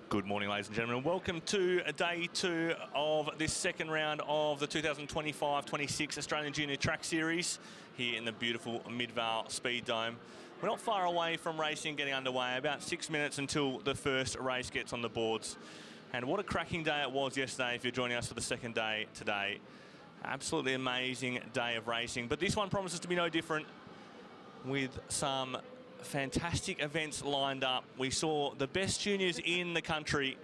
Good morning, ladies and gentlemen. Welcome to day two of this second round of the 2025-26 Australian Junior Track Series here in the beautiful Midvale SpeedDome. We're not far away from racing getting underway, about 6 minutes until the first race gets on the boards. And what a cracking day it was yesterday if you're joining us for the second day today. Absolutely amazing day of racing, but this one promises to be no different with some fantastic events lined up. We saw the best juniors in the country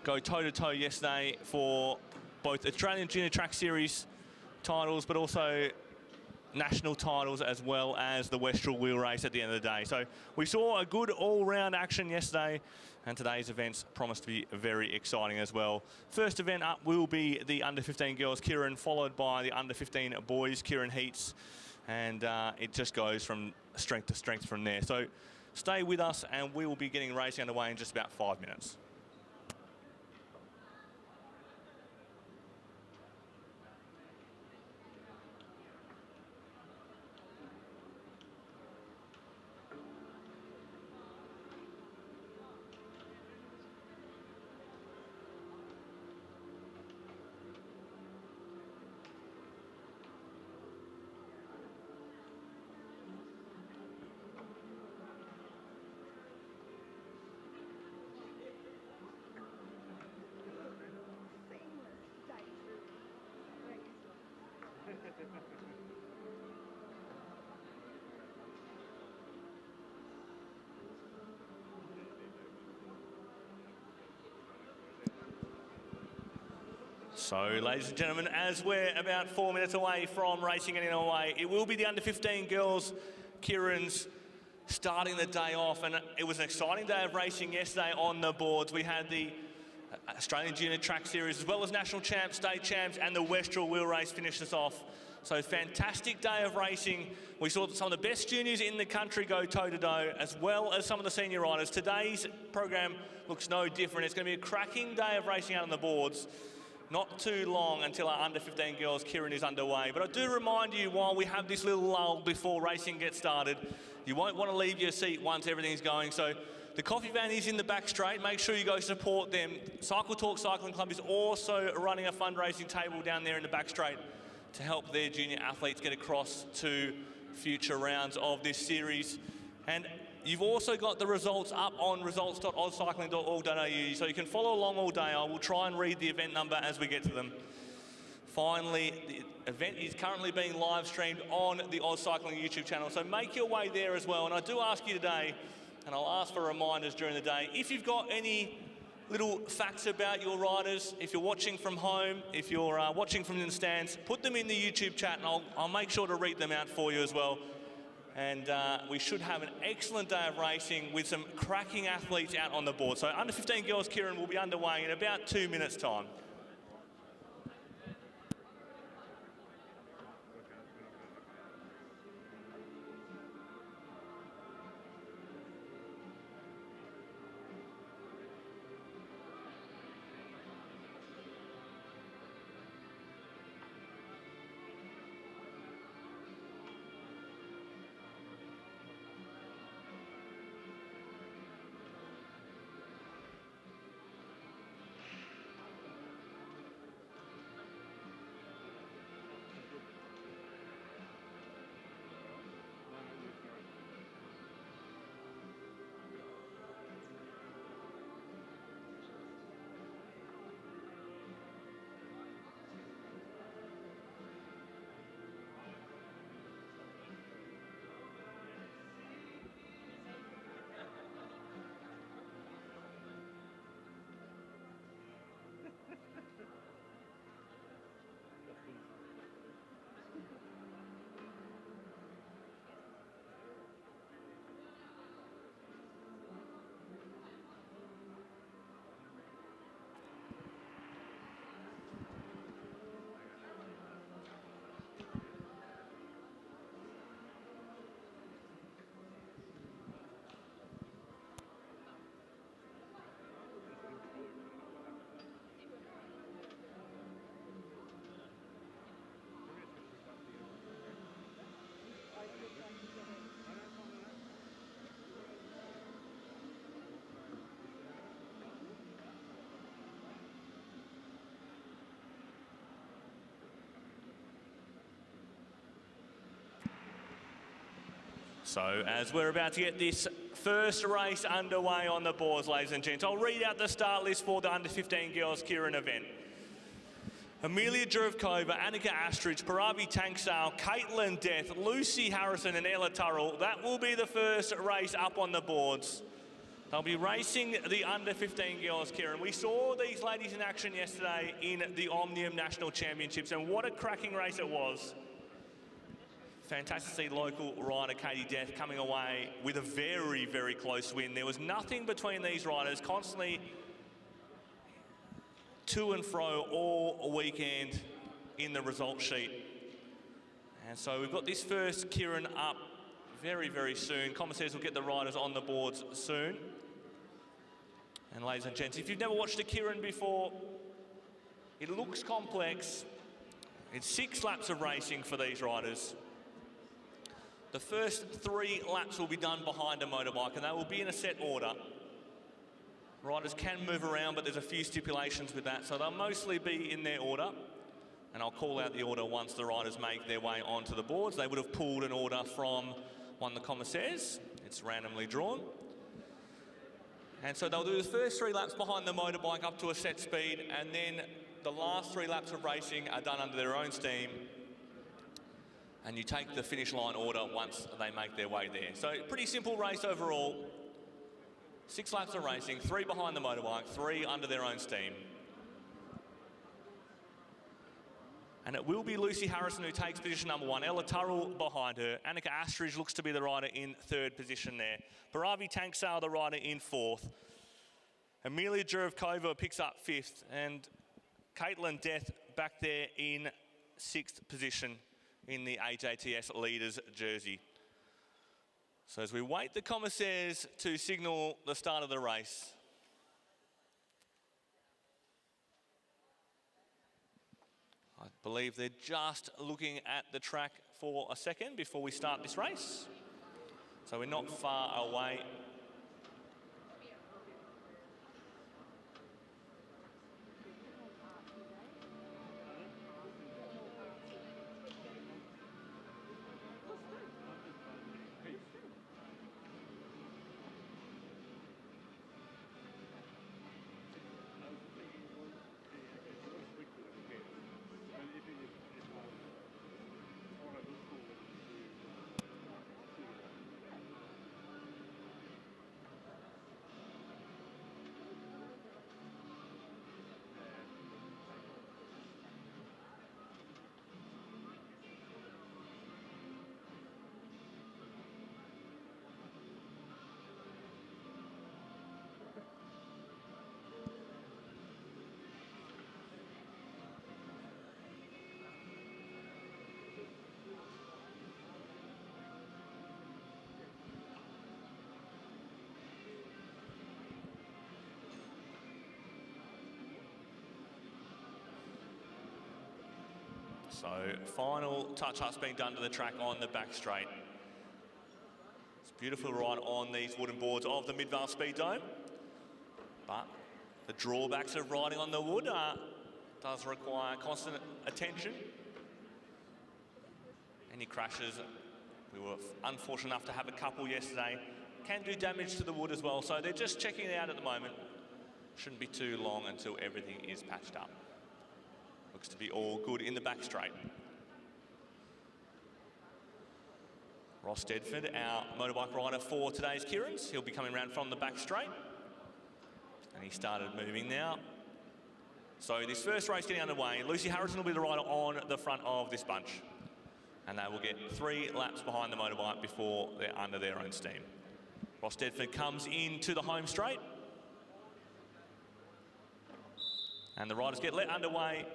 go toe-to-toe yesterday for both Australian Junior Track Series titles, but also national titles, as well as the Westrel Wheel Race at the end of the day. So we saw a good all-round action yesterday, and today's events promise to be very exciting as well. First event up will be the under-15 girls Keirin, followed by the under-15 boys Keirin heats. And it just goes from strength to strength from there. So stay with us and we will be getting racing underway in just about 5 minutes. So, ladies and gentlemen, as we're about 4 minutes away from racing getting away, it will be the under-15 girls, Keirin's, starting the day off. And it was an exciting day of racing yesterday on the boards. We had the Australian Junior Track Series, as well as national champs, state champs, and the Westrel Wheel Race finished us off. So fantastic day of racing. We saw some of the best juniors in the country go toe-to-toe, as well as some of the senior riders. Today's program looks no different. It's going to be a cracking day of racing out on the boards. Not too long until our under-15 girls Keirin is underway. But I do remind you, while we have this little lull before racing gets started, you won't want to leave your seat once everything's going. So the coffee van is in the back straight. Make sure you go support them. Cycle Talk Cycling Club is also running a fundraising table down there in the back straight to help their junior athletes get across to future rounds of this series. And you've also got the results up on results.ozcycling.org.au, so you can follow along all day. I will try and read the event number as we get to them. Finally, the event is currently being live streamed on the Oz Cycling YouTube channel, so make your way there as well. And I do ask you today, and I'll ask for reminders during the day, if you've got any little facts about your riders, if you're watching from home, if you're watching from the stands, put them in the YouTube chat and I'll make sure to read them out for you as well. And we should have an excellent day of racing with some cracking athletes out on the board. So under-15 girls Keirin will be underway in about 2 minutes' time. So as we're about to get this first race underway on the boards, ladies and gents, I'll read out the start list for the under-15 girls Keirin event. Amelia Drevkova, Annika Astridge, Paravi Tanksale, Caitlin Death, Lucy Harrison and Ella Turrell. That will be the first race up on the boards. They'll be racing the under-15 girls, Keirin. We saw these ladies in action yesterday in the Omnium National Championships, and what a cracking race it was. Fantastic to see local rider Katie Death coming away with a very, very close win. There was nothing between these riders, constantly to and fro all weekend in the result sheet. And so we've got this first Keirin up very, very soon. Commissaires will get the riders on the boards soon. And ladies and gents, if you've never watched a Keirin before, it looks complex. It's 6 laps of racing for these riders. The first 3 laps will be done behind a motorbike, and they will be in a set order. Riders can move around, but there's a few stipulations with that, so they'll mostly be in their order. And I'll call out the order once the riders make their way onto the boards. They would have pulled an order from one of the commissaires. It's randomly drawn. And so they'll do the first 3 laps behind the motorbike up to a set speed, and then the last 3 laps of racing are done under their own steam. And you take the finish line order once they make their way there. So pretty simple race overall. 6 laps of racing, 3 behind the motorbike, 3 under their own steam. And it will be Lucy Harrison who takes position number 1. Ella Turrell behind her. Annika Astridge looks to be the rider in 3rd position there. Paravi Tanksale, the rider, in 4th. Amelia Drevkova picks up 5th. And Caitlin Death back there in 6th position in the AJTS leaders jersey. So as we wait the commissaires to signal the start of the race. I believe they're just looking at the track for a second before we start this race. So we're not far away. So final touch-ups being done to the track on the back straight. It's a beautiful ride on these wooden boards of the Midvale SpeedDome. But the drawbacks of riding on the wood does require constant attention. Any crashes, we were unfortunate enough to have a couple yesterday, can do damage to the wood as well. So they're just checking it out at the moment. Shouldn't be too long until everything is patched up. Looks to be all good in the back straight. Ross Dedford, our motorbike rider for today's Keirins. He'll be coming around from the back straight. And he started moving now. So this first race getting underway, Lucy Harrison will be the rider on the front of this bunch. And they will get 3 laps behind the motorbike before they're under their own steam. Ross Dedford comes into the home straight. And the riders get let underway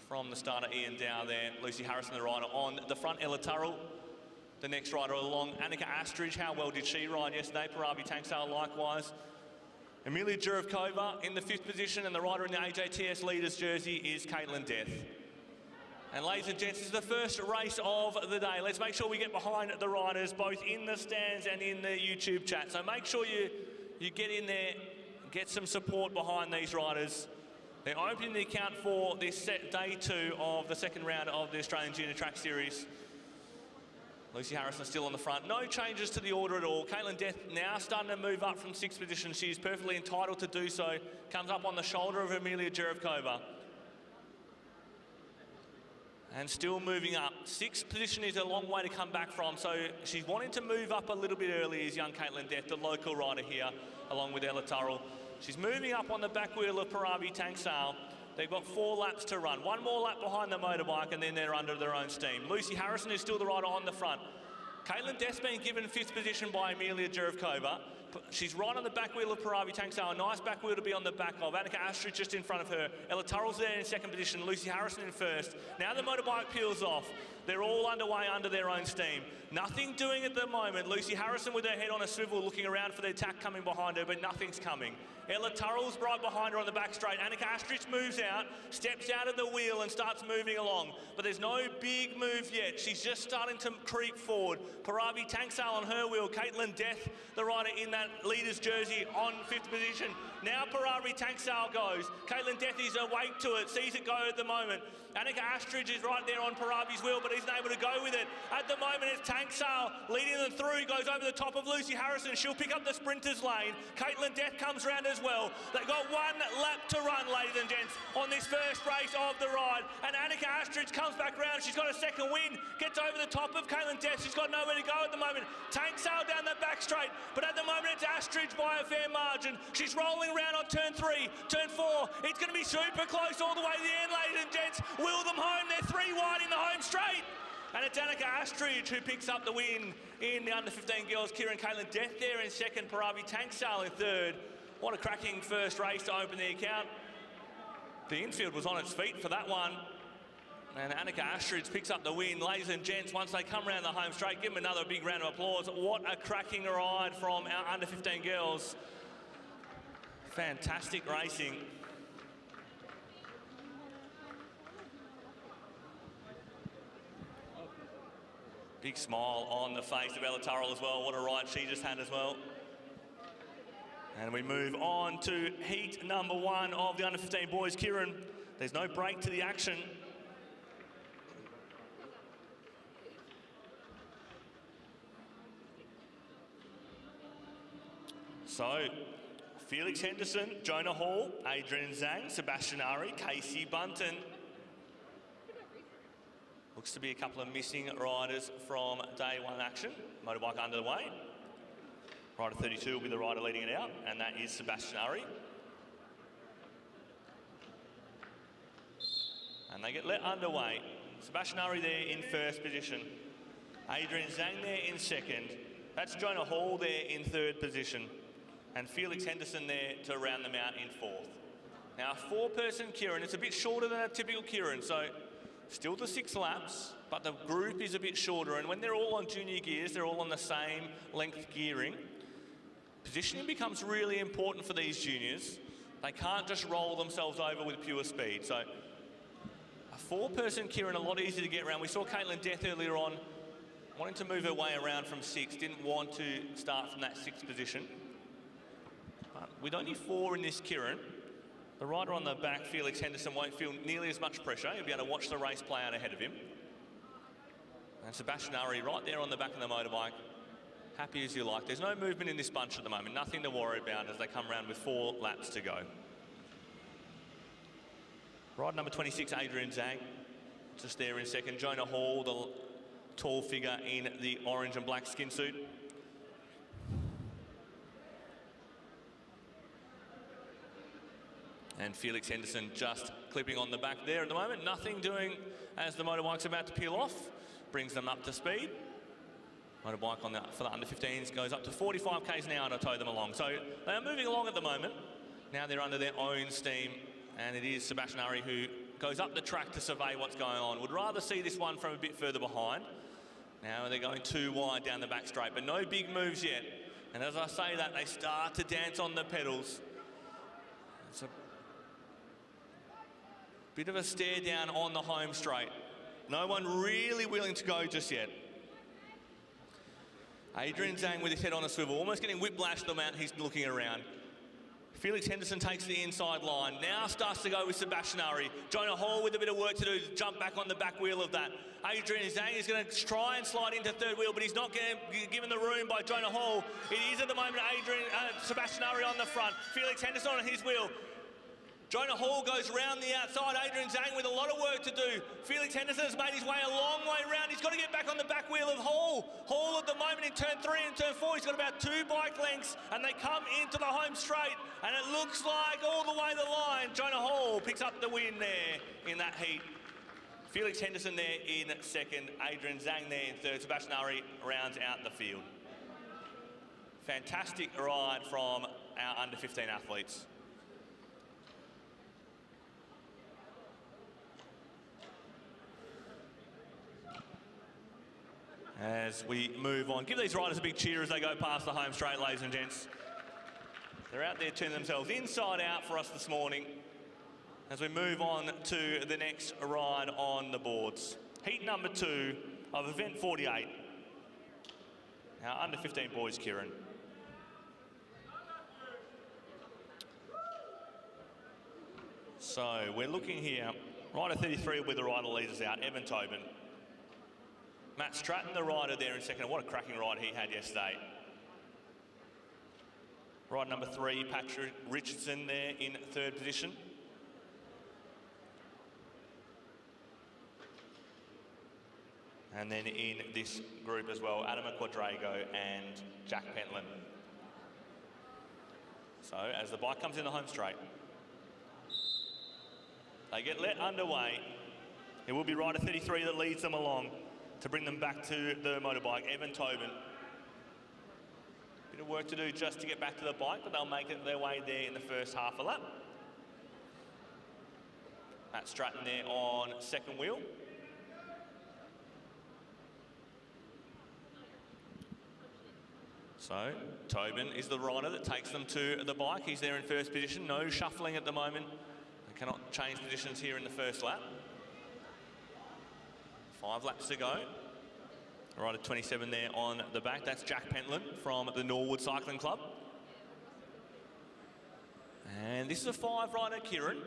from the starter Ian Dow there. Lucy Harrison, the rider on the front. Ella Turrell, the next rider along. Annika Astridge, how well did she ride yesterday? Paravi Tanksale likewise. Amelia Drevkova in the 5th position, and the rider in the AJTS leaders jersey is Caitlin Death. And ladies and gents, this is the first race of the day. Let's make sure we get behind the riders, both in the stands and in the YouTube chat. So make sure you get in there, get some support behind these riders. They're opening the account for this day 2 of the second round of the Australian Junior Track Series. Lucy Harrison still on the front. No changes to the order at all. Keirin Death now starting to move up from 6th position. She's perfectly entitled to do so. Comes up on the shoulder of Emilia Jerevkova. And still moving up. 6th position is a long way to come back from, so she's wanting to move up a little bit early is young Keirin Death, the local rider here, along with Ella Turrell. She's moving up on the back wheel of Parabi Tangsale. They've got 4 laps to run. 1 more lap behind the motorbike, and then they're under their own steam. Lucy Harrison is still the rider on the front. Keirin Death's been given 5th position by Emilia Jerevkova. She's right on the back wheel of Parabi Tangsale. A nice back wheel to be on the back of. Annika Astrid just in front of her. Ella Turrell's there in 2nd position. Lucy Harrison in 1st. Now the motorbike peels off. They're all underway under their own steam. Nothing doing at the moment. Lucy Harrison with her head on a swivel looking around for the attack coming behind her, but nothing's coming. Ella Turrell's right behind her on the back straight. Annika Astrid moves out, steps out of the wheel and starts moving along. But there's no big move yet. She's just starting to creep forward. Parabi Tangsale on her wheel. Keirin Death, the rider in that leader's jersey, on 5th position. Now Parabi Tangsale goes. Keirin Death is awake to it, sees it go at the moment. Annika Astrid is right there on Parabi's wheel, but isn't able to go with it. At the moment, it's Tangsale leading them through. Goes over the top of Lucy Harrison. She'll pick up the sprinters lane. Keirin Death comes round as well. They've got 1 lap to run, ladies and gents, on this first race of the ride. And Annika Astrid comes back round. She's got a 2nd win. Gets over the top of Keirin Death. She's got nowhere to go at the moment. Tangsale down the back straight. But at the moment, it's Astrid by a fair margin. She's rolling around on turn 3, turn 4. It's going to be super close all the way to the end, ladies and gents. Will them home. They're 3 wide in the home straight. And it's Annika Astrid who picks up the win in the under-15 girls. Keirin Death there in 2nd. Parabi Tangsale in 3rd. What a cracking first race to open the account. The infield was on its feet for that one. And Annika Astrid picks up the win. Ladies and gents, once they come around the home straight, give them another big round of applause. What a cracking ride from our under-15 girls. Fantastic racing. Big smile on the face of Ella Turrell as well. What a ride she just had as well. And we move on to heat number 1 of the under-15 boys. Keirin, there's no break to the action. So, Felix Henderson, Jonah Hall, Adrian Zhang, Sebastian Ari, Casey Bunton. Looks to be a couple of missing riders from day 1 action. Motorbike underway. Rider 32 will be the rider leading it out, and that is Sebastian Ari. And they get let underway. Sebastian Ari there in 1st position. Adrian Zhang there in 2nd. That's Jonah Hall there in 3rd position. And Felix Henderson there to round them out in 4th. Now, a 4-person Keirin. It's a bit shorter than a typical Keirin, so still the 6 laps, but the group is a bit shorter. And when they're all on junior gears, they're all on the same length gearing. Positioning becomes really important for these juniors. They can't just roll themselves over with pure speed. So a 4-person Keirin, a lot easier to get around. We saw Keirin Death earlier on, wanting to move her way around from 6, didn't want to start from that 6th position. But with only 4 in this Keirin, the rider on the back, Felix Henderson, won't feel nearly as much pressure. He'll be able to watch the race play out ahead of him. And Sebastian Ari right there on the back of the motorbike. Happy as you like. There's no movement in this bunch at the moment. Nothing to worry about as they come around with 4 laps to go. Rider number 26, Adrian Zhang, just there in 2nd. Jonah Hall, the tall figure in the orange and black skin suit. And Felix Henderson just clipping on the back there at the moment. Nothing doing as the motorbike's about to peel off. Brings them up to speed. Motorbike for the under-15s goes up to 45 k's an hour to tow them along. So they are moving along at the moment. Now they're under their own steam. And it is Sebastian Ari who goes up the track to survey what's going on. Would rather see this one from a bit further behind. Now they're going too wide down the back straight, but no big moves yet. And as I say that, they start to dance on the pedals. It's a bit of a stare down on the home straight. No one really willing to go just yet. Adrian Zhang with his head on a swivel, almost getting whiplashed the amount he's looking around. Felix Henderson takes the inside line. Now starts to go with Sebastian Ari. Jonah Hall with a bit of work to do to jump back on the back wheel of that. Adrian Zhang is going to try and slide into third wheel, but he's not given the room by Jonah Hall. It is at the moment Sebastian Ari on the front. Felix Henderson on his wheel. Jonah Hall goes round the outside. Adrian Zhang with a lot of work to do. Felix Henderson has made his way a long way round. He's got to get back on the back wheel of Hall. Hall at the moment in turn 3 and turn 4. He's got about 2 bike lengths, and they come into the home straight. And it looks like all the way the line, Jonah Hall picks up the win there in that heat. Felix Henderson there in second. Adrian Zhang there in third. Sebastian Ari rounds out the field. Fantastic ride from our under-15 athletes. As we move on, give these riders a big cheer as they go past the home straight, ladies and gents. They're out there turning themselves inside out for us this morning as we move on to the next ride on the boards. Heat number 2 of event 48. Our under 15 boys, Keirin. So we're looking here, rider 33 with the rider leads us out, Evan Tobin. Matt Stratton, the rider there in second. What a cracking ride he had yesterday. Rider number 3, Patrick Richardson there in third position. And then in this group as well, Adam Quadrago and Jack Pentland. So as the bike comes in the home straight, they get let underway. It will be rider 33 that leads them along to bring them back to the motorbike, Evan Tobin. Bit of work to do just to get back to the bike, but they'll make it their way there in the first half a lap. Matt Stratton there on second wheel. So Tobin is the rider that takes them to the bike. He's there in first position. No shuffling at the moment. They cannot change positions here in the first lap. 5 laps to go. Rider 27 there on the back. That's Jack Pentland from the Norwood Cycling Club. And this is a 5-rider Keirin.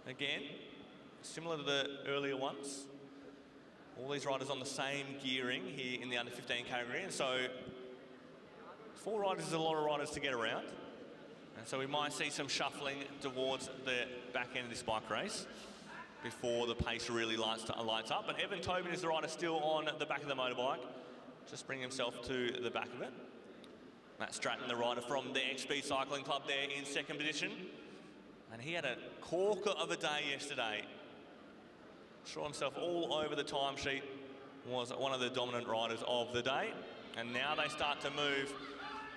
Again, similar to the earlier ones. All these riders on the same gearing here in the under 15 category. And so 4 riders is a lot of riders to get around. And so we might see some shuffling towards the back end of this bike race before the pace really lights up. But Evan Tobin is the rider still on the back of the motorbike. Just bring himself to the back of it. Matt Stratton, the rider from the XP Cycling Club there in second position. And he had a corker of a day yesterday. Saw himself all over the timesheet. Was one of the dominant riders of the day. And now they start to move.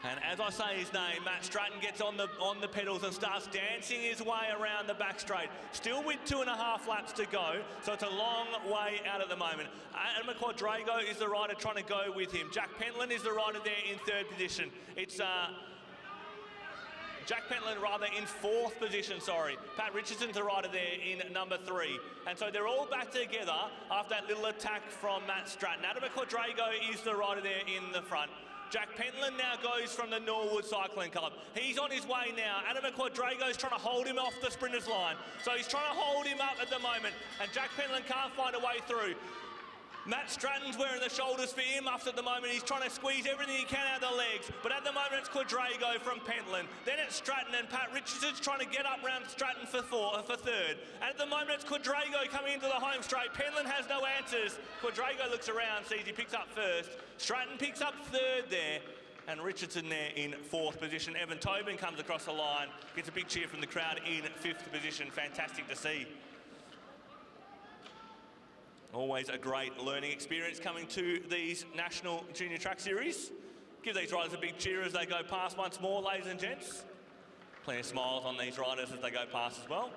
And as I say his name, Matt Stratton gets on the pedals and starts dancing his way around the back straight. Still with 2.5 laps to go, so it's a long way out at the moment. Adam Quadrago is the rider trying to go with him. Jack Pentland is the rider there in third position. It's Jack Pentland rather in fourth position, sorry. Pat Richardson's the rider there in number 3. And so they're all back together after that little attack from Matt Stratton. Adam Quadrago is the rider there in the front. Jack Pentland now goes from the Norwood Cycling Club. He's on his way now. Adam Quadrago's trying to hold him off the sprinters line. So he's trying to hold him up at the moment, and Jack Pentland can't find a way through. Matt Stratton's wearing the shoulders for earmuffs at the moment. He's trying to squeeze everything he can out of the legs. But at the moment, it's Quadrago from Pentland. Then it's Stratton, and Pat Richardson's trying to get up round Stratton for third. And at the moment, it's Quadrago coming into the home straight. Pentland has no answers. Quadrago looks around, sees he picks up first. Stratton picks up third there. And Richardson there in fourth position. Evan Tobin comes across the line, gets a big cheer from the crowd in fifth position. Fantastic to see. Always a great learning experience coming to these National Junior Track Series. Give these riders a big cheer as they go past once more, ladies and gents. Plenty of smiles on these riders as they go past as well.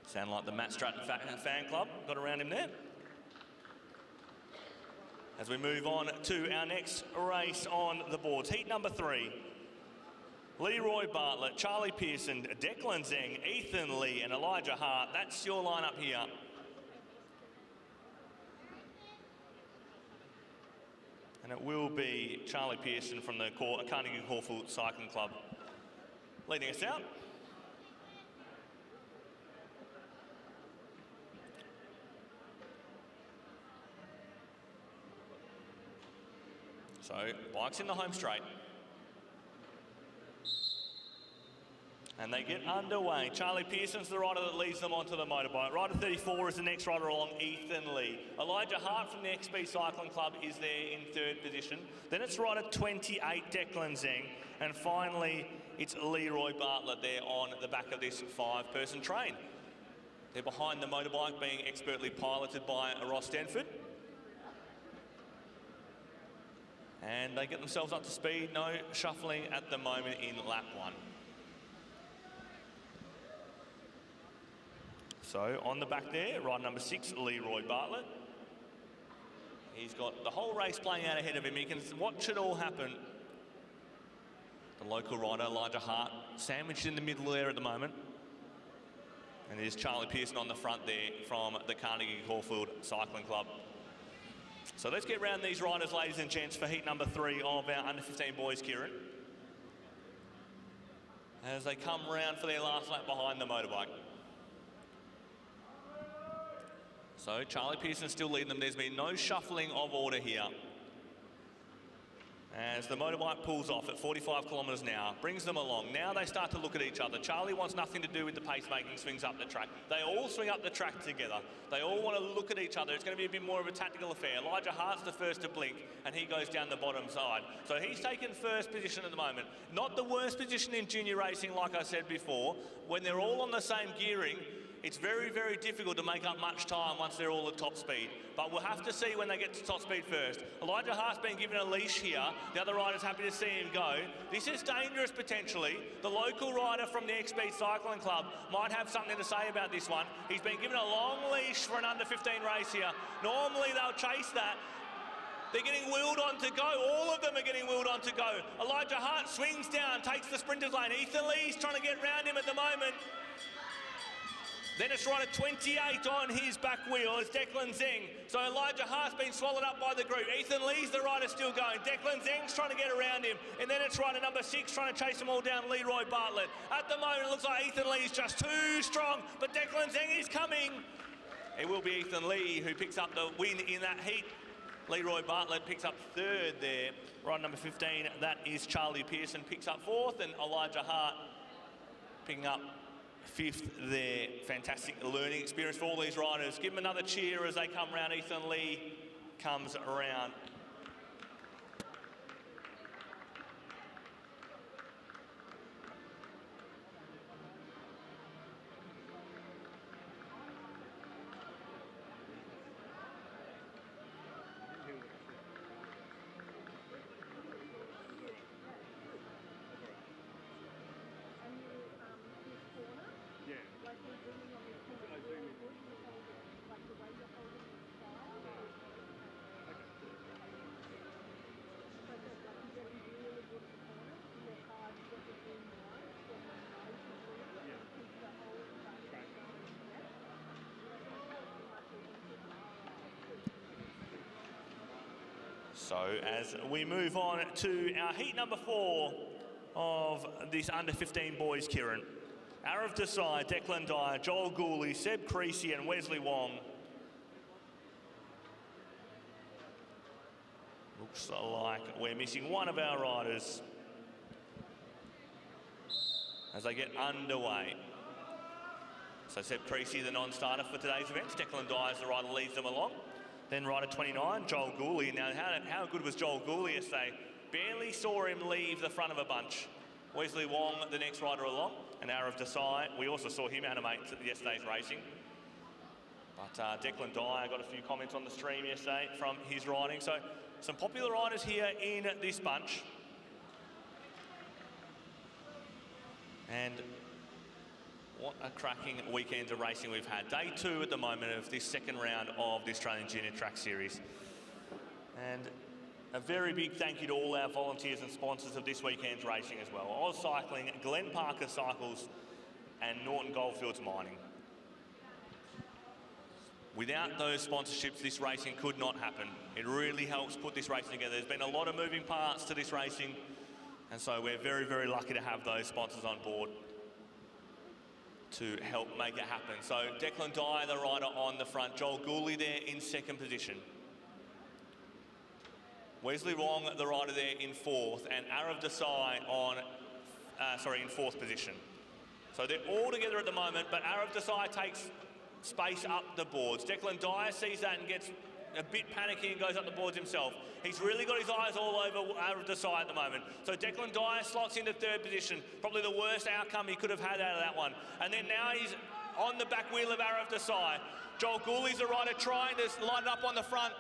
Sound like the Matt Stratton fan club got around him there. As we move on to our next race on the boards. Heat number 3. Leroy Bartlett, Charlie Pearson, Declan Zeng, Ethan Lee and Elijah Hart. That's your lineup here. And it will be Charlie Pearson from the Carnegie Caulfield Cycling Club leading us out. So, bikes in the home straight. And they get underway. Charlie Pearson's the rider that leads them onto the motorbike. Rider 34 is the next rider along, Ethan Lee. Elijah Hart from the XB Cycling Club is there in third position. Then it's rider 28, Declan Zeng. And finally, it's Leroy Bartlett there on the back of this 5-person train. They're behind the motorbike being expertly piloted by Ross Stanford. And they get themselves up to speed. No shuffling at the moment in lap 1. So on the back there, rider number 6, Leroy Bartlett. He's got the whole race playing out ahead of him. He can watch it all happen. The local rider, Elijah Hart, sandwiched in the middle there at the moment. And there's Charlie Pearson on the front there from the Carnegie Caulfield Cycling Club. So let's get round these riders, ladies and gents, for heat number 3 of our under-15 boys, Keirin. As they come round for their last lap behind the motorbike. So Charlie Pearson still leading them. There's been no shuffling of order here. As the motorbike pulls off at 45 kilometres an hour, brings them along. Now they start to look at each other. Charlie wants nothing to do with the pacemaking swings up the track. They all swing up the track together. They all want to look at each other. It's going to be a bit more of a tactical affair. Elijah Hart's the first to blink, and he goes down the bottom side. So he's taken first position at the moment. Not the worst position in junior racing, like I said before. When they're all on the same gearing, it's very, very difficult to make up much time once they're all at top speed. But we'll have to see when they get to top speed first. Elijah Hart's been given a leash here. The other rider's happy to see him go. This is dangerous potentially. The local rider from the XB Cycling Club might have something to say about this one. He's been given a long leash for an under-15 race here. Normally they'll chase that. They're getting wheeled on to go. All of them are getting wheeled on to go. Elijah Hart swings down, takes the sprinter's lane. Ethan Lee's trying to get round him at the moment. Then it's rider 28 on his back wheel. It's Declan Zeng. So Elijah Hart's been swallowed up by the group. Ethan Lee's the rider still going. Declan Zeng's trying to get around him. And then it's rider number 6 trying to chase them all down, Leroy Bartlett. At the moment, it looks like Ethan Lee's just too strong, but Declan Zeng is coming. It will be Ethan Lee who picks up the win in that heat. Leroy Bartlett picks up third there. Rider number 15, that is Charlie Pearson, picks up fourth, and Elijah Hart picking up 5th there. Fantastic learning experience for all these riders. Give them another cheer as they come round. Ethan Lee comes around. So as we move on to our heat number 4 of this under-15 boys, Keirin. Arav Desai, Declan Dyer, Joel Gooley, Seb Creasy and Wesley Wong. Looks like we're missing one of our riders as they get underway. So Seb Creasy, the non-starter for today's events. Declan Dyer is the rider that leads them along. Then rider 29, Joel Gooley. Now, how good was Joel Gooley yesterday? Barely saw him leave the front of a bunch. Wesley Wong, the next rider along, and Arav Desai. We also saw him animate at yesterday's racing. But Declan Dyer got a few comments on the stream yesterday from his riding. So some popular riders here in this bunch. And what a cracking weekend of racing we've had. Day 2 at the moment of this second round of the Australian Junior Track Series. And a very big thank you to all our volunteers and sponsors of this weekend's racing as well. Oz Cycling, Glenn Parker Cycles and Norton Goldfields Mining. Without those sponsorships, this racing could not happen. It really helps put this racing together. There's been a lot of moving parts to this racing, and so we're very, very lucky to have those sponsors on board to help make it happen. So Declan Dyer, the rider on the front, Joel Gooley there in second position. Wesley Wong, the rider there in fourth, and Arav Desai in fourth position. So they're all together at the moment, but Arav Desai takes space up the boards. Declan Dyer sees that and gets a bit panicky and goes up the boards himself. He's really got his eyes all over Arav Desai at the moment. So Declan Dyer slots into third position, probably the worst outcome he could have had out of that one. And then now he's on the back wheel of Arav Desai. Joel Gooley's the rider trying to line it up on the front,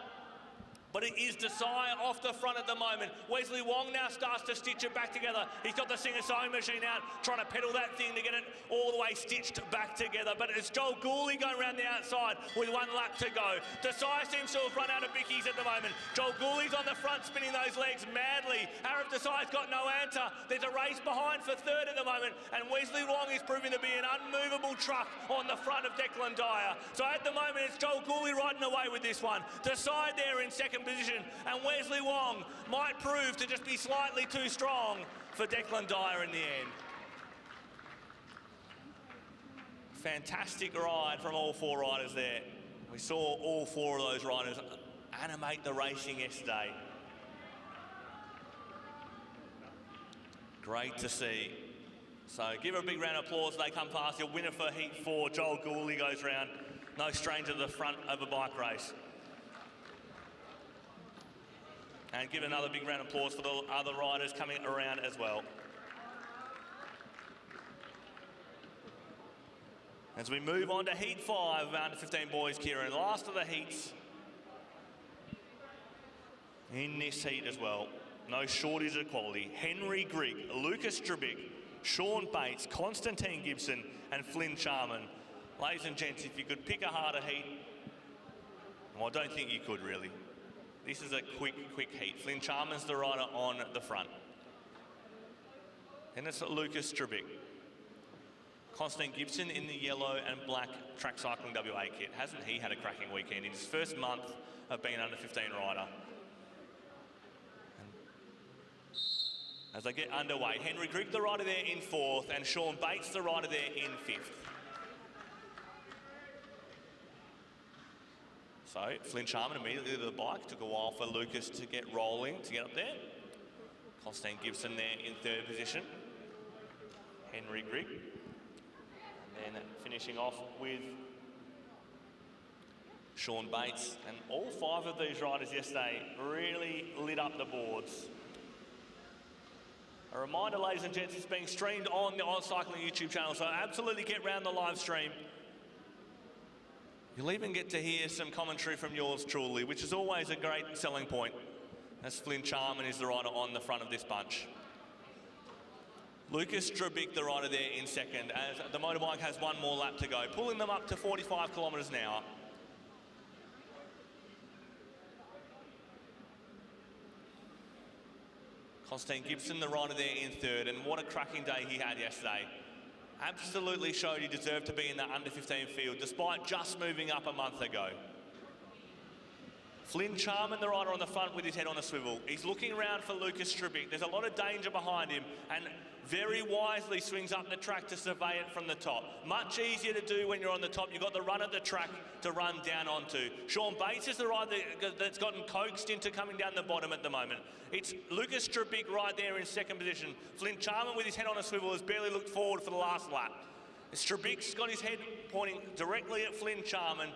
but it is Desai off the front at the moment. Wesley Wong now starts to stitch it back together. He's got the Singer sewing machine out, trying to pedal that thing to get it all the way stitched back together. But it's Joel Gooley going around the outside with 1 lap to go. Desai seems to have run out of bickies at the moment. Joel Gooley's on the front, spinning those legs madly. Arav Desai's got no answer. There's a race behind for third at the moment, and Wesley Wong is proving to be an unmovable truck on the front of Declan Dyer. So at the moment, it's Joel Gooley riding away with this one. Desai there in second position, and Wesley Wong might prove to just be slightly too strong for Declan Dyer in the end. Fantastic ride from all 4 riders there. We saw all 4 of those riders animate the racing yesterday. Great to see. So give her a big round of applause as they come past. Your winner for Heat 4, Joel Gooley, goes round. No stranger to the front of a bike race. And give another big round of applause for the other riders coming around as well. As we move on to Heat 5 of under 15 boys, Keirin, last of the heats in this heat as well. No shortage of quality. Henry Grigg, Lucas Strubick, Sean Bates, Constantine Gibson, and Flynn Charman. Ladies and gents, if you could pick a harder heat, well, I don't think you could really. This is a quick heat. Flynn Charman's the rider on the front. And it's Lucas Strubick. Constantine Gibson in the yellow and black track cycling WA kit. Hasn't he had a cracking weekend in his first month of being an under 15 rider? And as they get underway, Henry Grigg, the rider there in fourth, and Sean Bates, the rider there in fifth. So Flynn Charman immediately to the bike. Took a while for Lucas to get rolling, to get up there. Constantine Gibson there in third position. Henry Grigg. And then finishing off with Sean Bates. And all 5 of these riders yesterday really lit up the boards. A reminder, ladies and gents, it's being streamed on the On Cycling YouTube channel, so absolutely get round the live stream. You'll even get to hear some commentary from yours truly, which is always a great selling point, as Flynn Charman is the rider on the front of this bunch. Lucas Strubick, the rider there in second, as the motorbike has 1 more lap to go, pulling them up to 45 kilometres an hour. Constantine Gibson, the rider there in third, and what a cracking day he had yesterday. Absolutely showed he deserved to be in that under 15 field, despite just moving up a month ago. Flynn Charman, the rider on the front with his head on a swivel. He's looking around for Lucas Strubick. There's a lot of danger behind him, and very wisely swings up the track to survey it from the top. Much easier to do when you're on the top. You've got the run at the track to run down onto. Sean Bates is the rider that's gotten coaxed into coming down the bottom at the moment. It's Lucas Strubick right there in second position. Flynn Charman with his head on a swivel has barely looked forward for the last lap. Strubick's got his head pointing directly at Flynn Charman,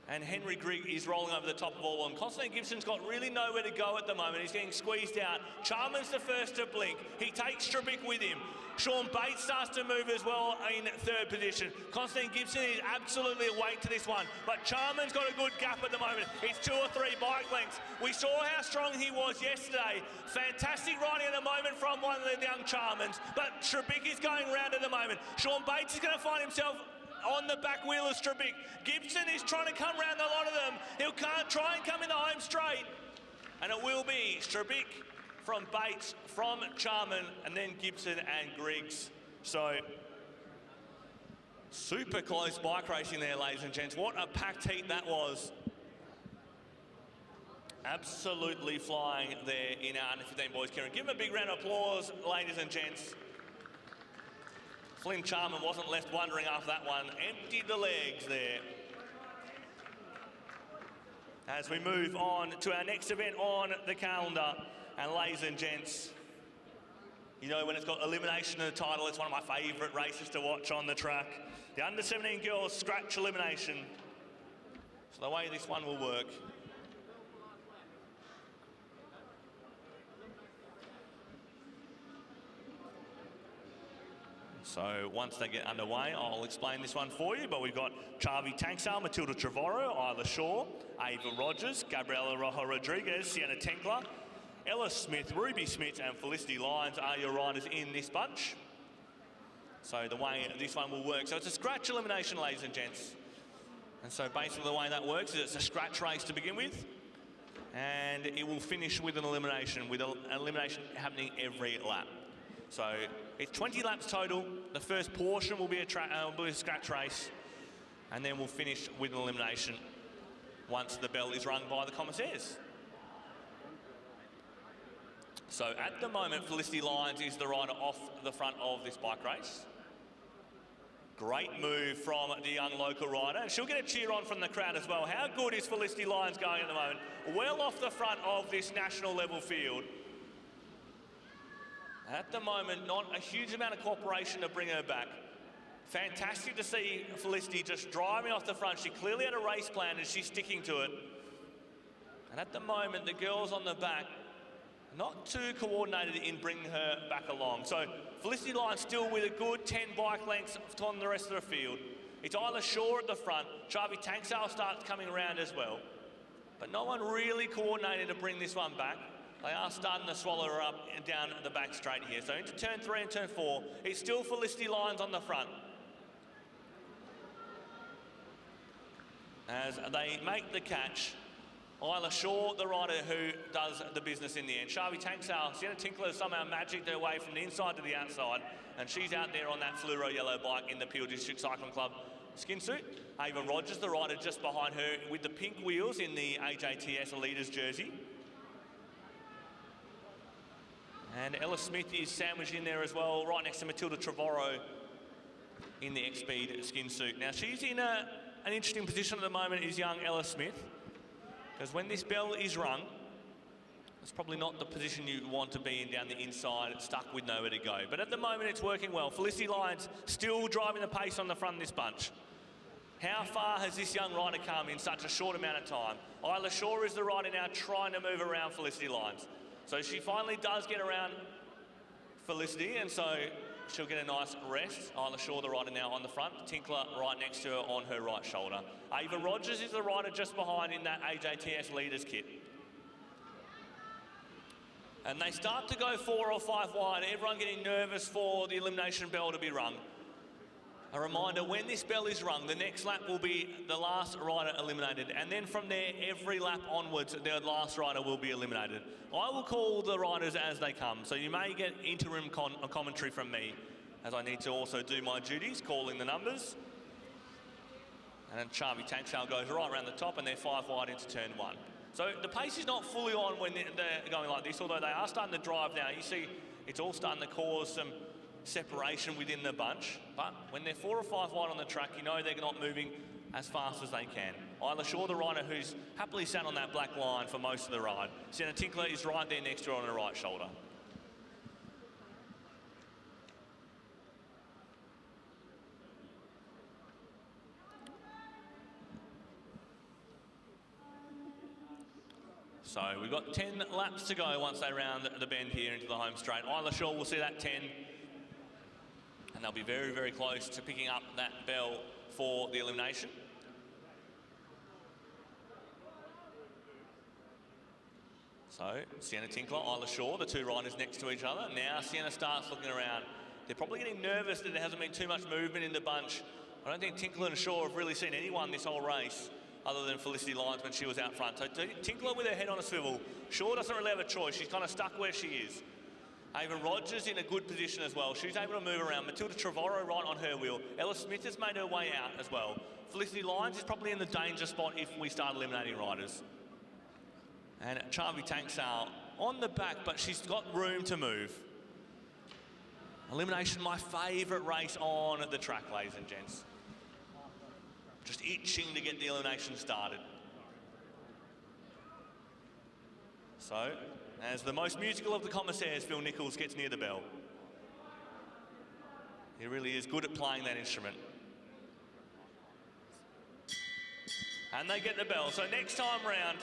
and Henry Grigg is rolling over the top of all of them. Constantine Gibson's got really nowhere to go at the moment. He's getting squeezed out. Charman's the first to blink. He takes Strubick with him. Sean Bates starts to move as well in third position. Constantine Gibson is absolutely awake to this one, but Charman's got a good gap at the moment. It's 2 or 3 bike lengths. We saw how strong he was yesterday. Fantastic riding at the moment from one of the young Charmans, but Strubick is going round at the moment. Sean Bates is going to find himself on the back wheel of Strubick. Gibson is trying to come round a lot of them. He'll try and come in the home straight, and it will be Strubick from Bates, from Charman, and then Gibson and Griggs. So Super close bike racing there, ladies and gents. What a packed heat that was. Absolutely flying there in our under-15 boys. Keirin, give them a big round of applause, ladies and gents. Flynn Charman wasn't left wondering after that one. Emptied the legs there. As we move on to our next event on the calendar. And ladies and gents, you know, when it's got elimination in the title, it's one of my favourite races to watch on the track. The under-17 girls scratch elimination. So the way this one will work. So once they get underway, I'll explain this one for you. But we've got Chavi Tanksale, Matilda Trevorrow, Isla Shaw, Ava Rogers, Gabriela Rojo Rodriguez, Sienna Tenkler, Ella Smith, Ruby Smith and Felicity Lyons are your riders in this bunch. So the way this one will work. So it's a scratch elimination, ladies and gents. And so basically the way that works is it's a scratch race to begin with. And it will finish with an elimination, with an elimination happening every lap. So it's 20 laps total. The first portion will be a scratch race, and then we'll finish with an elimination once the bell is rung by the commissaires. So at the moment, Felicity Lyons is the rider off the front of this bike race. Great move from the young local rider, and she'll get a cheer on from the crowd as well. How good is Felicity Lyons going at the moment? Well off the front of this national level field. At the moment, not a huge amount of cooperation to bring her back. Fantastic to see Felicity just driving off the front. She clearly had a race plan and she's sticking to it. And at the moment, the girls on the back, not too coordinated in bringing her back along. So Felicity Lyons still with a good 10 bike lengths on the rest of the field. It's Isla Shaw at the front. Chavi Tanksale starts coming around as well. But no one really coordinated to bring this one back. They are starting to swallow her up and down the back straight here. So into turn 3 and turn 4, it's still Felicity Lyons on the front. As they make the catch, Isla Shaw, the rider who does the business in the end. Chavi Tanksale, Sienna Tinkler somehow magicked her way from the inside to the outside, and she's out there on that fluoro yellow bike in the Peel District Cycling Club skin suit. Ava Rogers, the rider just behind her with the pink wheels in the AJTS Leaders jersey. And Ella Smith is sandwiched in there as well, right next to Matilda Trevorrow in the X-Speed skin suit. Now, she's in an interesting position at the moment, is young Ella Smith, because when this bell is rung, it's probably not the position you want to be in down the inside, stuck with nowhere to go. But at the moment, it's working well. Felicity Lyons still driving the pace on the front of this bunch. How far has this young rider come in such a short amount of time? Isla Shaw is the rider now trying to move around Felicity Lyons. So she finally does get around Felicity, and so she'll get a nice rest. Isla Shaw, the rider now on the front. Tinkler right next to her on her right shoulder. Ava Rogers is the rider just behind in that AJTS Leaders kit. And they start to go 4 or 5 wide, everyone getting nervous for the elimination bell to be rung. A reminder, when this bell is rung, the next lap will be the last rider eliminated. And then from there, every lap onwards, the last rider will be eliminated. I will call the riders as they come. So you may get interim commentary from me, as I need to also do my duties, calling the numbers. And then Chavi Tanksale goes right around the top, and they're 5 wide into turn 1. So the pace is not fully on when they're going like this, although they are starting to drive now. You see, it's all starting to cause some separation within the bunch, but when they're 4 or 5 wide on the track, you know they're not moving as fast as they can. Isla Shaw, the rider who's happily sat on that black line for most of the ride. Sienna Tinkler is right there next to her on her right shoulder. So we've got 10 laps to go once they round the bend here into the home straight. Isla Shaw will see that 10. And they'll be very, very close to picking up that bell for the elimination. So, Sienna Tinkler, Isla Shaw, the 2 riders next to each other. Now Sienna starts looking around. They're probably getting nervous that there hasn't been too much movement in the bunch. I don't think Tinkler and Shaw have really seen anyone this whole race other than Felicity Lyons when she was out front. So Tinkler with her head on a swivel. Shaw doesn't really have a choice. She's kind of stuck where she is. Ava Rogers in a good position as well. She's able to move around. Matilda Trevorrow right on her wheel. Ella Smith has made her way out as well. Felicity Lyons is probably in the danger spot if we start eliminating riders. And Charvi Tanksale on the back, but she's got room to move. Elimination, my favourite race on the track, ladies and gents. Just itching to get the elimination started. So, as the most musical of the commissaires, Phil Nichols gets near the bell. He really is good at playing that instrument. And they get the bell. So next time round,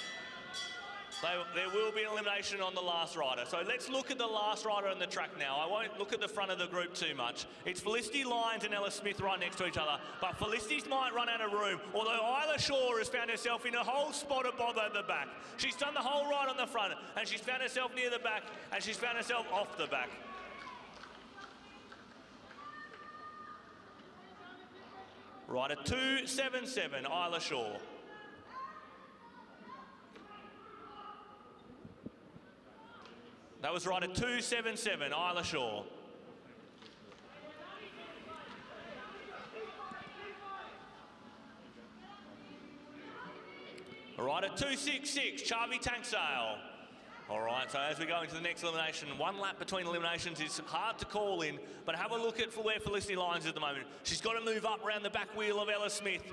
there will be an elimination on the last rider. So let's look at the last rider on the track now. I won't look at the front of the group too much. It's Felicity Lyons and Ella Smith right next to each other, but Felicity's might run out of room, although Isla Shaw has found herself in a whole spot of bother at the back. She's done the whole ride on the front, and she's found herself near the back, and she's found herself off the back. Rider 277, Isla Shaw. That was rider 277, Isla Shaw. Rider 266, Charvi Tanksale. All right, so as we go into the next elimination, one lap between eliminations is hard to call in, but have a look at where Felicity Lyons is at the moment. She's got to move up around the back wheel of Ella Smith.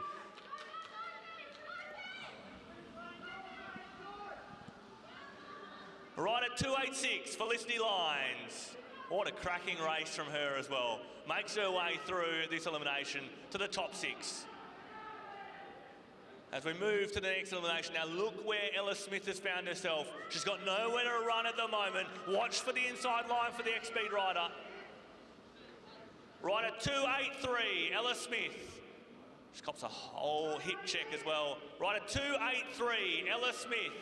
Rider 286, Felicity Lyons. What a cracking race from her as well. Makes her way through this elimination to the top 6. As we move to the next elimination, now look where Ella Smith has found herself. She's got nowhere to run at the moment. Watch for the inside line for the X-Speed rider. Rider 283, Ella Smith. She cops a whole hip check as well. Rider 283, Ella Smith.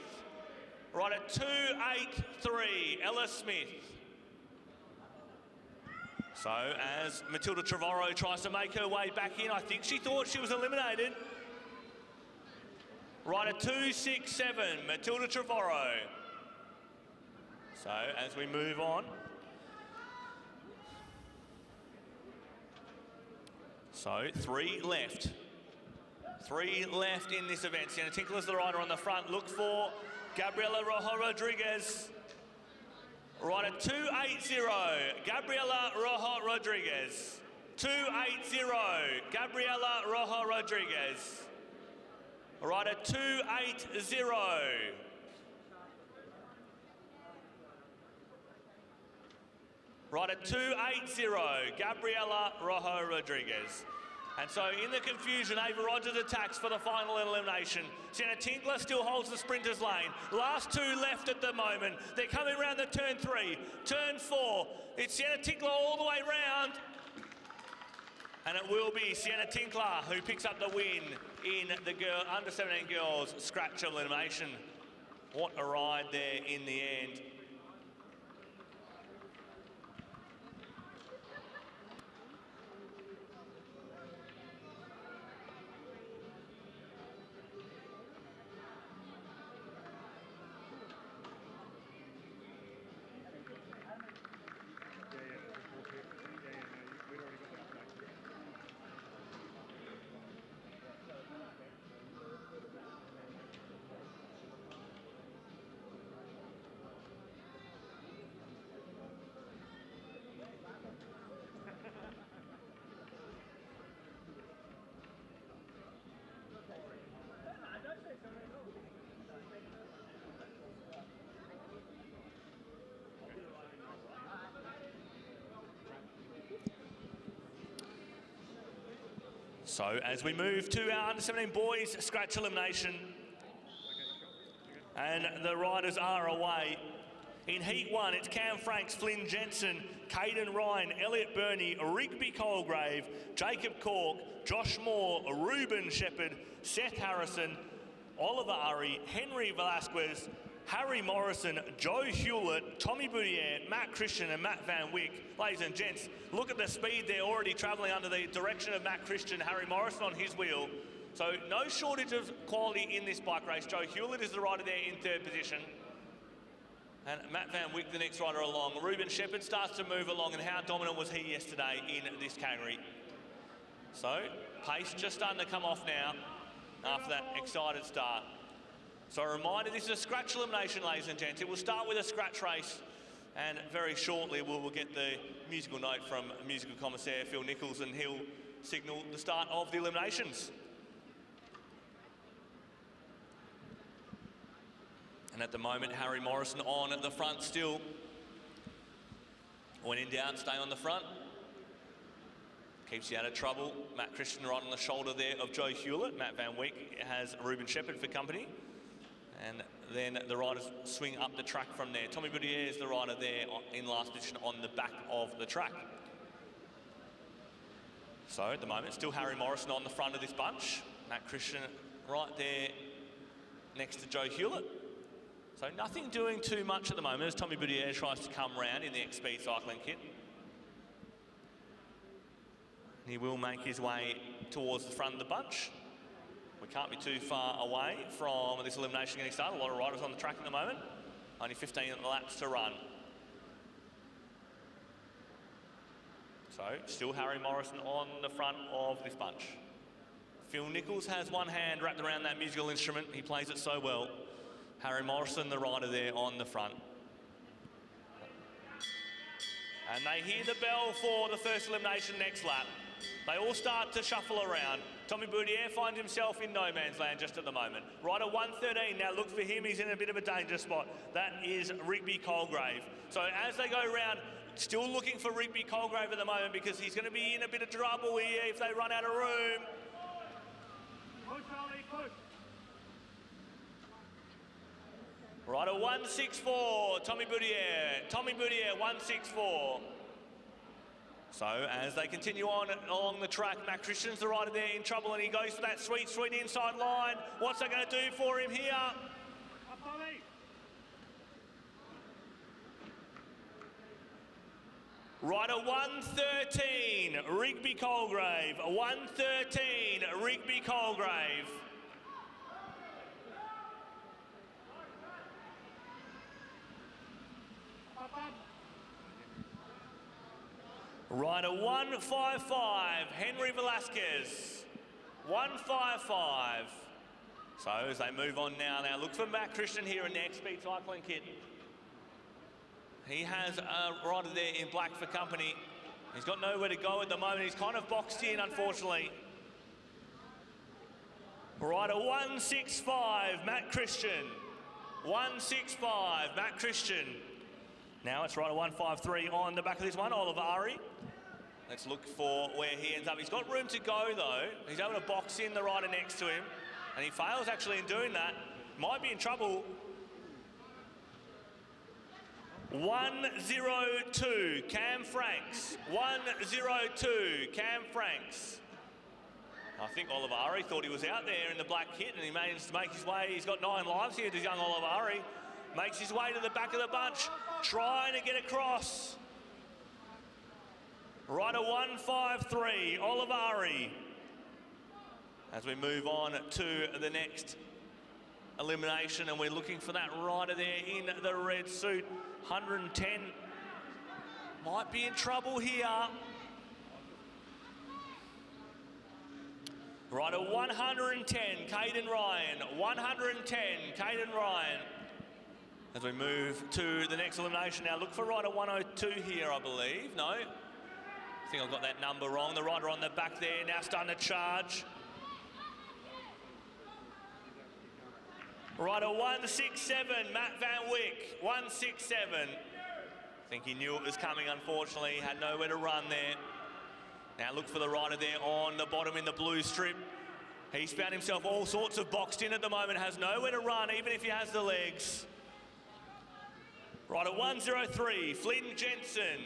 Rider 283, Ella Smith. So as Matilda Trevorrow tries to make her way back in, I think she thought she was eliminated. Rider 267, Matilda Trevorrow. So as we move on. So 3 left. 3 left in this event. Sienna Tinkler's the rider on the front. Look for Gabriela Rojo Rodriguez. Rider 280, Gabriela Rojo Rodriguez. 280, Gabriela Rojo Rodriguez. Rider 280. Rider 280, Gabriela Rojo Rodriguez. And so in the confusion, Ava Rogers attacks for the final elimination. Sienna Tinkler still holds the sprinters lane. Last 2 left at the moment. They're coming around the turn 3, turn 4. It's Sienna Tinkler all the way round. And it will be Sienna Tinkler who picks up the win in the under 17 girls scratch elimination. What a ride there in the end. So as we move to our under 17 boys scratch elimination, and the riders are away. In Heat 1, it's Cam Franks, Flynn Jensen, Caden Ryan, Elliot Burney, Rigby Colgrave, Jacob Cork, Josh Moore, Ruben Shepherd, Seth Harrison, Oliver Urry, Henry Velasquez, Harry Morrison, Joe Hewlett, Tommy Boudier, Matt Christian and Matt Van Wyck. Ladies and gents, look at the speed they're already travelling under the direction of Matt Christian, Harry Morrison on his wheel. So no shortage of quality in this bike race. Joe Hewlett is the rider there in 3rd position. And Matt Van Wyck, the next rider along. Ruben Shepherd starts to move along, and how dominant was he yesterday in this category? So, pace just starting to come off now after that excited start. So a reminder, this is a scratch elimination, ladies and gents. It will start with a scratch race, and very shortly we'll get the musical note from musical commissaire Phil Nichols, and he'll signal the start of the eliminations. And at the moment, Harry Morrison on at the front still. When in doubt, stay on the front. Keeps you out of trouble. Matt Christian right on the shoulder there of Joe Hewlett. Matt Van Wyck has Ruben Shepherd for company. And then the riders swing up the track from there. Tommy Boudier is the rider there in last position on the back of the track. So at the moment, still Harry Morrison on the front of this bunch. Matt Christian right there next to Joe Hewlett. So nothing doing too much at the moment as Tommy Boudier tries to come round in the X-Speed cycling kit. He will make his way towards the front of the bunch. We can't be too far away from this elimination getting started. A lot of riders on the track at the moment. Only 15 laps to run. So still Harry Morrison on the front of this bunch. Phil Nichols has one hand wrapped around that musical instrument. He plays it so well. Harry Morrison, the rider there on the front. And they hear the bell for the first elimination next lap. They all start to shuffle around. Tommy Boudier finds himself in no man's land just at the moment. Rider 113, now look for him, he's in a bit of a danger spot. That is Rigby Colgrave. So as they go around, still looking for Rigby Colgrave at the moment because he's going to be in a bit of trouble here if they run out of room. Push, Ollie, push. Rider 164, Tommy Boudier. Tommy Boudier, 164. So as they continue on along the track, Matt Christian's the rider there in trouble, and he goes for that sweet, sweet inside line. What's that going to do for him here? Up, Ollie. Rider 113, Rigby Colgrave. 113, Rigby Colgrave. Rider 155, Henry Velasquez. 155. So as they move on now look for Matt Christian here in the X-Speed cycling kit. He has a rider there in black for company. He's got nowhere to go at the moment. He's kind of boxed in, unfortunately. Rider 165, Matt Christian. 165, Matt Christian. Now it's rider 153 on the back of this one, Oliveri. Let's look for where he ends up. He's got room to go though. He's able to box in the rider next to him, and he fails actually in doing that. Might be in trouble. 102, Cam Franks. 102, Cam Franks. I think Oliveri thought he was out there in the black kit, and he managed to make his way. He's got 9 lives here, this young Oliveri. Makes his way to the back of the bunch, trying to get across. Rider 153, Oliveri. As we move on to the next elimination, and we're looking for that rider there in the red suit. 110 might be in trouble here. Rider 110, Keirin Ryan. 110, Keirin Ryan. As we move to the next elimination now, look for rider 102 here, I believe. No, I think I've got that number wrong. The rider on the back there now starting to charge. Rider 167, Matt Van Wyck. 167. I think he knew it was coming, unfortunately. Had nowhere to run there. Now look for the rider there on the bottom in the blue strip. He's found himself all sorts of boxed in at the moment. Has nowhere to run, even if he has the legs. Rider 103, Flynn Jensen.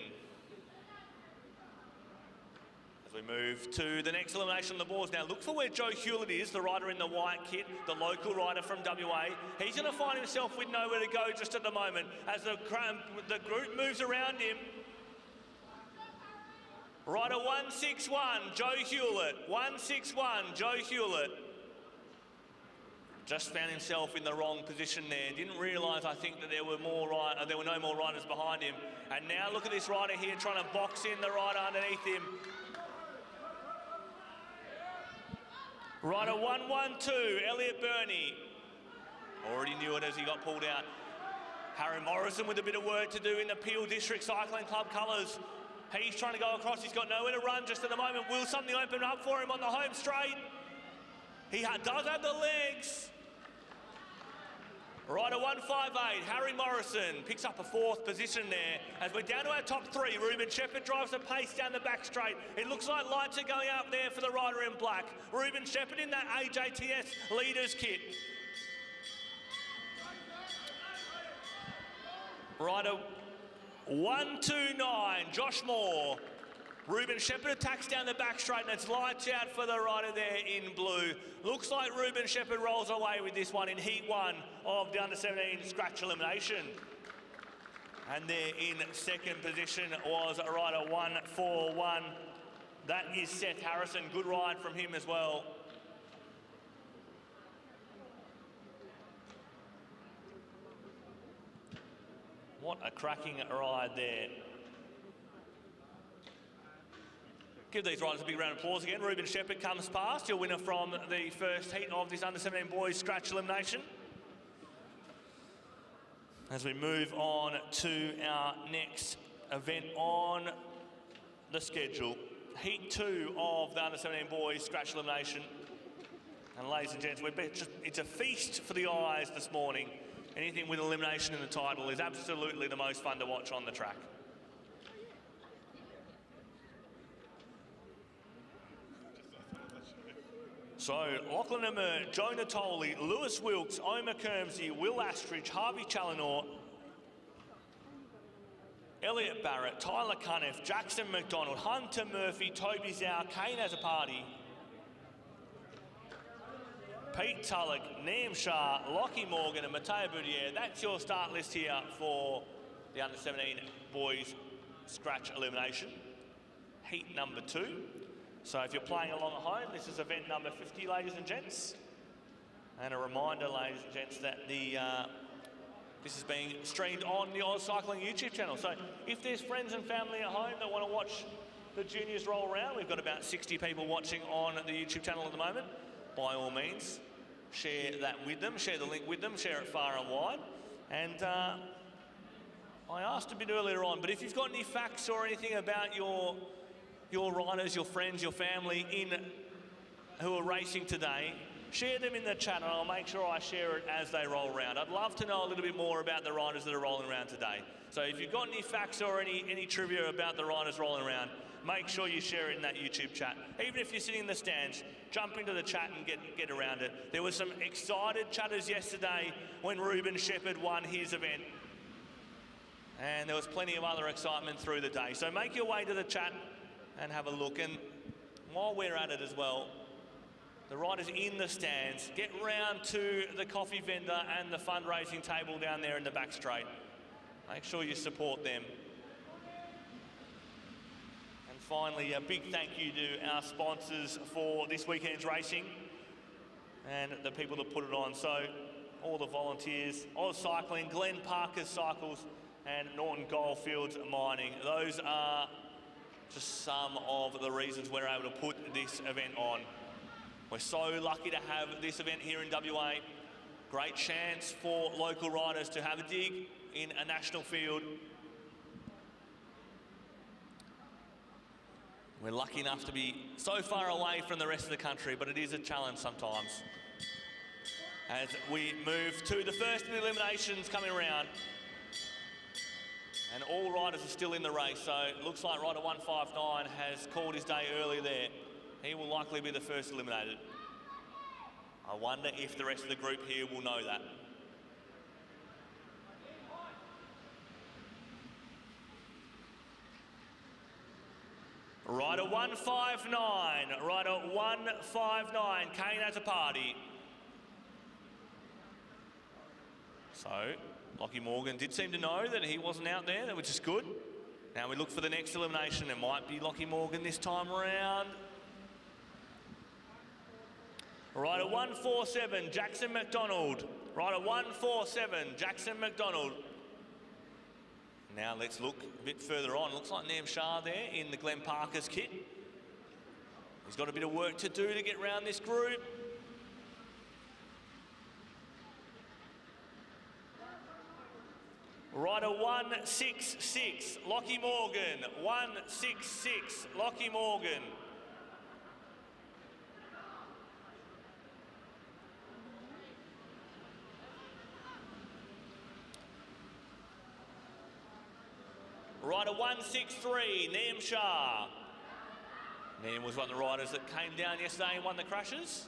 As we move to the next elimination on the boards now, look for where Joe Hewlett is, the rider in the white kit, the local rider from WA. He's going to find himself with nowhere to go just at the moment as the group moves around him. Rider 161, Joe Hewlett. 161, Joe Hewlett. Just found himself in the wrong position there. Didn't realise, I think, that there were no more riders behind him. And now look at this rider here trying to box in the rider underneath him. Rider 112, Elliot Burney. Already knew it as he got pulled out. Harry Morrison with a bit of work to do in the Peel District Cycling Club colours. He's trying to go across. He's got nowhere to run just at the moment. Will something open up for him on the home straight? He does have the legs. Rider 158, Harry Morrison, picks up a 4th position there. As we're down to our top 3, Ruben Shepherd drives the pace down the back straight. It looks like lights are going up there for the rider in black. Ruben Shepherd in that AJTS leaders kit. Rider 129, Josh Moore. Ruben Shepherd attacks down the back straight, and it's lights out for the rider there in blue. Looks like Ruben Shepherd rolls away with this one in Heat 1 of the Under-17 Scratch Elimination. And there in 2nd position was rider 141. That is Seth Harrison. Good ride from him as well. What a cracking ride there. Give these riders a big round of applause again. Ruben Shepherd comes past, your winner from the first heat of this Under-17 Boys Scratch Elimination. As we move on to our next event on the schedule, Heat 2 of the Under-17 Boys Scratch Elimination. And ladies and gents, it's a feast for the eyes this morning. Anything with elimination in the title is absolutely the most fun to watch on the track. So, Lachlan Emmer, Joe Natoli, Lewis Wilkes, Omar Kermsey, Will Astridge, Harvey Challenor, Elliot Barrett, Tyler Cunniff, Jackson McDonald, Hunter Murphy, Toby Zhao, Kane as a party, Pete Tullock, Neam Shah, Lockie Morgan and Matteo Boudier. That's your start list here for the Under-17 Boys Scratch Elimination. Heat number 2. So if you're playing along at home, this is event number 50, ladies and gents. And a reminder, ladies and gents, that this is being streamed on the Oz Cycling YouTube channel. So if there's friends and family at home that want to watch the juniors roll around, we've got about 60 people watching on the YouTube channel at the moment. By all means, share that with them, share the link with them, share it far and wide. And I asked a bit earlier on, but if you've got any facts or anything about your riders, your friends, your family who are racing today, share them in the chat and I'll make sure I share it as they roll around. I'd love to know a little bit more about the riders that are rolling around today. So if you've got any facts or any trivia about the riders rolling around, make sure you share it in that YouTube chat. Even if you're sitting in the stands, jump into the chat and get around it. There were some excited chatters yesterday when Ruben Shepherd won his event. And there was plenty of other excitement through the day. So make your way to the chat and have a look. And while we're at it as well, the riders in the stands, get round to the coffee vendor and the fundraising table down there in the back straight. Make sure you support them. And finally, a big thank you to our sponsors for this weekend's racing and the people that put it on. So all the volunteers, Oz Cycling, Glenn Parker's Cycles and Norton Goldfields Mining. Those are just some of the reasons we're able to put this event on. We're so lucky to have this event here in WA. Great chance for local riders to have a dig in a national field. We're lucky enough to be so far away from the rest of the country, but it is a challenge sometimes. As we move to the first of the eliminations coming around. And all riders are still in the race, so it looks like rider 159 has called his day early there. He will likely be the first eliminated. I wonder if the rest of the group here will know that. Rider 159, rider 159, Kane has a party. So, Lockie Morgan did seem to know that he wasn't out there, which is good. Now we look for the next elimination. It might be Lockie Morgan this time around. Rider 147, Jackson McDonald. Rider 147, Jackson McDonald. Now let's look a bit further on. Looks like Nam Shah there in the Glenn Parker's kit. He's got a bit of work to do to get round this group. Rider 166, Lockie Morgan. 166, Lockie Morgan. Rider 163, Nam Shah. Nam was one of the riders that came down yesterday and won the crushes.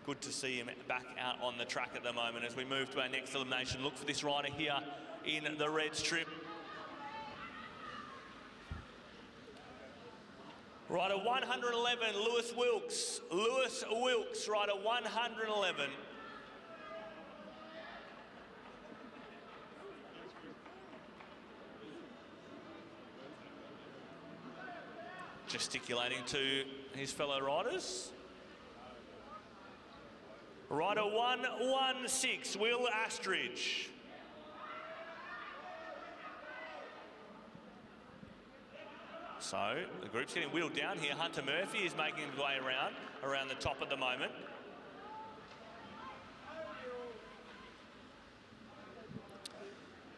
Good to see him back out on the track at the moment as we move to our next elimination. Look for this rider here in the red strip. Rider 111, Lewis Wilkes. Lewis Wilkes, rider 111. Gesticulating to his fellow riders. Rider 116, Will Astridge. So the group's getting wheeled down here. Hunter Murphy is making his way around the top at the moment.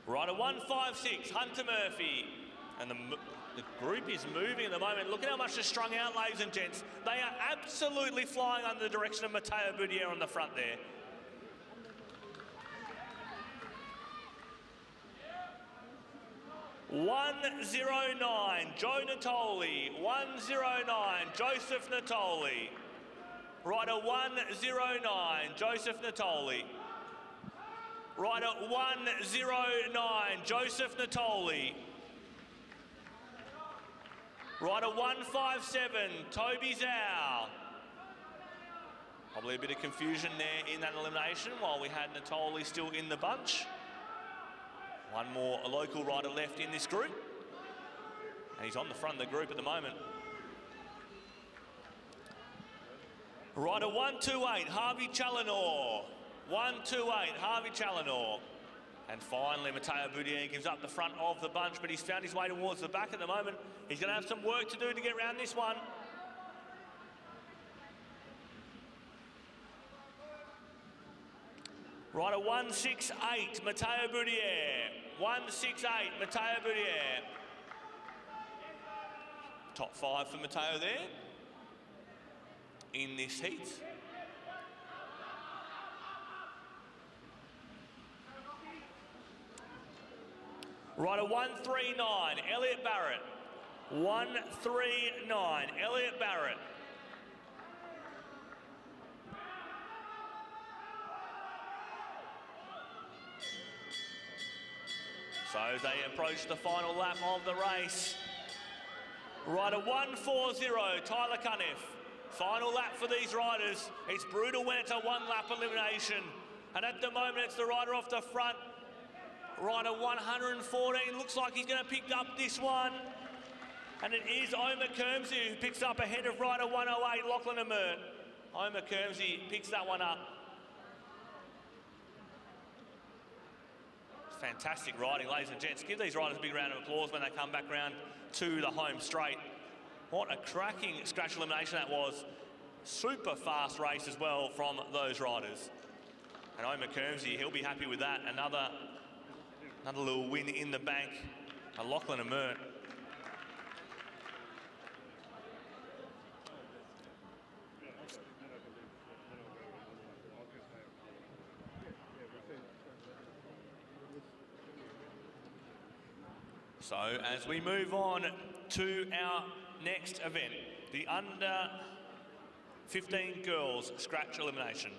Rider 156, Hunter Murphy. And the group is moving at the moment. Look at how much they're strung out, ladies and gents. They are absolutely flying under the direction of Matteo Boudier on the front there. $109, Joe Natoli. 109, Joseph Natoli. Rider 109, Joseph Natoli. Rider 109, Joseph Natoli. Rider 157, Toby Zhao. Probably a bit of confusion there in that elimination while we had Natoli still in the bunch. One more local rider left in this group. And he's on the front of the group at the moment. Rider 128, Harvey Challenor. 128, Harvey Challenor. And finally, Matteo Boudier gives up the front of the bunch, but he's found his way towards the back at the moment. He's going to have some work to do to get around this one. Rider 168, Matteo Boudier. 168, Matteo Boudier. Top 5 for Matteo there in this heat. Rider 139, Elliot Barrett. 139, Elliot Barrett. So as they approach the final lap of the race, rider 140, Tyler Cunniff. Final lap for these riders. It's brutal when it's a one-lap elimination. And at the moment, it's the rider off the front. Rider 114, looks like he's going to pick up this one. And it is Omer Kermsey who picks up ahead of rider 108, Lachlan Amert. Omer Kermsey picks that one up. Fantastic riding, ladies and gents. Give these riders a big round of applause when they come back round to the home straight. What a cracking scratch elimination that was. Super fast race as well from those riders. And Omer Kermsey, he'll be happy with that. Another little win in the bank. And Lachlan Amert. So as we move on to our next event, the under 15 girls scratch elimination.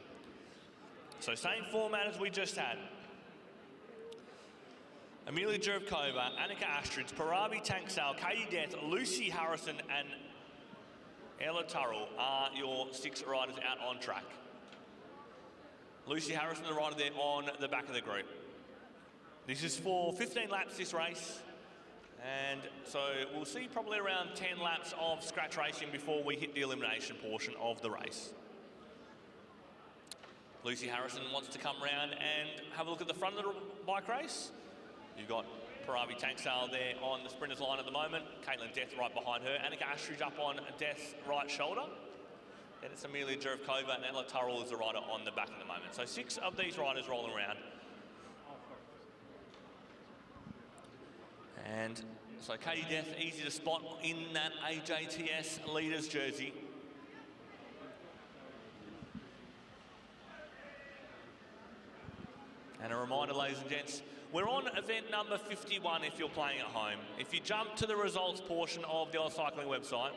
So same format as we just had. Amelia Jurkova, Annika Astridge, Paravi Tanksal, Katie Death, Lucy Harrison and Ella Turrell are your 6 riders out on track. Lucy Harrison, the rider there on the back of the group. This is for 15 laps this race. And so we'll see probably around 10 laps of scratch racing before we hit the elimination portion of the race. Lucy Harrison wants to come round and have a look at the front of the bike race. You've got Paravi Tanksale there on the sprinters line at the moment. Caitlin Death right behind her. Annika Astridge up on Death's right shoulder. Then it's Amelia Jurevkova and Ella Turrell is the rider on the back at the moment. So 6 of these riders rolling around. And so Katie Death, easy to spot in that AJTS leaders jersey. And a reminder, ladies and gents, we're on event number 51 if you're playing at home. If you jump to the results portion of the Oz Cycling website,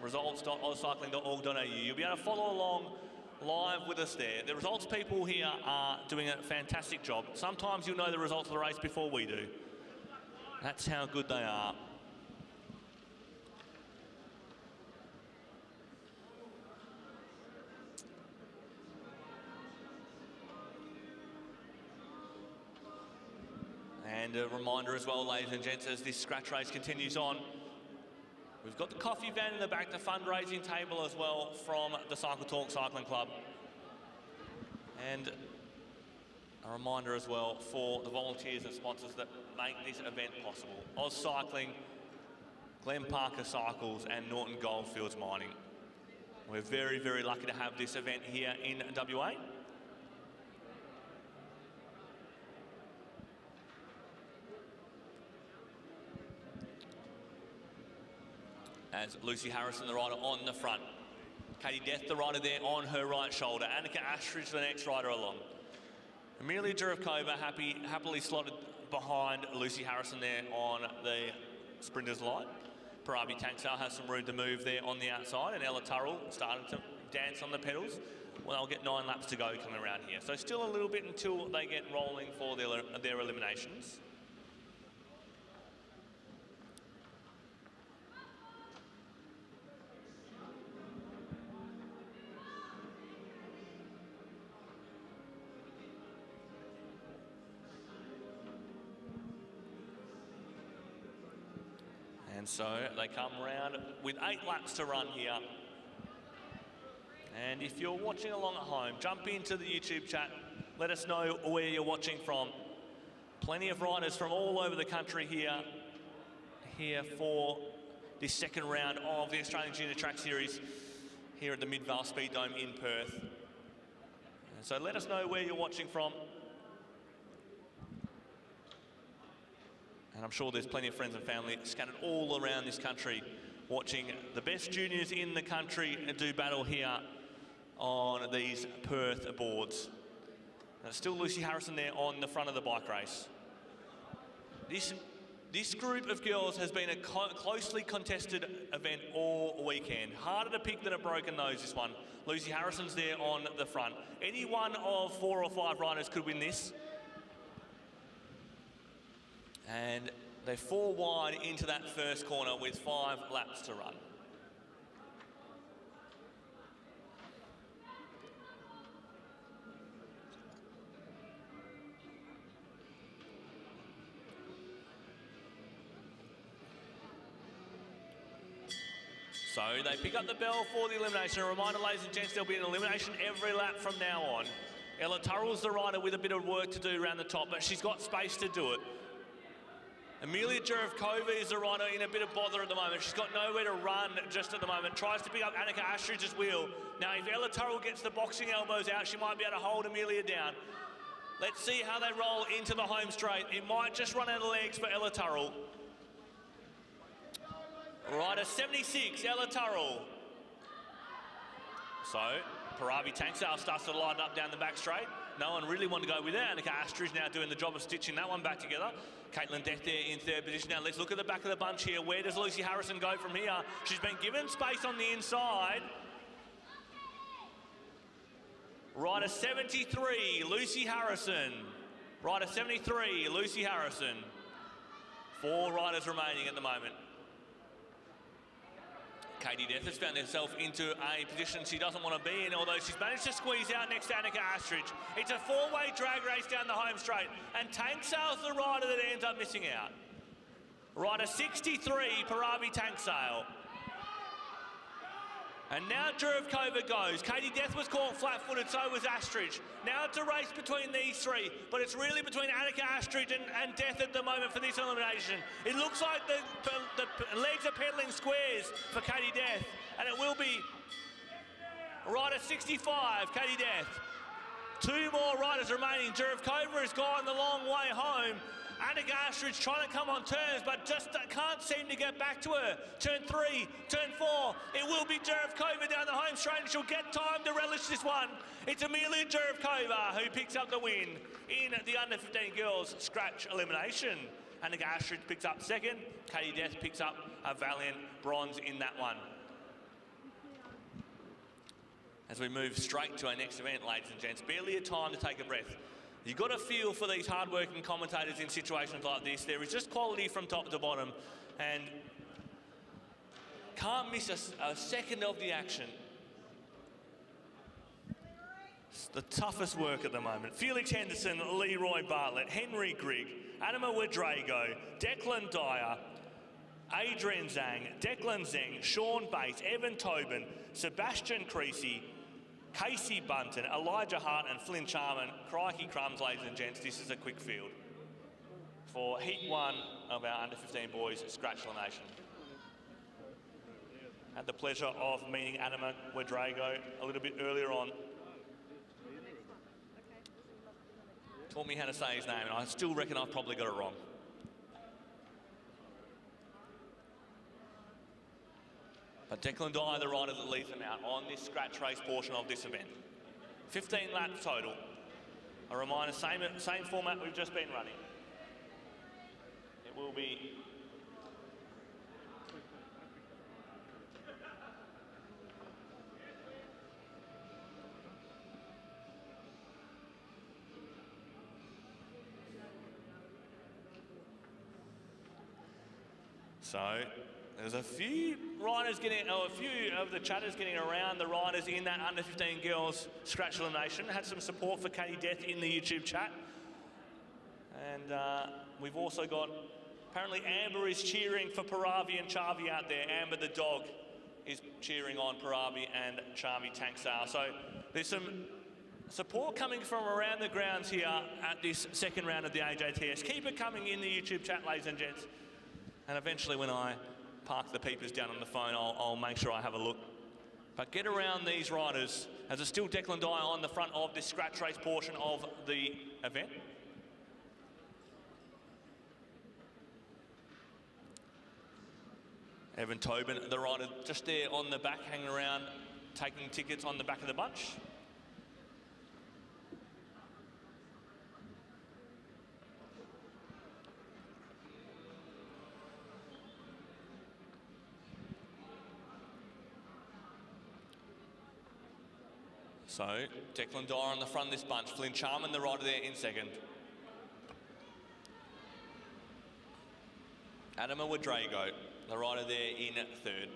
results.ozcycling.org.au, you'll be able to follow along live with us there. The results people here are doing a fantastic job. Sometimes you'll know the results of the race before we do. That's how good they are. And a reminder as well, ladies and gents, as this scratch race continues on, we've got the coffee van in the back, the fundraising table as well from the Cycle Talk Cycling Club. And a reminder as well for the volunteers and sponsors that make this event possible. Oz Cycling, Glen Parker Cycles and Norton Goldfields Mining. We're very, very lucky to have this event here in WA. As Lucy Harrison, the rider, on the front. Katie Death, the rider there on her right shoulder. Annika Astridge, the next rider along. Amelia Jurevkova happily slotted behind Lucy Harrison there on the sprinters line. Paravi Tanksale has some room to move there on the outside, and Ella Turrell starting to dance on the pedals. Well, they'll get 9 laps to go coming around here. So still a little bit until they get rolling for their eliminations. And so they come round with 8 laps to run here. And if you're watching along at home, jump into the YouTube chat. Let us know where you're watching from. Plenty of riders from all over the country here for this second round of the Australian Junior Track Series here at the Midvale SpeedDome in Perth. And so let us know where you're watching from. And I'm sure there's plenty of friends and family scattered all around this country watching the best juniors in the country do battle here on these Perth boards. And it's still Lucy Harrison there on the front of the bike race. This group of girls has been a closely contested event all weekend. Harder to pick than a broken nose, this one. Lucy Harrison's there on the front. Any one of 4 or 5 riders could win this. And they're 4 wide into that first corner with 5 laps to run. So they pick up the bell for the elimination. A reminder, ladies and gents, there'll be an elimination every lap from now on. Ella Turrell's the rider with a bit of work to do around the top, but she's got space to do it. Amelia Jurevkova is the rider in a bit of bother at the moment. She's got nowhere to run just at the moment. Tries to pick up Annika Astridge's wheel. Now, if Ella Turrell gets the boxing elbows out, she might be able to hold Amelia down. Let's see how they roll into the home straight. It might just run out of legs for Ella Turrell. Rider 76, Ella Turrell. So, Paravi Tanksale starts to line up down the back straight. No one really wanted to go with her. Annika Astridge now doing the job of stitching that one back together. Caitlin Death there in 3rd position. Now let's look at the back of the bunch here. Where does Lucy Harrison go from here? She's been given space on the inside. Rider 73, Lucy Harrison. Rider 73, Lucy Harrison. 4 riders remaining at the moment. Katie Death has found herself into a position she doesn't want to be in, although she's managed to squeeze out next to Annika Astridge. It's a 4-way drag race down the home straight, and Tanksale's the rider that ends up missing out. Rider 63, Paravi Tanksale. And now Jurevkova goes. Katie Death was caught flat-footed, so was Astridge. Now it's a race between these three, but it's really between Annika, Astridge and Death at the moment for this elimination. It looks like the legs are peddling squares for Katie Death, and it will be rider 65, Katie Death. Two more riders remaining. Jurevkova has gone the long way home. Annika Astridge trying to come on turns, but just can't seem to get back to her. Turn 3, turn 4. It will be Jurevkova down the home straight, and she'll get time to relish this one. It's Amelia Jurevkova who picks up the win in the under-15 girls scratch elimination. Annika Astridge picks up second. Katie Death picks up a valiant bronze in that one. As we move straight to our next event, ladies and gents, barely a time to take a breath. You've got to feel for these hard-working commentators in situations like this. There is just quality from top to bottom, and can't miss a second of the action. It's the toughest work at the moment. Felix Henderson, Leroy Bartlett, Henry Grigg, Anima Wadrago, Declan Dyer, Adrian Zhang, Declan Zeng, Sean Bates, Evan Tobin, Sebastian Creasy, Casey Bunton, Elijah Hart and Flynn Charman. Crikey crumbs, ladies and gents, this is a quick field for Heat 1 of our under-15 boys scratch elimination. Had the pleasure of meeting Anima Wadrago a little bit earlier on. Taught me how to say his name, and I still reckon I've probably got it wrong. But Declan Dyer, the rider that leads them out on this scratch race portion of this event. 15 laps total. A reminder, same format we've just been running. It will be so there's a few riders getting, or a few of the chatters getting around the riders in that under-15 girls scratch elimination. Had some support for Katie Death in the YouTube chat. And we've also got, apparently Amber is cheering for Paravi and Chavi out there. Amber the dog is cheering on Paravi and Chavi Tanksar. So there's some support coming from around the grounds here at this second round of the AJTS. Keep it coming in the YouTube chat, ladies and gents. And eventually when I park the peepers down on the phone, I'll make sure I have a look. But get around these riders, as it's still Declan Dyer on the front of this scratch race portion of the event. Evan Tobin, the rider just there on the back, hanging around, taking tickets on the back of the bunch. So, Declan Dyer on the front of this bunch. Flynn Charman, the rider there in second. Adama Wadrago, the rider there in third.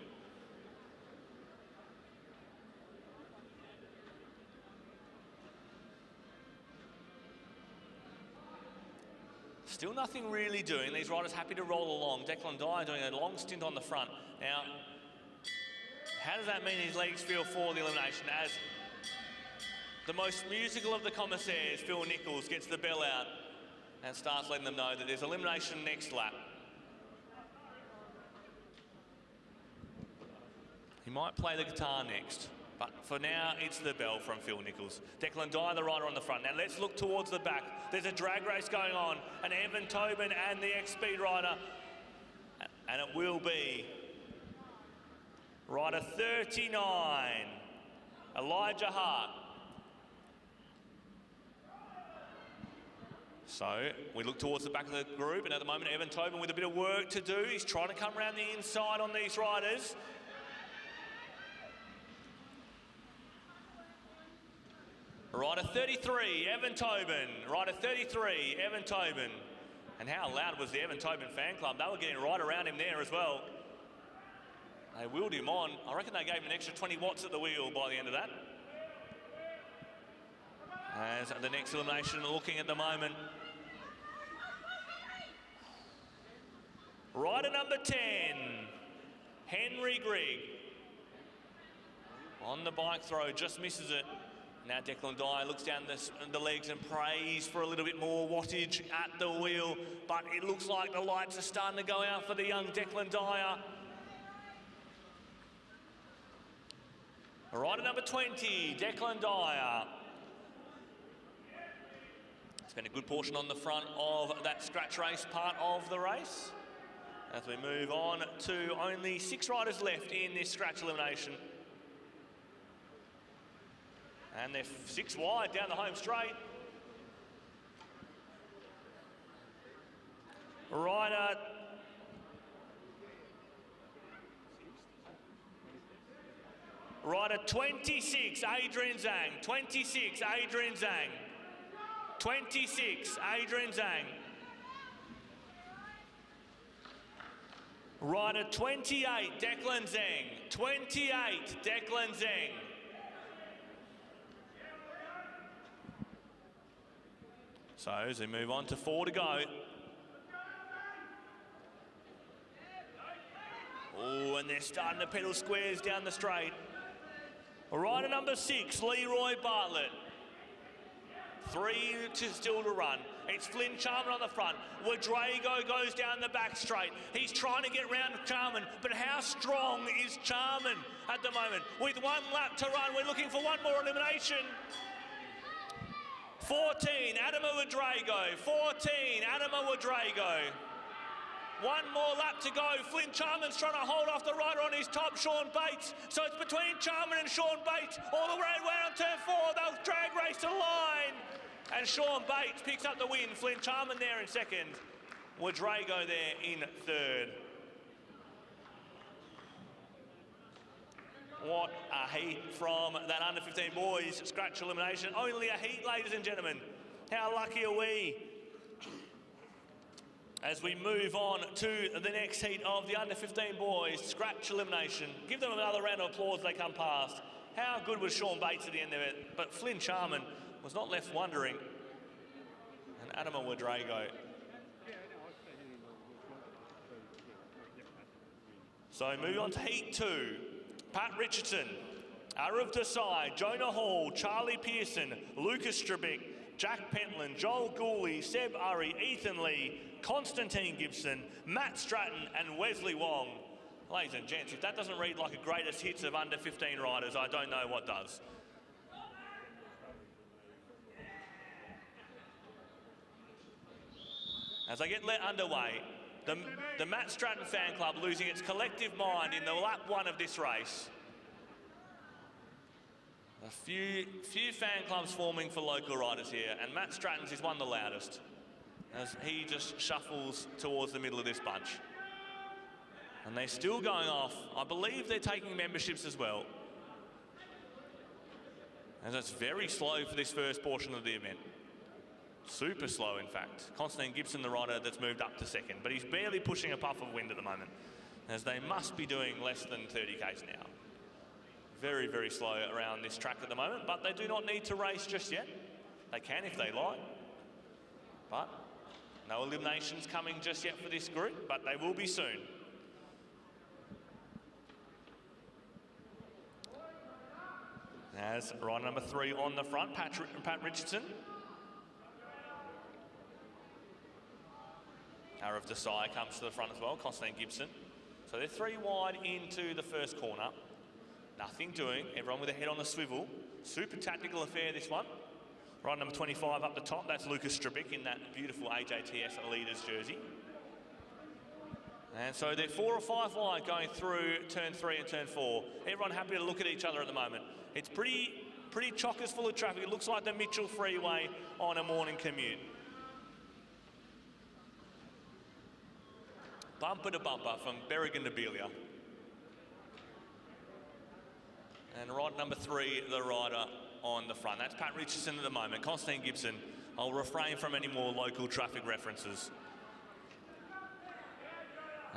Still nothing really doing. These riders happy to roll along. Declan Dyer doing a long stint on the front. Now, how does that mean his legs feel for the elimination? As the most musical of the commissaires, Phil Nichols, gets the bell out and starts letting them know that there's elimination next lap. He might play the guitar next, but for now, it's the bell from Phil Nichols. Declan Dyer, the rider on the front. Now let's look towards the back. There's a drag race going on, and Evan Tobin and the ex-speed rider, and it will be rider 39, Elijah Hart. So we look towards the back of the group, and at the moment Evan Tobin with a bit of work to do. He's trying to come around the inside on these riders. Rider 33, Evan Tobin. Rider 33, Evan Tobin. And how loud was the Evan Tobin fan club? They were getting right around him there as well. They wheeled him on. I reckon they gave him an extra 20 watts at the wheel by the end of that. As the next elimination looking at the moment. Rider number 10, Henry Grigg. On the bike throw, just misses it. Now Declan Dyer looks down the legs and prays for a little bit more wattage at the wheel, but it looks like the lights are starting to go out for the young Declan Dyer. Rider number 20, Declan Dyer. Spent a good portion on the front of that scratch race part of the race. As we move on to only 6 riders left in this scratch elimination. And they're 6 wide down the home straight. Rider 26, Adrian Zhang. 26, Adrian Zhang. 26, Adrian Zhang. Rider 28, Declan Zhang. 28, Declan Zhang. So as we move on to 4 to go. Oh, and they're starting to pedal squares down the straight. Rider number 6, Leroy Bartlett. 3 still to run. It's Flynn Charman on the front. Wadrago goes down the back straight. He's trying to get round Charman, but how strong is Charman at the moment? With 1 lap to run, we're looking for one more elimination. 14, Adama Wadrago. 14, Adama Wadrago. 1 more lap to go. Flynn Charman's trying to hold off the rider on his top, Sean Bates. So it's between Charman and Sean Bates all the way around turn 4. They'll drag race to the line. And Sean Bates picks up the win. Flynn Charman there in second. Wadrago there in third. What a heat from that under-15 boys scratch elimination. Only a heat, ladies and gentlemen. How lucky are we? As we move on to the next heat of the under-15 boys scratch elimination. Give them another round of applause as they come past. How good was Sean Bates at the end of it? But Flynn Charman was not left wondering. And Adama Wadrago. So moving on to heat 2. Pat Richardson, Arav Desai, Jonah Hall, Charlie Pearson, Lucas Strabick, Jack Pentland, Joel Gooley, Seb Urry, Ethan Lee, Constantine Gibson, Matt Stratton and Wesley Wong. Ladies and gents, if that doesn't read like a greatest hits of under 15 riders, I don't know what does. As they get let underway, the Matt Stratton fan club losing its collective mind in the lap 1 of this race. A few fan clubs forming for local riders here, and Matt Stratton's is one of the loudest as he just shuffles towards the middle of this bunch. And they're still going off. I believe they're taking memberships as well. And it's very slow for this first portion of the event. Super slow, in fact. Constantine Gibson, the rider that's moved up to second, but he's barely pushing a puff of wind at the moment, as they must be doing less than 30 k's an hour. Very, very slow around this track at the moment, but they do not need to race just yet. They can if they like, but no eliminations coming just yet for this group, but they will be soon. As rider number 3 on the front, Pat Richardson. Arav Desai comes to the front as well, Constantine Gibson. So they're 3 wide into the first corner. Nothing doing, everyone with their head on the swivel. Super tactical affair, this one. Rider number 25 up the top, that's Lucas Strabick in that beautiful AJTS Leaders jersey. And so they're 4 or 5 wide going through turn 3 and turn 4. Everyone happy to look at each other at the moment. It's pretty chockers full of traffic. It looks like the Mitchell Freeway on a morning commute. Bumper to bumper from Berrigan to Belia. And rider number 3, the rider on the front. That's Pat Richardson at the moment. Constantine Gibson. I'll refrain from any more local traffic references.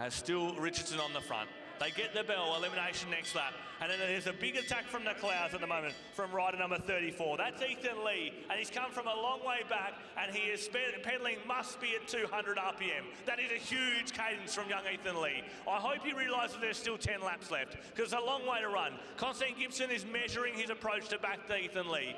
Still Richardson on the front. They get the bell, elimination next lap. And then there's a big attack from the clouds at the moment from rider number 34. That's Ethan Lee, and he's come from a long way back, and he is pedaling must be at 200 RPM. That is a huge cadence from young Ethan Lee. I hope he realises there's still 10 laps left, because it's a long way to run. Constantine Gibson is measuring his approach to back to Ethan Lee.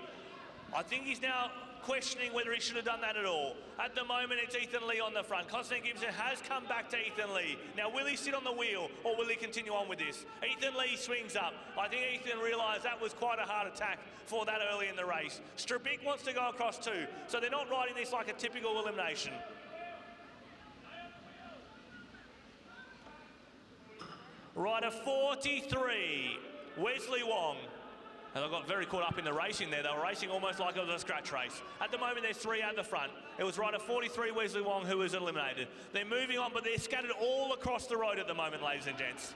I think he's now questioning whether he should have done that at all. At the moment, it's Ethan Lee on the front. Constantine Gibson has come back to Ethan Lee. Now, will he sit on the wheel, or will he continue on with this? Ethan Lee swings up. I think Ethan realised that was quite a hard attack for that early in the race. Strabic wants to go across too, so they're not riding this like a typical elimination. Rider 43, Wesley Wong. And I got very caught up in the racing there. They were racing almost like it was a scratch race. At the moment, there's 3 at the front. It was rider 43, Wesley Wong, who was eliminated. They're moving on, but they're scattered all across the road at the moment, ladies and gents.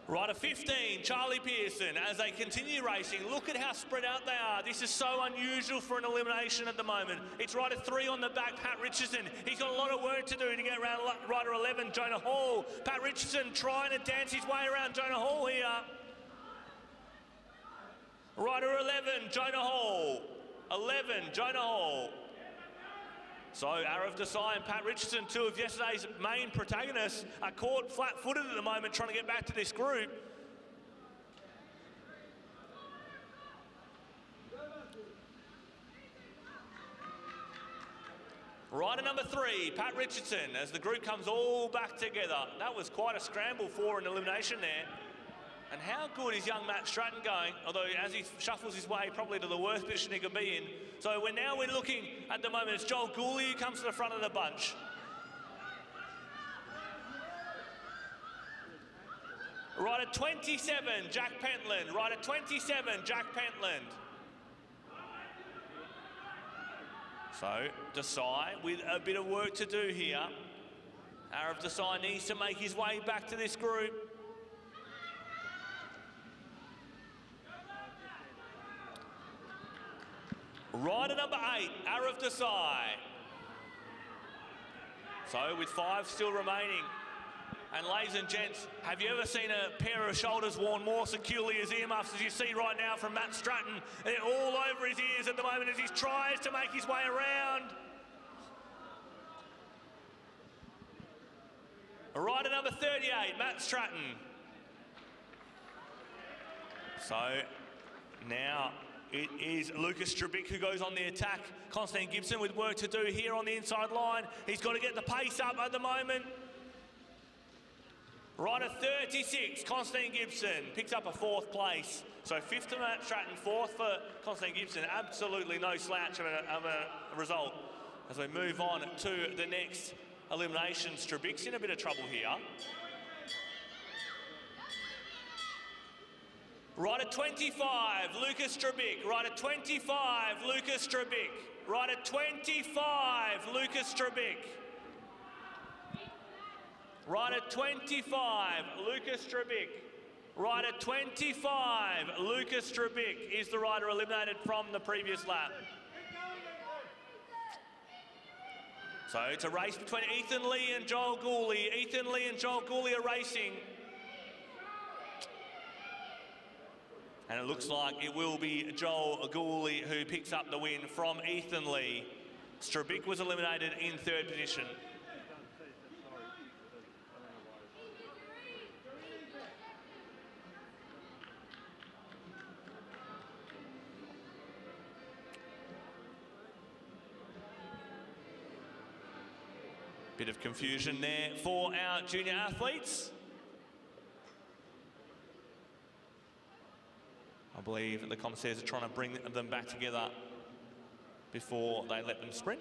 Rider 15, Charlie Pearson, as they continue racing. Look at how spread out they are. This is so unusual for an elimination at the moment. It's rider 3 on the back, Pat Richardson. He's got a lot of work to do to get around rider 11, Jonah Hall. Pat Richardson trying to dance his way around Jonah Hall here. Rider 11, Jonah Hall. 11, Jonah Hall. So Arav Desai and Pat Richardson, 2 of yesterday's main protagonists, are caught flat-footed at the moment trying to get back to this group. Rider number 3, Pat Richardson, as the group comes all back together. That was quite a scramble for an elimination there. And how good is young Matt Stratton going? Although as he shuffles his way probably to the worst position he could be in. So we're looking at the moment, it's Joel Gooley who comes to the front of the bunch. Rider 27, Jack Pentland. Rider 27, Jack Pentland. So Desai with a bit of work to do here. Arav Desai needs to make his way back to this group. Rider number 8, Arav Desai. So with 5 still remaining. And ladies and gents, have you ever seen a pair of shoulders worn more securely as earmuffs as you see right now from Matt Stratton? They're all over his ears at the moment as he tries to make his way around. Rider number 38, Matt Stratton. So now it is Lucas Strabic who goes on the attack. Constantine Gibson with work to do here on the inside line. He's got to get the pace up at the moment. Rider 36, Constantine Gibson, picks up a 4th place. So 5th to Matt Stratton, 4th for Constantine Gibson. Absolutely no slouch of a result. As we move on to the next elimination, Strabic's in a bit of trouble here. Rider 25, Lucas Strabic. Rider 25, Lucas Strabic. Rider 25, Lucas Strabic. Rider 25, Lucas Strabic. Rider 25, Lucas Strabic is the rider eliminated from the previous lap. So it's a race between Ethan Lee and Joel Gooley. Ethan Lee and Joel Gooley are racing. And it looks like it will be Joel Gooley who picks up the win from Ethan Lee. Strabic was eliminated in 3rd position. Bit of confusion there for our junior athletes. I believe the commissaires are trying to bring them back together before they let them sprint.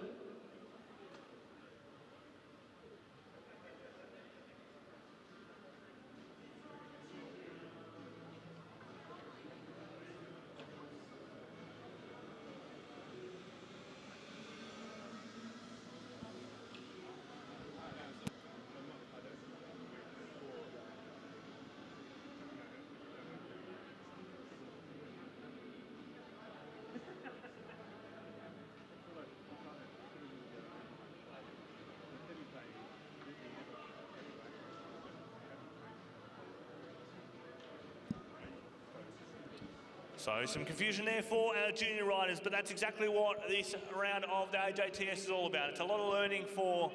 So some confusion there for our junior riders, but that's exactly what this round of the AJTS is all about. It's a lot of learning for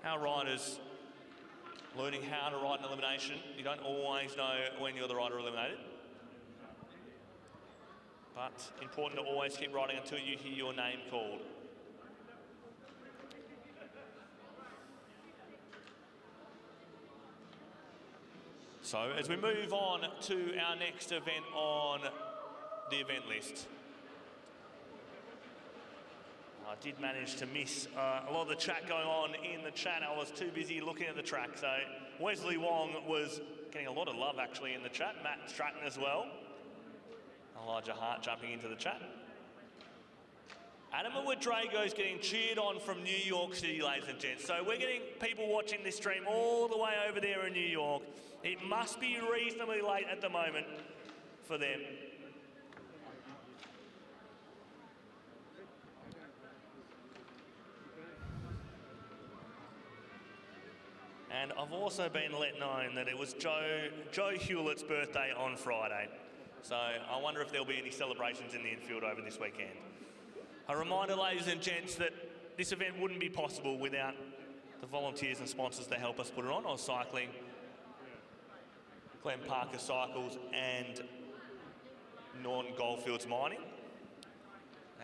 our riders, learning how to ride an elimination. You don't always know when you're the rider eliminated, but important to always keep riding until you hear your name called. So as we move on to our next event on the event list. I did manage to miss a lot of the chat going on in the chat. I was too busy looking at the track. So Wesley Wong was getting a lot of love actually in the chat. Matt Stratton as well. Elijah Hart jumping into the chat. Adam Ouedraogo is getting cheered on from New York City, ladies and gents. So we're getting people watching this stream all the way over there in New York. It must be reasonably late at the moment for them. And I've also been let known that it was Joe Hewlett's birthday on Friday. So I wonder if there'll be any celebrations in the infield over this weekend. A reminder, ladies and gents, that this event wouldn't be possible without the volunteers and sponsors that help us put it on. Oz Cycling, Glenn Parker Cycles and Norton Goldfields Mining.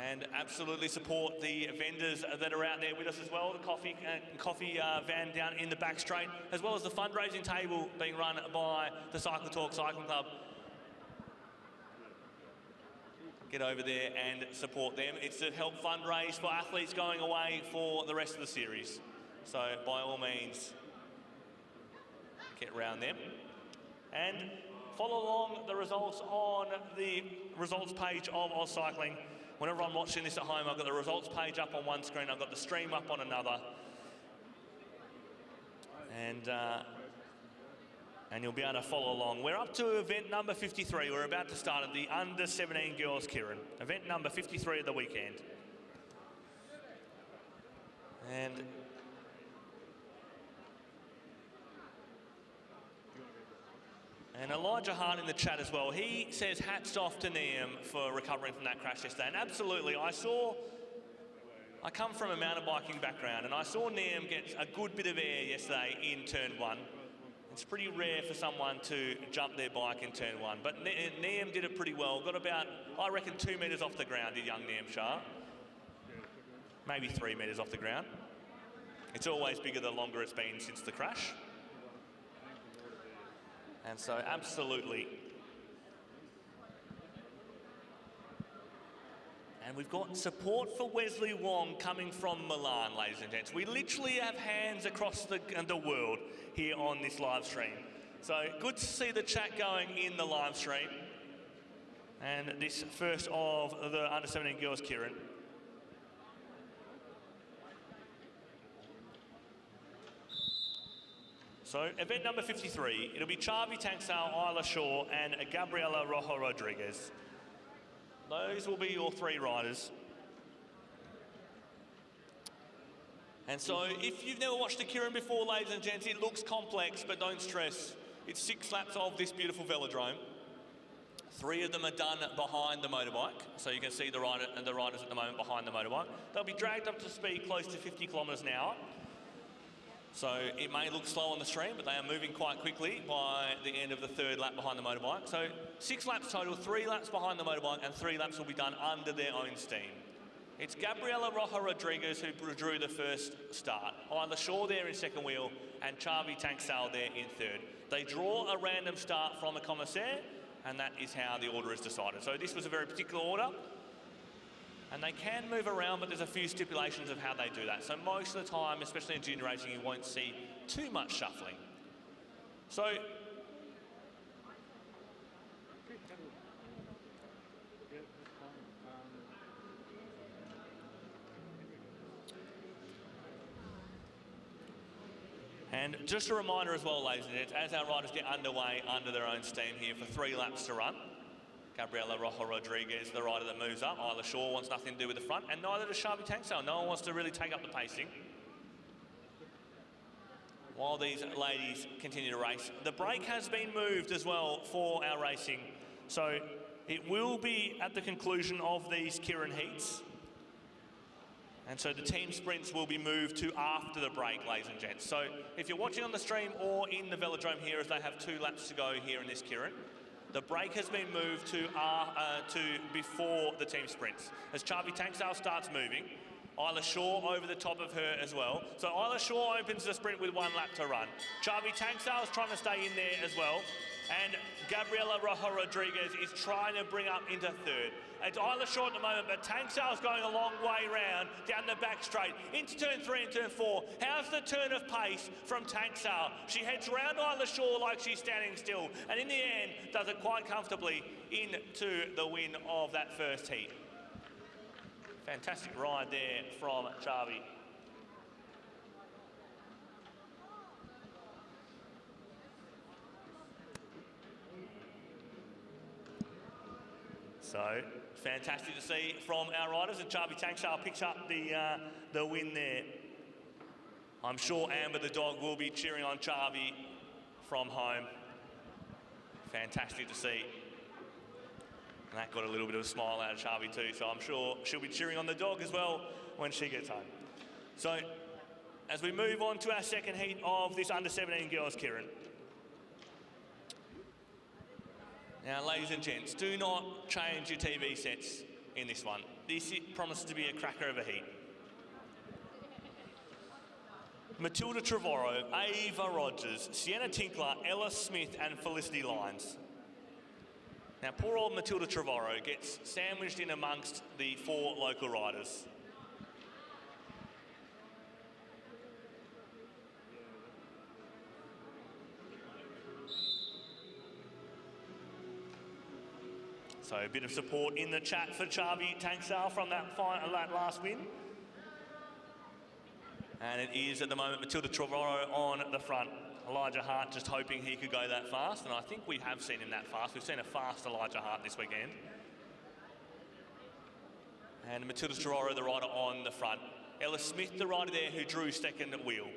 And absolutely support the vendors that are out there with us as well, the coffee van down in the back straight, as well as the fundraising table being run by the Cycle Talk Cycling Club. Get over there and support them. It's to help fundraise for athletes going away for the rest of the series. So by all means, get around them. And follow along the results on the results page of Oz Cycling. Whenever I'm watching this at home, I've got the results page up on one screen, I've got the stream up on another. And you'll be able to follow along. We're up to event number 53. We're about to start at the under 17 girls Keirin. Event number 53 of the weekend. And Elijah Hart in the chat as well. He says hats off to Niam for recovering from that crash yesterday. And absolutely, I come from a mountain biking background and I saw Niam get a good bit of air yesterday in turn one. It's pretty rare for someone to jump their bike in turn one, but Niam did it pretty well. Got about, I reckon, 2 metres off the ground, did young Niam Shah. Maybe 3 metres off the ground. It's always bigger the longer it's been since the crash. And so, absolutely. And we've got support for Wesley Wong coming from Milan, ladies and gents. We literally have hands across the world here on this live stream. So, good to see the chat going in the live stream. And this first of the under 17 girls, Keirin. So, event number 53, it'll be Chavi Tanksal, Isla Shaw, and Gabriela Rojo Rodriguez. Those will be your 3 riders. And so, if you've never watched the Keirin before, ladies and gents, it looks complex, but don't stress. It's 6 laps of this beautiful velodrome. 3 of them are done behind the motorbike, so you can see the riders at the moment behind the motorbike. They'll be dragged up to speed close to 50 kilometres an hour. So it may look slow on the stream, but they are moving quite quickly by the end of the 3rd lap behind the motorbike. So 6 laps total, 3 laps behind the motorbike, and 3 laps will be done under their own steam. It's Gabriela Rojo Rodriguez who drew the first start. Isla Shaw there in 2nd wheel, and Chavi Tanksal there in 3rd. They draw a random start from a commissaire, and that is how the order is decided. So this was a very particular order. And they can move around, but there's a few stipulations of how they do that. So most of the time, especially in junior racing, you won't see too much shuffling. So, and just a reminder as well, ladies and gents, as our riders get underway under their own steam here for 3 laps to run, Gabriela Rojo Rodriguez, the rider that moves up. Isla Shaw wants nothing to do with the front, and neither does Chavi Tanksal. No one wants to really take up the pacing while these ladies continue to race. The break has been moved as well for our racing. So it will be at the conclusion of these Keirin heats. And so the team sprints will be moved to after the break, ladies and gents. So if you're watching on the stream or in the velodrome here, as they have 2 laps to go here in this Keirin, the break has been moved to before the team sprints. As Chavi Tanksdale starts moving, Isla Shaw over the top of her as well. So Isla Shaw opens the sprint with 1 lap to run. Chavi Tanksdale is trying to stay in there as well. And Gabriela Rojo Rodriguez is trying to bring up into 3rd. It's Isla Shaw at the moment, but Tanksdale's going a long way round down the back straight into turn 3 and turn 4. How's the turn of pace from Tanksdale? She heads round Isla Shaw like she's standing still, and in the end does it quite comfortably into the win of that first heat. Fantastic ride there from Chavi. So, fantastic to see from our riders, and Chavi Tanksdale picks up the win there. I'm sure Amber the dog will be cheering on Chavi from home. Fantastic to see. And that got a little bit of a smile out of Chavi too, so I'm sure she'll be cheering on the dog as well when she gets home. So, as we move on to our second heat of this under-17 girls Keirin. Now, ladies and gents, do not change your TV sets in this one. This promises to be a cracker of a heat. Matilda Trevorrow, Ava Rogers, Sienna Tinkler, Ella Smith and Felicity Lyons. Now, poor old Matilda Trevorrow gets sandwiched in amongst the 4 local riders. So a bit of support in the chat for Chavi Tanksdale from that last win. And it is at the moment Matilda Trevorrow on the front. Elijah Hart just hoping he could go that fast, and I think we have seen him that fast. We've seen a fast Elijah Hart this weekend. And Matilda Trevorrow, the rider on the front. Ella Smith, the rider there who drew second wheel.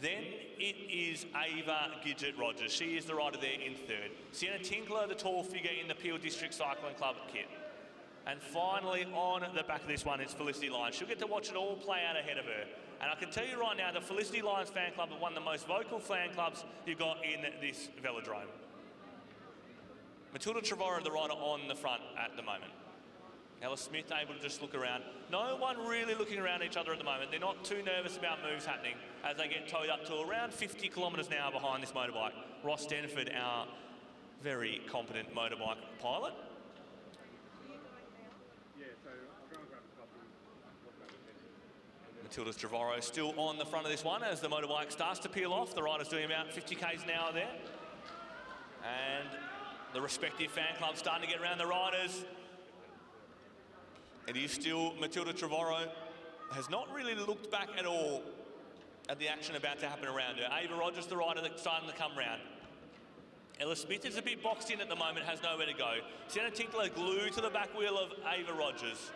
Then it is Ava Gidget Rogers. She is the rider there in 3rd. Sienna Tinkler, the tall figure in the Peel District Cycling Club kit. And finally, on the back of this one, it's Felicity Lyons. She'll get to watch it all play out ahead of her. And I can tell you right now, the Felicity Lyons fan club is one of the most vocal fan clubs you've got in this velodrome. Matilda Trevorrow, the rider on the front at the moment. Ella Smith able to just look around. No one really looking around each other at the moment. They're not too nervous about moves happening as they get towed up to around 50 kilometres an hour behind this motorbike. Ross Denford, our very competent motorbike pilot. Matilda Trevorrow still on the front of this one as the motorbike starts to peel off. The rider's doing about 50 k's an hour there. And the respective fan clubs starting to get around the riders. It is still Matilda Trevorrow, has not really looked back at all at the action about to happen around her. Ava Rogers, the rider that's starting to come round. Ella Smith is a bit boxed in at the moment, has nowhere to go. Sienna Tinkler glued to the back wheel of Ava Rogers.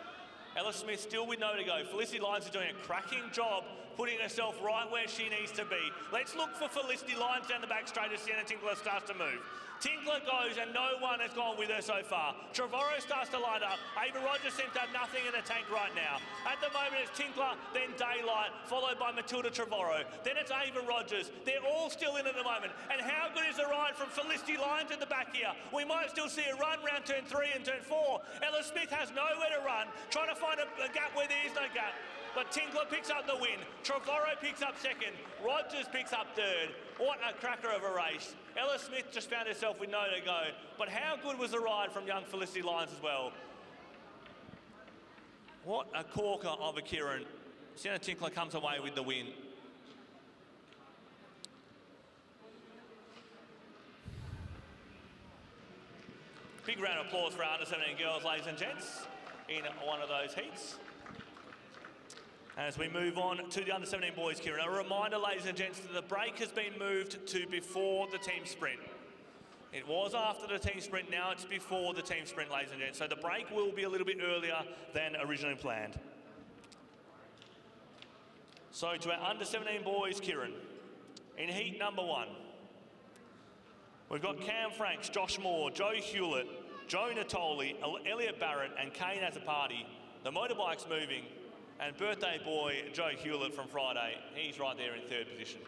Ella Smith still with nowhere to go. Felicity Lyons is doing a cracking job putting herself right where she needs to be. Let's look for Felicity Lyons down the back straight as Sienna Tinkler starts to move. Tinkler goes and no one has gone with her so far. Trevorrow starts to light up. Ava Rogers seems to have nothing in the tank right now. At the moment it's Tinkler, then Daylight, followed by Matilda Trevorrow. Then it's Ava Rogers. They're all still in at the moment. And how good is the ride from Felicity Lyons at the back here? We might still see a run round turn 3 and turn 4. Ella Smith has nowhere to run, trying to find a gap where there is no gap. But Tinkler picks up the win. Trevorrow picks up 2nd. Rogers picks up 3rd. What a cracker of a race. Ella Smith just found herself with nowhere to go. But how good was the ride from young Felicity Lyons as well? What a corker of a Keirin. Sienna Tinkler comes away with the win. Big round of applause for our under-17 girls, ladies and gents, in one of those heats. As we move on to the under-17 boys, Keirin, a reminder, ladies and gents, that the break has been moved to before the team sprint. It was after the team sprint, now it's before the team sprint, ladies and gents. So the break will be a little bit earlier than originally planned. So to our under-17 boys, Keirin, in heat number 1, we've got Cam Franks, Josh Moore, Joe Hewlett, Joe Natoli, Elliot Barrett and Kane as a party. The motorbike's moving, and birthday boy Joe Hewlett from Friday, he's right there in third position.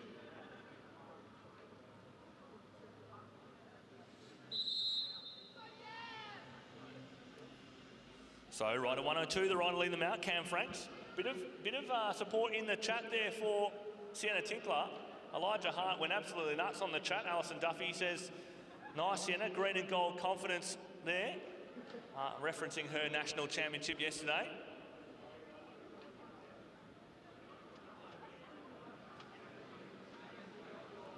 So rider 102, the rider leading them out, Cam Franks. Bit of support in the chat there for Sienna Tinkler. Elijah Hart went absolutely nuts on the chat. Alison Duffy says, nice Sienna, green and gold confidence there. Referencing her national championship yesterday.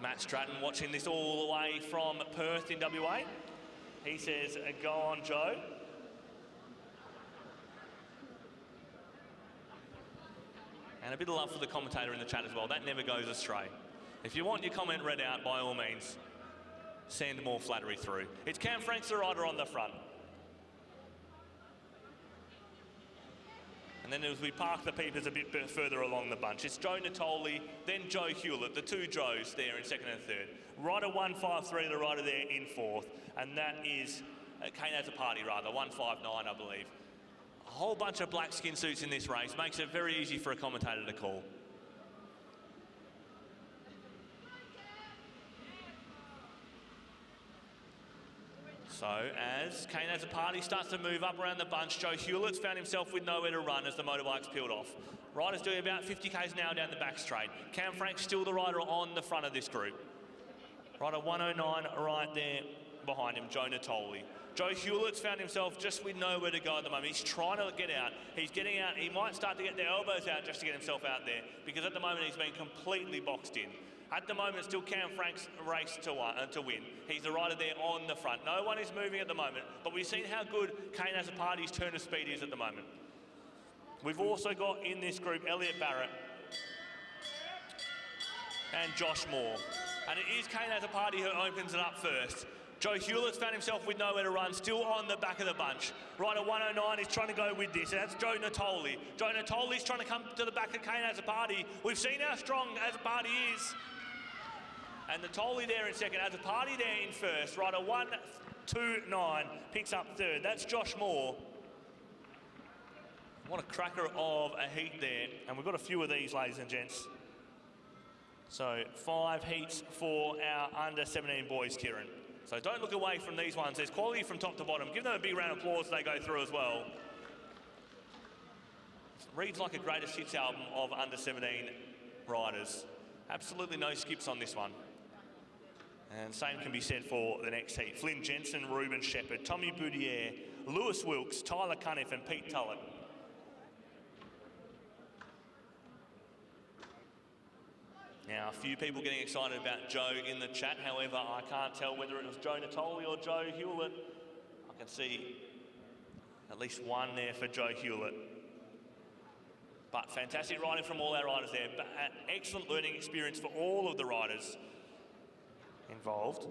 Matt Stratton watching this all the way from Perth in WA. He says, go on, Joe. And a bit of love for the commentator in the chat as well. That never goes astray. If you want your comment read out, by all means, send more flattery through. It's Cam Franks, the rider, on the front. And then as we park the peepers a bit further along the bunch, it's Joe Natoli, then Joe Hewlett, the two Joes there in second and third. Rider 153, the rider there in fourth. And that is Kane as a party, rather, 159, I believe. A whole bunch of black skin suits in this race makes it very easy for a commentator to call. So as Kane as a party starts to move up around the bunch, Joe Hewlett's found himself with nowhere to run as the motorbike's peeled off. Rider's doing about 50 k's an hour down the back straight. Cam Frank's still the rider on the front of this group. Rider 109 right there behind him, Joe Natoli. Joe Hewlett's found himself just with nowhere to go at the moment. He's trying to get out. He's getting out. He might start to get the elbows out just to get himself out there, because at the moment he's been completely boxed in. At the moment, it's still Cam Frank's race to win. He's the rider there on the front. No one is moving at the moment, but we've seen how good Kane as a party's turn of speed is at the moment. We've also got in this group Elliot Barrett and Josh Moore. And it is Kane as a party who opens it up first. Joe Hewlett's found himself with nowhere to run, still on the back of the bunch. Rider 109 is trying to go with this, and that's Joe Natoli. Joe Natoli's trying to come to the back of Kane as a party. We've seen how strong as a party is. And Natoli there in second, as a party there in first. Rider 129 picks up third. That's Josh Moore. What a cracker of a heat there. And we've got a few of these, ladies and gents. So 5 heats for our under-17 boys, Keirin. So don't look away from these ones. There's quality from top to bottom. Give them a big round of applause as they go through as well. Reads like a greatest hits album of under-17 riders. Absolutely no skips on this one. And same can be said for the next heat. Flynn Jensen, Ruben Shepherd, Tommy Boudier, Lewis Wilkes, Tyler Cunniff and Pete Tullett. Now, a few people getting excited about Joe in the chat. However, I can't tell whether it was Joe Natoli or Joe Hewlett. I can see at least one there for Joe Hewlett. But fantastic riding from all our riders there. But an excellent learning experience for all of the riders involved.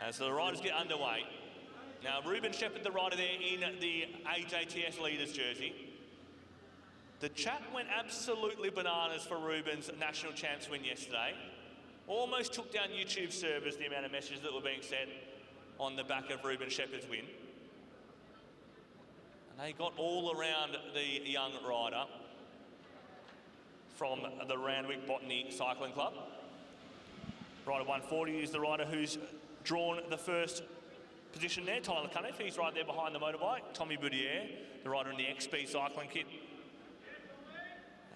As the riders get underway. Now, Ruben Shepherd, the rider there in the AJTS Leaders jersey. The chat went absolutely bananas for Ruben's national champs win yesterday. Almost took down YouTube servers, the amount of messages that were being sent on the back of Ruben Shepherd's win. And they got all around the young rider from the Randwick Botany Cycling Club. Rider 140 is the rider who's drawn the first position there. Tyler Cunniff, he's right there behind the motorbike. Tommy Boudier, the rider in the XP cycling kit.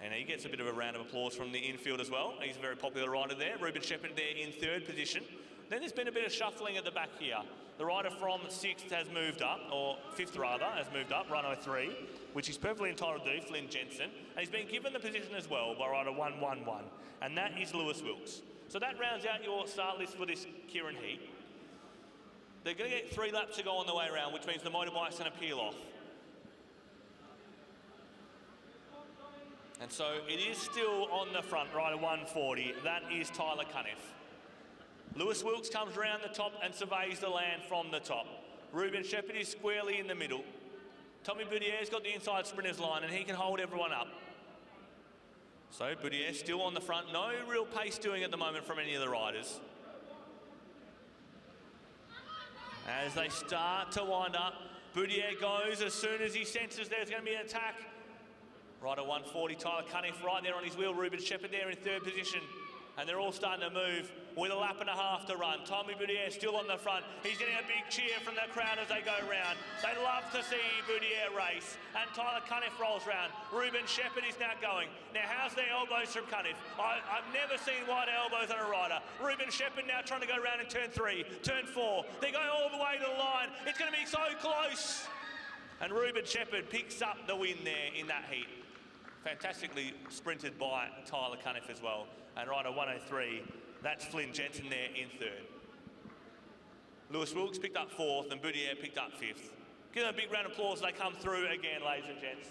And he gets a bit of a round of applause from the infield as well. He's a very popular rider there. Ruben Shepherd there in third position. Then there's been a bit of shuffling at the back here. The rider from sixth has moved up, or fifth rather, has moved up, runner 3, which he's perfectly entitled to do, Flynn Jensen. And he's been given the position as well by rider 111, and that is Lewis Wilkes. So that rounds out your start list for this Keirin heat. They're going to get 3 laps to go on the way around, which means the motorbike's going to peel off. And so it is still on the front, rider 140. That is Tyler Cunniff. Lewis Wilkes comes around the top and surveys the land from the top. Ruben Shepherd is squarely in the middle. Tommy Boudier's got the inside sprinters line and he can hold everyone up. So Boudier still on the front. No real pace doing at the moment from any of the riders. As they start to wind up, Boudier goes as soon as he senses there's going to be an attack. Right at 140, Tyler Cunniff right there on his wheel. Ruben Shepherd there in third position. And they're all starting to move with a lap and a half to run. Tommy Boudier still on the front. He's getting a big cheer from the crowd as they go round. They love to see Boudier race. And Tyler Cunniff rolls round. Ruben Shepherd is now going. Now, how's the elbows from Cunniff? I've never seen wide elbows on a rider. Ruben Shepherd now trying to go round in turn 3, turn 4. They're going all the way to the line. It's going to be so close. And Ruben Shepherd picks up the win there in that heat. Fantastically sprinted by Tyler Cunniff as well. And right at 103, that's Flynn Jensen there in third. Lewis Wilkes picked up 4th and Boudier picked up 5th. Give them a big round of applause as they come through again, ladies and gents.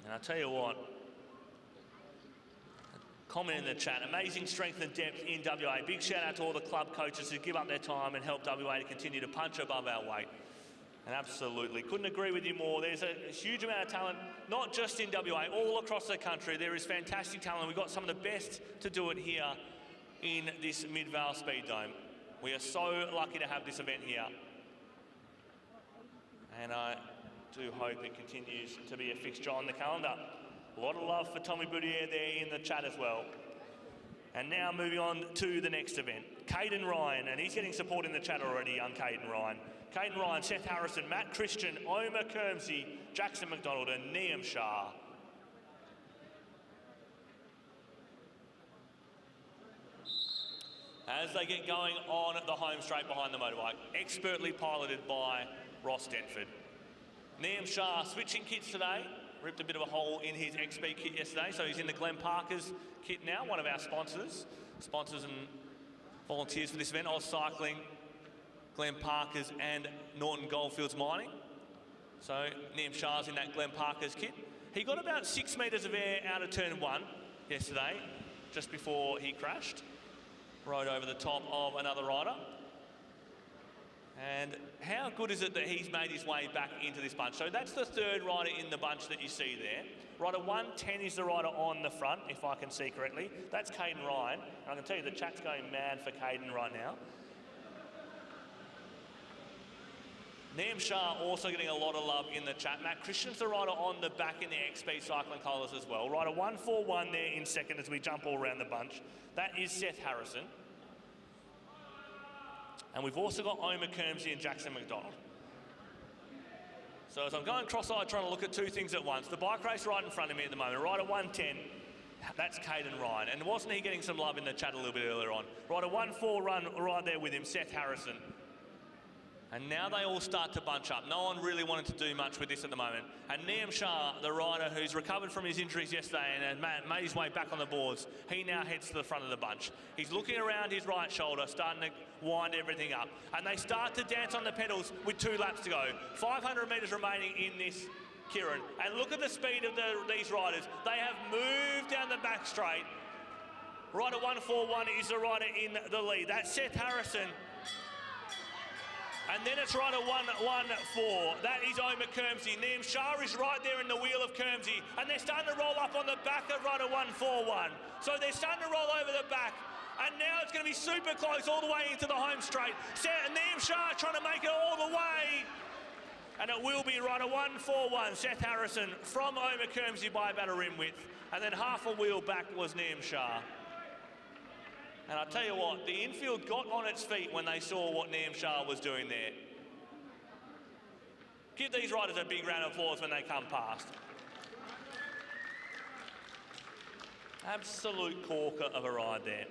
And I'll tell you what, comment in the chat, amazing strength and depth in WA. Big shout out to all the club coaches who give up their time and help WA to continue to punch above our weight. And absolutely, couldn't agree with you more. There's a huge amount of talent, not just in WA, all across the country. There is fantastic talent. We've got some of the best to do it here in this Mid-Vale SpeedDome. We are so lucky to have this event here. And I do hope it continues to be a fixture on the calendar. A lot of love for Tommy Boudier there in the chat as well. And now moving on to the next event. Keirin Ryan, and he's getting support in the chat already, young Keirin Ryan. Keirin Ryan, Seth Harrison, Matt Christian, Omer Kermsey, Jackson McDonald and Niam Shah. As they get going on the home straight behind the motorbike, expertly piloted by Ross Denford. Niam Shah switching kits today. Ripped a bit of a hole in his XP kit yesterday, so he's in the Glenn Parker's kit now, one of our sponsors and volunteers for this event, Oz Cycling, Glenn Parker's and Norton Goldfields Mining. So Niam Shah's in that Glenn Parker's kit. He got about 6 metres of air out of turn 1 yesterday, just before he crashed. Rode over the top of another rider. And how good is it that he's made his way back into this bunch? So that's the third rider in the bunch that you see there. Rider 110 is the rider on the front, if I can see correctly. That's Keirin Ryan. And I can tell you the chat's going mad for Keirin right now. Niam Shah also getting a lot of love in the chat. Matt Christian's the rider on the back in the XP cycling colours as well. Rider 141 there in second as we jump all around the bunch. That is Seth Harrison. And we've also got Omer Kermsey and Jackson McDonald. So as I'm going cross-eyed trying to look at 2 things at once, the bike race right in front of me at the moment, rider 110, that's Keirin Ryan. And wasn't he getting some love in the chat a little bit earlier on? Rider 141 run right there with him, Seth Harrison. And now they all start to bunch up. No one really wanted to do much with this at the moment. And Niam Shah, the rider who's recovered from his injuries yesterday and made his way back on the boards, he now heads to the front of the bunch. He's looking around his right shoulder, starting to wind everything up. And they start to dance on the pedals with 2 laps to go. 500 metres remaining in this Keirin. And look at the speed of these riders. They have moved down the back straight. Rider 141 is the rider in the lead. That's Seth Harrison. And then it's rider 114. That is Omer Kermsey. Niam Shah is right there in the wheel of Kermsey. And they're starting to roll up on the back of rider 141. So they're starting to roll over the back. And now it's going to be super close all the way into the home straight. Niam Shah trying to make it all the way. And it will be rider 141, Seth Harrison, from Omer Kermsey by about a rim width. And then half a wheel back was Niam Shah. And I'll tell you what, the infield got on its feet when they saw what Niam Shah was doing there. Give these riders a big round of applause when they come past. Absolute corker of a ride there.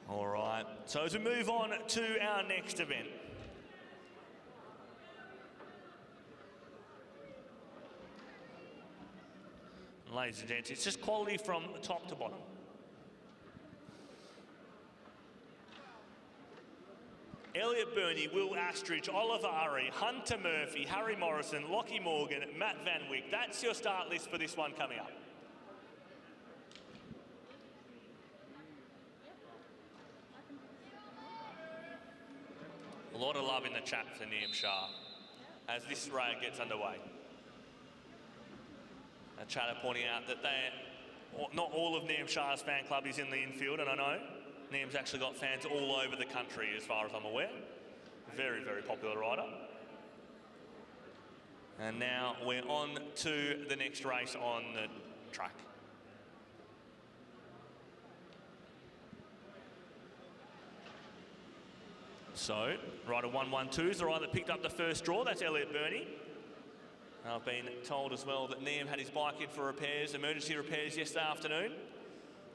All right, so as we move on to our next event. Ladies and gents, it's just quality from top to bottom. Elliot Burney, Will Astridge, Oliver Urry, Hunter Murphy, Harry Morrison, Lockie Morgan, Matt Van Wyck. That's your start list for this one coming up. A lot of love in the chat for Niam Shah as this raid gets underway. A chatter pointing out that not all of Niam Shah's fan club is in the infield, and I know Niam's actually got fans all over the country as far as I'm aware. Very, very popular rider. And now we're on to the next race on the track. So, rider 112 is the rider that picked up the first draw. That's Elliot Burney. I've been told as well that Niam had his bike in for repairs, emergency repairs yesterday afternoon.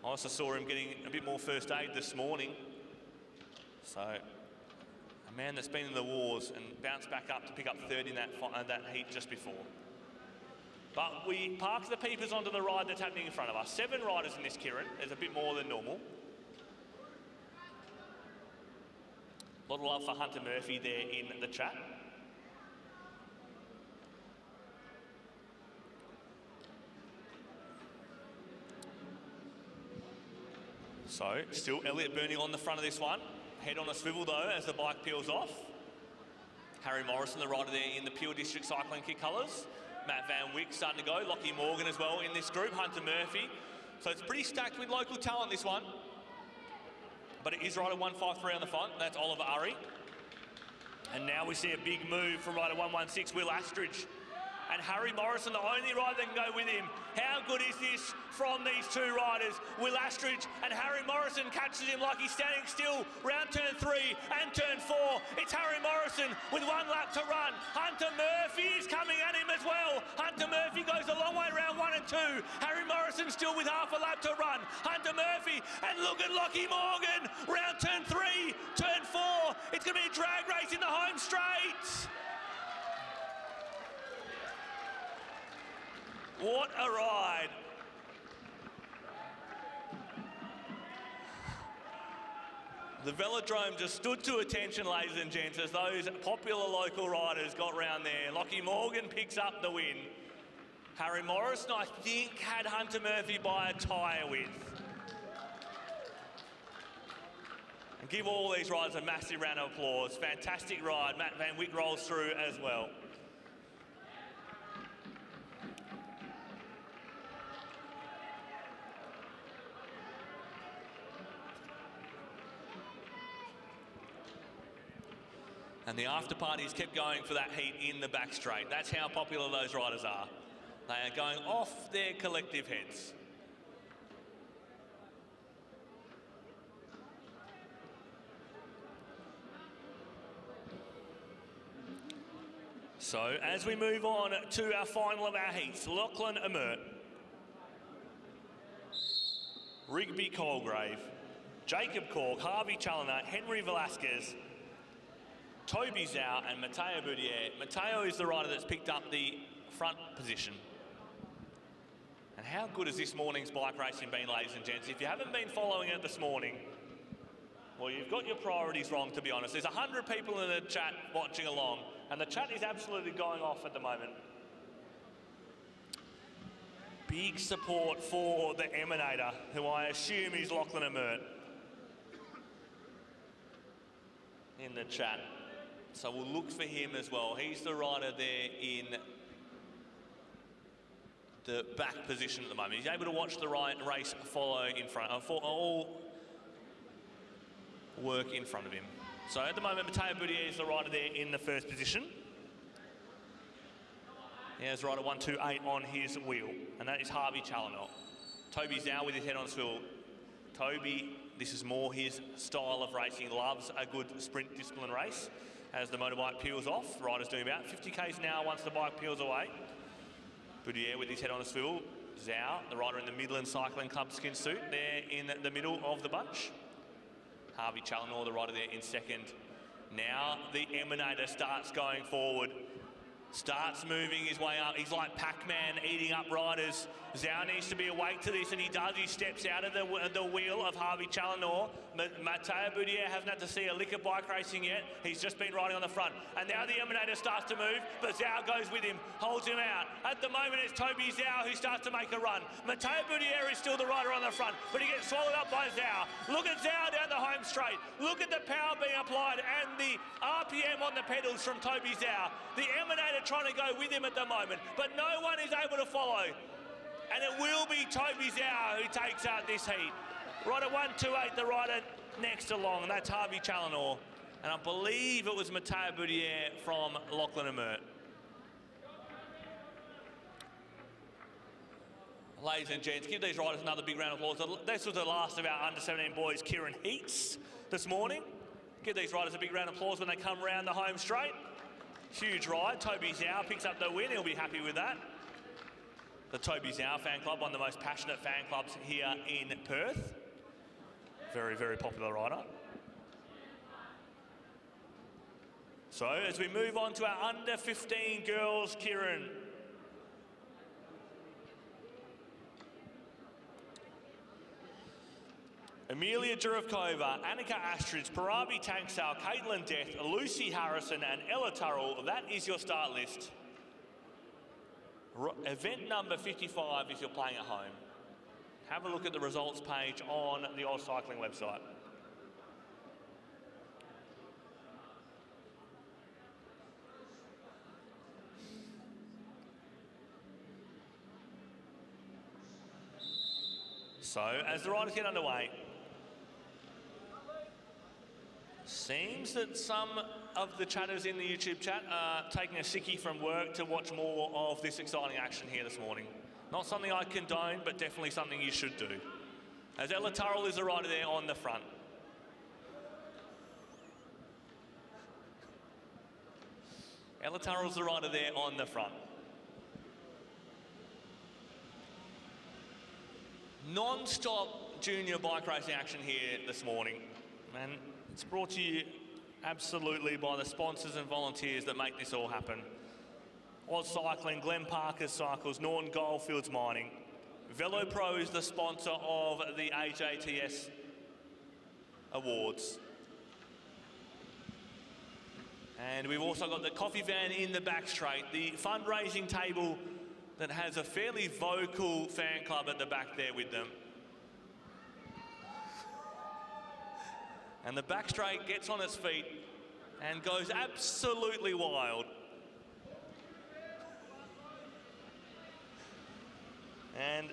I also saw him getting a bit more first aid this morning. So, a man that's been in the wars and bounced back up to pick up third in that heat just before. But we parked the peepers onto the ride that's happening in front of us. 7 riders in this, Keirin. There's a bit more than normal. A lot of love for Hunter Murphy there in the chat. So, still Elliot Burney on the front of this one. Head on a swivel though as the bike peels off. Harry Morrison, the rider there in the Pure District Cycling kit colours. Matt Van Wyck starting to go. Lockie Morgan as well in this group. Hunter Murphy. So it's pretty stacked with local talent, this one. But it is rider 153 on the front. That's Oliver Urry. And now we see a big move from rider 116, Will Astridge. And Harry Morrison, the only rider that can go with him. How good is this from these 2 riders? Will Astridge and Harry Morrison catches him like he's standing still. Round turn 3 and turn 4. It's Harry Morrison with 1 lap to run. Hunter Murphy is coming at him as well. Hunter Murphy goes a long way round 1 and 2. Harry Morrison still with half a lap to run. Hunter Murphy, and look at Lockie Morgan. Round turn 3, turn 4. It's going to be a drag race in the home straight. What a ride. The velodrome just stood to attention, ladies and gents, as those popular local riders got round there. Lockie Morgan picks up the win. Harry Morrison, I think, had Hunter Murphy by a tyre width. And give all these riders a massive round of applause. Fantastic ride. Matt Van Wyck rolls through as well. And the after parties kept going for that heat in the back straight. That's how popular those riders are. They are going off their collective heads. So as we move on to our final of our heats, Lachlan Amert, Rigby Colgrave, Jacob Cork, Harvey Challoner, Henry Velasquez, Toby Zhao and Matteo Boudier. Matteo is the rider that's picked up the front position. And how good has this morning's bike racing been, ladies and gents? If you haven't been following it this morning, well, you've got your priorities wrong, to be honest. There's 100 people in the chat watching along, and the chat is absolutely going off at the moment. Big support for the Emanator, who I assume is Lachlan Amert, in the chat. So we'll look for him as well. He's the rider there in the back position at the moment. He's able to watch the race follow in front, all work in front of him. So at the moment, Matteo Boudier is the rider there in the first position. He has rider 128 on his wheel, and that is Harvey Challoner. Toby's now with his head on swivel. Toby, this is more his style of racing. He loves a good sprint discipline race. As the motorbike peels off, the rider's doing about 50 k's an hour once the bike peels away. Boudier with his head on a swivel. Zhao, the rider in the Midland Cycling Club skin suit, there in the middle of the bunch. Harvey Challoner, the rider there in second. Now the Emanator starts going forward. Starts moving his way up. He's like Pac-Man eating up riders. Zhao needs to be awake to this, and he does. He steps out of the wheel of Harvey Challenor. Matteo Boudier hasn't had to see a lick of bike racing yet. He's just been riding on the front. And now the Eliminator starts to move, but Zhao goes with him, holds him out. At the moment, it's Toby Zhao who starts to make a run. Matteo Boudier is still the rider on the front, but he gets swallowed up by Zhao. Look at Zhao down the home straight. Look at the power being applied and the RPM on the pedals from Toby Zhao. The Eliminator trying to go with him at the moment, but no one is able to follow. And it will be Toby Zhao who takes out this heat. Rider 128, the rider next along, and that's Harvey Challenor. And I believe it was Matteo Boudier from Lachlan and Mert. Ladies and gents, give these riders another big round of applause. This was the last of our under-17 boys, Keirin heats this morning. Give these riders a big round of applause when they come round the home straight. Huge ride. Toby Zhao picks up the win. He'll be happy with that. The Toby Zhao fan club, one of the most passionate fan clubs here in Perth. Very, very popular rider. So as we move on to our under-15 girls, Keirin. Amelia Juravkova, Annika Astridge, Parabi Tanksal, Caitlin Death, Lucy Harrison and Ella Turrell. That is your start list. Event number 55 if you're playing at home. Have a look at the results page on the Oz Cycling website. So, as the riders get underway, seems that some of the chatters in the YouTube chat are taking a sickie from work to watch more of this exciting action here this morning. Not something I condone, but definitely something you should do. As Ella Turrell is the rider there on the front. Ella Turrell's the rider there on the front. Non-stop junior bike racing action here this morning. And it's brought to you absolutely by the sponsors and volunteers that make this all happen. Oz Cycling, Glenn Parker's Cycles, Norton Goldfields Mining. VeloPro is the sponsor of the AJTS Awards. And we've also got the coffee van in the back straight, the fundraising table that has a fairly vocal fan club at the back there with them. And the back straight gets on its feet and goes absolutely wild. And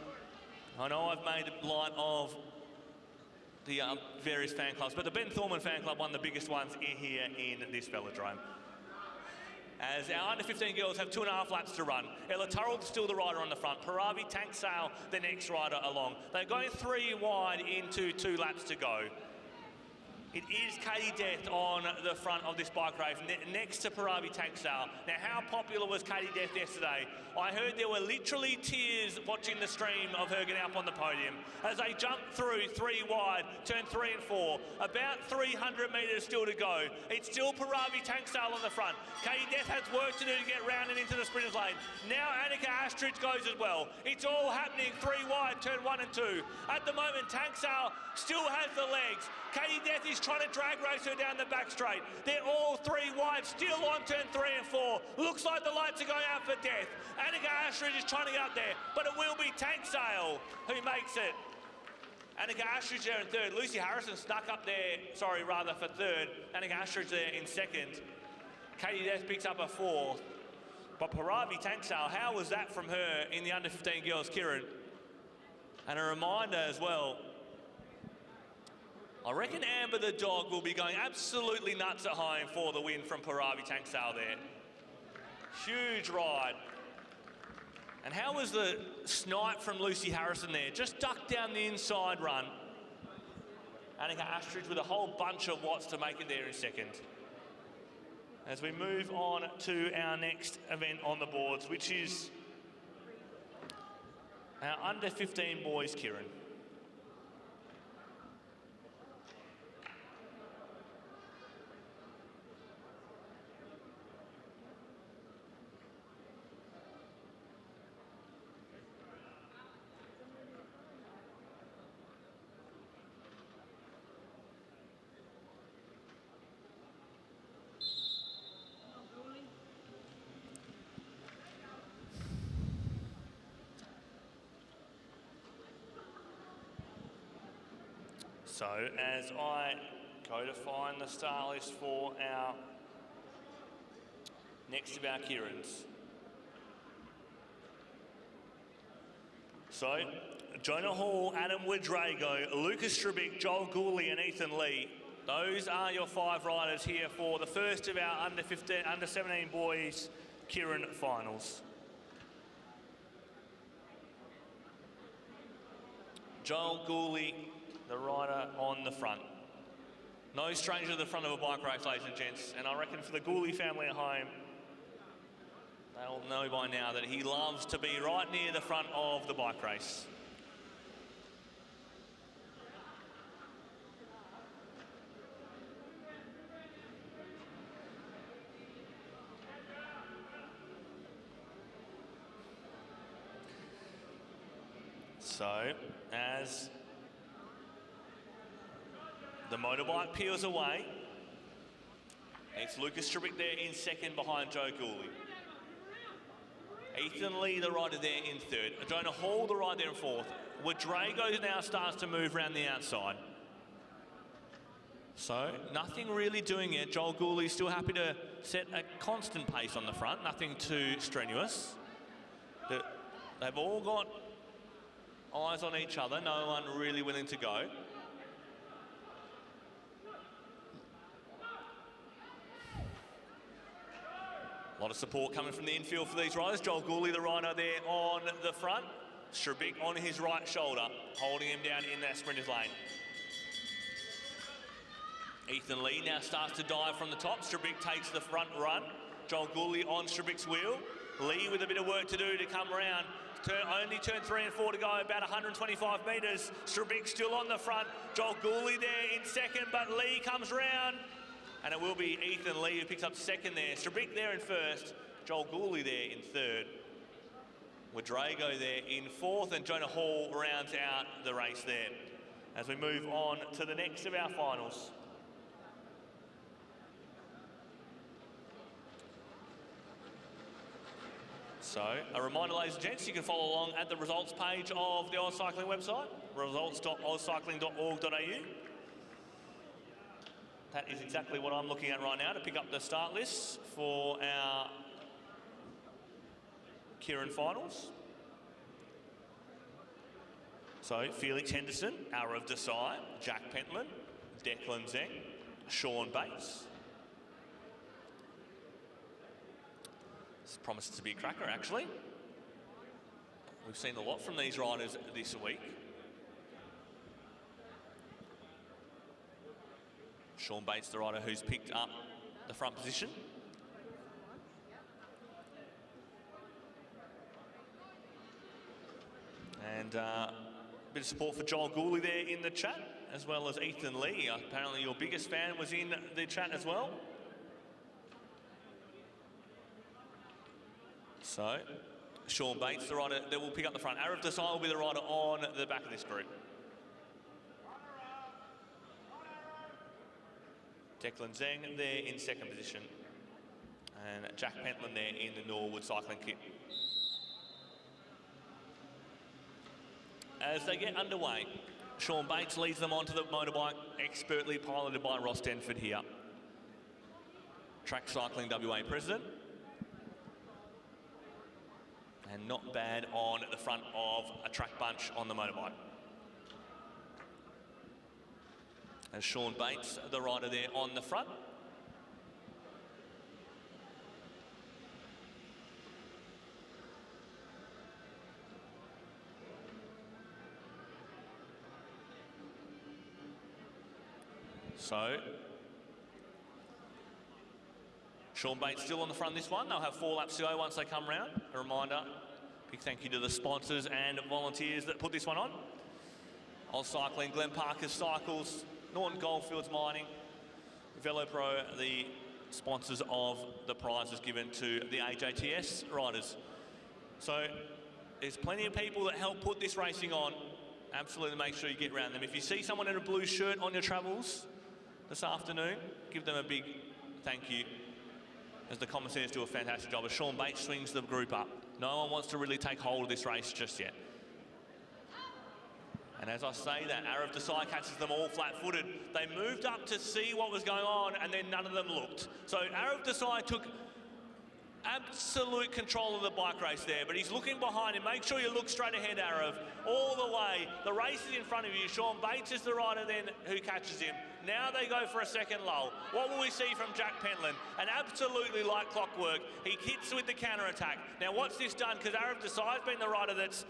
I know I've made light of the various fan clubs, but the Ben Thorman fan club, one of the biggest ones here in this velodrome. As our under-15 girls have 2.5 laps to run. Ella Turrell's still the rider on the front. Parabi Tanksale, the next rider along. They're going 3 wide into 2 laps to go. It is Katie Death on the front of this bike race, next to Parabi Tanksale. Now, how popular was Katie Death yesterday? I heard there were literally tears watching the stream of her getting up on the podium. As they jump through 3 wide, turn 3 and 4, about 300 metres still to go. It's still Parabi Tanksale on the front. Katie Death has work to do to get round and into the sprinters lane. Now Annika Astridge goes as well. It's all happening 3 wide, turn 1 and 2. At the moment, Tanksale still has the legs. Katie Death is trying to drag race her down the back straight. They're all 3 wide, still on turn 3 and 4. Looks like the lights are going out for Death. Annika Astridge is trying to get up there, but it will be Tanksale who makes it. Annika Astridge there in 3rd. Lucy Harrison stuck up there, for 3rd. Annika Astridge there in 2nd. Katie Death picks up a 4th. But Parabi Tanksale, how was that from her in the under-15 girls, Keirin? And a reminder as well, I reckon Amber the dog will be going absolutely nuts at home for the win from Parabi Tanksale there. Huge ride. And how was the snipe from Lucy Harrison there? Just ducked down the inside run. Annika Astridge with a whole bunch of watts to make it there in 2nd. As we move on to our next event on the boards, which is our under-15 boys, Keirin. So as I go to find the start list for our next of our Keirins. So, Jonah Hall, Adam Widrago, Lucas Strubic, Joel Gooley and Ethan Lee. Those are your 5 riders here for the first of our under 17 boys Keirin finals. Joel Gooley, the rider on the front. No stranger to the front of a bike race, ladies and gents, and I reckon for the Gooley family at home, they'll know by now that he loves to be right near the front of the bike race. So, as the motorbike peels away, it's Lucas Strubic there in second behind Joe Gooley. Ethan Lee, the rider there in third. Jonah Hall, the rider there in fourth. Wadrago now starts to move around the outside. So, nothing really doing it. Joel Gooley still happy to set a constant pace on the front, nothing too strenuous. They've all got eyes on each other, no one really willing to go. A lot of support coming from the infield for these riders. Joel Gooley, the rider there on the front. Strubic on his right shoulder, holding him down in that sprinter's lane. Ethan Lee now starts to dive from the top. Strubic takes the front run. Joel Gooley on Strubic's wheel. Lee with a bit of work to do to come around. Only turn 3 and 4 to go, about 125 metres. Strubic still on the front. Joel Gooley there in second, but Lee comes round. And it will be Ethan Lee who picks up second there. Strubic there in first. Joel Gooley there in third. Wadrago there in fourth. And Jonah Hall rounds out the race there. As we move on to the next of our finals. So, a reminder, ladies and gents, you can follow along at the results page of the Oz Cycling website, results.ozcycling.org.au. That is exactly what I'm looking at right now to pick up the start lists for our Keirin finals. So, Felix Henderson, Arav Desai, Jack Pentland, Declan Zeng, Sean Bates. This promises to be a cracker, actually. We've seen a lot from these riders this week. Sean Bates, the rider who's picked up the front position. And a bit of support for Joel Gooley there in the chat, as well as Ethan Lee. Apparently your biggest fan was in the chat as well. So, Sean Bates, the rider that will pick up the front. Arav Desai will be the rider on the back of this group. Declan Zeng there in second position. And Jack Pentland there in the Norwood cycling kit. As they get underway, Sean Bates leads them onto the motorbike, expertly piloted by Ross Denford here. Track Cycling WA president. And not bad on the front of a track bunch on the motorbike. And Sean Bates, the rider there on the front. So, Sean Bates still on the front this one. They'll have 4 laps to go once they come round. A reminder, big thank you to the sponsors and volunteers that put this one on. Oz Cycling, Glen Parker's Cycles, Norton Goldfields Mining, VeloPro, the sponsors of the prizes given to the AJTS riders. So there's plenty of people that help put this racing on. Absolutely make sure you get around them. If you see someone in a blue shirt on your travels this afternoon, give them a big thank you, as the commissaires do a fantastic job. As Sean Bates swings the group up. No one wants to really take hold of this race just yet. And as I say that, Arav Desai catches them all flat-footed. They moved up to see what was going on, and then none of them looked. So Arav Desai took absolute control of the bike race there, but he's looking behind him. Make sure you look straight ahead, Arav, all the way. The race is in front of you. Sean Bates is the rider then who catches him. Now they go for a second lull. What will we see from Jack Pentland? And absolutely like clockwork, he hits with the counter-attack. Now what's this done? Because Arav Desai's been the rider that's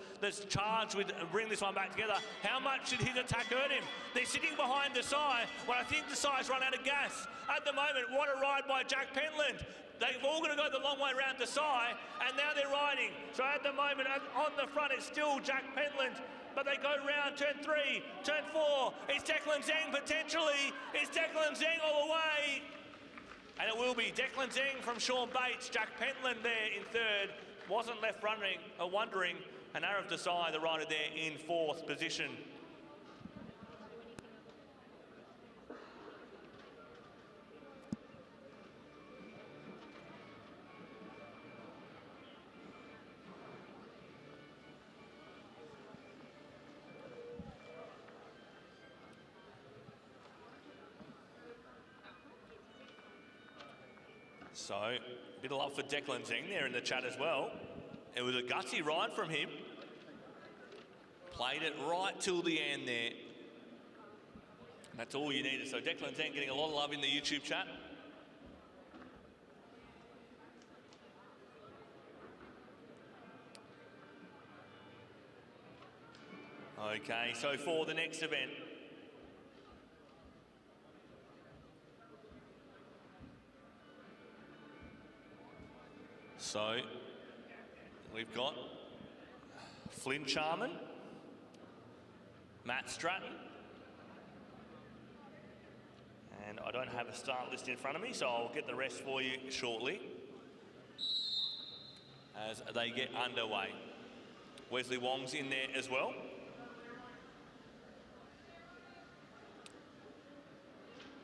charged with bringing this one back together. How much did his attack hurt him? They're sitting behind Desai, but I think Desai's run out of gas. At the moment, what a ride by Jack Pentland. They've all got to go the long way round Desai, and now they're riding. So at the moment, on the front, it's still Jack Pentland, but they go round turn 3, turn 4. It's Declan Zeng potentially. It's Declan Zeng all the way. And it will be Declan Zeng from Sean Bates. Jack Pentland there in third. Wasn't left wondering. And Arav Desai, the rider there in fourth position. So, a bit of love for Declan Zeng there in the chat as well. It was a gutsy ride from him. Played it right till the end there. That's all you needed. So Declan Zeng getting a lot of love in the YouTube chat. Okay, so for the next event, so we've got Flynn Charman, Matt Stratton, and I don't have a start list in front of me, so I'll get the rest for you shortly as they get underway. Wesley Wong's in there as well.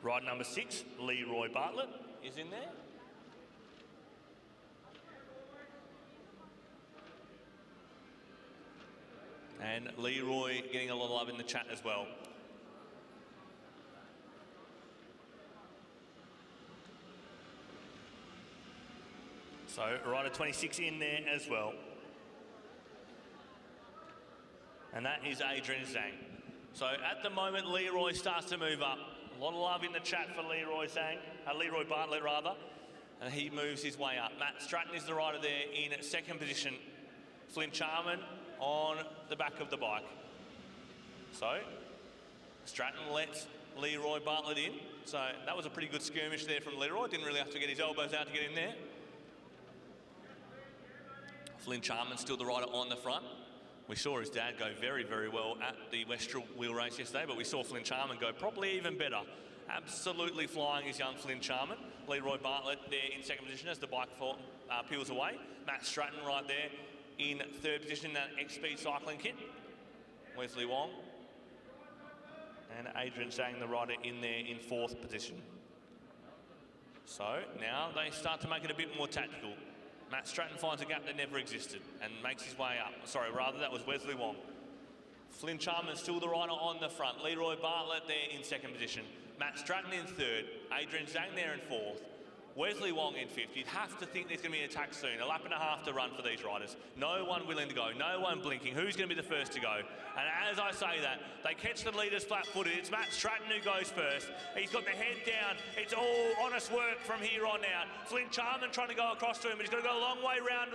Ride number 6, Leroy Bartlett is in there. And Leroy getting a lot of love in the chat as well. So rider 26 in there as well. And that is Adrian Zhang. So at the moment, Leroy starts to move up. A lot of love in the chat for Leroy Bartlett rather. And he moves his way up. Matt Stratton is the rider there in second position. Flynn Charman on the back of the bike. So Stratton lets Leroy Bartlett in. So that was a pretty good skirmish there from Leroy. Didn't really have to get his elbows out to get in there. Flynn Charman still the rider on the front. We saw his dad go very, very well at the Westrel wheel race yesterday, but we saw Flynn Charman go probably even better. Absolutely flying is young Flynn Charman. Leroy Bartlett there in second position as the bike peels away. Matt Stratton right there in third position in that X-Speed cycling kit. Wesley Wong. And Adrian Zhang, the rider, in there in fourth position. So now they start to make it a bit more tactical. Matt Stratton finds a gap that never existed and makes his way up. Sorry, rather that was Wesley Wong. Flynn Charman still the rider on the front. Leroy Bartlett there in second position. Matt Stratton in third. Adrian Zhang there in fourth. Wesley Wong in fifth. You'd have to think there's going to be an attack soon. A lap and a half to run for these riders. No one willing to go. No one blinking. Who's going to be the first to go? And as I say that, they catch the leaders flat-footed. It's Matt Stratton who goes first. He's got the head down. It's all honest work from here on out. Flynn Charman trying to go across to him, but he's got to go a long way round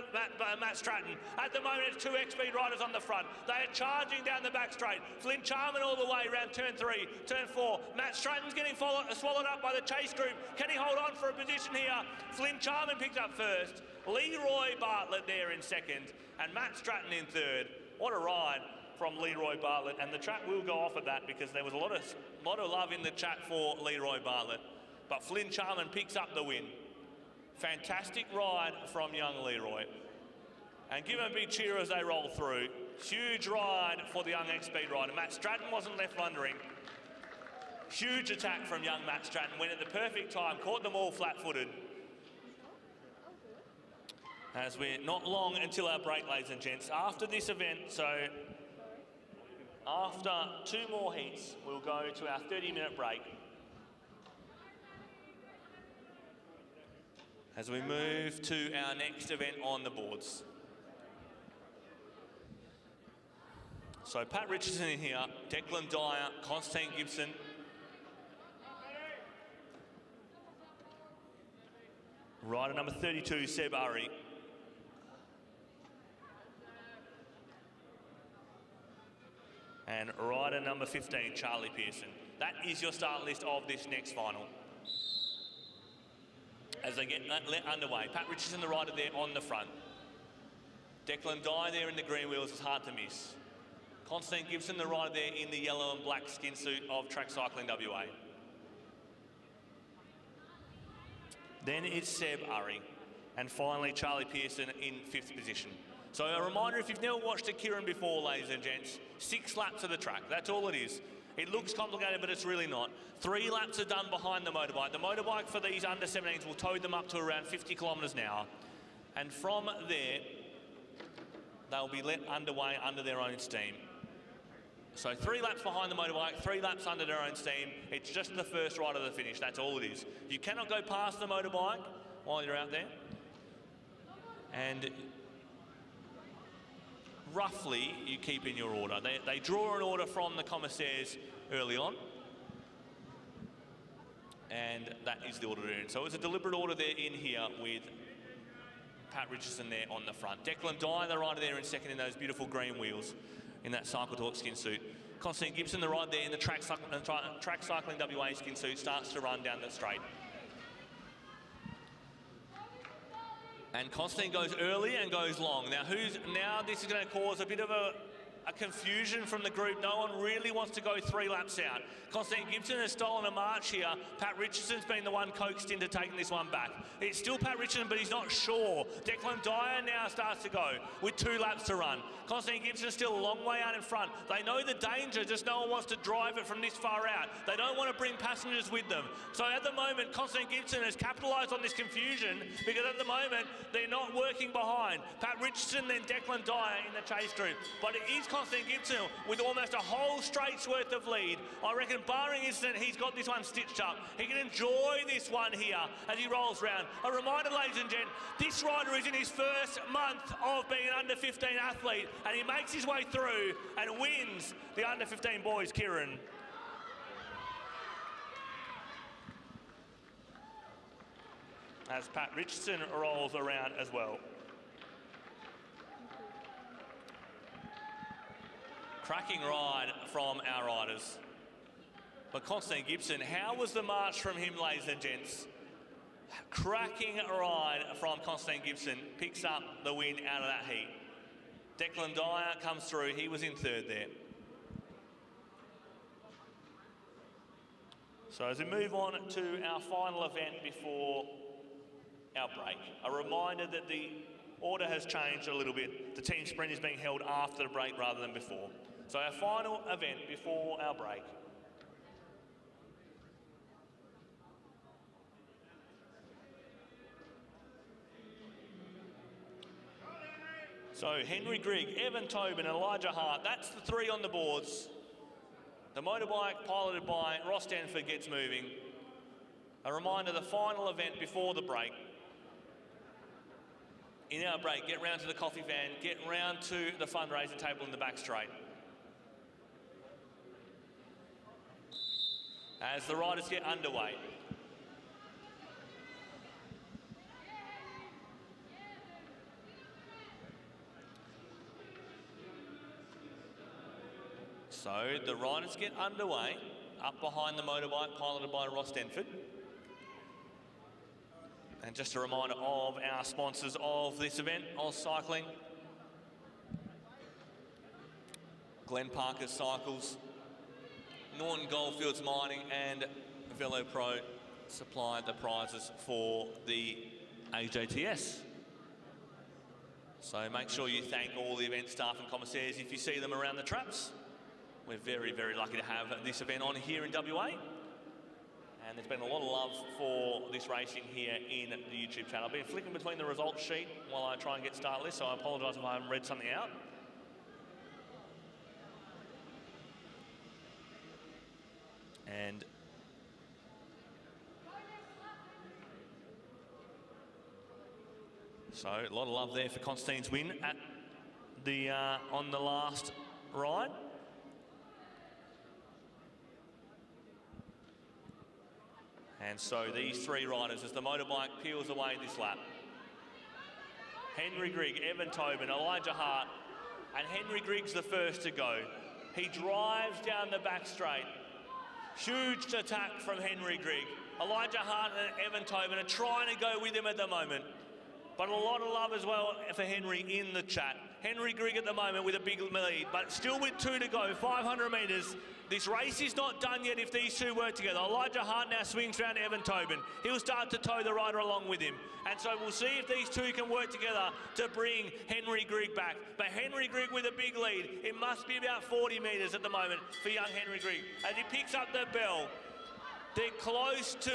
Matt Stratton. At the moment, it's two X-Speed riders on the front. They are charging down the back straight. Flynn Charman all the way around turn 3, turn 4. Matt Stratton's getting swallowed up by the chase group. Can he hold on for a position here? Flynn Charman picked up first. Leroy Bartlett there in second. And Matt Stratton in third. What a ride from Leroy Bartlett. And the chat will go off at that because there was a lot of love in the chat for Leroy Bartlett. But Flynn Charman picks up the win. Fantastic ride from young Leroy. And give him a big cheer as they roll through. Huge ride for the young X-Speed rider. Matt Stratton wasn't left wondering. Huge attack from young Matt Stratton. Went at the perfect time. Caught them all flat-footed. As we're not long until our break, ladies and gents. After this event, so After 2 more heats, we'll go to our 30-minute break. As we move to our next event on the boards. So Pat Richardson in here, Declan Dyer, Constantine Gibson. Rider number 32, Seb Urry. And rider number 15, Charlie Pearson. That is your start list of this next final. As they get underway, Pat Richardson, the rider there on the front. Declan Dyer there in the green wheels is hard to miss. Constantine Gibson, the rider there in the yellow and black skin suit of Track Cycling WA. Then it's Seb Urry. And finally, Charlie Pearson in 5th position. So a reminder, if you've never watched a Keirin before, ladies and gents, 6 laps of the track, that's all it is. It looks complicated, but it's really not. 3 laps are done behind the motorbike. The motorbike for these under 17s will tow them up to around 50 kilometres an hour. And from there, they'll be let underway under their own steam. So 3 laps behind the motorbike, 3 laps under their own steam. It's just the first ride of the finish, that's all it is. You cannot go past the motorbike while you're out there. And roughly, you keep in your order. They draw an order from the commissaires early on. And that is the order they're in. So it's a deliberate order there in here with Pat Richardson there on the front. Declan Dyer, the rider there in second in those beautiful green wheels in that Cycle Talk skin suit. Constantine Gibson, the rider there in the Track Cycling WA skin suit, starts to run down the straight. And Constantine goes early and goes long. Now, this is going to cause a bit of a confusion from the group. No one really wants to go 3 laps out. Constantine Gibson has stolen a march here. Pat Richardson's been the one coaxed into taking this one back. It's still Pat Richardson, but he's not sure. Declan Dyer now starts to go with 2 laps to run. Constantine Gibson's still a long way out in front. They know the danger, just no one wants to drive it from this far out. They don't want to bring passengers with them. So at the moment, Constantine Gibson has capitalised on this confusion because at the moment, they're not working behind. Pat Richardson, then Declan Dyer in the chase group. But it is Constantine Gibson with almost a whole straight's worth of lead. I reckon barring incident, he's got this one stitched up. He can enjoy this one here as he rolls round. A reminder, ladies and gents, this rider is in his first month of being an under-15 athlete, and he makes his way through and wins the under-15 boys, Keirin. As Pat Richardson rolls around as well. Cracking ride from our riders. But Constantine Gibson, how was the march from him, ladies and gents? Cracking ride from Constantine Gibson, picks up the win out of that heat. Declan Dyer comes through, he was in 3rd there. So as we move on to our final event before our break, a reminder that the order has changed a little bit. The team sprint is being held after the break rather than before. So our final event before our break. So Henry Grigg, Evan Tobin, and Elijah Hart, that's the 3 on the boards. The motorbike piloted by Ross Denford gets moving. A reminder, the final event before the break. In our break, get round to the coffee van, get round to the fundraising table in the back straight. As the riders get underway. So the riders get underway, up behind the motorbike piloted by Ross Denford. And just a reminder of our sponsors of this event, Oz Cycling, Glen Parker Cycles, Norton Goldfields Mining, and Velo Pro supply the prizes for the AJTS. So make sure you thank all the event staff and commissaires if you see them around the traps. We're very, very lucky to have this event on here in WA. And there's been a lot of love for this racing here in the YouTube channel. I've been flicking between the results sheet while I try and get start list, so I apologise if I haven't read something out. And so a lot of love there for Constantine's win at the on the last ride. And so these three riders, as the motorbike peels away this lap, Henry Grigg, Evan Tobin, Elijah Hart, and Henry Grigg's the first to go. He drives down the back straight. Huge attack from Henry Grigg. Elijah Hart and Evan Tobin are trying to go with him at the moment. But a lot of love as well for Henry in the chat. Henry Grigg at the moment with a big lead, but still with 2 to go, 500 metres. This race is not done yet if these two work together. Elijah Hart now swings around Evan Tobin. He'll start to tow the rider along with him. And so we'll see if these two can work together to bring Henry Grigg back. But Henry Grigg with a big lead. It must be about 40 metres at the moment for young Henry Grigg. As he picks up the bell, they're close to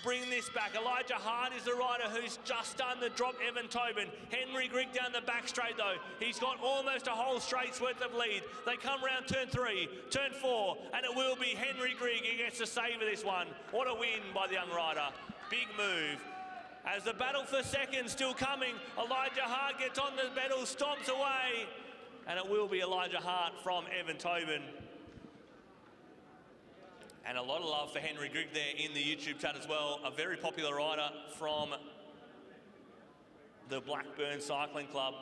bring this back. Elijah Hart is the rider who's just done the drop Evan Tobin. Henry Grigg down the back straight though. He's got almost a whole straight's worth of lead. They come round turn 3, turn 4, and it will be Henry Grigg who gets the save of this one. What a win by the young rider. Big move. As the battle for second still coming, Elijah Hart gets on the pedal, stomps away, and it will be Elijah Hart from Evan Tobin. And a lot of love for Henry Grigg there in the YouTube chat as well. A very popular rider from the Blackburn Cycling Club.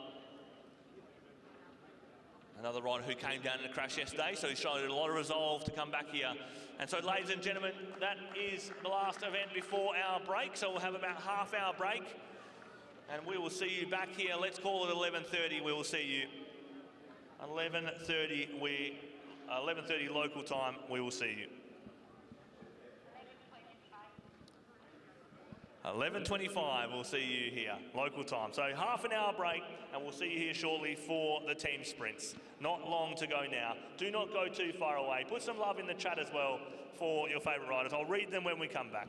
Another rider who came down in a crash yesterday, so he's showed a lot of resolve to come back here. And so, ladies and gentlemen, that is the last event before our break. So we'll have about half-hour break. And we will see you back here. Let's call it 11:30. We will see you. 11:30 local time, we will see you. 11:25, we'll see you here, local time. So half an hour break, and we'll see you here shortly for the team sprints. Not long to go now. Do not go too far away. Put some love in the chat as well for your favourite riders. I'll read them when we come back.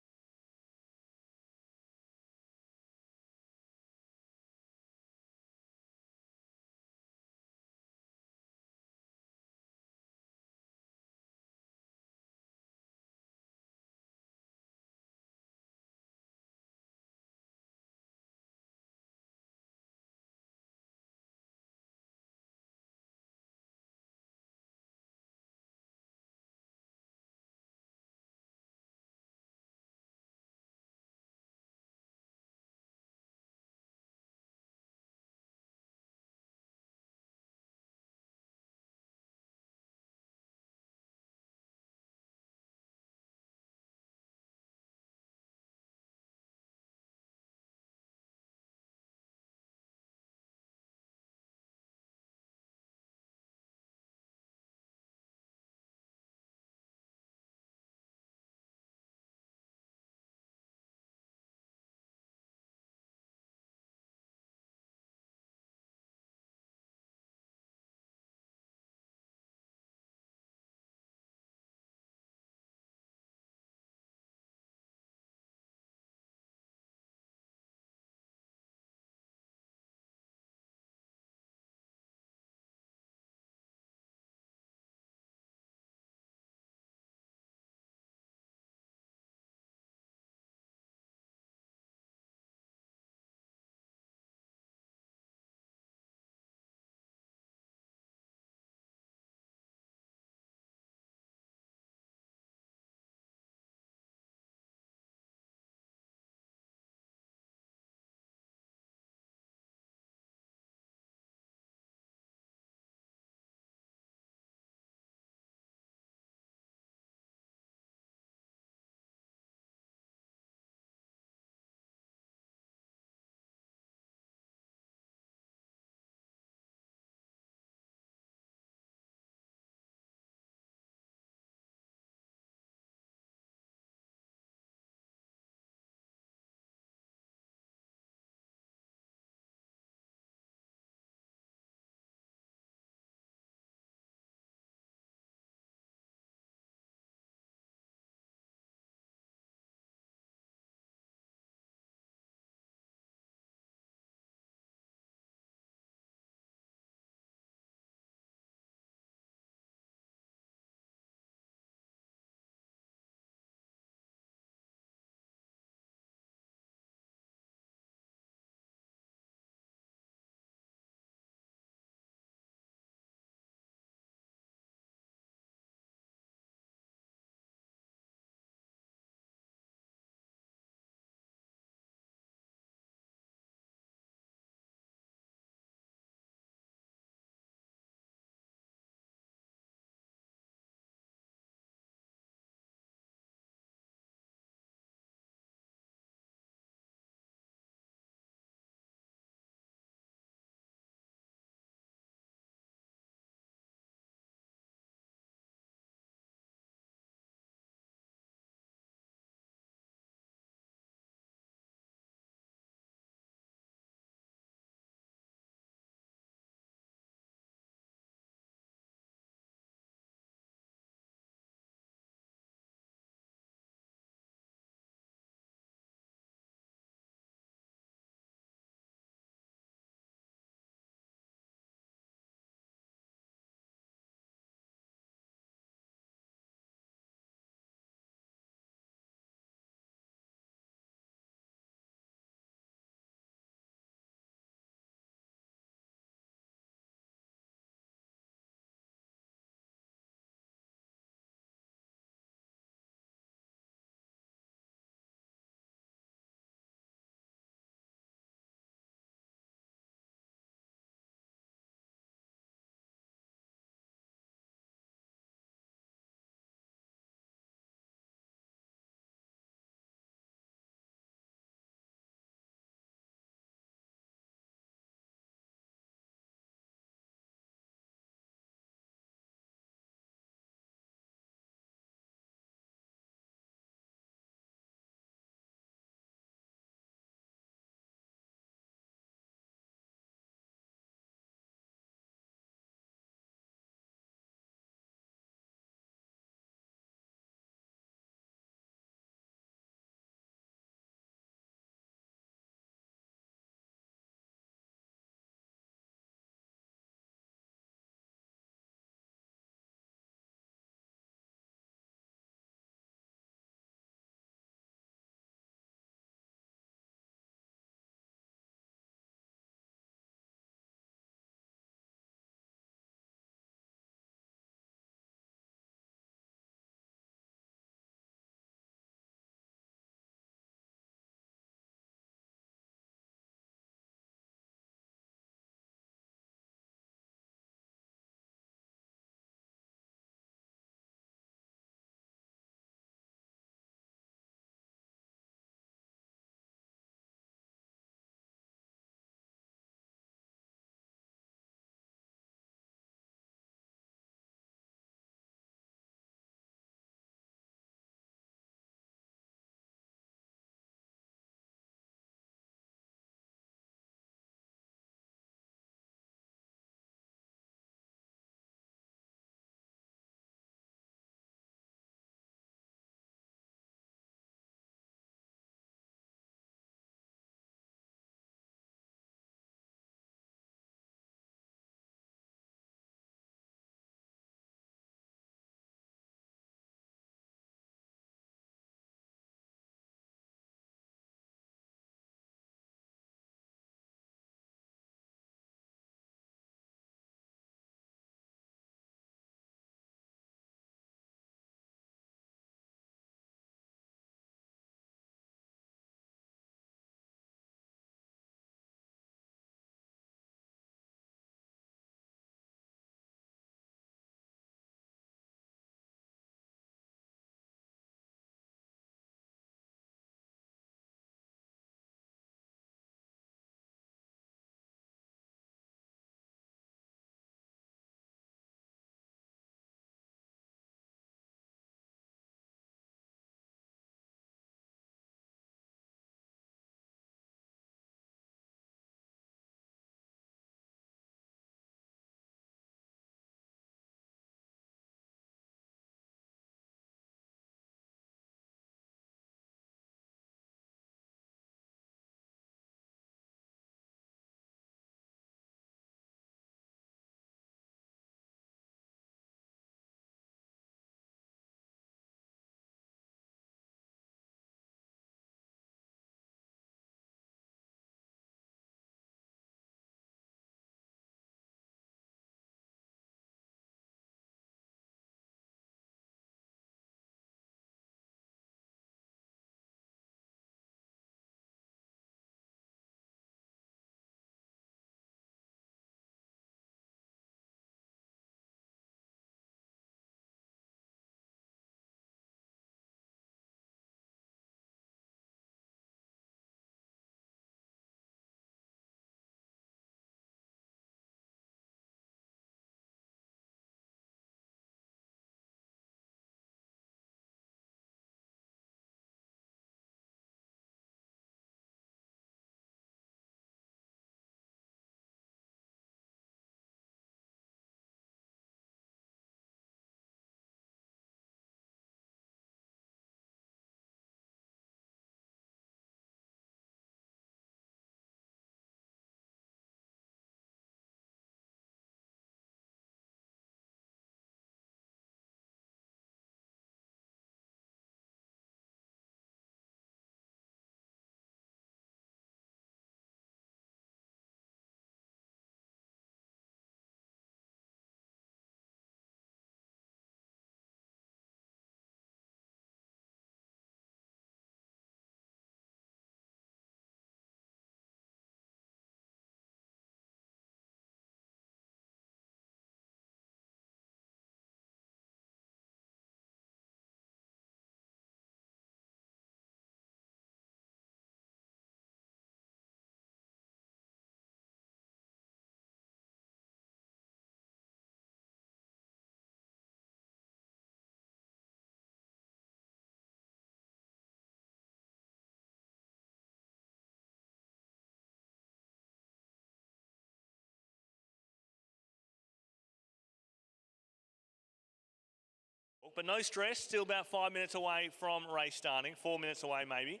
but no stress, still about 5 minutes away from race starting, 4 minutes away maybe.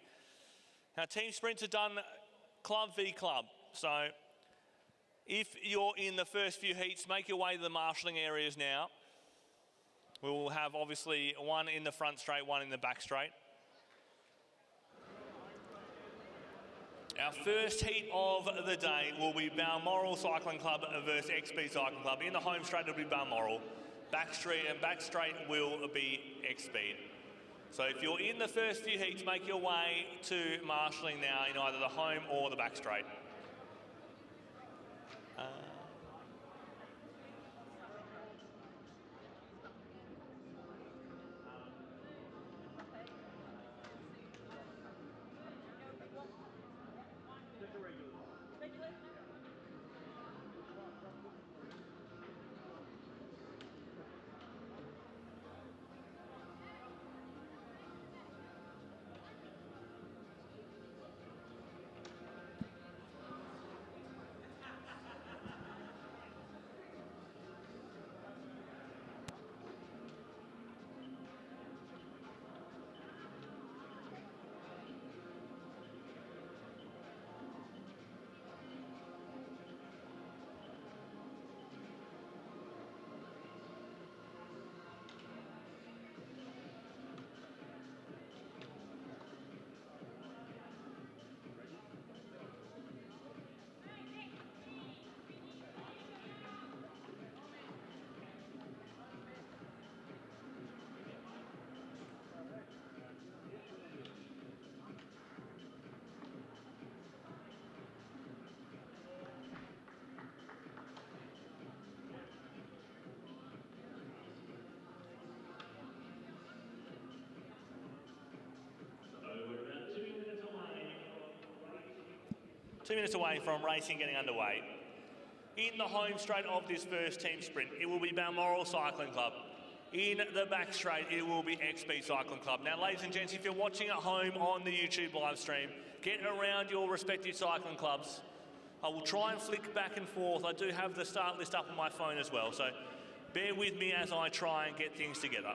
Now team sprints are done club v club, so if you're in the first few heats, make your way to the marshalling areas now. We will have obviously one in the front straight, one in the back straight. Our first heat of the day will be Balmoral Cycling Club versus XP Cycling Club. In the home straight, it'll be Balmoral. Back straight will be X-Speed. So if you're in the first few heats, make your way to marshalling now in either the home or the back straight. Two minutes away from racing getting underway. In the home straight of this first team sprint, it will be Balmoral Cycling Club. In the back straight, it will be XP Cycling Club. Now, ladies and gents, if you're watching at home on the YouTube live stream, get around your respective cycling clubs. I will try and flick back and forth. I do have the start list up on my phone as well, so bear with me as I try and get things together.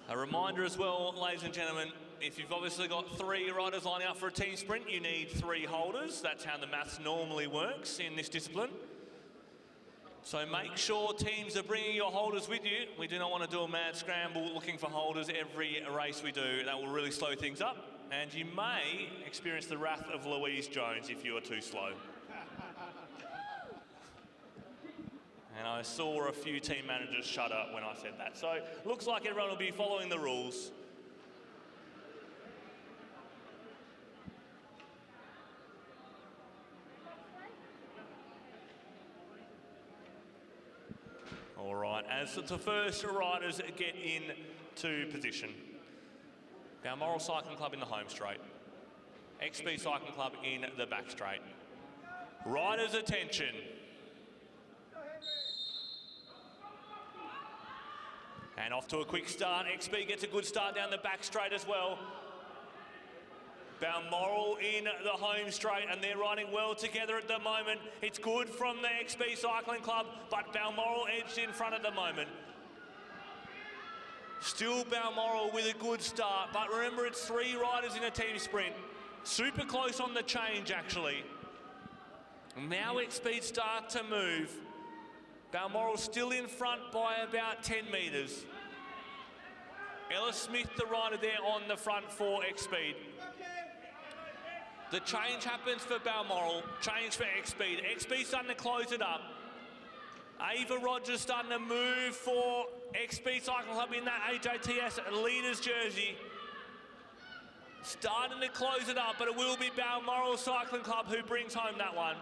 A reminder as well, ladies and gentlemen, if you've obviously got 3 riders lining up for a team sprint, you need 3 holders. That's how the maths normally works in this discipline. So make sure teams are bringing your holders with you. We do not want to do a mad scramble looking for holders every race we do. That will really slow things up. And you may experience the wrath of Louise Jones if you are too slow. And I saw a few team managers shudder when I said that. So looks like everyone will be following the rules. All right, as the first riders get into position. Balmoral Cycling Club in the home straight. XP Cycling Club in the back straight. Riders' attention. And off to a quick start. XP gets a good start down the back straight as well. Balmoral in the home straight, and they're riding well together at the moment. It's good from the XP Cycling Club, but Balmoral edged in front at the moment. Still Balmoral with a good start, but remember it's 3 riders in a team sprint. Super close on the change, actually. Now XP start to move. Balmoral still in front by about 10 metres. Ella Smith, the rider there on the front for X-Speed. The change happens for Balmoral, change for X-Speed. X-Speed starting to close it up. Ava Rogers starting to move for X-Speed Cycling Club in that HATS leaders jersey. Starting to close it up, but it will be Balmoral Cycling Club who brings home that one.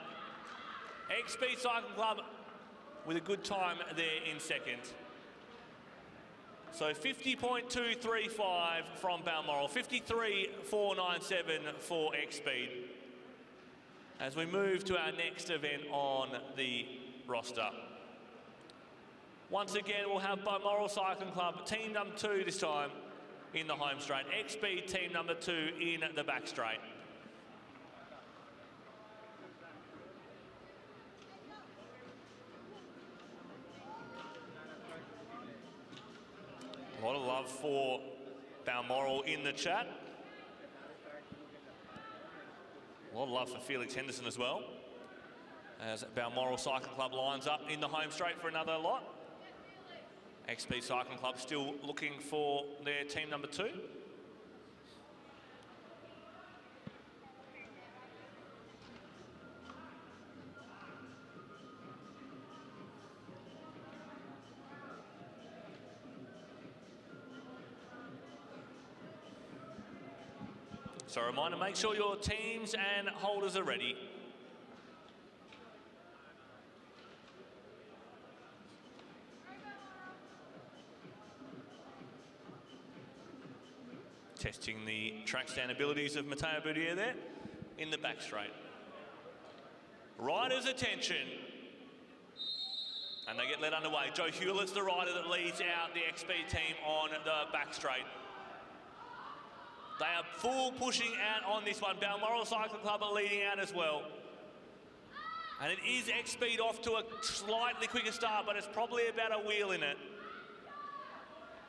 X-Speed Cycling Club with a good time there in second. So 50.235 from Balmoral, 53.497 for X-Speed. As we move to our next event on the roster. Once again, we'll have Balmoral Cycling Club, team number 2 this time. in the home straight. X-Speed team number 2 in the back straight. A lot of love for Balmoral in the chat. A lot of love for Felix Henderson as well, as Balmoral Cycling Club lines up in the home straight for another lot. X-Speed Cycling Club still looking for their team number 2. So a reminder, make sure your teams and holders are ready. Testing the track stand abilities of Matteo Boudier there in the back straight. Riders, attention. And they get led underway. Joe Hewlett's the rider that leads out the X-Speed team on the back straight. They are full pushing out on this one. Balmoral Cycling Club are leading out as well. And it is X-Speed off to a slightly quicker start, but it's probably about a wheel in it.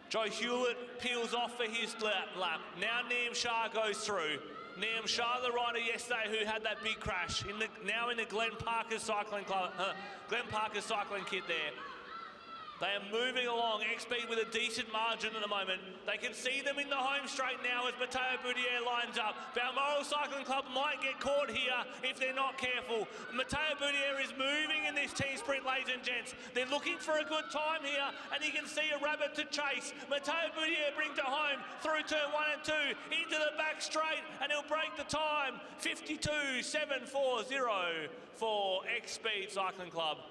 Joe Hewlett peels off for his lap. Now Niam Shah goes through. Niam Shah, the rider yesterday who had that big crash, now in the Glenn Parker's Cycling Club, Glenn Parker's cycling kit there. They are moving along, X-Speed with a decent margin at the moment. They can see them in the home straight now as Matteo Boudier lines up. Balmoral Cycling Club might get caught here if they're not careful. Matteo Boudier is moving in this team sprint, ladies and gents. They're looking for a good time here, and you can see a rabbit to chase. Matteo Boudier brings it home through turn 1 and 2 into the back straight, and he'll break the time. 52.740 for X-Speed Cycling Club.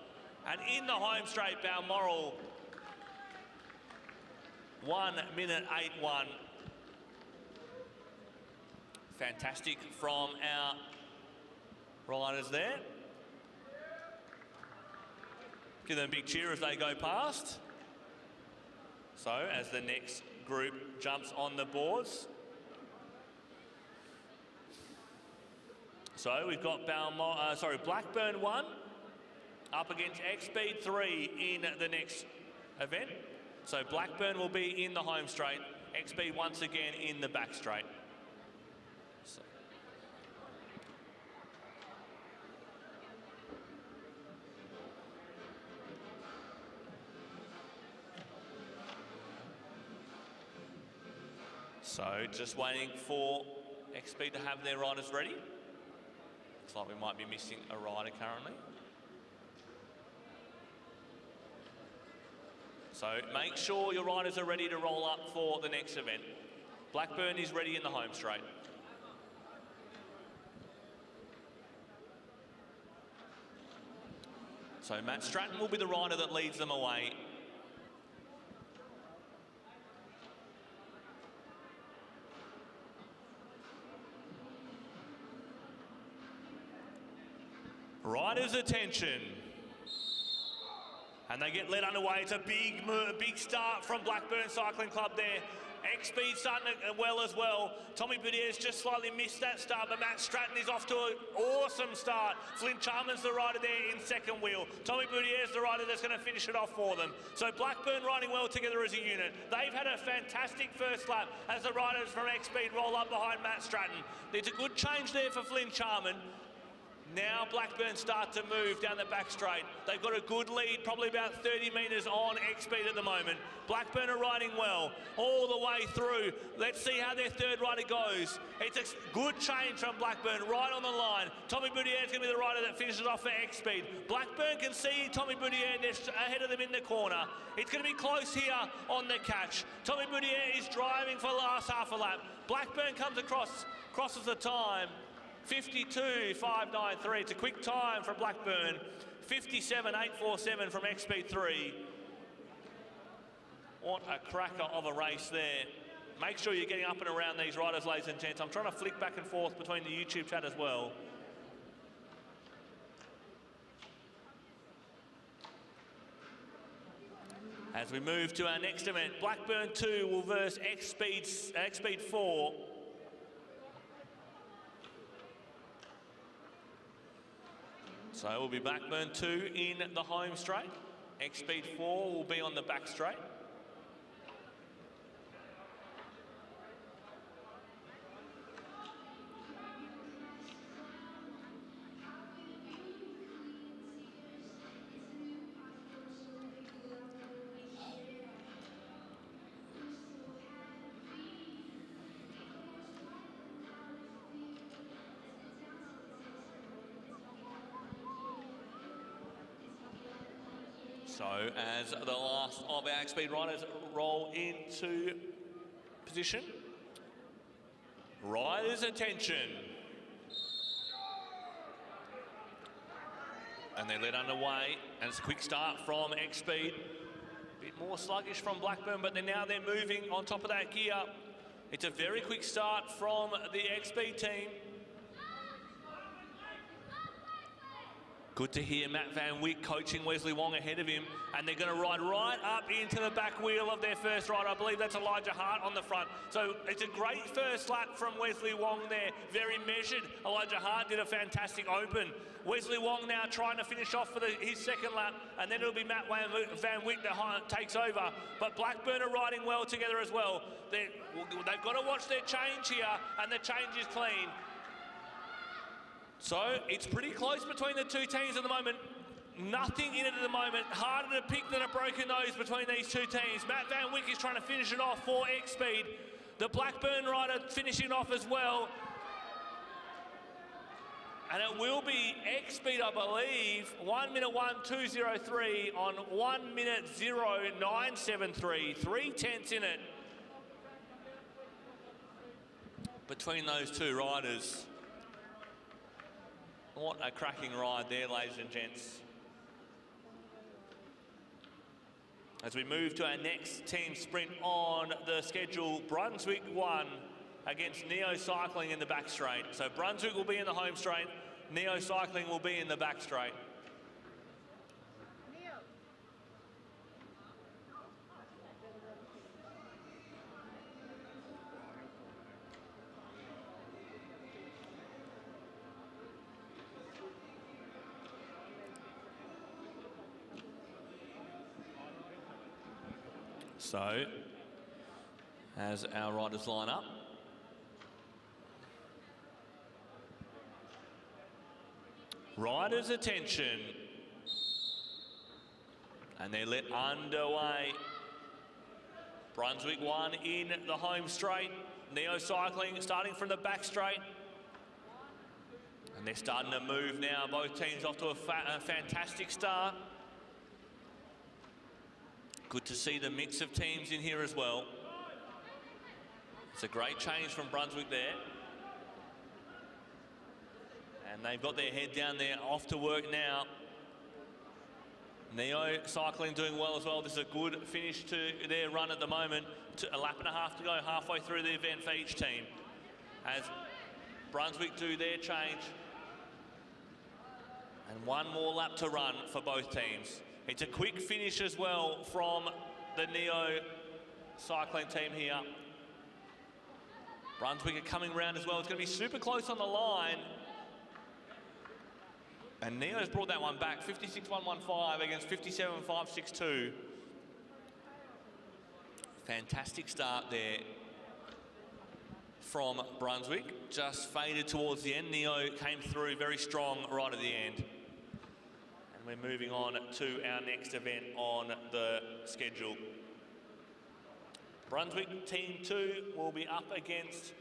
And in the home straight, Balmoral, 1 minute 8.1. Fantastic from our riders there. Give them a big cheer as they go past. So as the next group jumps on the boards. So we've got Blackburn 1. Up against X-Speed 3 in the next event. So Blackburn will be in the home straight, X-Speed once again in the back straight. So just waiting for X-Speed to have their riders ready. Looks like we might be missing a rider currently. So make sure your riders are ready to roll up for the next event. Blackburn is ready in the home straight. So Matt Stratton will be the rider that leads them away. Riders, attention. And they get led underway. It's a big start from Blackburn Cycling Club there. X-Speed starting well as well. Tommy Boudier's just slightly missed that start, but Matt Stratton is off to an awesome start. Flynn Charman's the rider there in second wheel. Tommy Boudier's the rider that's going to finish it off for them. So Blackburn riding well together as a unit. They've had a fantastic first lap as the riders from X-Speed roll up behind Matt Stratton. There's a good change there for Flynn Charman. Now Blackburn start to move down the back straight. They've got a good lead, probably about 30 metres on X-Speed at the moment. Blackburn are riding well all the way through. Let's see how their third rider goes. It's a good change from Blackburn, right on the line. Tommy Boudier is going to be the rider that finishes off for X-Speed. Blackburn can see Tommy Boudier ahead of them in the corner. It's going to be close here on the catch. Tommy Boudier is driving for the last half a lap. Blackburn comes across, crosses the time. 52.593. It's a quick time from Blackburn. 57.847 from X-Speed 3. What a cracker of a race there. Make sure you're getting up and around these riders, ladies and gents. I'm trying to flick back and forth between the YouTube chat as well. As we move to our next event, Blackburn 2 will verse X-Speed 4. So it will be Blackburn 2 in the home straight. X-Speed 4 will be on the back straight. So as the last of our X-Speed riders roll into position, riders attention. And they're led underway, and it's a quick start from X-Speed. A bit more sluggish from Blackburn, but they're moving on top of that gear. It's a very quick start from the X-Speed team. Good to hear Matt Van Wyck coaching Wesley Wong ahead of him, and they're going to ride right up into the back wheel of their first rider. I believe that's Elijah Hart on the front. So it's a great first lap from Wesley Wong there, very measured. Elijah Hart did a fantastic open. Wesley Wong now trying to finish off for his second lap, and then it'll be Matt Van Wyck that takes over. But Blackburn are riding well together as well. They've got to watch their change here, and the change is clean. So it's pretty close between the two teams at the moment. Nothing in it at the moment. Harder to pick than a broken nose between these two teams. Matt Van Wyck is trying to finish it off for X-Speed. The Blackburn rider finishing off as well. And it will be X-Speed, I believe, 1 minute 1:2:03 on 1 minute 0:973. 3/10 in it between those two riders. What a cracking ride there, ladies and gents. As we move to our next team sprint on the schedule, Brunswick 1 against Neo Cycling in the back straight. So Brunswick will be in the home straight, Neo Cycling will be in the back straight. So, as our riders line up, riders attention, and they're let underway. Brunswick 1 in the home straight, Neo Cycling starting from the back straight, and they're starting to move now. Both teams off to a fantastic start. Good to see the mix of teams in here as well. It's a great change from Brunswick there. And they've got their head down there, off to work now. Neo Cycling doing well as well. This is a good finish to their run at the moment. A lap and a half to go, halfway through the event for each team. As Brunswick do their change. And one more lap to run for both teams. It's a quick finish as well from the Neo Cycling team here. Brunswick are coming round as well. It's going to be super close on the line. And Neo's brought that one back, 56.115 against 57.562. Fantastic start there from Brunswick. Just faded towards the end. Neo came through very strong right at the end. We're moving on to our next event on the schedule. Brunswick Team 2 will be up against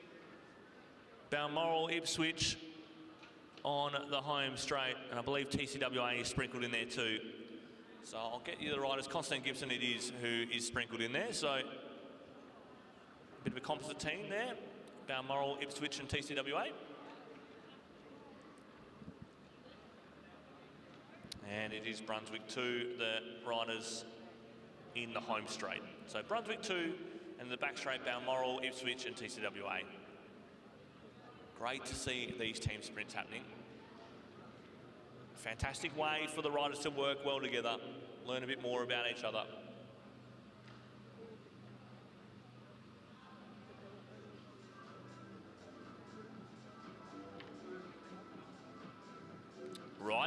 Balmoral Ipswich on the home straight, and I believe TCWA is sprinkled in there too. So I'll get you the riders. Constantine Gibson it is who is sprinkled in there, so a bit of a composite team there. Balmoral, Ipswich and TCWA. And it is Brunswick 2, the riders in the home straight. So Brunswick 2 and the back straight, Balmoral, Ipswich and TCWA. Great to see these team sprints happening. Fantastic way for the riders to work well together, learn a bit more about each other.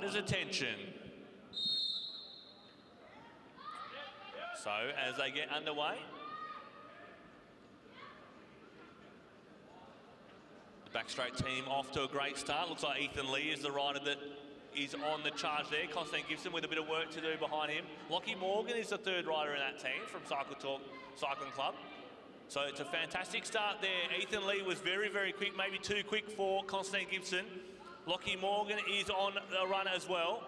Riders' attention. So as they get underway, the back straight team off to a great start. Looks like Ethan Lee is the rider that is on the charge there. Constantine Gibson with a bit of work to do behind him. Lockie Morgan is the third rider in that team from Cycle Talk Cycling Club. So it's a fantastic start there. Ethan Lee was very, very quick, maybe too quick for Constantine Gibson. Lockie Morgan is on the run as well.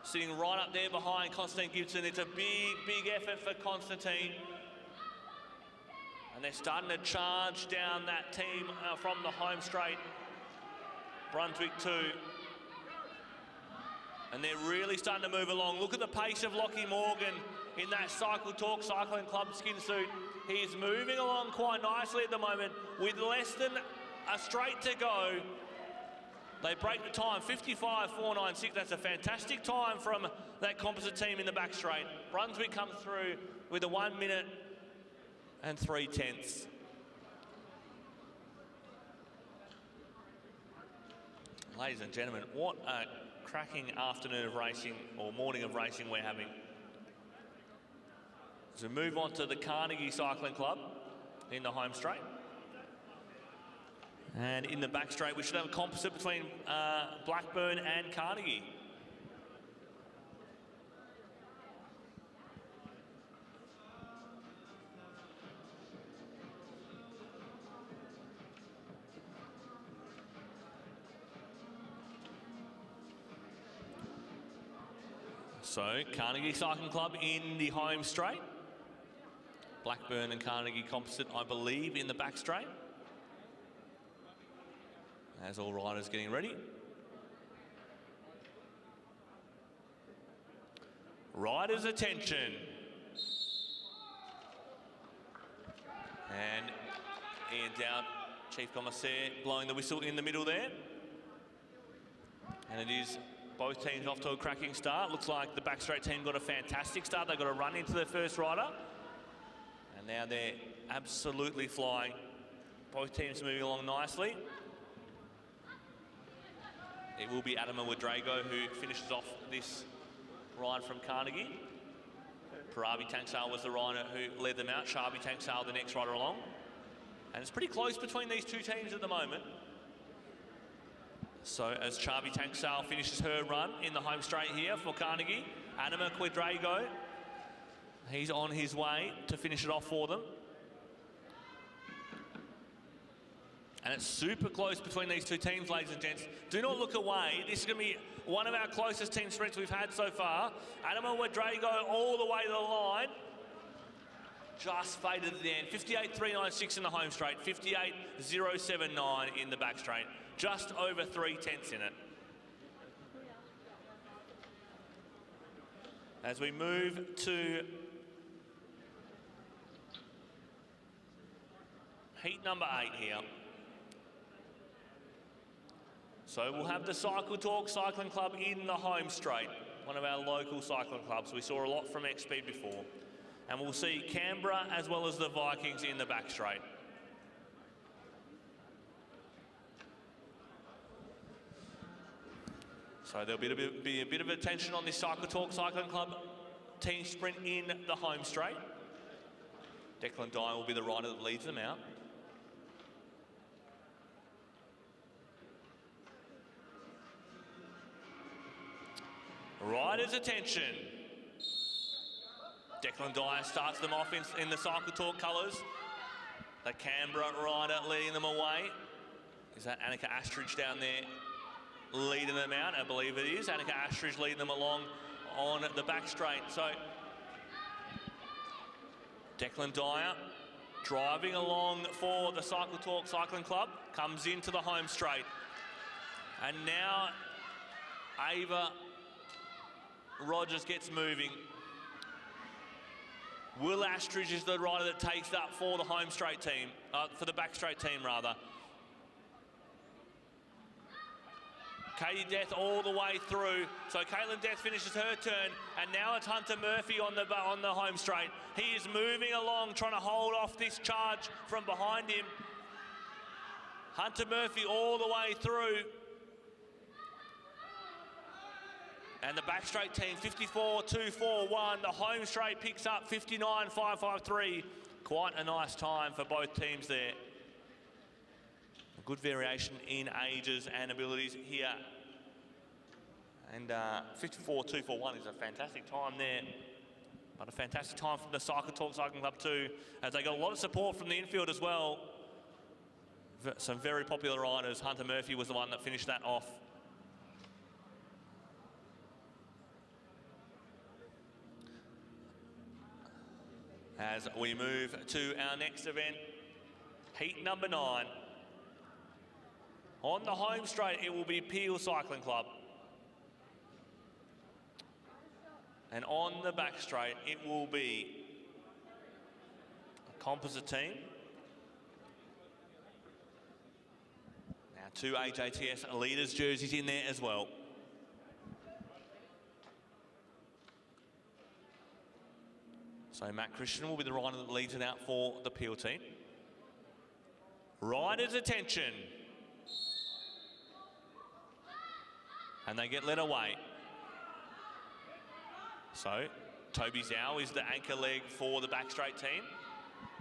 Sitting right up there behind Constantine Gibson. It's a big, big effort for Constantine. And they're starting to charge down that team from the home straight. Brunswick 2. And they're really starting to move along. Look at the pace of Lockie Morgan in that Cycle Talk Cycling Club skin suit. He is moving along quite nicely at the moment with less than a straight to go. They break the time, 55.496. That's a fantastic time from that composite team in the back straight. Brunswick comes through with a 1 minute and 3/10. Ladies and gentlemen, what a cracking afternoon of racing, or morning of racing we're having. So move on to the Carnegie Cycling Club in the home straight. And in the back straight, we should have a composite between Blackburn and Carnegie. So, Carnegie Cycling Club in the home straight. Blackburn and Carnegie composite, I believe, in the back straight. As all riders getting ready. Riders' attention. And Ian Dowd, Chief Commissaire, blowing the whistle in the middle there. And it is both teams off to a cracking start. Looks like the back straight team got a fantastic start. They got a run into their first rider. And now they're absolutely flying. Both teams moving along nicely. It will be Adama Wadrago who finishes off this ride from Carnegie. Parabi Tanksale was the rider who led them out. Sharbi Tanksale the next rider along. And it's pretty close between these two teams at the moment. So as Sharbi Tanksale finishes her run in the home straight here for Carnegie, Adama Wadrago, he's on his way to finish it off for them. And it's super close between these two teams, ladies and gents. Do not look away. This is going to be one of our closest team sprints we've had so far. Adama Wadrago all the way to the line. Just faded at the end. 58.396 in the home straight. 58.079 in the back straight. Just over 3/10 in it. As we move to heat number 8 here. So we'll have the Cycle Talk Cycling Club in the home straight, one of our local cycling clubs. We saw a lot from X-Speed before. And we'll see Canberra as well as the Vikings in the back straight. So there'll be a bit of attention on this Cycle Talk Cycling Club team sprint in the home straight. Declan Dyer will be the rider that leads them out. Riders' attention. Declan Dyer starts them off in the Cycle Talk colours. The Canberra rider leading them away. Is that Annika Astridge down there leading them out? I believe it is. Annika Astridge leading them along on the back straight. So Declan Dyer driving along for the Cycle Talk Cycling Club, comes into the home straight. And now Ava Rogers gets moving. Will Astridge is the rider that takes that for the home straight team, for the back straight team rather. Katie Death all the way through. So Caitlin Death finishes her turn, and now it's Hunter Murphy on the home straight. He is moving along, trying to hold off this charge from behind him. Hunter Murphy all the way through. And the back straight team, 54.241. The home straight picks up 59.553. Quite a nice time for both teams there. A good variation in ages and abilities here. And 54.241 is a fantastic time there. But a fantastic time from the Cycle Talk Cycling Club too, as they got a lot of support from the infield as well. Some very popular riders. Hunter Murphy was the one that finished that off. As we move to our next event, heat number 9. On the home straight, it will be Peel Cycling Club. And on the back straight, it will be a composite team. Now 2 HATS leaders jerseys in there as well. So Matt Christian will be the rider that leads it out for the Peel team. Riders' attention. And they get led away. So Toby Zhao is the anchor leg for the back straight team.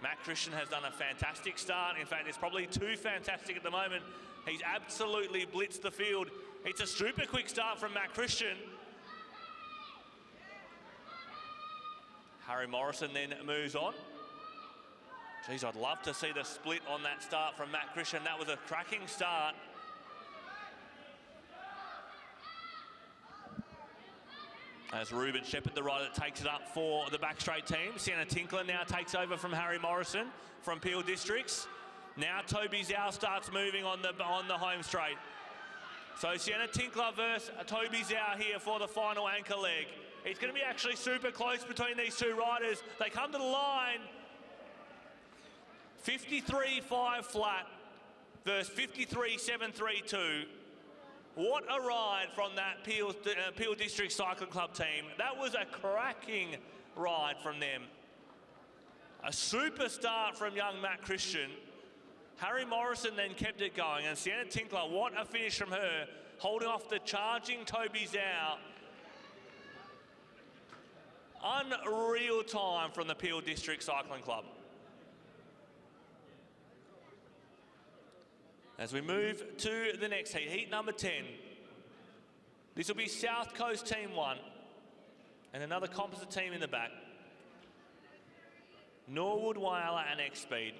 Matt Christian has done a fantastic start. In fact, it's probably too fantastic at the moment. He's absolutely blitzed the field. It's a super quick start from Matt Christian. Harry Morrison then moves on. Geez, I'd love to see the split on that start from Matt Christian. That was a cracking start. As Ruben Shepherd, the rider that takes it up for the back straight team. Sienna Tinkler now takes over from Harry Morrison from Peel Districts. Now Toby Zhao starts moving on the home straight. So Sienna Tinkler versus Toby Zhao here for the final anchor leg. It's going to be actually super close between these two riders. They come to the line. 53.5 flat versus 53.732. What a ride from that Peel District Cycling Club team. That was a cracking ride from them. A super start from young Matt Christian. Harry Morrison then kept it going, and Sienna Tinkler, what a finish from her, holding off the charging Toby Zhao. Unreal time from the Peel District Cycling Club. As we move to the next heat, heat number 10. This will be South Coast Team 1 and another composite team in the back. Norwood, Whyalla and X-Speed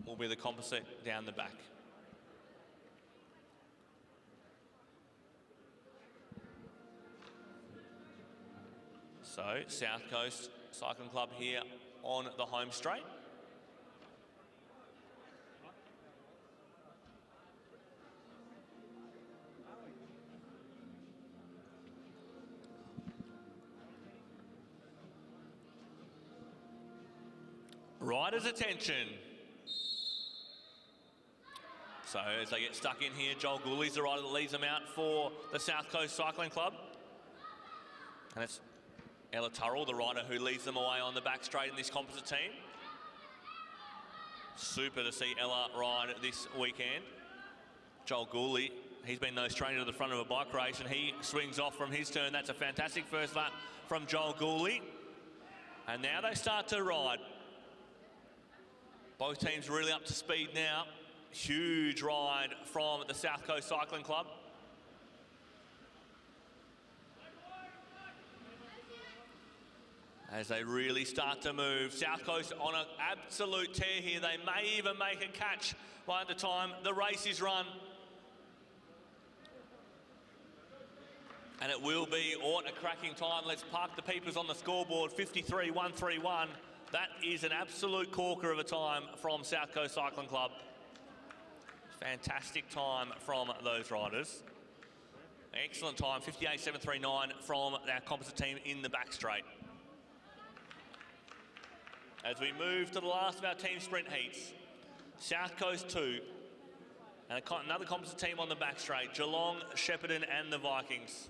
will be the composite down the back. So, South Coast Cycling Club here on the home straight. Riders' attention. So as they get stuck in here, Joel Gooley's the rider that leads them out for the South Coast Cycling Club. And it's Ella Turrell, the rider who leads them away on the back straight in this composite team. Super to see Ella ride this weekend. Joel Gooley, he's been no stranger to the front of a bike race, and he swings off from his turn. That's a fantastic first lap from Joel Gooley. And now they start to ride. Both teams really up to speed now. Huge ride from the South Coast Cycling Club. As they really start to move. South Coast on an absolute tear here. They may even make a catch by the time the race is run. And it will be, what a cracking time. Let's park the peepers on the scoreboard, 53.131. That is an absolute corker of a time from South Coast Cycling Club. Fantastic time from those riders. Excellent time, 58.739 from our composite team in the back straight. As we move to the last of our team sprint heats, South Coast 2, and another composite team on the back straight, Geelong, Shepparton and the Vikings.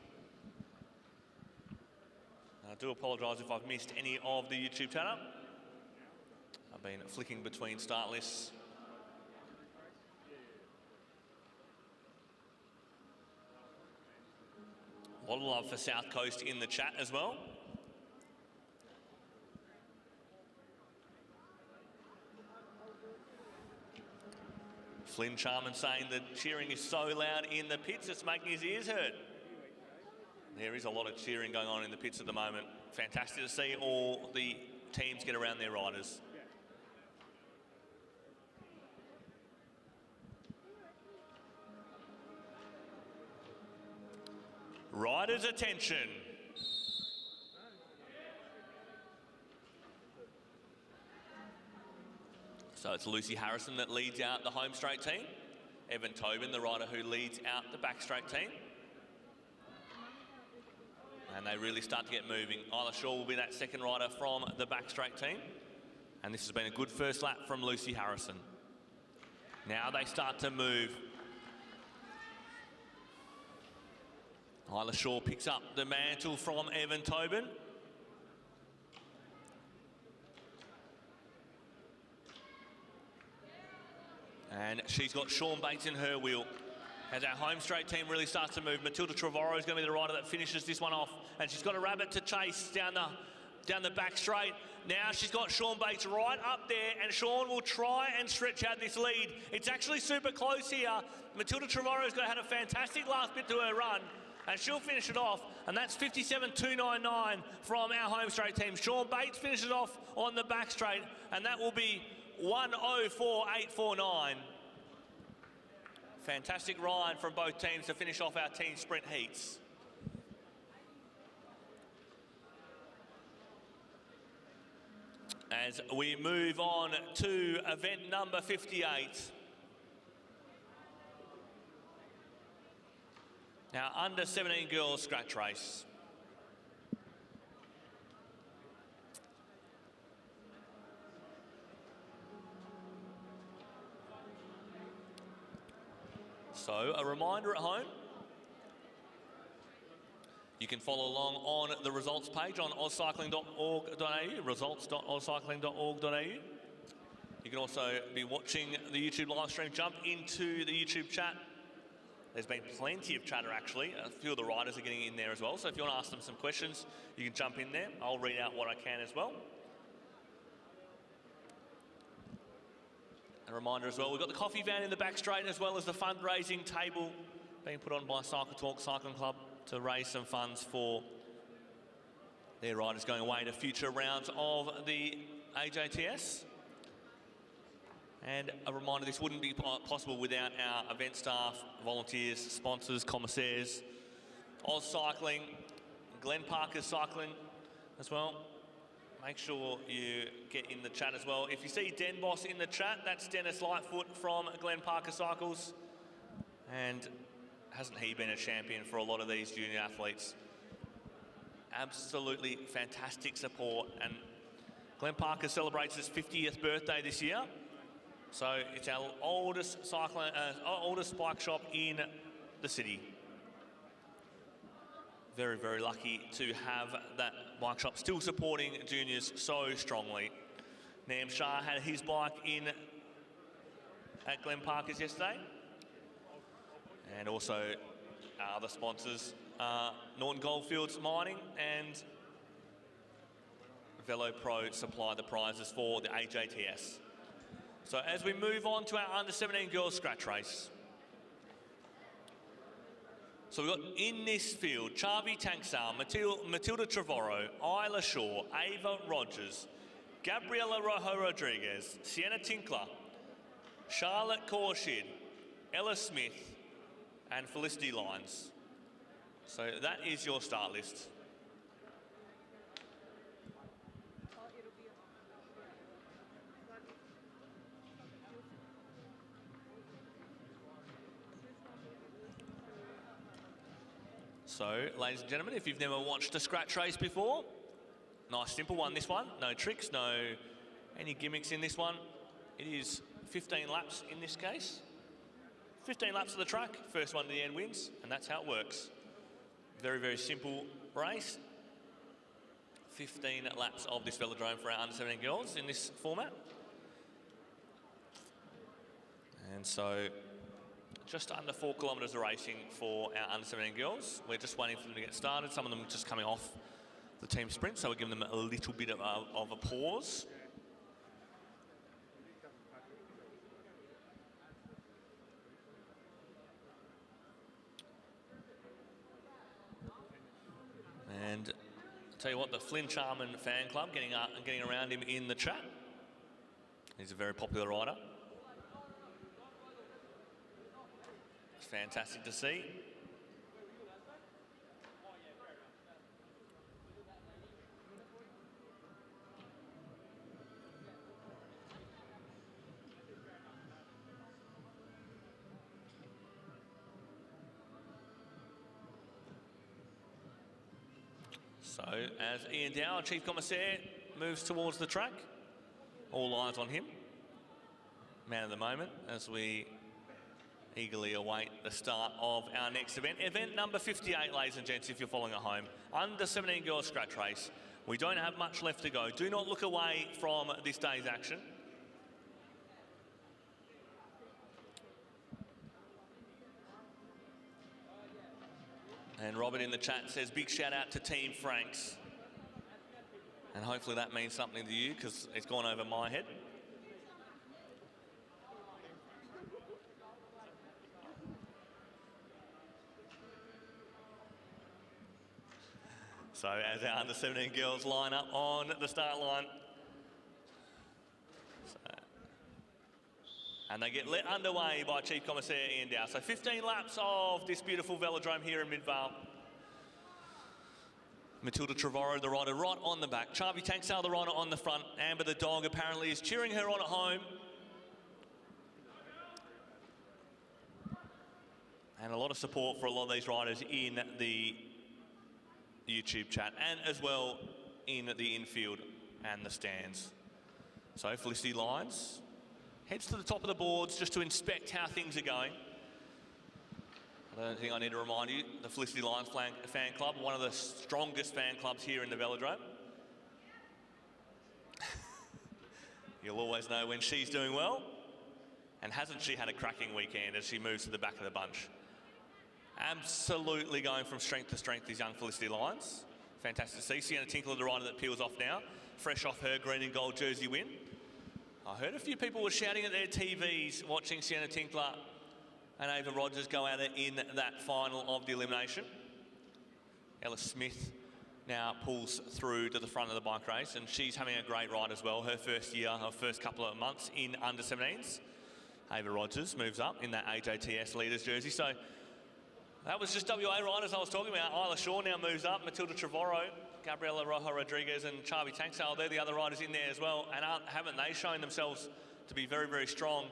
I do apologise if I've missed any of the YouTube channel. I've been flicking between start lists. A lot of love for South Coast in the chat as well. Flynn Charman saying that cheering is so loud in the pits, it's making his ears hurt. There is a lot of cheering going on in the pits at the moment. Fantastic to see all the teams get around their riders. Riders' attention. So it's Lucy Harrison that leads out the home straight team. Evan Tobin, the rider who leads out the back straight team. And they really start to get moving. Isla Shaw will be that second rider from the back straight team. And this has been a good first lap from Lucy Harrison. Now they start to move. Isla Shaw picks up the mantle from Evan Tobin. And she's got Sean Bates in her wheel. As our home straight team really starts to move, Matilda Trevorrow is going to be the rider that finishes this one off. And she's got a rabbit to chase down the back straight. Now she's got Sean Bates right up there, and Sean will try and stretch out this lead. It's actually super close here. Matilda Trevorrow's got had a fantastic last bit to her run, and she'll finish it off. And that's 57.299 from our home straight team. Sean Bates finishes off on the back straight, and that will be 1:04.849. Fantastic ride from both teams to finish off our team sprint heats. As we move on to event number 58. Now, under 17 girls scratch race. So, a reminder at home, you can follow along on the results page on ozcycling.org.au, results.ozcycling.org.au. You can also be watching the YouTube live stream. Jump into the YouTube chat. There's been plenty of chatter, actually. A few of the riders are getting in there as well. So if you want to ask them some questions, you can jump in there. I'll read out what I can as well. A reminder as well, we've got the coffee van in the back straight, as well as the fundraising table being put on by Cycle Talk Cycling Club to raise some funds for their riders going away to future rounds of the AJTS. And a reminder, this wouldn't be possible without our event staff, volunteers, sponsors, commissaires, Oz Cycling, Glenn Parker's Cycling as well. Make sure you get in the chat as well. If you see Den Boss in the chat, that's Dennis Lightfoot from Glenn Parker Cycles. And hasn't he been a champion for a lot of these junior athletes? Absolutely fantastic support. And Glenn Parker celebrates his 50th birthday this year. So it's our oldest bike shop in the city. Very, very lucky to have that bike shop still supporting juniors so strongly. Nam Shah had his bike in at Glenn Parker's yesterday. And also our other sponsors, Norton Goldfields Mining and Velo Pro supply the prizes for the AJTS. So as we move on to our under-17 girls scratch race. So we've got in this field, Chavi Tanksal, Matilda Trevorrow, Isla Shaw, Ava Rogers, Gabriela Rojo Rodriguez, Sienna Tinkler, Charlotte Korshid, Ella Smith, and Felicity Lyons. So that is your start list. So, ladies and gentlemen, if you've never watched a scratch race before, nice simple one, this one. No tricks, no any gimmicks in this one. It is 15 laps in this case. 15 laps of the track, first one to the end wins, and that's how it works. Very, very simple race. 15 laps of this velodrome for our under-17 girls in this format. And so, just under 4 kilometres of racing for our under 17 girls. We're just waiting for them to get started. Some of them are just coming off the team sprint, so we're giving them a little bit of a pause. And I'll tell you what, the Flynn Charman fan club getting around him in the chat. He's a very popular rider. It's fantastic to see. So as Ian Dow, Chief Commissaire, moves towards the track, all eyes on him. Man of the moment as we eagerly await the start of our next event. Event number 58, ladies and gents, if you're following at home. Under 17 girls scratch race. We don't have much left to go. Do not look away from this day's action. And Robert in the chat says, big shout out to Team Franks. And hopefully that means something to you, because it's gone over my head. So as our under 17 girls line up on the start line. And they get let underway by Chief Commissaire Ian Dow. So 15 laps of this beautiful velodrome here in Midvale. Matilda Trevorrow, the rider, right on the back. Charvy Tanksale, the rider, on the front. Amber, the dog, apparently is cheering her on at home. And a lot of support for a lot of these riders in the YouTube chat, and as well in the infield and the stands. So Felicity Lyons heads to the top of the boards just to inspect how things are going. I don't think I need to remind you, the Felicity Lyons fan club, one of the strongest fan clubs here in the velodrome. You'll always know when she's doing well. And hasn't she had a cracking weekend as she moves to the back of the bunch? Absolutely going from strength to strength, these young Felicity Lyons. Fantastic to see. Sienna Tinkler, the rider that peels off now, fresh off her green and gold jersey win. I heard a few people were shouting at their TVs watching Sienna Tinkler and Ava Rogers go out in that final of the elimination. Ella Smith now pulls through to the front of the bike race, and she's having a great ride as well. Her first year, her first couple of months in under 17s. Ava Rogers moves up in that AJTS leaders jersey. So that was just WA riders I was talking about. Isla Shaw now moves up, Matilda Trevorrow, Gabriela Rojo Rodriguez and Charvy Tanksale. They're the other riders in there as well. And haven't they shown themselves to be very, very strong?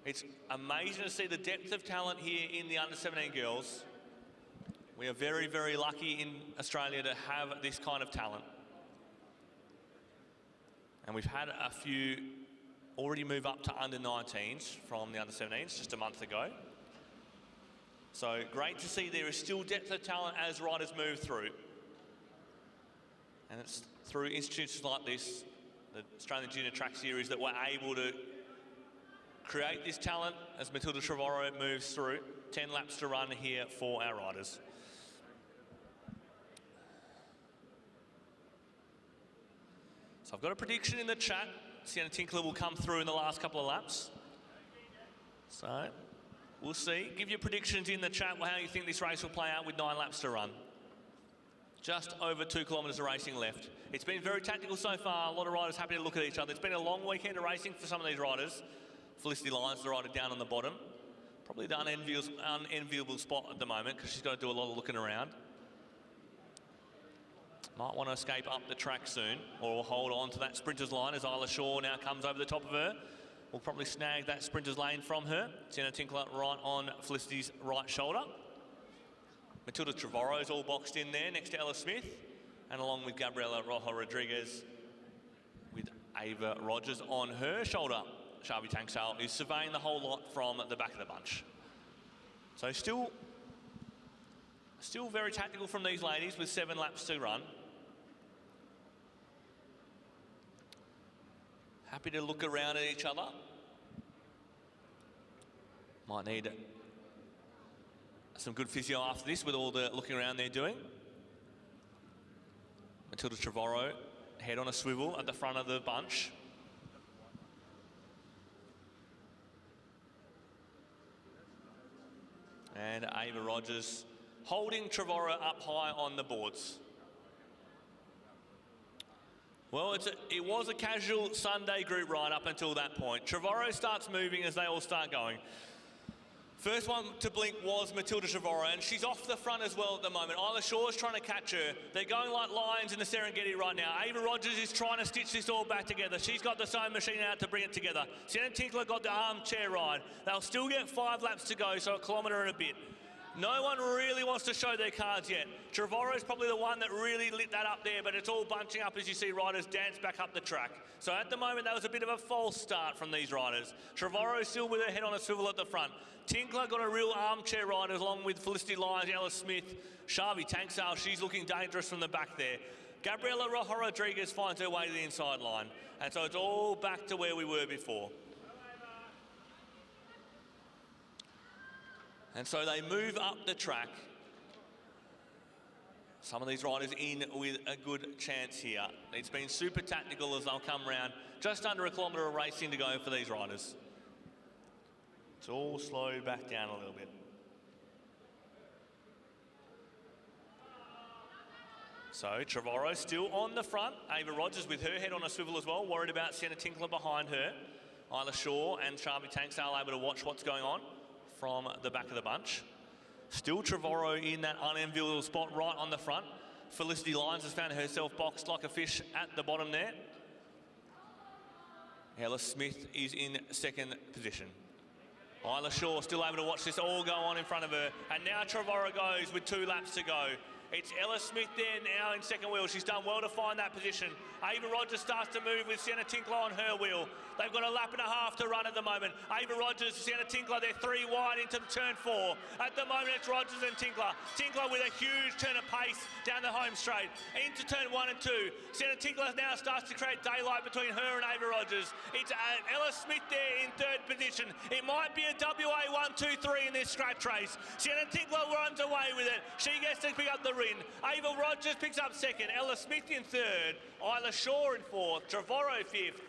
It's amazing to see the depth of talent here in the under 17 girls. We are very, very lucky in Australia to have this kind of talent. And we've had a few already move up to under 19s from the under 17s just a month ago. So great to see there is still depth of talent as riders move through. And it's through institutions like this, the Australian Junior Track Series, that we're able to create this talent as Matilda Trevorrow moves through. 10 laps to run here for our riders. So I've got a prediction in the chat. Sienna Tinkler will come through in the last couple of laps. So we'll see. Give your predictions in the chat how you think this race will play out with 9 laps to run. Just over 2 kilometres of racing left. It's been very tactical so far. A lot of riders happy to look at each other. It's been a long weekend of racing for some of these riders. Felicity Lyons, the rider down on the bottom. Probably the unenviable spot at the moment because she's got to do a lot of looking around. Might want to escape up the track soon, or hold on to that sprinter's line as Isla Shaw now comes over the top of her. We'll probably snag that sprinter's lane from her. Sienna Tinkler right on Felicity's right shoulder. Matilda Trevorrow is all boxed in there next to Ella Smith, and along with Gabriela Rojo Rodriguez with Ava Rogers on her shoulder. Charvy Tanksale is surveying the whole lot from the back of the bunch. So still very tactical from these ladies with 7 laps to run. Happy to look around at each other. Might need some good physio after this with all the looking around they're doing. Matilda Trevorrow, head on a swivel at the front of the bunch. And Ava Rogers holding Trevorrow up high on the boards. Well, it was a casual Sunday group ride up until that point. Trevorrow starts moving as they all start going. First one to blink was Matilda Trevorrow, and she's off the front as well at the moment. Isla Shaw's trying to catch her. They're going like lions in the Serengeti right now. Ava Rogers is trying to stitch this all back together. She's got the sewing machine out to bring it together. Sienna Tinkler got the armchair ride. They'll still get 5 laps to go, so a kilometre and a bit. No one really wants to show their cards yet. Trevorrow's probably the one that really lit that up there, but it's all bunching up as you see riders dance back up the track. So at the moment, that was a bit of a false start from these riders. Trevorrow still with her head on a swivel at the front. Tinkler got a real armchair ride along with Felicity Lyons, Ella Smith, Shavi Tanksale. She's looking dangerous from the back there. Gabriela Rojo Rodriguez finds her way to the inside line. And so it's all back to where we were before. And so they move up the track. Some of these riders in with a good chance here. It's been super tactical as they'll come round. Just under a kilometre of racing to go for these riders. It's all slowed back down a little bit. So Trevorrow still on the front. Ava Rogers with her head on a swivel as well, worried about Sienna Tinkler behind her. Isla Shaw and Shavi Tanksale able to watch what's going on from the back of the bunch. Still Trevorrow in that unenviable spot right on the front. Felicity Lyons has found herself boxed like a fish at the bottom there. Ella Smith is in second position. Isla Shaw still able to watch this all go on in front of her. And now Trevorrow goes with 2 laps to go. It's Ella Smith there now in second wheel. She's done well to find that position. Ava Rogers starts to move with Sienna Tinkler on her wheel. They've got a lap and a half to run at the moment. Ava Rogers, Sienna Tinkler, they're 3 wide into the turn 4. At the moment, it's Rogers and Tinkler. Tinkler with a huge turn of pace down the home straight. Into turn 1 and 2. Sienna Tinkler now starts to create daylight between her and Ava Rogers. It's Ella Smith there in third position. It might be a WA 1, 2, 3 in this scratch race. Sienna Tinkler runs away with it. She gets to pick up the win. Ava Rogers picks up second. Ella Smith in third. Isla Shaw in fourth. Trevorrow fifth.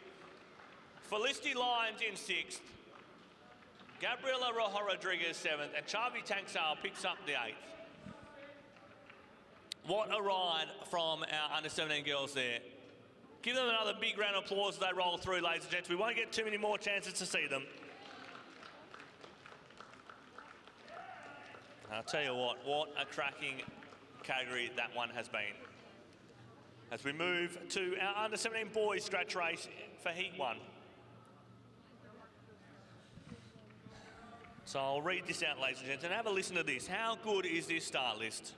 Felicity Lyons in sixth. Gabriela Rojo Rodriguez seventh. And Shavi Tanksale picks up the eighth. What a ride from our under-17 girls there. Give them another big round of applause as they roll through, ladies and gents. We won't get too many more chances to see them. I'll tell you what a cracking category that one has been. As we move to our under-17 boys scratch race for Heat 1. So I'll read this out, ladies and gents, and have a listen to this. How good is this start list?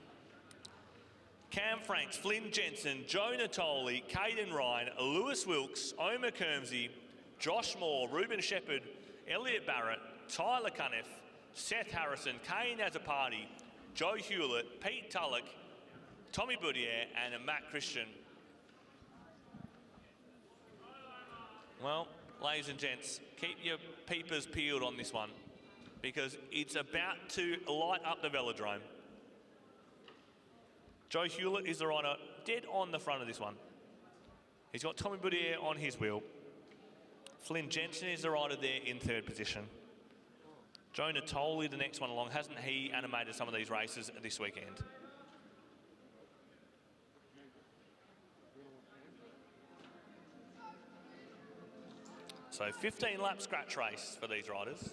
Cam Franks, Flynn Jensen, Joe Natoli, Caden Ryan, Lewis Wilkes, Omer Kermsey, Josh Moore, Ruben Shepherd, Elliot Barrett, Tyler Cunniff, Seth Harrison, Kane Azzopardi, Joe Hewlett, Pete Tulloch, Tommy Boudier, and Matt Christian. Well, ladies and gents, keep your peepers peeled on this one because it's about to light up the velodrome. Joe Hewlett is the rider dead on the front of this one. He's got Tommy Boudier on his wheel. Flynn Jensen is the rider there in third position. Joe Natoli, the next one along. Hasn't he animated some of these races this weekend? So 15 lap scratch race for these riders.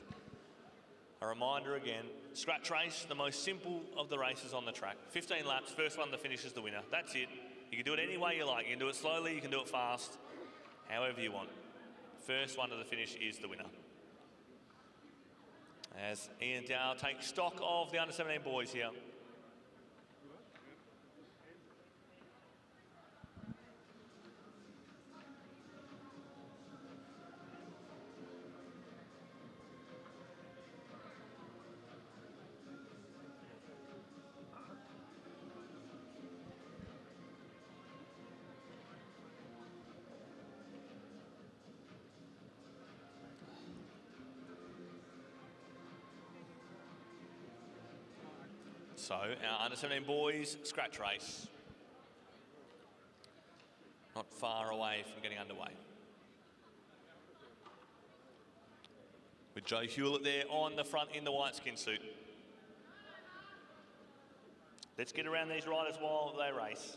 A reminder again, scratch race, the most simple of the races on the track. 15 laps, first one that finishes the winner. That's it. You can do it any way you like. You can do it slowly, you can do it fast, however you want. First one to the finish is the winner. As Ian Dow takes stock of the under-17 boys here. So our under-17 boys scratch race. Not far away from getting underway. With Joe Hewlett there on the front in the white skin suit. Let's get around these riders while they race.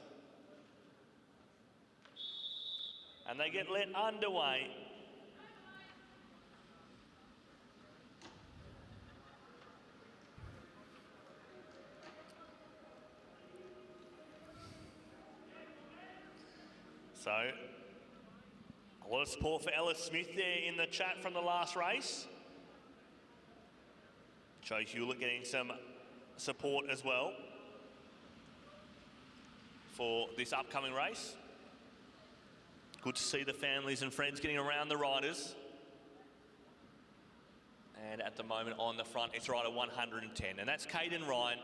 And they get let underway. So, a lot of support for Ellis Smith there in the chat from the last race. Joe Hewlett getting some support as well for this upcoming race. Good to see the families and friends getting around the riders. And at the moment on the front, it's rider 110, and that's Keirin Ryan.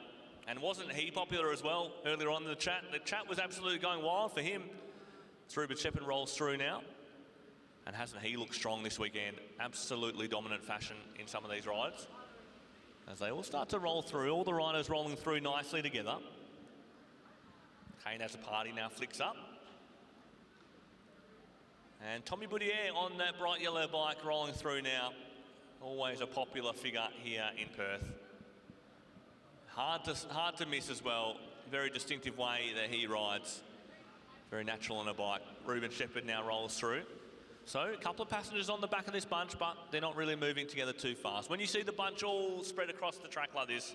And wasn't he popular as well earlier on in the chat? The chat was absolutely going wild for him. Ruben Shepard rolls through now. And hasn't he looked strong this weekend? Absolutely dominant fashion in some of these rides. As they all start to roll through, all the riders rolling through nicely together. Kane has a party now, flicks up. And Tommy Boudier on that bright yellow bike rolling through now. Always a popular figure here in Perth. Hard to miss as well. Very distinctive way that he rides. Very natural on a bike. Ruben Shepard now rolls through. So a couple of passengers on the back of this bunch, but they're not really moving together too fast. When you see the bunch all spread across the track like this,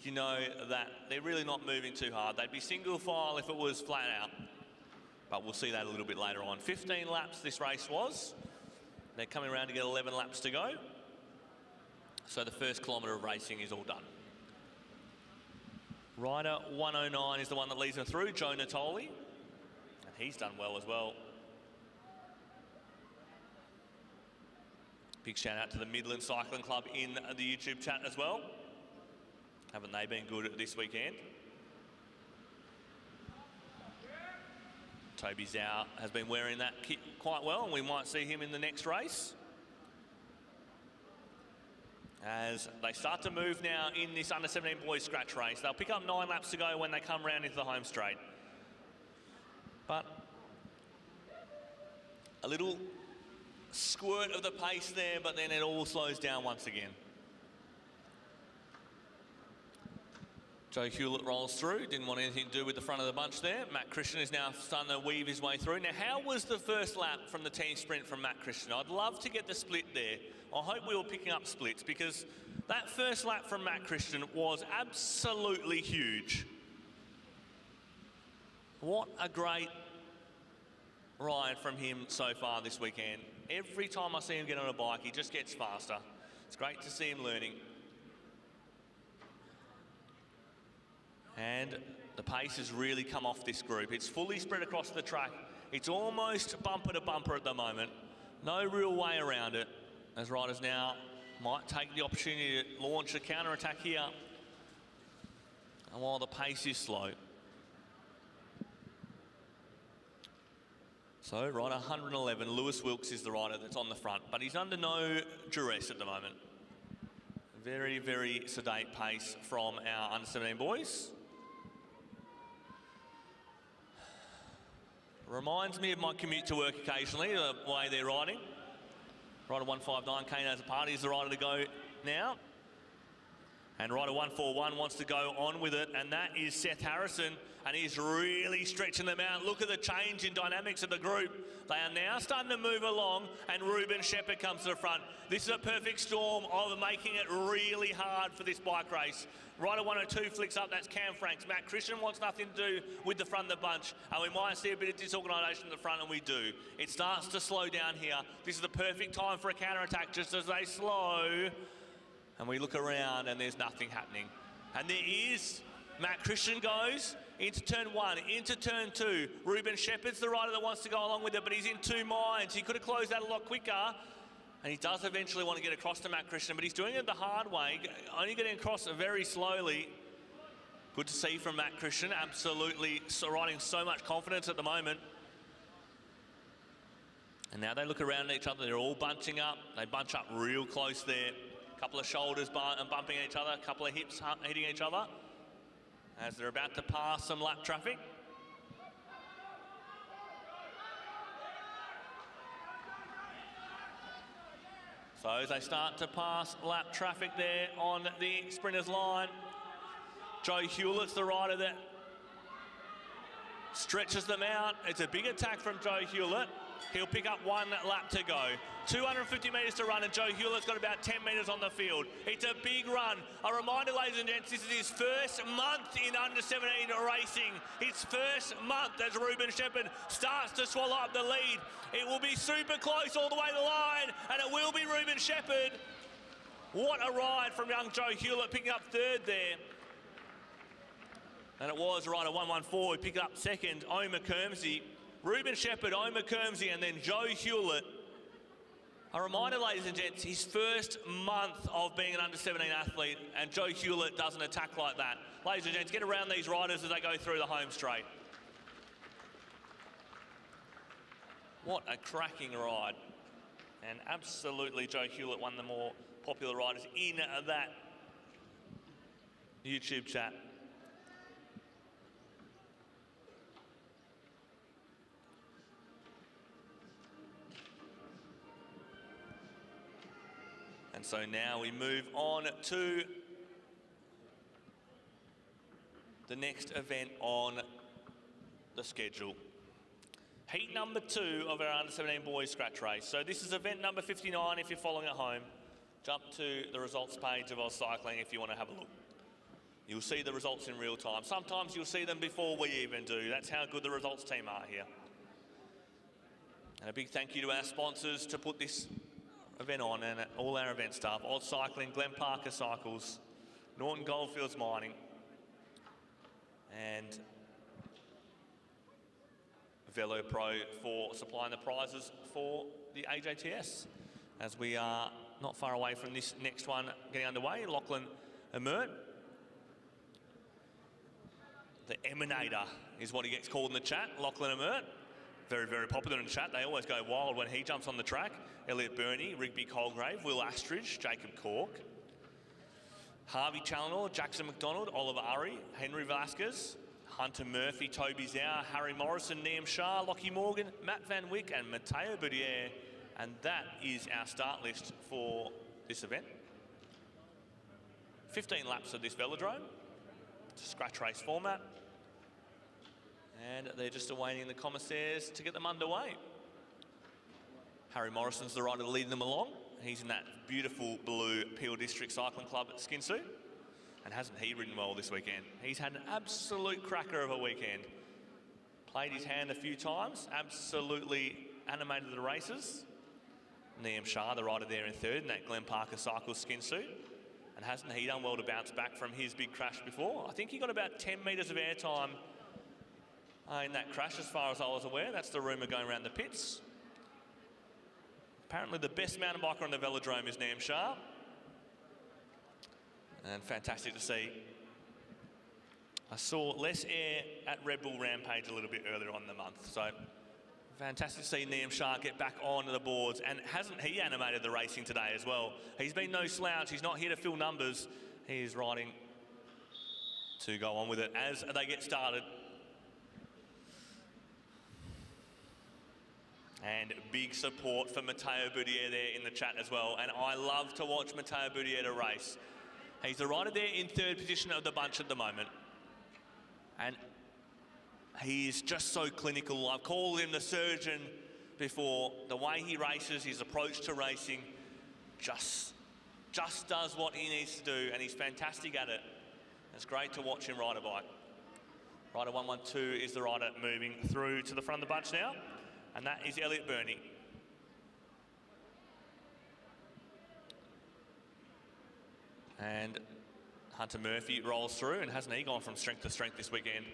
you know that they're really not moving too hard. They'd be single file if it was flat out. But we'll see that a little bit later on. 15 laps this race was. They're coming around to get 11 laps to go. So the first kilometre of racing is all done. Rider 109 is the one that leads them through, Joe Natoli. And he's done well as well. Big shout out to the Midland Cycling Club in the YouTube chat as well. Haven't they been good this weekend? Toby Zhao has been wearing that kit quite well, and we might see him in the next race. As they start to move now in this under-17 boys scratch race. They'll pick up 9 laps to go when they come round into the home straight. But a little squirt of the pace there, but then it all slows down once again. Joe Hewlett rolls through, didn't want anything to do with the front of the bunch there. Matt Christian is now starting to weave his way through. Now, how was the first lap from the team sprint from Matt Christian? I'd love to get the split there. I hope we were picking up splits, because that first lap from Matt Christian was absolutely huge. What a great ride from him so far this weekend. Every time I see him get on a bike, he just gets faster. It's great to see him learning. And the pace has really come off this group. It's fully spread across the track. It's almost bumper to bumper at the moment. No real way around it, as riders now might take the opportunity to launch a counter-attack here. And while the pace is slow. So, rider 111, Lewis Wilkes is the rider that's on the front, but he's under no duress at the moment. Very, very sedate pace from our under-17 boys. Reminds me of my commute to work occasionally, the way they're riding. Rider 159, Kane has a party, is the rider to go now. And rider 141 wants to go on with it, and that is Seth Harrison, and he's really stretching them out. Look at the change in dynamics of the group. They are now starting to move along, and Ruben Shepard comes to the front. This is a perfect storm of making it really hard for this bike race. Rider 102 flicks up, that's Cam Franks. Matt Christian wants nothing to do with the front of the bunch, and we might see a bit of disorganisation at the front, and we do. It starts to slow down here. This is the perfect time for a counter-attack, just as they slow. And we look around, and there's nothing happening. And there is. Matt Christian goes into turn 1, into turn 2. Ruben Shepard's the rider that wants to go along with it, but he's in 2 minds. He could have closed that a lot quicker. And he does eventually want to get across to Matt Christian, but he's doing it the hard way, only getting across very slowly. Good to see from Matt Christian, absolutely riding so much confidence at the moment. And now they look around at each other, they're all bunching up. They bunch up real close there. A couple of shoulders bumping each other, a couple of hips hitting each other. as they're about to pass some lap traffic. So as they start to pass lap traffic there on the sprinters line, Joe Hewlett's the rider that stretches them out. It's a big attack from Joe Hewlett. He'll pick up 1 lap to go. 250 metres to run, and Joe Hewlett's got about 10 metres on the field. It's a big run. A reminder, ladies and gents, this is his first month in under-17 racing. His first month as Ruben Shepherd starts to swallow up the lead. It will be super close all the way to the line, and it will be Ruben Shepherd. What a ride from young Joe Hewlett, picking up 3rd there. And it was rider 114 who picked up 2nd, Omer Kermsey. Ruben Shepherd, Omer Kermsey, and then Joe Hewlett. A reminder, ladies and gents, his first month of being an under-17 athlete, and Joe Hewlett does an attack like that. Ladies and gents, get around these riders as they go through the home straight. What a cracking ride. And absolutely, Joe Hewlett, one of the more popular riders in that YouTube chat. And so now we move on to the next event on the schedule. Heat number 2 of our under-17 boys scratch race. So this is event number 59 if you're following at home. Jump to the results page of Oz Cycling if you want to have a look. You'll see the results in real time. Sometimes you'll see them before we even do. That's how good the results team are here. And a big thank you to our sponsors to put this event on, and all our event staff: Oz Cycling, Glen Parker Cycles, Norton Goldfields Mining, and Velo Pro for supplying the prizes for the AJTS. As we are not far away from this next one getting underway, Lachlan Emert. The Emanator is what he gets called in the chat, Lachlan Emert. Very, very popular in the chat. They always go wild when he jumps on the track. Elliot Burney, Rigby Colgrave, Will Astridge, Jacob Cork, Harvey Challenor, Jackson McDonald, Oliver Urry, Henry Velasquez, Hunter Murphy, Toby Zhao, Harry Morrison, Liam Shah, Lockie Morgan, Matt Van Wyck, and Matteo Boudier. And that is our start list for this event. 15 laps of this velodrome. It's a scratch race format. And they're just awaiting the commissaires to get them underway. Harry Morrison's the rider leading them along. He's in that beautiful blue Peel District Cycling Club at skin suit. And hasn't he ridden well this weekend? He's had an absolute cracker of a weekend. Played his hand a few times, absolutely animated the races. Liam Shah, the rider there in 3rd in that Glen Parker Cycles skin suit. And hasn't he done well to bounce back from his big crash before? I think he got about 10 metres of airtime in that crash, as far as I was aware. That's the rumour going around the pits. Apparently the best mountain biker on the velodrome is Liam Shah. And fantastic to see. I saw less air at Red Bull Rampage a little bit earlier on in the month. So fantastic to see Liam Shah get back onto the boards. And hasn't he animated the racing today as well? He's been no slouch. He's not here to fill numbers. He is riding to go on with it as they get started. And big support for Matteo Boudier there in the chat as well. And I love to watch Matteo Boudier to race. He's the rider there in 3rd position of the bunch at the moment. And he is just so clinical. I've called him the surgeon before. The way he races, his approach to racing, just does what he needs to do. And he's fantastic at it. It's great to watch him ride a bike. Rider 112 is the rider moving through to the front of the bunch now. And that is Elliot Burney. And Hunter Murphy rolls through, and hasn't he gone from strength to strength this weekend?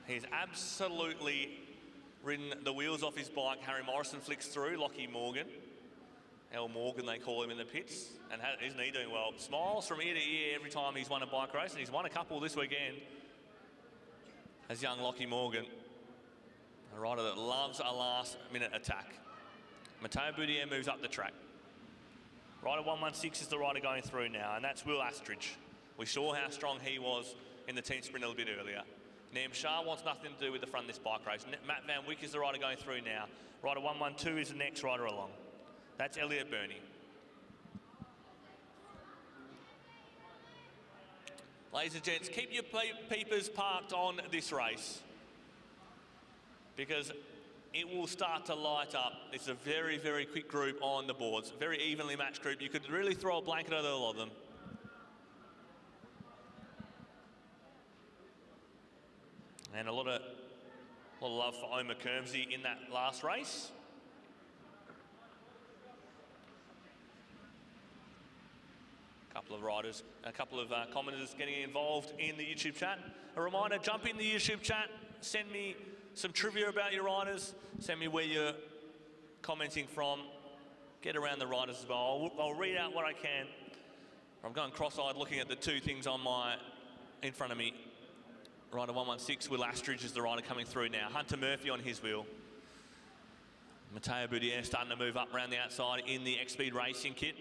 He's absolutely ridden the wheels off his bike. Harry Morrison flicks through, Lockie Morgan. L Morgan, they call him in the pits. And isn't he doing well? Smiles from ear to ear every time he's won a bike race, and he's won a couple this weekend as young Lockie Morgan. A rider that loves a last-minute attack. Matteo Boudier moves up the track. Rider 116 is the rider going through now, and that's Will Astridge. We saw how strong he was in the team sprint a little bit earlier. Nam Shah wants nothing to do with the front of this bike race. Matt Van Wyck is the rider going through now. Rider 112 is the next rider along. That's Elliot Burney. Ladies and gents, keep your peepers parked on this race because it will start to light up. It's a very, very quick group on the boards, very evenly matched group. You could really throw a blanket over a lot of them. And a lot of love for Omar Kermsey in that last race. A couple of riders, a couple of commenters getting involved in the YouTube chat. A reminder, jump in the YouTube chat, send me some trivia about your riders, send me where you're commenting from, get around the riders as well. I'll read out what I can. I'm going cross-eyed looking at the two things on in front of me. Rider 116, Will Astridge is the rider coming through now. Hunter Murphy on his wheel. Matteo Boudier starting to move up around the outside in the X-Speed Racing kit.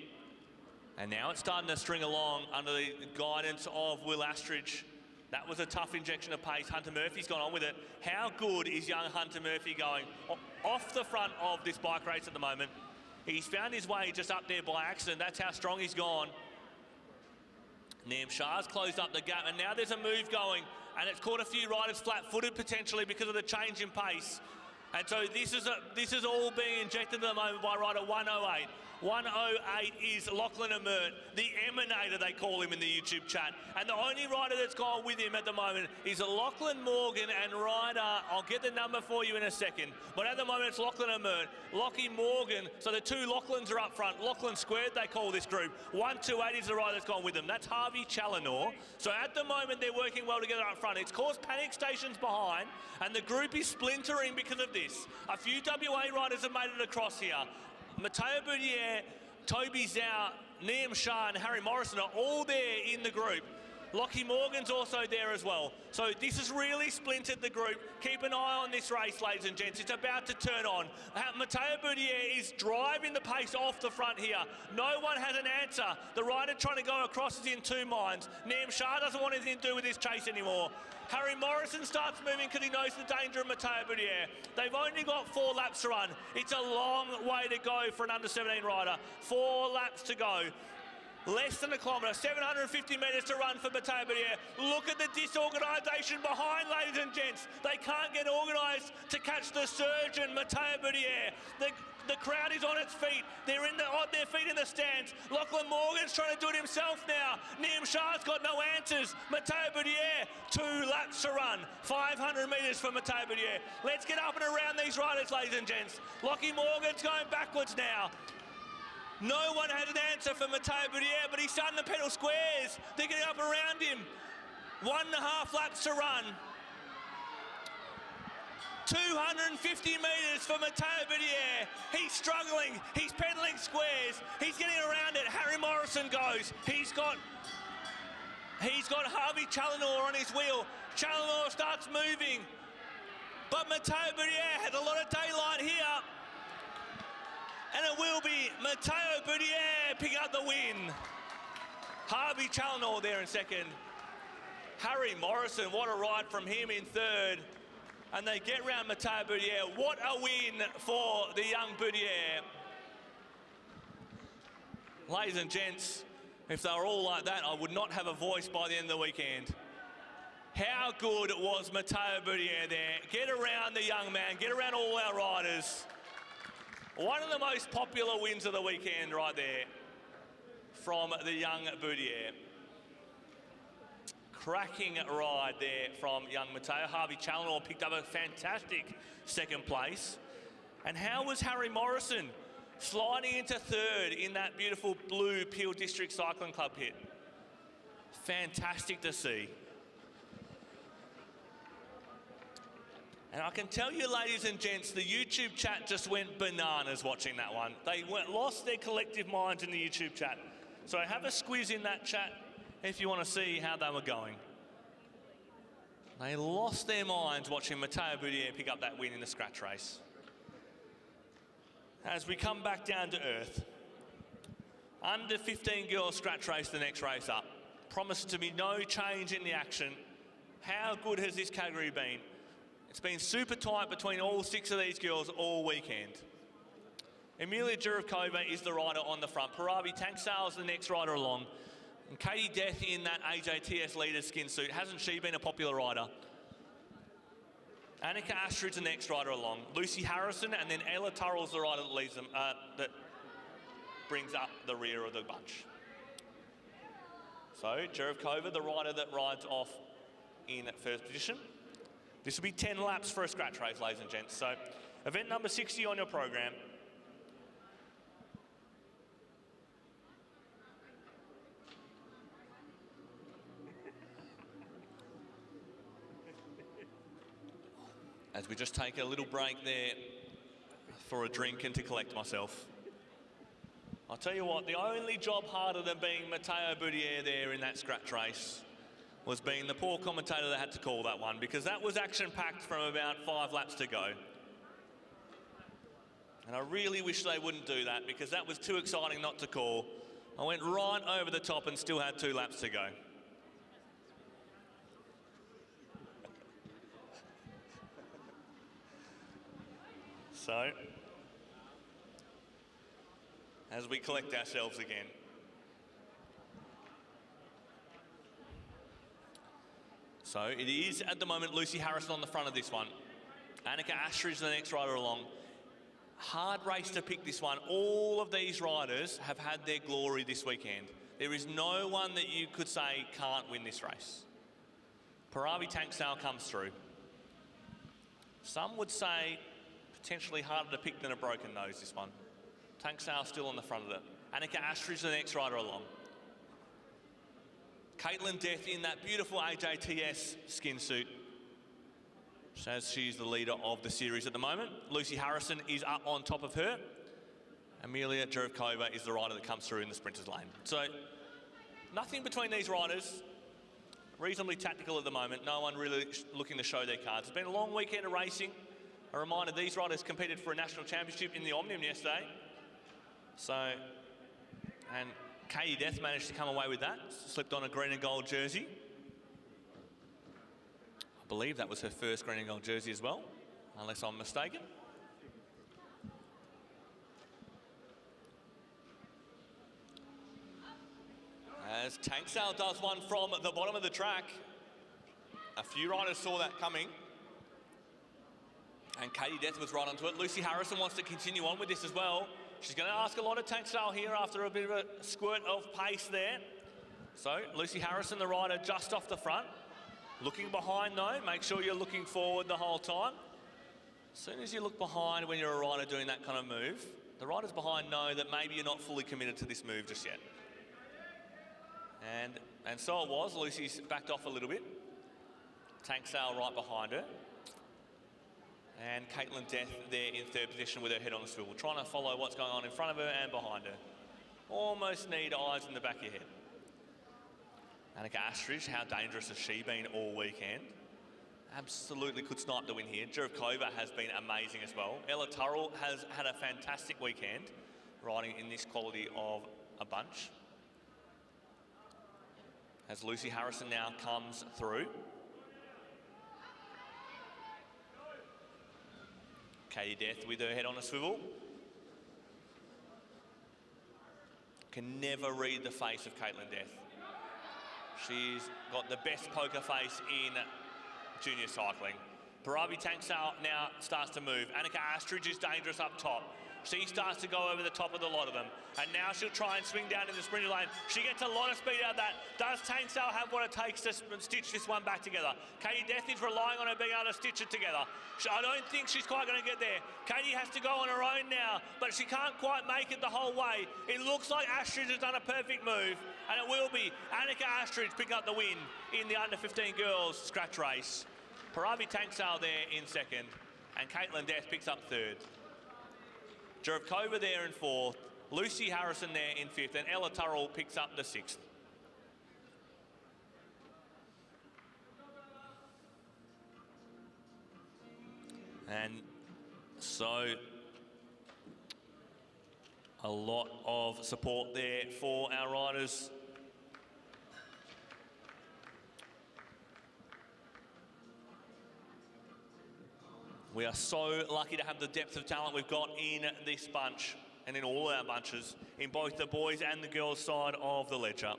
And now it's starting to string along under the guidance of Will Astridge. That was a tough injection of pace. Hunter Murphy's gone on with it. How good is young Hunter Murphy going? Off the front of this bike race at the moment. He's found his way just up there by accident. That's how strong he's gone. Nam Shah's closed up the gap, and now there's a move going, and it's caught a few riders flat-footed potentially because of the change in pace. And so this is all being injected at the moment by rider 108. 108 is Lachlan Amert, the Emanator they call him in the YouTube chat. And the only rider that's gone with him at the moment is Lachlan Morgan and rider, I'll get the number for you in a second, but at the moment it's Lachlan Amert, Lockie Morgan, so the two Lachlans are up front. Lachlan Squared they call this group. 128 is the rider that's gone with them. That's Harvey Challenor. So at the moment they're working well together up front. It's caused panic stations behind, and the group is splintering because of this. A few WA riders have made it across here. Matteo Boudier, Toby Zhao, Liam Shah and Harry Morrison are all there in the group. Lockie Morgan's also there as well. So this has really splintered the group. Keep an eye on this race, ladies and gents. It's about to turn on. Matteo Boudier is driving the pace off the front here. No one has an answer. The rider trying to go across is in two minds. Liam Shah doesn't want anything to do with this chase anymore. Harry Morrison starts moving because he knows the danger of Matteo Boudier. They've only got 4 laps to run. It's a long way to go for an under-17 rider. 4 laps to go. Less than a kilometre, 750 metres to run for Matteo Boudier. Look at the disorganisation behind, ladies and gents. They can't get organised to catch the surgeon, Matteo Boudier. The crowd is on its feet. They're on their feet in the stands. Lachlan Morgan's trying to do it himself now. Liam Shah's got no answers. Matteo Boudier, 2 laps to run. 500 metres for Matteo Boudier. Let's get up and around these riders, ladies and gents. Lockie Morgan's going backwards now. No one has an answer for Matteo Boudier, but he's starting to pedal squares. They're getting up around him. 1.5 laps to run. 250 metres for Matteo Boudier. He's struggling. He's pedaling squares. He's getting around it. Harry Morrison goes. He's got Harvey Challenor on his wheel. Challenor starts moving. But Matteo Boudier has a lot of daylight here. And it will be Matteo Boudier picking up the win. Harvey Challenor there in second. Harry Morrison, what a ride from him in third. And they get round Matteo Boudier. What a win for the young Boudier. Ladies and gents, if they were all like that, I would not have a voice by the end of the weekend. How good was Matteo Boudier there. Get around the young man, get around all our riders. One of the most popular wins of the weekend right there from the young Boudier. Cracking ride there from young Matteo. Harvey Challenor picked up a fantastic second place. And how was Harry Morrison sliding into third in that beautiful blue Peel District Cycling Club pit? Fantastic to see. And I can tell you, ladies and gents, the YouTube chat just went bananas watching that one. They lost their collective minds in the YouTube chat. So have a squeeze in that chat if you want to see how they were going. They lost their minds watching Matteo Boudier pick up that win in the scratch race. As we come back down to earth, under 15 girls scratch race the next race up. Promised to be no change in the action. how good has this category been? It's been super tight between all 6 of these girls all weekend. Emilia Jurevkova is the rider on the front. Paravi Tanksale is the next rider along. And Katie Death in that AJTS leader skin suit. Hasn't she been a popular rider? Annika Astrid's the next rider along. Lucy Harrison, and then Ella Turrell's the rider that leads them, that brings up the rear of the bunch. So, Jurevkova, the rider that rides off in first position. This will be 10 laps for a scratch race, ladies and gents. So, event number 60 on your program. As we just take a little break there for a drink and to collect myself. I'll tell you what, the only job harder than being Matteo Boudier there in that scratch race was being the poor commentator that had to call that one, because that was action-packed from about 5 laps to go. And I really wish they wouldn't do that, because that was too exciting not to call. I went right over the top and still had 2 laps to go. So, as we collect ourselves again. So it is at the moment Lucy Harrison on the front of this one. Annika Astrid's the next rider along. Hard race to pick this one. All of these riders have had their glory this weekend. There is no one that you could say can't win this race. Paravi Tanksale comes through. Some would say potentially harder to pick than a broken nose, this one. Tanksale still on the front of it. Annika Astrid's the next rider along. Caitlin Death in that beautiful AJTS skin suit, as she's the leader of the series at the moment. Lucy Harrison is up on top of her. Emilia Jurevkova is the rider that comes through in the sprinters lane. So, nothing between these riders. Reasonably tactical at the moment. No one really looking to show their cards. It's been a long weekend of racing. A reminder, these riders competed for a national championship in the Omnium yesterday. So, and Katie Death managed to come away with that. Slipped on a green and gold jersey. I believe that was her first green and gold jersey as well, unless I'm mistaken. As Tanksale does one from the bottom of the track. A few riders saw that coming. And Katie Death was right onto it. Lucy Harrison wants to continue on with this as well. She's going to ask a lot of Tanksale here after a bit of a squirt of pace there. So, Lucy Harrison, the rider, just off the front. Looking behind, though. Make sure you're looking forward the whole time. As soon as you look behind when you're a rider doing that kind of move, the riders behind know that maybe you're not fully committed to this move just yet. And so it was. Lucy's backed off a little bit. Tanksale right behind her. And Caitlin Death there in third position with her head on the swivel, trying to follow what's going on in front of her and behind her. Almost need eyes in the back of your head. Annika Astrid, how dangerous has she been all weekend? Absolutely could snipe the win here. Jurevkova has been amazing as well. Ella Turrell has had a fantastic weekend riding in this quality of a bunch. As Lucy Harrison now comes through. Katie Death with her head on a swivel. Can never read the face of Caitlin Death. She's got the best poker face in junior cycling. Paravi Tanksale now starts to move. Annika Astrid is dangerous up top. She starts to go over the top of the lot of them. And now she'll try and swing down in the sprinter lane. She gets a lot of speed out of that. Does Tanksale have what it takes to stitch this one back together? Katie Death is relying on her being able to stitch it together. I don't think she's quite going to get there. Katie has to go on her own now, but she can't quite make it the whole way. It looks like Astrid has done a perfect move, and it will be Annika Astrid picking up the win in the under-15 girls scratch race. Paravi Tanksale there in second, and Caitlin Death picks up third. Jurevkova there in fourth, Lucy Harrison there in fifth, and Ella Turrell picks up the sixth. And so, a lot of support there for our riders. We are so lucky to have the depth of talent we've got in this bunch and in all our bunches, in both the boys and the girls side of the ledger.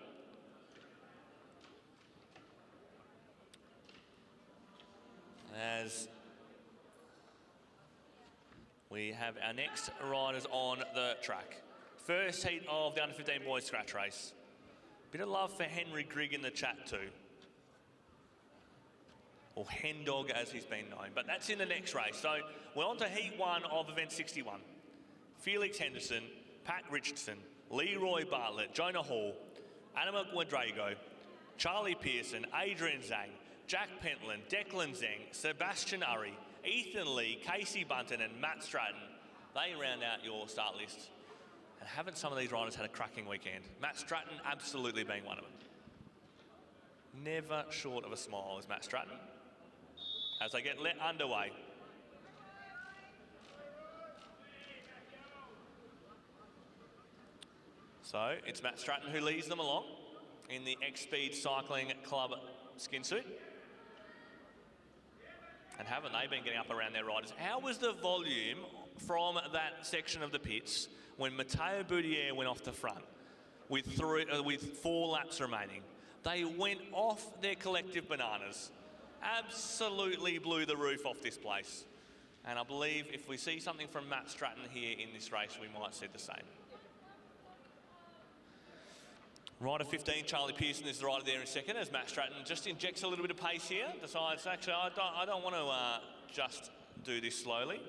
As we have our next riders on the track. First heat of the under-15 boys scratch race. Bit of love for Henry Grigg in the chat too. Or Hen Dog as he's been known, but that's in the next race. So we're on to heat 1 of event 61. Felix Henderson, Pat Richardson, Leroy Bartlett, Jonah Hall, Adama Wadrago, Charlie Pearson, Adrian Zhang, Jack Pentland, Declan Zeng, Sebastian Urry, Ethan Lee, Casey Bunton and Matt Stratton. They round out your start list. And haven't some of these riders had a cracking weekend? Matt Stratton absolutely being one of them. Never short of a smile is Matt Stratton. As they get let underway. So it's Matt Stratton who leads them along in the X-Speed Cycling Club skin suit. And haven't they been getting up around their riders? How was the volume from that section of the pits when Matteo Boudier went off the front with 4 laps remaining? They went off their collective bananas. Absolutely blew the roof off this place. And I believe if we see something from Matt Stratton here in this race, we might see the same. Rider 15, Charlie Pearson, is the rider there in second as Matt Stratton just injects a little bit of pace here. Decides, actually, I don't want to just do this slowly.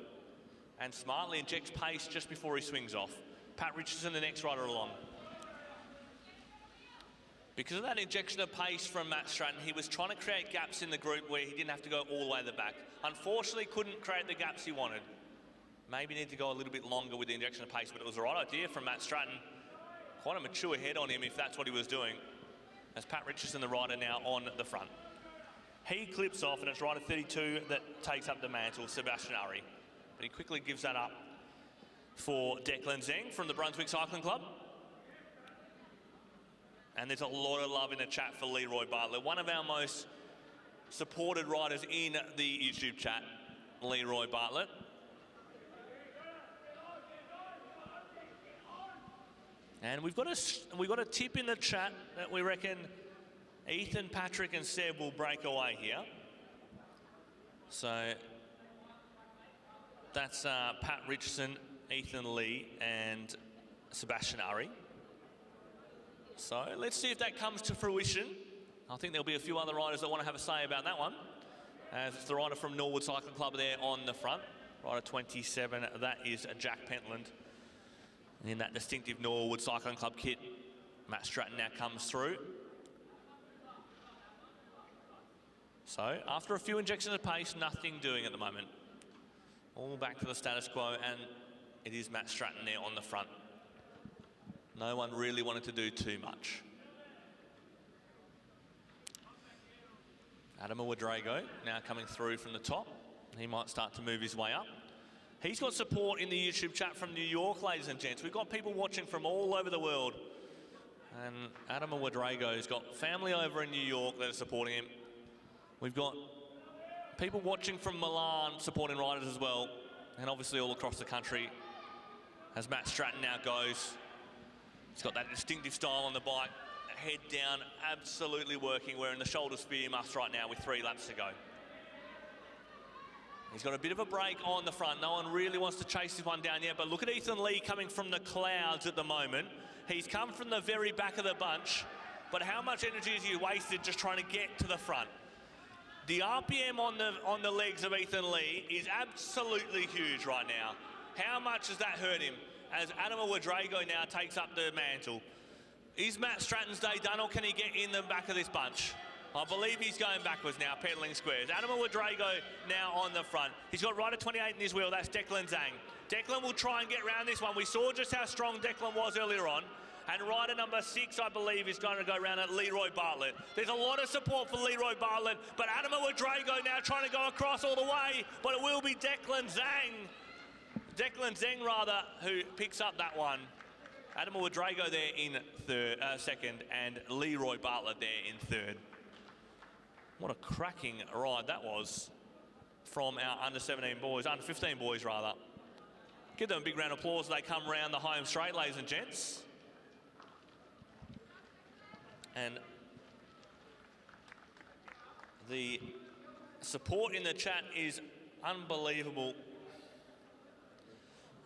And smartly injects pace just before he swings off. Pat Richardson, the next rider along. Because of that injection of pace from Matt Stratton, he was trying to create gaps in the group where he didn't have to go all the way to the back. Unfortunately, couldn't create the gaps he wanted. Maybe need to go a little bit longer with the injection of pace, but it was the right idea from Matt Stratton. Quite a mature head on him if that's what he was doing. As Pat Richardson, the rider, now on the front. He clips off, and it's rider 32 that takes up the mantle, Sebastian Urry. But he quickly gives that up for Declan Zeng from the Brunswick Cycling Club. And there's a lot of love in the chat for Leroy Bartlett, one of our most supported riders in the YouTube chat, Leroy Bartlett. And we've got a tip in the chat that we reckon Ethan, Patrick and Seb will break away here. So that's Pat Richardson, Ethan Lee and Sebastian Urry. So let's see if that comes to fruition. I think there'll be a few other riders that want to have a say about that one. As it's the rider from Norwood Cycling Club there on the front. Rider 27, that is Jack Pentland. And in that distinctive Norwood Cycling Club kit, Matt Stratton now comes through. So after a few injections of pace, nothing doing at the moment. All back to the status quo, and it is Matt Stratton there on the front. No one really wanted to do too much. Adama Wadrago now coming through from the top. He might start to move his way up. He's got support in the YouTube chat from New York, ladies and gents. We've got people watching from all over the world. And Adama Wadrago's got family over in New York that are supporting him. We've got people watching from Milan supporting riders as well. And obviously all across the country as Matt Stratton now goes. He's got that distinctive style on the bike, head down, absolutely working. We're in the shoulder spear must right now with 3 laps to go. He's got a bit of a break on the front. No one really wants to chase this one down yet, but look at Ethan Lee coming from the clouds at the moment. He's come from the very back of the bunch, but how much energy has he wasted just trying to get to the front? The RPM on the legs of Ethan Lee is absolutely huge right now. How much does that hurt him? As Adama Wadrago now takes up the mantle. Is Matt Stratton's day done, or can he get in the back of this bunch? I believe he's going backwards now, pedaling squares. Adama Wadrago now on the front. He's got rider 28 in his wheel, that's Declan Zhang. Declan will try and get around this one. We saw just how strong Declan was earlier on. And rider number 6, I believe, is going to go around at Leroy Bartlett. There's a lot of support for Leroy Bartlett, but Adama Wadrago now trying to go across all the way, but it will be Declan Zhang. Declan Zeng, rather, who picks up that one. Adama Wadrago there in second, and Leroy Bartlett there in third. What a cracking ride that was. from our under-17 boys, under-15 boys rather. Give them a big round of applause as they come round the home straight, ladies and gents. And the support in the chat is unbelievable.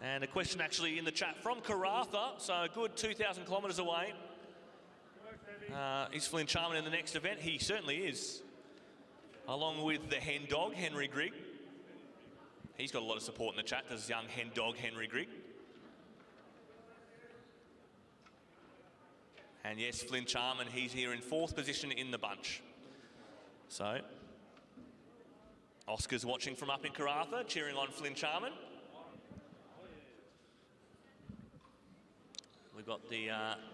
And a question actually in the chat from Karratha, so a good 2,000 kilometres away. Is Flynn Charman in the next event? He certainly is. Along with the hen dog, Henry Grigg. He's got a lot of support in the chat, does young hen dog, Henry Grigg. And yes, Flynn Charman, he's here in 4th position in the bunch. So, Oscar's watching from up in Karratha, cheering on Flynn Charman. We've got the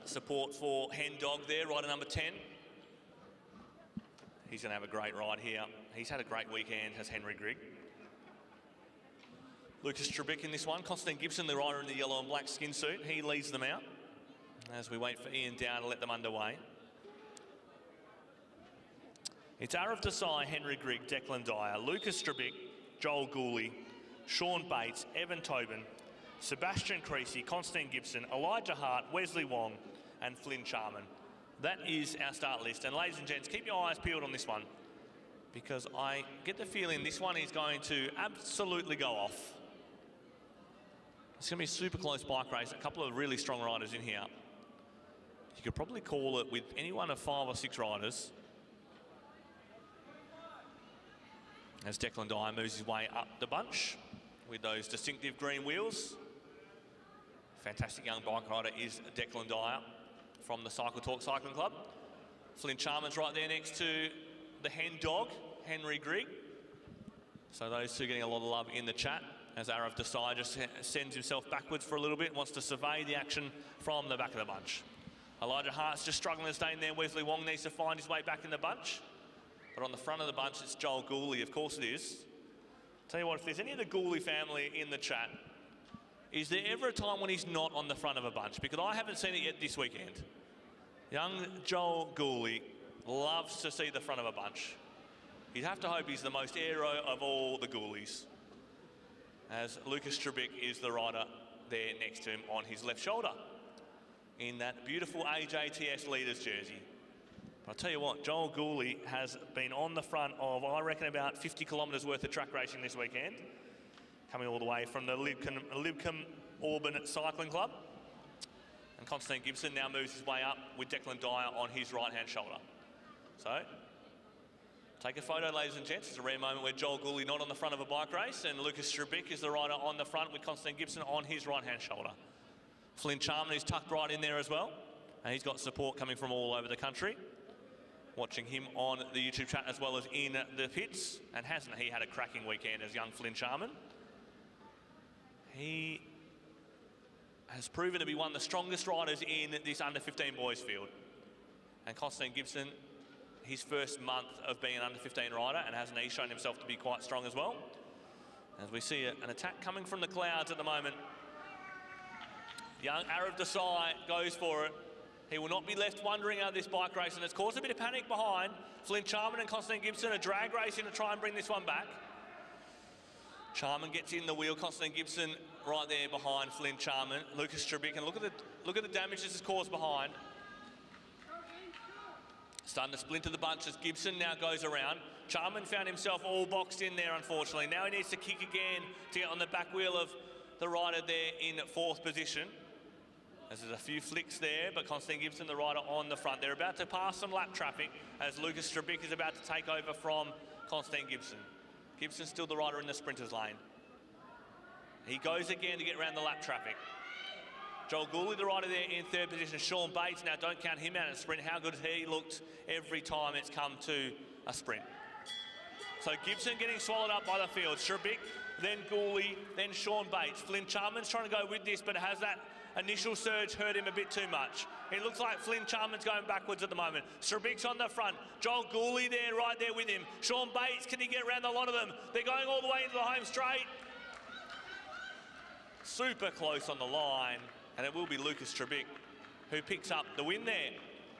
support for Hen Dog there, rider number 10. He's going to have a great ride here. He's had a great weekend, has Henry Grigg. Lucas Trebek in this one. Constantine Gibson, the rider in the yellow and black skin suit. He leads them out as we wait for Ian Dow to let them underway. It's Arav Desai, Henry Grigg, Declan Dyer, Lucas Trebek, Joel Gooley, Sean Bates, Evan Tobin, Sebastian Creasy, Constantine Gibson, Elijah Hart, Wesley Wong and Flynn Charman. That is our start list. And ladies and gents, keep your eyes peeled on this one because I get the feeling this one is going to absolutely go off. It's going to be a super close bike race, a couple of really strong riders in here. You could probably call it with any one of 5 or 6 riders. As Declan Dyer moves his way up the bunch with those distinctive green wheels. Fantastic young bike rider is Declan Dyer from the Cycle Talk Cycling Club. Flynn Charman's right there next to the hen dog, Henry Grigg. So those two getting a lot of love in the chat as Arav Desai just sends himself backwards for a little bit, wants to survey the action from the back of the bunch. Elijah Hart's just struggling to stay in there. Wesley Wong needs to find his way back in the bunch. But on the front of the bunch, it's Joel Gooley, of course it is. Tell you what, if there's any of the Gooley family in the chat, is there ever a time when he's not on the front of a bunch? Because I haven't seen it yet this weekend. Young Joel Gooley loves to see the front of a bunch. You'd have to hope he's the most aero of all the Goolies, as Lucas Trebek is the rider there next to him on his left shoulder in that beautiful AJTS leaders jersey. But I'll tell you what, Joel Gooley has been on the front of, I reckon, about 50 kilometres worth of track racing this weekend, coming all the way from the Libcombe Auburn Cycling Club. And Constantine Gibson now moves his way up with Declan Dyer on his right-hand shoulder. So, take a photo, ladies and gents. It's a rare moment where Joel Gooley not on the front of a bike race, and Lucas Trebek is the rider on the front with Constantine Gibson on his right-hand shoulder. Flynn Charman is tucked right in there as well, and he's got support coming from all over the country. Watching him on the YouTube chat as well as in the pits. And hasn't he had a cracking weekend as young Flynn Charman? He has proven to be one of the strongest riders in this under-15 boys field. And Constantine Gibson, his first month of being an under-15 rider, and hasn't he shown himself to be quite strong as well? As we see an attack coming from the clouds at the moment. Young Arav Desai goes for it. He will not be left wondering out of this bike race, and it's caused a bit of panic behind. Flynn Charman and Constantine Gibson are drag racing to try and bring this one back. Charman gets in the wheel, Constantine Gibson right there behind Flynn Charman. Lucas Trebek, and look at the damage this has caused behind. Starting to splinter the bunch as Gibson now goes around. Charman found himself all boxed in there, unfortunately. Now he needs to kick again to get on the back wheel of the rider there in 4th position. As there's a few flicks there, but Constantine Gibson, the rider on the front. They're about to pass some lap traffic as Lucas Trebek is about to take over from Constantine Gibson. Gibson's still the rider in the sprinters lane. He goes again to get around the lap traffic. Joel Gooley, the rider there in 3rd position. Sean Bates, now don't count him out in a sprint. How good he looked every time it's come to a sprint. So Gibson getting swallowed up by the field. Trebek, then Gooley, then Sean Bates. Flynn Charman's trying to go with this, but has that initial surge hurt him a bit too much. It looks like Flynn Charman's going backwards at the moment. Trebek's on the front. Joel Gooley there, right there with him. Sean Bates, can he get around a lot of them? They're going all the way into the home straight. Super close on the line, and it will be Lucas Trebek who picks up the win there.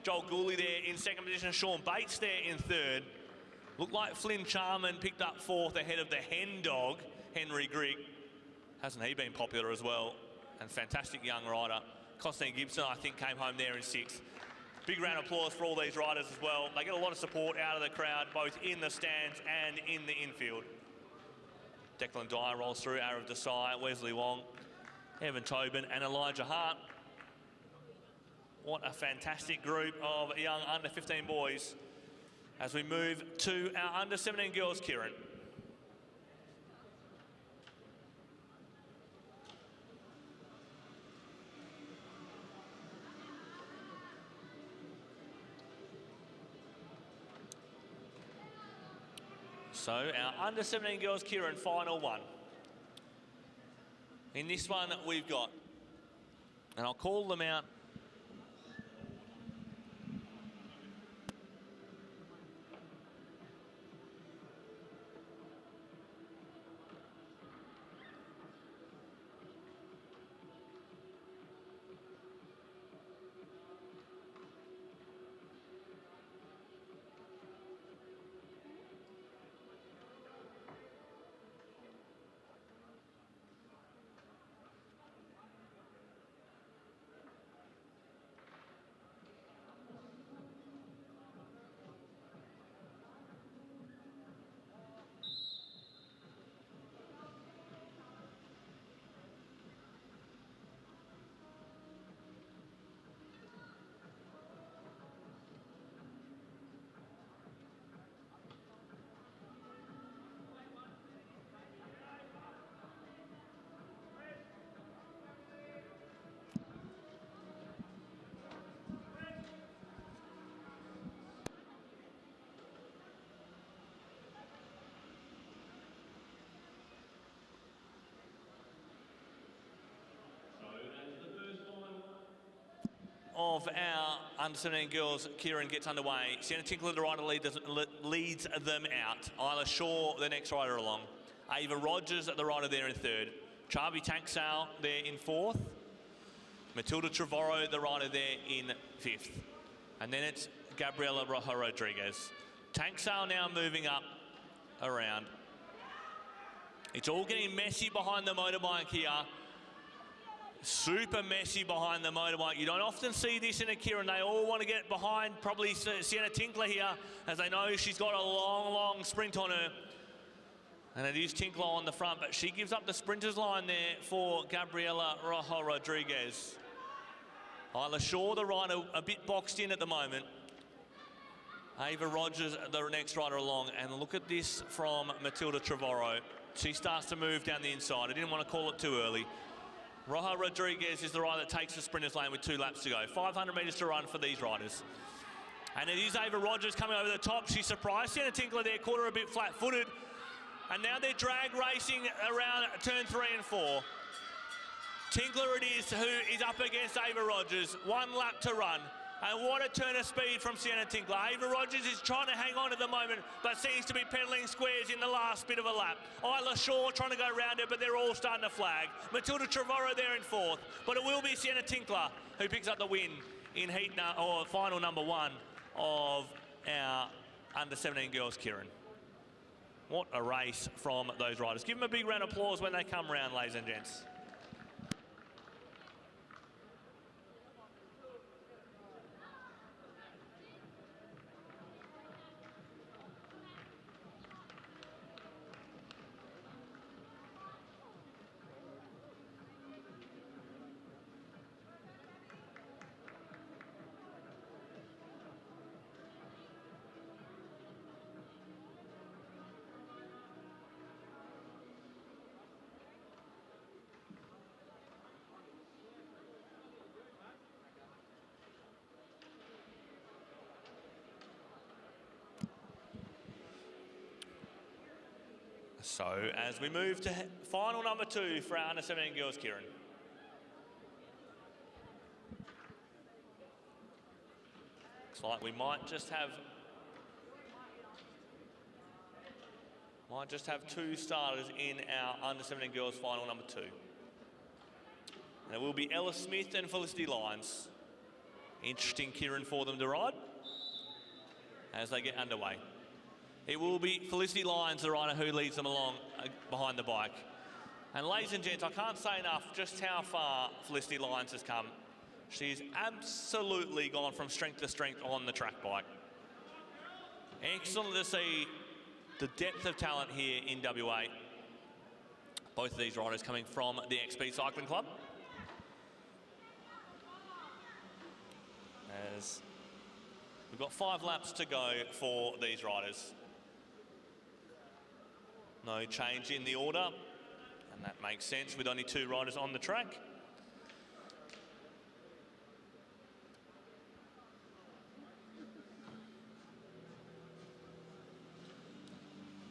Joel Gooley there in 2nd position. Sean Bates there in 3rd. Looked like Flynn Charman picked up 4th ahead of the hen dog, Henry Grigg. Hasn't he been popular as well? And fantastic young rider. Constantine Gibson, I think, came home there in 6th. Big round of applause for all these riders as well. They get a lot of support out of the crowd, both in the stands and in the infield. Declan Dyer rolls through, Arav Desai, Wesley Wong, Evan Tobin and Elijah Hart. What a fantastic group of young under-15 boys as we move to our under-17 girls, Keirin. So our under-17 girls, Keirin, final one. In this one we've got, and I'll call them out. Of our under-17 girls, Keirin gets underway. Sienna Tinkler, the rider, leads them out. Isla Shaw, the next rider along. Ava Rogers, the rider there in 3rd. Chavi Tanksale there in 4th. Matilda Trevorrow, the rider there in 5th. And then it's Gabriela Rojo Rodriguez. Tanksale now moving up around. It's all getting messy behind the motorbike here. Super messy behind the motorbike. You don't often see this in a Keirin. They all want to get behind probably Sienna Tinkler here, as they know she's got a long, long sprint on her. And it is Tinkler on the front, but she gives up the sprinters line there for Gabriela Rojo Rodriguez. Isla Shaw, the rider, a bit boxed in at the moment. Ava Rogers, the next rider along. And look at this from Matilda Trevorrow. She starts to move down the inside. I didn't want to call it too early. Rojo Rodriguez is the rider that takes the sprinters lane with 2 laps to go. 500 metres to run for these riders. And it is Ava Rogers coming over the top. She surprised Sienna Tinkler there, caught her a bit flat-footed. And now they're drag racing around turn 3 and 4. Tinkler it is who is up against Ava Rogers. 1 lap to run. And what a turn of speed from Sienna Tinkler. Ava Rogers is trying to hang on at the moment, but seems to be peddling squares in the last bit of a lap. Isla Shaw trying to go around her, but they're all starting to flag. Matilda Trevorrow there in 4th, but it will be Sienna Tinkler who picks up the win in final number 1 of our under-17 girls, Keirin. What a race from those riders. Give them a big round of applause when they come round, ladies and gents. So as we move to final number 2 for our under-17 girls, Keirin. Looks like we might just have 2 starters in our under-17 girls final number 2. And it will be Ella Smith and Felicity Lyons. Interesting Keirin for them to ride as they get underway. It will be Felicity Lyons, the rider who leads them along behind the bike. And ladies and gents, I can't say enough just how far Felicity Lyons has come. She's absolutely gone from strength to strength on the track bike. Excellent to see the depth of talent here in WA. Both of these riders coming from the Speed Cycling Club. As we've got 5 laps to go for these riders. No change in the order, and that makes sense with only 2 riders on the track.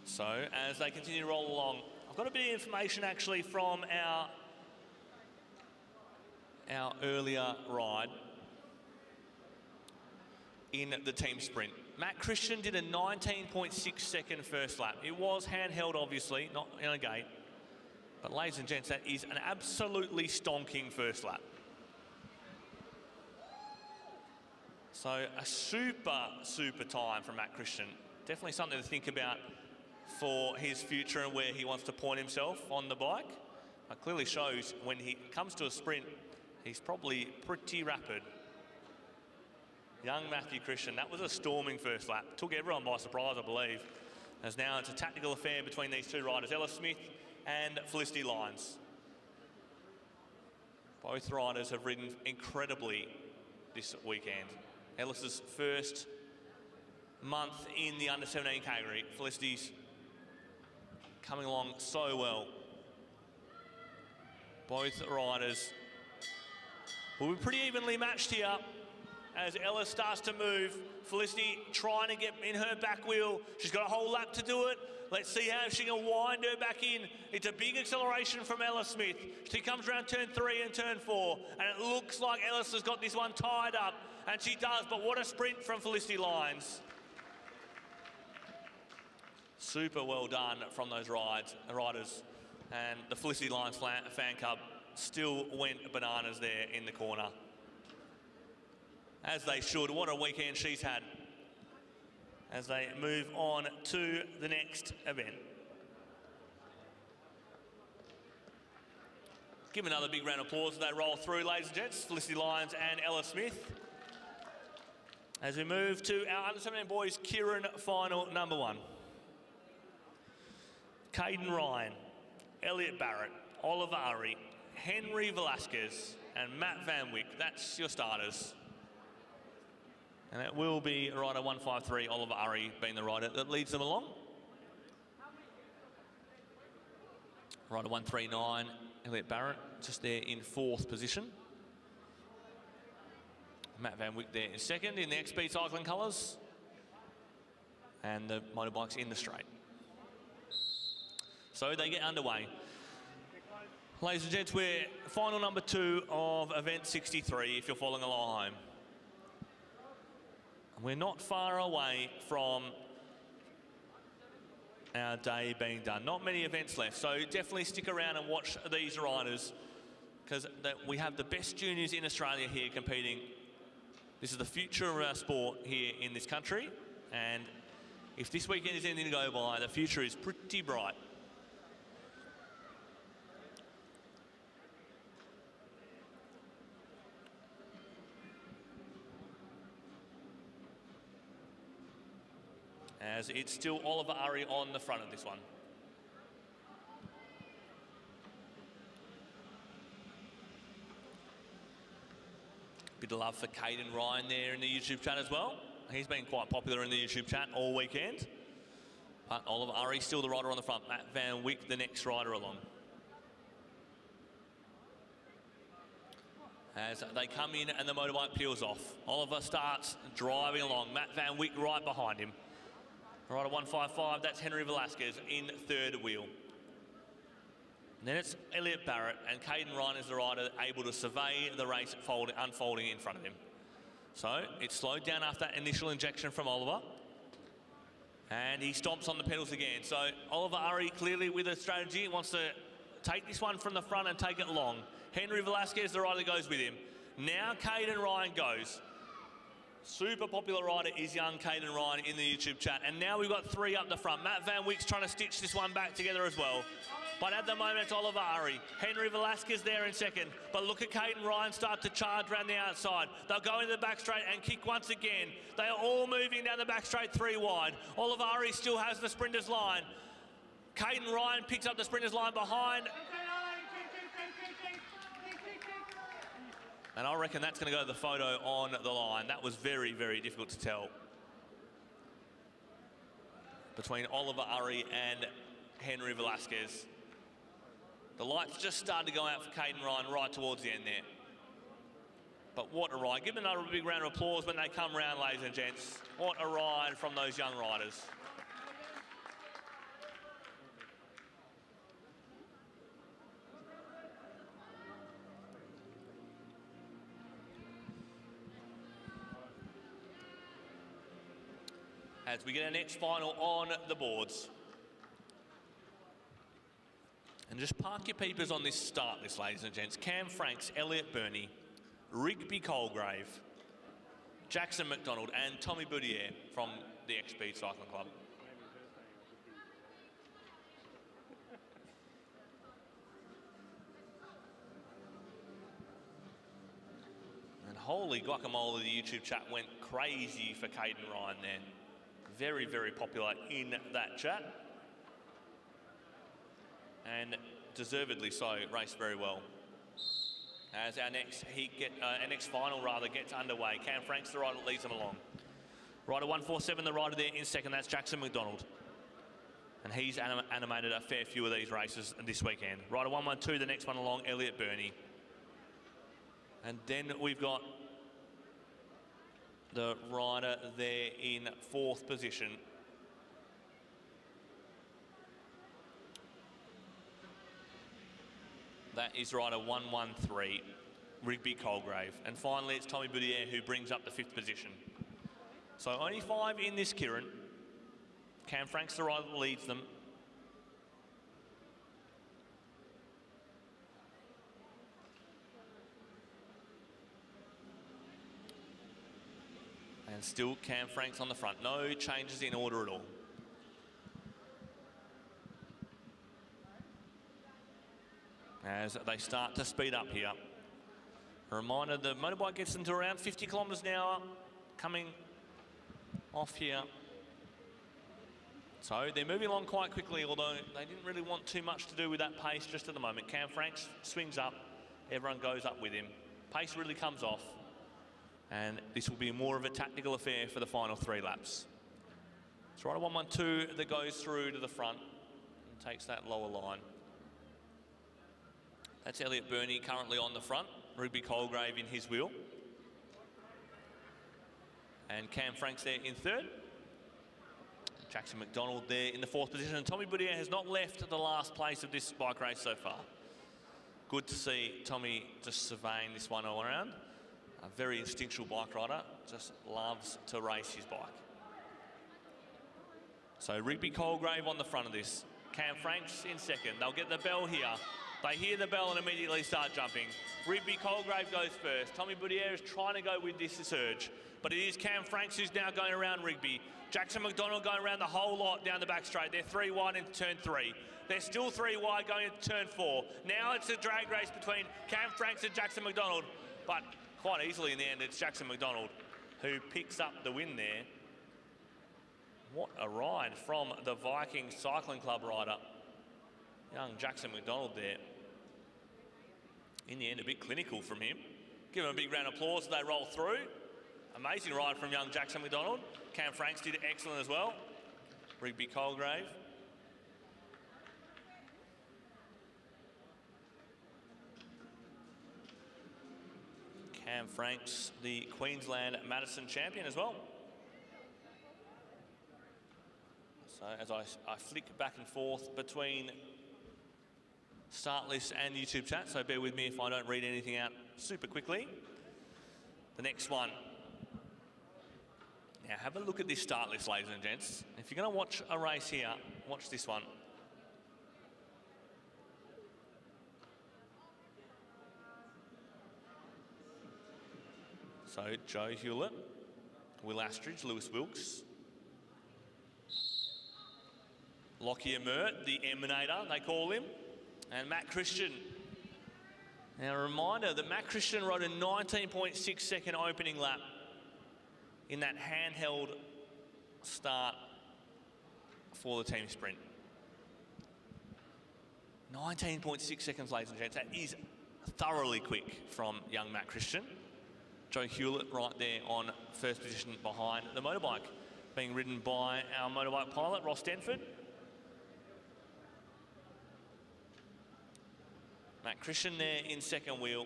So as they continue to roll along, I've got a bit of information actually from our earlier ride in the team sprint. Matt Christian did a 19.6 second first lap. It was handheld, obviously, not in a gate. But ladies and gents, that is an absolutely stonking first lap. So a super time from Matt Christian. Definitely something to think about for his future and where he wants to point himself on the bike. It clearly shows when he comes to a sprint, he's probably pretty rapid. Young Matthew Christian, that was a storming first lap. Took everyone by surprise, I believe. As now it's a tactical affair between these 2 riders, Ella Smith and Felicity Lyons. Both riders have ridden incredibly this weekend. Ellis's first month in the under-17 category. Felicity's coming along so well. Both riders will be pretty evenly matched here as Ella starts to move. Felicity trying to get in her back wheel. She's got a whole lap to do it. Let's see how she can wind her back in. It's a big acceleration from Ella Smith. She comes around turn 3 and turn 4, and it looks like Ellis has got this one tied up, and she does, but what a sprint from Felicity Lyons. Super well done from those riders. And the Felicity Lyons fan club still went bananas there in the corner. As they should. What a weekend she's had. As they move on to the next event. Give another big round of applause as they roll through, ladies and gents. Felicity Lyons and Ella Smith. As we move to our under-17 boys, Keirin final number 1. Caden Ryan, Elliot Barrett, Oliver Urry, Henry Velasquez, and Matt Van Wyck. That's your starters. And that will be rider 153, Oliver Urry, being the rider that leads them along. Rider 139, Elliot Barrett, just there in 4th position. Matt Van Wyck there in 2nd in the Speed Cycling colours. And the motorbikes in the straight. So they get underway. Ladies and gents, we're final number 2 of event 63, if you're following along home. We're not far away from our day being done. Not many events left, so definitely stick around and watch these riders, because we have the best juniors in Australia here competing. This is the future of our sport here in this country, and if this weekend is anything to go by, the future is pretty bright. As it's still Oliver Urry on the front of this one. Bit of love for Caden Ryan there in the YouTube chat as well. He's been quite popular in the YouTube chat all weekend. But Oliver Urry still the rider on the front. Matt Van Wyck the next rider along. As they come in and the motorbike peels off. Oliver starts driving along. Matt Van Wyck right behind him. Rider 155, that's Henry Velasquez in 3rd wheel. And then it's Elliot Barrett, and Caden Ryan is the rider able to survey the race unfolding in front of him. So it slowed down after that initial injection from Oliver. And he stomps on the pedals again. So Oliver Urry clearly with a strategy, wants to take this one from the front and take it long. Henry Velasquez, the rider that goes with him. Now Caden Ryan goes. Super popular rider is young Keirin Ryan in the YouTube chat. And now we've got 3 up the front. Matt Van Wick's trying to stitch this one back together as well. But at the moment, it's Olivari. Henry Velasquez there in second. But look at Keirin Ryan start to charge around the outside. They'll go into the back straight and kick once again. They are all moving down the back straight 3 wide. Olivari still has the sprinter's line. Keirin Ryan picks up the sprinter's line behind. And I reckon that's going to go to the photo on the line. That was very, very difficult to tell between Olivari and Henry Velasquez. The lights just started to go out for Keirin Ryan right towards the end there. But what a ride. Give them another big round of applause when they come round, ladies and gents. What a ride from those young riders. As we get our next final on the boards. And just park your peepers on this start list, ladies and gents. Cam Franks, Elliot Burney, Rigby Colgrave, Jackson McDonald and Tommy Boudier from the X-Speed Cycling Club. And holy guacamole, the YouTube chat went crazy for Keirin Ryan there. Very, very popular in that chat. And deservedly so, raced very well. As our next final gets underway. Cam Franks, the rider that leads them along. Rider 147, the rider there in second, that's Jackson McDonald. And he's animated a fair few of these races this weekend. Rider 112, the next one along, Elliot Burney. And then we've got the rider there in 4th position. That is rider 113, Rigby Colgrave. And finally, it's Tommy Boudier who brings up the 5th position. So only 5 in this Keirin. Cam Franks, the rider that leads them. And still Cam Franks on the front. No changes in order at all. As they start to speed up here. A reminder, the motorbike gets them to around 50 kilometres an hour coming off here. So they're moving along quite quickly, although they didn't really want too much to do with that pace just at the moment. Cam Franks swings up, everyone goes up with him. Pace really comes off. And this will be more of a tactical affair for the final 3 laps. It's rider 112 that goes through to the front and takes that lower line. That's Elliot Burney currently on the front. Rigby Colgrave in his wheel. And Cam Franks there in 3rd. Jackson McDonald there in the 4th position. And Tommy Boudier has not left the last place of this bike race so far. Good to see Tommy just surveying this one all around. A very instinctual bike rider, just loves to race his bike. So Rigby Colgrave on the front of this. Cam Franks in 2nd. They'll get the bell here. They hear the bell and immediately start jumping. Rigby Colgrave goes first. Tommy Boudier is trying to go with this surge, but it is Cam Franks who's now going around Rigby. Jackson McDonald going around the whole lot down the back straight. They're 3 wide into turn 3. They're still 3 wide going into turn 4. Now it's a drag race between Cam Franks and Jackson McDonald, but quite easily in the end, it's Jackson McDonald who picks up the win there. What a ride from the Viking Cycling Club rider. Young Jackson McDonald there. In the end, a bit clinical from him. Give him a big round of applause as they roll through. Amazing ride from young Jackson McDonald. Cam Franks did excellent as well. Rigby Colgrave. Cam Franks, the Queensland Madison champion as well. So as I flick back and forth between start list and YouTube chat, so bear with me if I don't read anything out super quickly. The next one. Now have a look at this start list, ladies and gents. If you're going to watch a race here, watch this one. So Joe Hewlett, Will Astridge, Lewis Wilkes. Lockyer Mert, the Emanator, they call him. And Matt Christian. Now a reminder that Matt Christian rode a 19.6 second opening lap in that handheld start for the team sprint. 19.6 seconds, ladies and gents. That is thoroughly quick from young Matt Christian. Joe Hewlett right there on first position behind the motorbike, being ridden by our motorbike pilot, Ross Stenford. Matt Christian there in second wheel.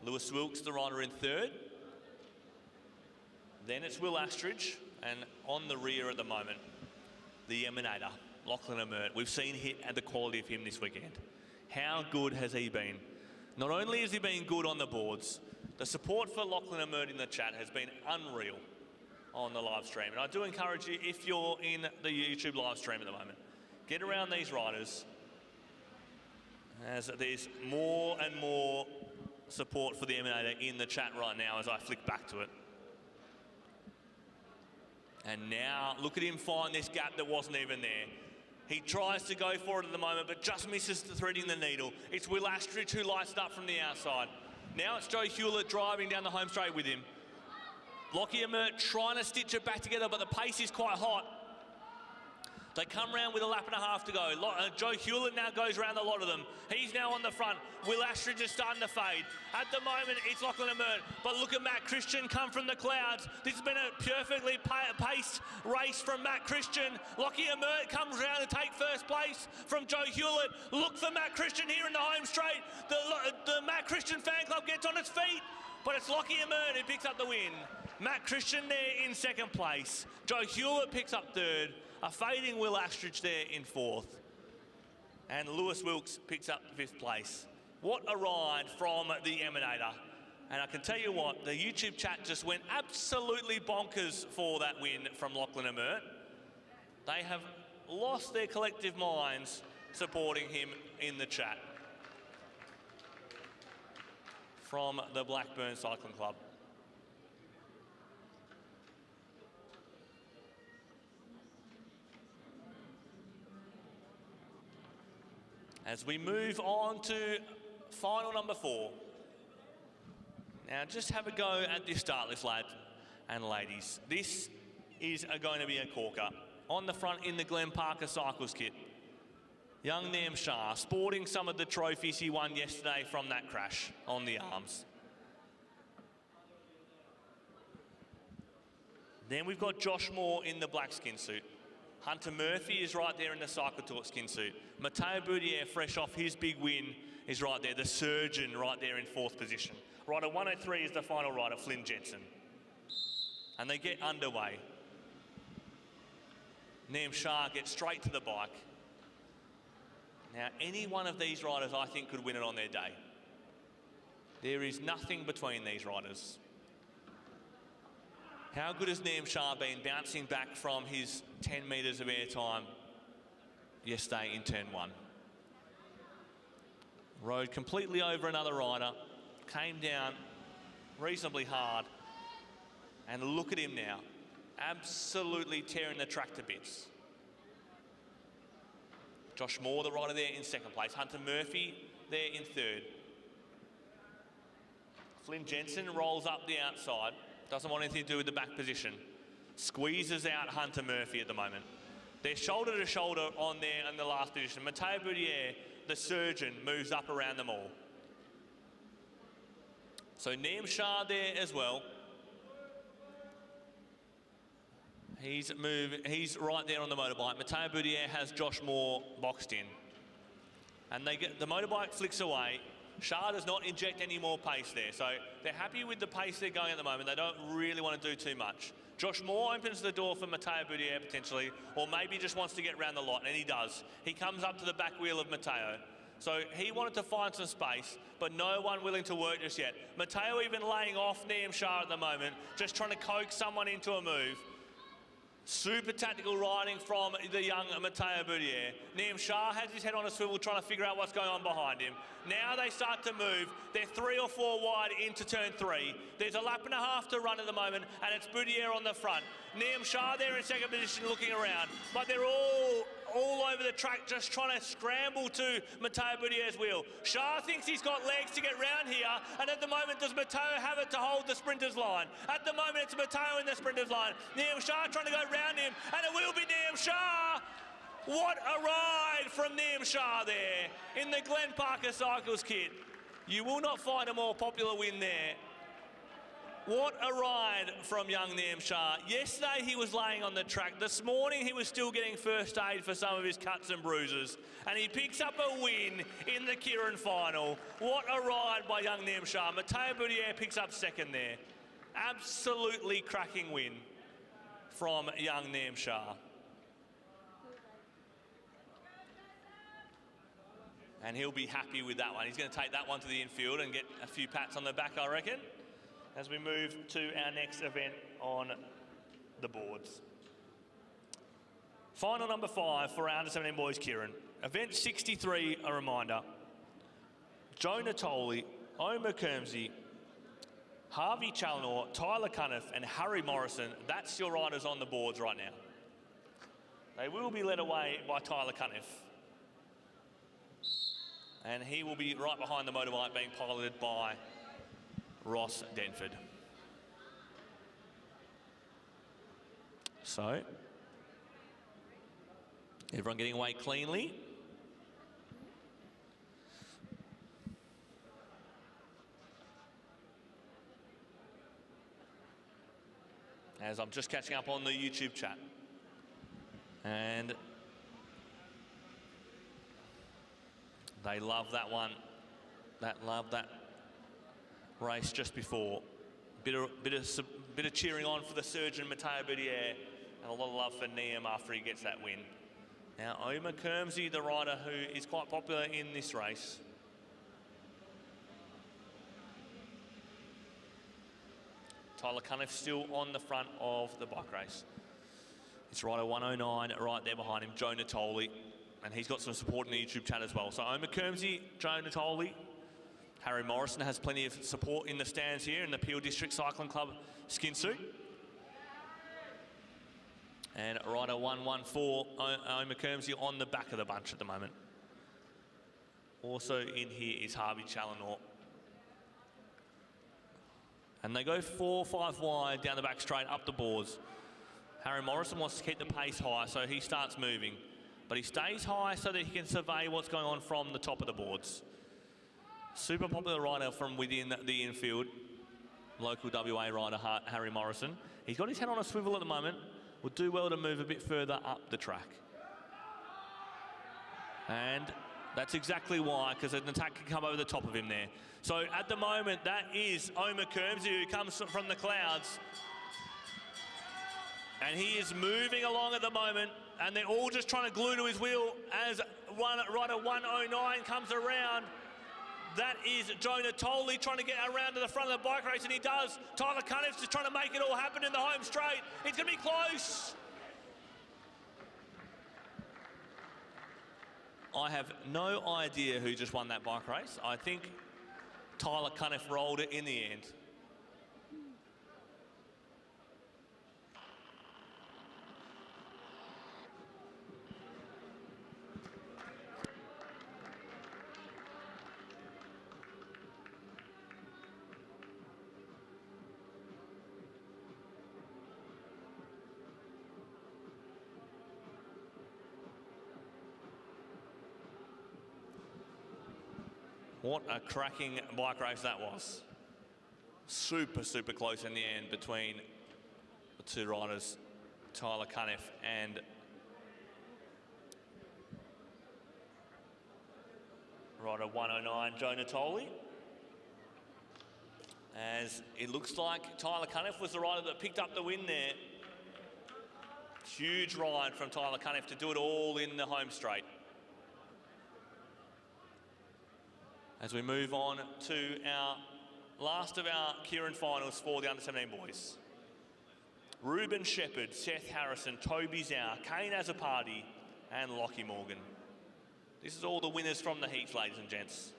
Lewis Wilkes, the rider, in third. Then it's Will Astridge, and on the rear at the moment, the Emanator, Lachlan Mert. We've seen the quality of him this weekend. How good has he been? Not only has he been good on the boards, the support for Lachlan Mert in the chat has been unreal on the live stream. And I do encourage you, if you're in the YouTube live stream at the moment, get around these riders, as there's more and more support for the Emanator in the chat right now as I flick back to it. And now, look at him find this gap that wasn't even there. He tries to go for it at the moment, but just misses threading the needle. It's Will Astridge who lights it up from the outside. Now it's Joe Hewlett driving down the home straight with him. Lockyer Mert trying to stitch it back together, but the pace is quite hot. They come round with a lap and a half to go. Joe Hewlett now goes around a lot of them. He's now on the front. Will Astridge is starting to fade. At the moment, it's Lachlan Mert. But look at Matt Christian come from the clouds. This has been a perfectly paced race from Matt Christian. Lockyer Mert comes around to take first place from Joe Hewlett. Look for Matt Christian here in the home straight. The Matt Christian fan club gets on its feet, but it's Lockyer Mert who picks up the win. Matt Christian there in second place. Joe Hewlett picks up third. A fading Will Astridge there in fourth. And Lewis Wilkes picks up fifth place. What a ride from the Emanator. And I can tell you what, the YouTube chat just went absolutely bonkers for that win from Lachlan Mert. They have lost their collective minds supporting him in the chat from the Blackburn Cycling Club. As we move on to final number 4. Now just have a go at this start list, lads and ladies. This is going to be a corker. On the front in the Glenn Parker Cycles kit, young Nam Shah, sporting some of the trophies he won yesterday from that crash on the arms. Then we've got Josh Moore in the black skin suit. Hunter Murphy is right there in the Cycle Talk skin suit. Matteo Boudier, fresh off his big win, is right there. The Surgeon right there in fourth position. Rider 103 is the final rider, Flynn Jensen. And they get underway. Nam Shah gets straight to the bike. Now, any one of these riders, I think, could win it on their day. There is nothing between these riders. How good has Nam Shah been bouncing back from his 10 metres of airtime yesterday in turn 1? Rode completely over another rider, came down reasonably hard, and look at him now, absolutely tearing the track to bits. Josh Moore, the rider there in second place. Hunter Murphy there in third. Flynn Jensen rolls up the outside. Doesn't want anything to do with the back position. Squeezes out Hunter Murphy at the moment. They're shoulder to shoulder on there in the last position. Matteo Boudier, the Surgeon, moves up around them all. So Nam Shah there as well. He's right there on the motorbike. Matteo Boudier has Josh Moore boxed in. And the motorbike flicks away. Shah does not inject any more pace there, so they're happy with the pace they're going at the moment. They don't really want to do too much. Josh Moore opens the door for Matteo Boudier potentially, or maybe just wants to get around the lot, and he does. He comes up to the back wheel of Matteo. So he wanted to find some space, but no one willing to work just yet. Matteo even laying off Nam Shah at the moment, just trying to coax someone into a move. Super tactical riding from the young Matteo Boudier. Liam Shah has his head on a swivel trying to figure out what's going on behind him. Now they start to move. They're 3 or 4 wide into turn 3. There's a lap and a half to run at the moment, and it's Boudier on the front. Liam Shah there in second position looking around, but they're all over the track just trying to scramble to Matteo Boudier's wheel. Shah thinks he's got legs to get round here, and at the moment does Matteo have it to hold the sprinter's line? At the moment it's Matteo in the sprinter's line. Liam Shah trying to go round him, and it will be Liam Shah. What a ride from Liam Shah there in the Glen Parker Cycles kit. You will not find a more popular win there. What a ride from young Liam Shah. Yesterday he was laying on the track. This morning he was still getting first aid for some of his cuts and bruises. And he picks up a win in the Keirin final. What a ride by young Liam Shah. Matteo Boudier picks up second there. Absolutely cracking win from young Liam Shah. And he'll be happy with that one. He's going to take that one to the infield and get a few pats on the back, I reckon, as we move to our next event on the boards. Final number 5 for our under-17 boys, Keirin. Event 63, a reminder. Joe Natoli, Omer Kermsey, Harvey Challenor, Tyler Cuniff and Harry Morrison. That's your riders on the boards right now. They will be led away by Tyler Cuniff. And he will be right behind the motorbike being piloted by Ross Denford. So, everyone getting away cleanly. As I'm just catching up on the YouTube chat. And they love that one. Love that race just before. Bit of cheering on for the surgeon Matteo Boudier, and a lot of love for Liam after he gets that win. Now Omer Kermsey, the rider who is quite popular in this race. Tyler Cuniff still on the front of the bike race. It's rider 109 right there behind him, Joe Natoli. And he's got some support in the YouTube chat as well. So Omer Kermsey, Joe Natoli, Harry Morrison has plenty of support in the stands here in the Peel District Cycling Club skin suit. And rider 114, Omer Kermsey on the back of the bunch at the moment. Also in here is Harvey Challenor. And they go 4 or 5 wide down the back straight up the boards. Harry Morrison wants to keep the pace high, so he starts moving. But he stays high so that he can survey what's going on from the top of the boards. Super popular rider from within the infield. Local WA rider, Harry Morrison. He's got his head on a swivel at the moment. Will do well to move a bit further up the track. And that's exactly why, because an attack can come over the top of him there. So at the moment, that is Omer Kermsey, who comes from the clouds. And he is moving along at the moment, and they're all just trying to glue to his wheel as rider 109 comes around. That is Joe Natoli trying to get around to the front of the bike race, and he does. Tyler Cuniff's just trying to make it all happen in the home straight. It's going to be close. I have no idea who just won that bike race. I think Tyler Cuniff rolled it in the end. What a cracking bike race that was. Super, super close in the end between the two riders, Tyler Cuniff and rider 109, Joe Natoli. As it looks like Tyler Cuniff was the rider that picked up the win there. Huge ride from Tyler Cuniff to do it all in the home straight. As we move on to our last of our Keirin finals for the under-17 boys. Ruben Shepherd, Seth Harrison, Toby Zhao, Kane Azzopardi, and Lockie Morgan. This is all the winners from the heats, ladies and gents.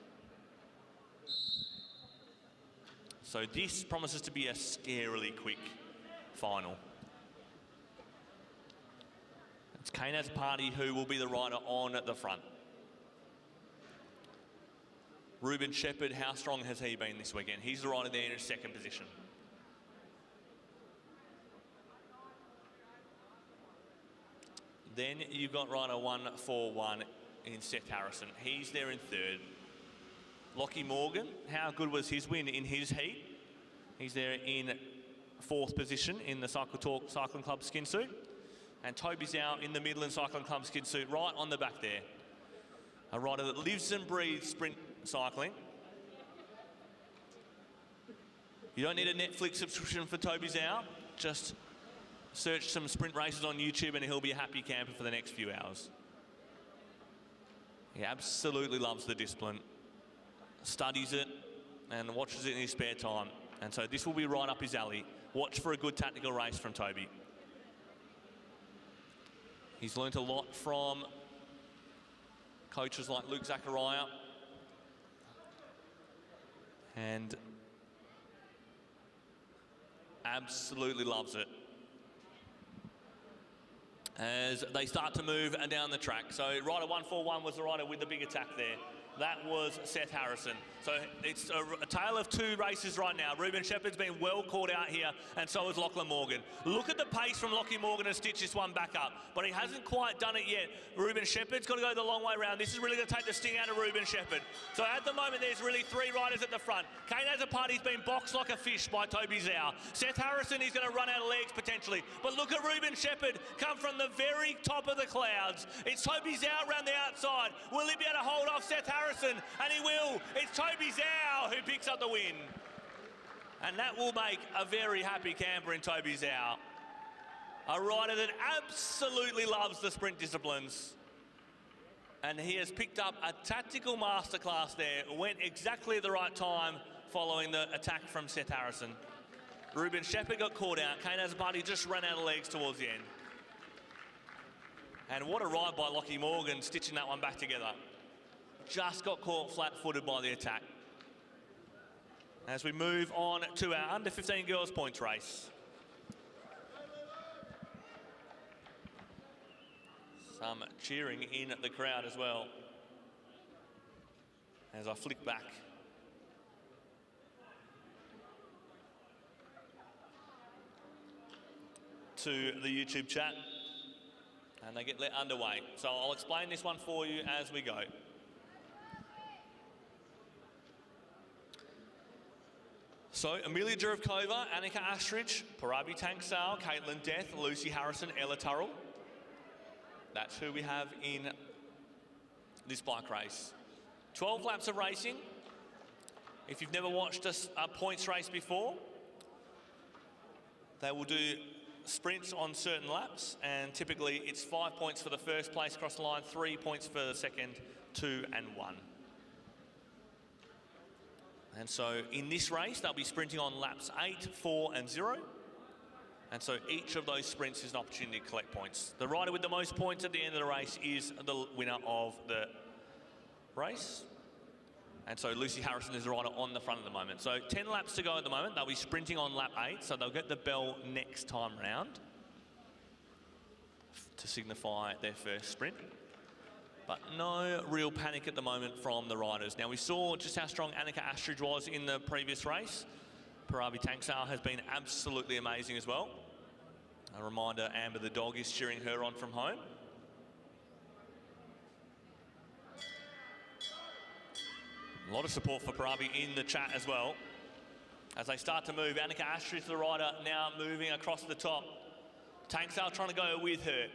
So this promises to be a scarily quick final. It's Kane Azzopardi who will be the rider on the front. Ruben Shepherd, how strong has he been this weekend? He's the rider there in second position. Then you've got rider 141 in Seth Harrison. He's there in third. Lockie Morgan, how good was his win in his heat? He's there in fourth position in the Cycle Talk Cycling Club skin suit. And Toby Zhao in the Midland Cycling Club skid suit, right on the back there. A rider that lives and breathes sprint cycling. You don't need a Netflix subscription for Toby Zhao. Just search some sprint races on YouTube and he'll be a happy camper for the next few hours. He absolutely loves the discipline, studies it, and watches it in his spare time. And so this will be right up his alley. Watch for a good tactical race from Toby. He's learnt a lot from coaches like Luke Zachariah and absolutely loves it as they start to move down the track. So rider 141 was the rider with the big attack there. That was Seth Harrison. So it's a tale of two races right now. Ruben Shepherd's been well caught out here, and so is Lachlan Morgan. Look at the pace from Lockie Morgan to stitch this one back up, but he hasn't quite done it yet. Ruben Shepherd's got to go the long way around. This is really going to take the sting out of Ruben Shepherd. So at the moment, there's really three riders at the front. Kane Azzopardi's been boxed like a fish by Toby Zhao. Seth Harrison is going to run out of legs potentially, but look at Ruben Shepherd come from the very top of the clouds. It's Toby Zhao around the outside. Will he be able to hold off Seth Harrison? And he will. It's Toby Zhao who picks up the win. And that will make a very happy camper in Toby Zhao. A rider that absolutely loves the sprint disciplines. And he has picked up a tactical masterclass there. Went exactly at the right time following the attack from Seth Harrison. Ruben Shepherd got caught out. Kane Azzopardi just ran out of legs towards the end. And what a ride by Lockie Morgan, stitching that one back together. Just got caught flat-footed by the attack. As we move on to our under-15 girls points race. Some cheering in the crowd as well. As I flick back. To the YouTube chat. And they get let underway. So I'll explain this one for you as we go. So, Amelia Jurevkova, Annika Astridge, Parabi Tanksal, Caitlin Death, Lucy Harrison, Ella Turrell. That's who we have in this bike race. 12 laps of racing. If you've never watched a points race before, they will do sprints on certain laps, and typically it's 5 points for the first place across the line, 3 points for the second, 2 and 1. And so in this race, they'll be sprinting on laps 8, 4 and 0. And so each of those sprints is an opportunity to collect points. The rider with the most points at the end of the race is the winner of the race. And so Lucy Harrison is the rider on the front at the moment. So 10 laps to go at the moment. They'll be sprinting on lap 8, so they'll get the bell next time round to signify their first sprint. But no real panic at the moment from the riders. Now, we saw just how strong Annika Astridge was in the previous race. Parabi Tanksal has been absolutely amazing as well. A reminder, Amber the dog is cheering her on from home. A lot of support for Parabi in the chat as well. As they start to move, Annika Astridge, the rider, now moving across the top. Tanksal trying to go with her.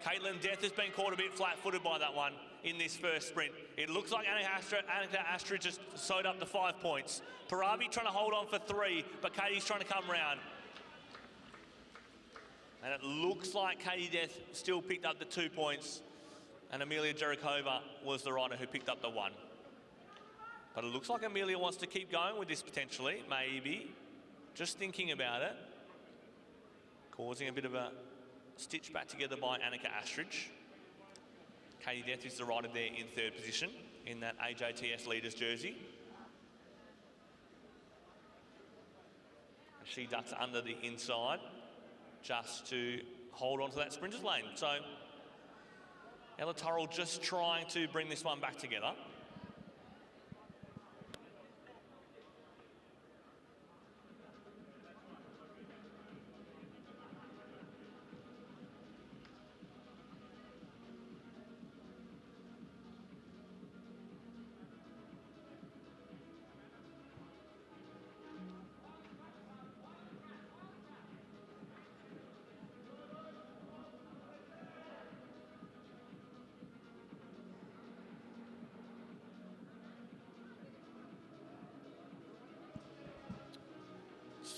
Caitlin Death has been caught a bit flat-footed by that one in this first sprint. It looks like Annika Astridge just sewed up the 5 points. Parabi trying to hold on for 3, but Katie's trying to come round. And it looks like Katie Death still picked up the 2 points, and Amelia Jurevkova was the rider who picked up the 1. But it looks like Amelia wants to keep going with this potentially, maybe. Just thinking about it. causing a bit of a stitch back together by Annika Astridge. Katie Death is the rider there in third position in that AJTS Leaders jersey. She ducks under the inside just to hold on to that sprinter's lane. So Ella Turrell just trying to bring this one back together.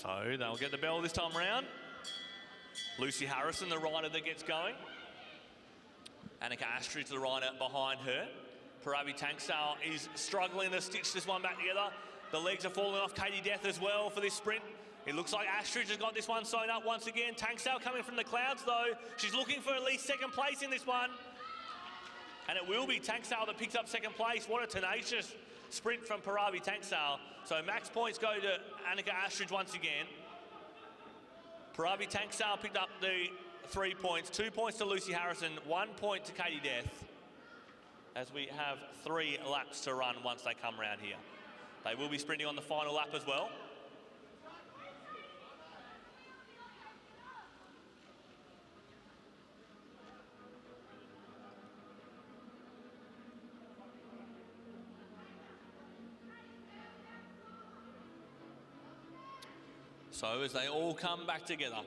So they'll get the bell this time round. Lucy Harrison, the rider that gets going. Annika Astridge, the rider behind her. Paravi Tanksale is struggling to stitch this one back together. The legs are falling off Katie Death as well for this sprint. It looks like Astridge has got this one sewn up once again. Tanksale coming from the clouds though. She's looking for at least second place in this one. And it will be Tanksale that picks up second place. What a tenacious sprint from Paravi Tanksale. So max points go to Annika Astridge once again. Paravi Tanksale picked up the 3 points. 2 points to Lucy Harrison, 1 point to Katie Death. As we have 3 laps to run once they come around here. They will be sprinting on the final lap as well. So as they all come back together,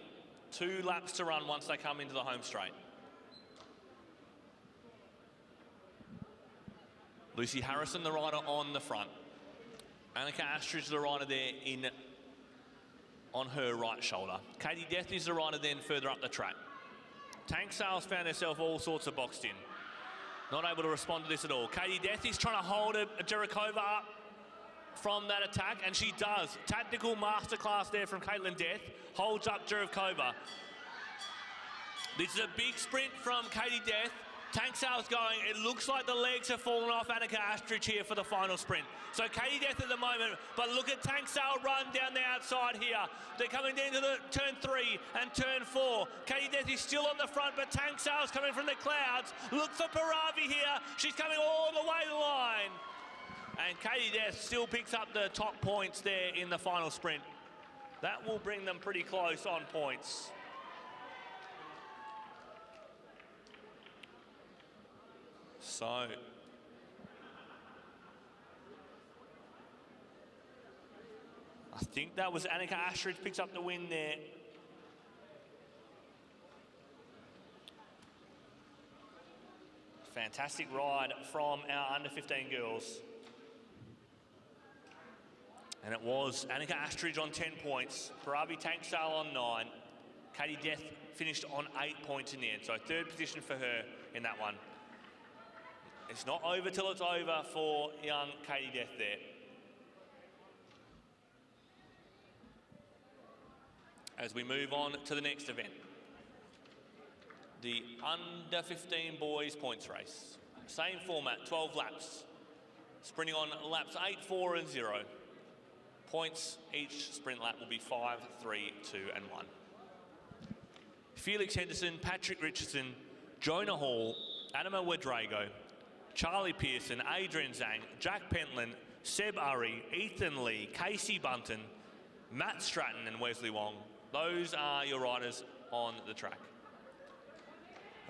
2 laps to run once they come into the home straight. Lucy Harrison, the rider on the front. Annika Astridge, the rider there on her right shoulder. Katie Death is the rider then further up the track. Tanksale's found herself all sorts of boxed in. Not able to respond to this at all. Katie Death is trying to hold a Jerikova up from that attack, and she does. Tactical masterclass there from Caitlin Death. Holds up Jerikova. This is a big sprint from Katie Death. Tanksale's going. It looks like the legs have fallen off Annika Astridge here for the final sprint. So Katie Death at the moment, but look at Tanksale run down the outside here. They're coming down to the turn 3 and turn 4. Katie Death is still on the front, but Tanksale's coming from the clouds. Look for Paravi here. She's coming all the way to the line. And Katie Death still picks up the top points there in the final sprint. That will bring them pretty close on points. So, I think that was Annika Astridge picks up the win there. Fantastic ride from our under-15 girls. And it was Annika Astridge on 10 points, Paravi Tanksale on 9. Katie Death finished on 8 points in the end, so 3rd position for her in that one. It's not over till it's over for young Katie Death there. As we move on to the next event, the under-15 boys points race. Same format, 12 laps. Sprinting on laps 8, 4 and 0. Points each sprint lap will be 5, 3, 2 and 1. Felix Henderson, Patrick Richardson, Jonah Hall, Anima Wedrago, Charlie Pearson, Adrian Zhang, Jack Pentland, Seb Urry, Ethan Lee, Casey Bunton, Matt Stratton and Wesley Wong. Those are your riders on the track.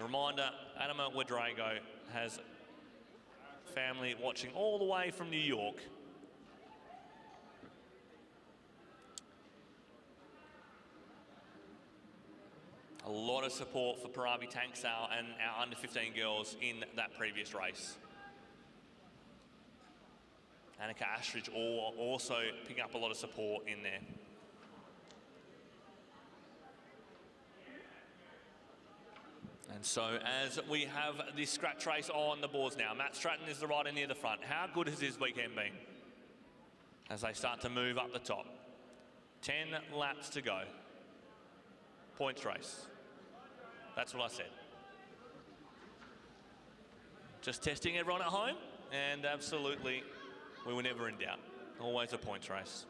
A reminder, Anima Wedrago has family watching all the way from New York. A lot of support for Paravi Tanksale and our under-15 girls in that previous race. Annika Astridge also picking up a lot of support in there. And so as we have this scratch race on the boards now, Matt Stratton is the rider near the front. How good has his weekend been? As they start to move up the top. 10 laps to go. points race. That's what I said. Just testing everyone at home, and absolutely, we were never in doubt. Always a points race.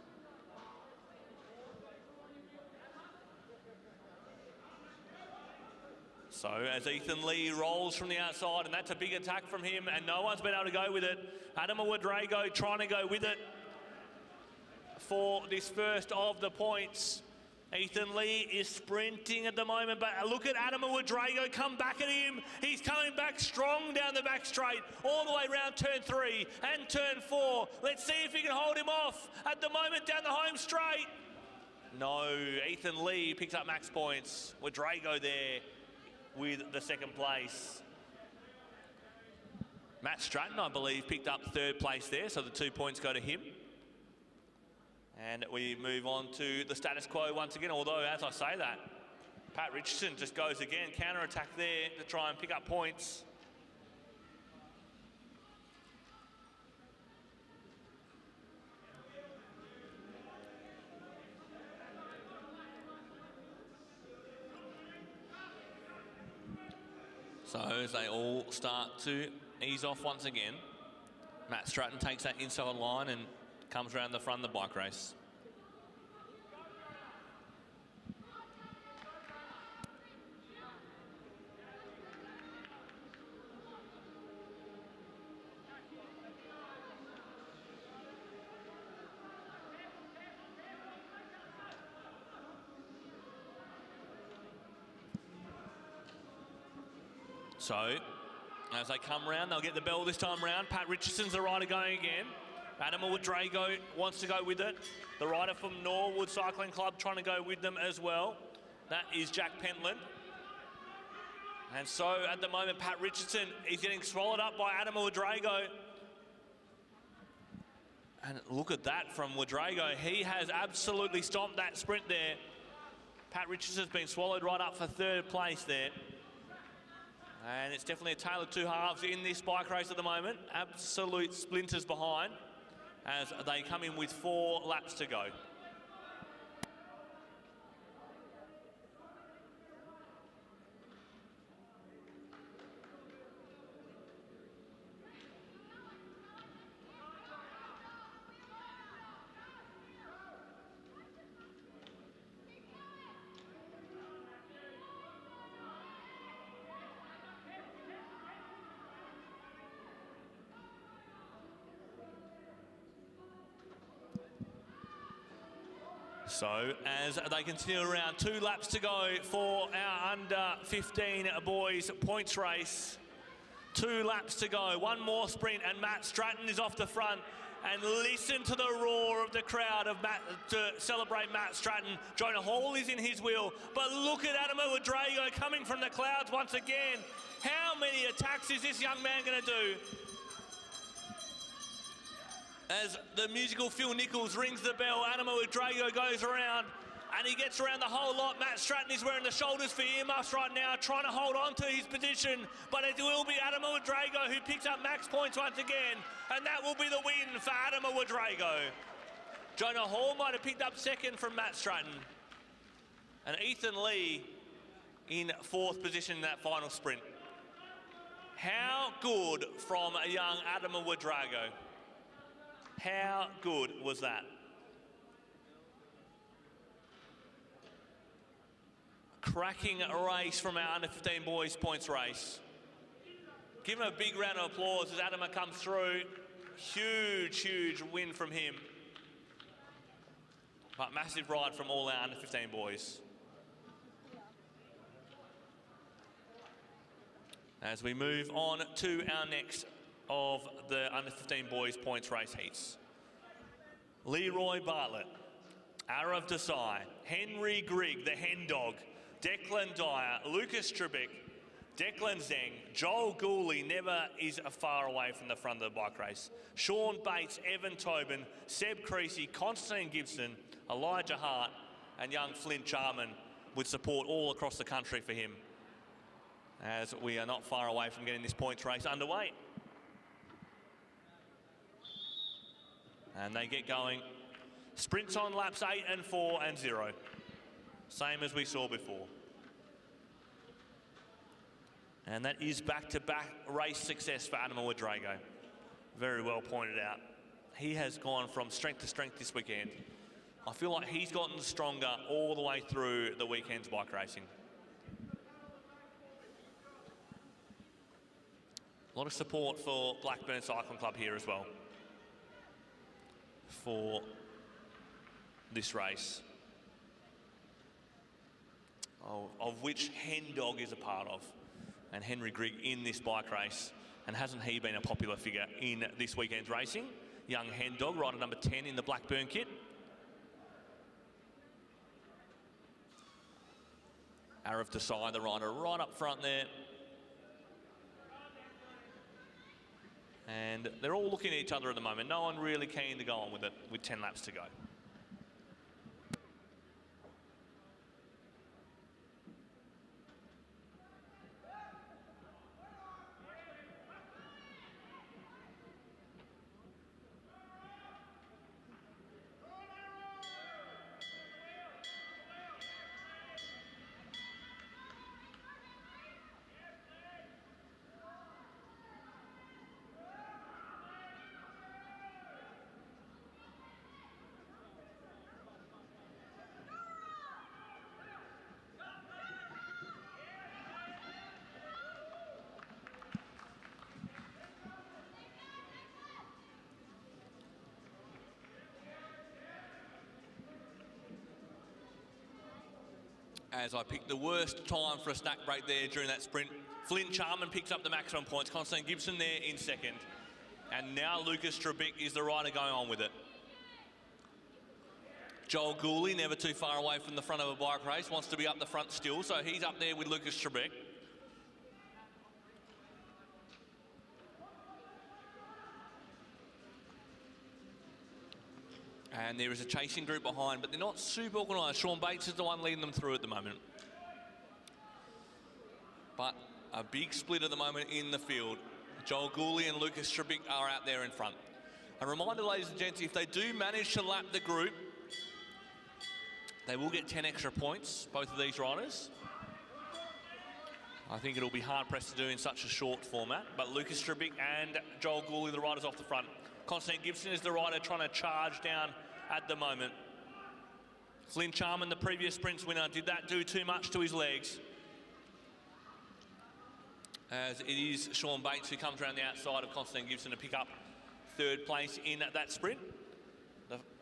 So as Ethan Lee rolls from the outside, and that's a big attack from him, and no one's been able to go with it. Adama Wadrago trying to go with it for this first of the points. Ethan Lee is sprinting at the moment, but look at Adama Wadrago come back at him. He's coming back strong down the back straight, all the way around turn 3 and turn 4. Let's see if he can hold him off at the moment down the home straight. No, Ethan Lee picks up max points. Wadrago there with the second place. Matt Stratton, I believe, picked up third place there, so the 2 points go to him. And we move on to the status quo once again, although as I say that, Pat Richardson just goes again, counter-attack there to try and pick up points. So as they all start to ease off once again, Matt Stratton takes that inside line and comes around the front of the bike race. So, as they come round, they'll get the bell this time round. Pat Richardson's the rider going again. Adama Wadrago wants to go with it. The rider from Norwood Cycling Club trying to go with them as well. That is Jack Pentland. And so, at the moment, Pat Richardson is getting swallowed up by Adama Wadrago. And look at that from Wadrago. He has absolutely stomped that sprint there. Pat Richardson's been swallowed right up for third place there. And it's definitely a tale of two halves in this bike race at the moment. Absolute splinters behind as they come in with 4 laps to go. So as they continue around, 2 laps to go for our under 15 boys points race. 2 laps to go, 1 more sprint, and Matt Stratton is off the front. And listen to the roar of the crowd to celebrate Matt Stratton. Jonah Hall is in his wheel, but look at Adama Wadrago coming from the clouds once again. How many attacks is this young man going to do? As the musical Phil Nichols rings the bell, Adama Wadrago goes around and he gets around the whole lot. Matt Stratton is wearing the shoulders for earmuffs right now, trying to hold on to his position, but it will be Adama Wadrago who picks up max points once again, and that will be the win for Adama Wadrago. Jonah Hall might have picked up second from Matt Stratton, and Ethan Lee in 4th position in that final sprint. How good from a young Adama Wadrago. How good was that? Cracking race from our under 15 boys points race. Give him a big round of applause as Adama comes through. Huge, huge win from him. But massive ride from all our under 15 boys. As we move on to our next of the under 15 boys points race heats. Leroy Bartlett, Arav Desai, Henry Grigg, the Hen Dog, Declan Dyer, Lucas Tribic, Declan Zeng, Joel Gooley never is far away from the front of the bike race. Sean Bates, Evan Tobin, Seb Creasy, Constantine Gibson, Elijah Hart, and young Flynn Charman with support all across the country for him, as we are not far away from getting this points race underway. And they get going. Sprints on laps 8 and 4 and 0. Same as we saw before. And that is back-to-back race success for Adam Ouedraogo. Very well pointed out. He has gone from strength to strength this weekend. I feel like he's gotten stronger all the way through the weekend's bike racing. A lot of support for Blackburn Cycling Club here as well for this race, of which Hen Dog is a part of, and Henry Grigg in this bike race. And hasn't he been a popular figure in this weekend's racing? Young Hen Dog, rider number 10 in the Blackburn kit. Arav Desai, the rider right up front there. And they're all looking at each other at the moment. No one really keen to go on with it with 10 laps to go. As I picked the worst time for a snack break there during that sprint. Flynn Charman picks up the maximum points. Constantine Gibson there in second. And now Lucas Trebek is the rider going on with it. Joel Gooley, never too far away from the front of a bike race, wants to be up the front still, so he's up there with Lucas Trebek. And there is a chasing group behind, but they're not super organised. Sean Bates is the one leading them through at the moment. But a big split at the moment in the field. Joel Gooley and Lucas Trebek are out there in front. A reminder, ladies and gents, if they do manage to lap the group, they will get 10 extra points, both of these riders. I think it'll be hard-pressed to do in such a short format, but Lucas Trebek and Joel Gooley, the riders off the front. Constantine Gibson is the rider trying to charge down at the moment. Flynn Charman, the previous sprints winner, did that do too much to his legs? As it is Sean Bates who comes around the outside of Constantine Gibson to pick up third place in that sprint.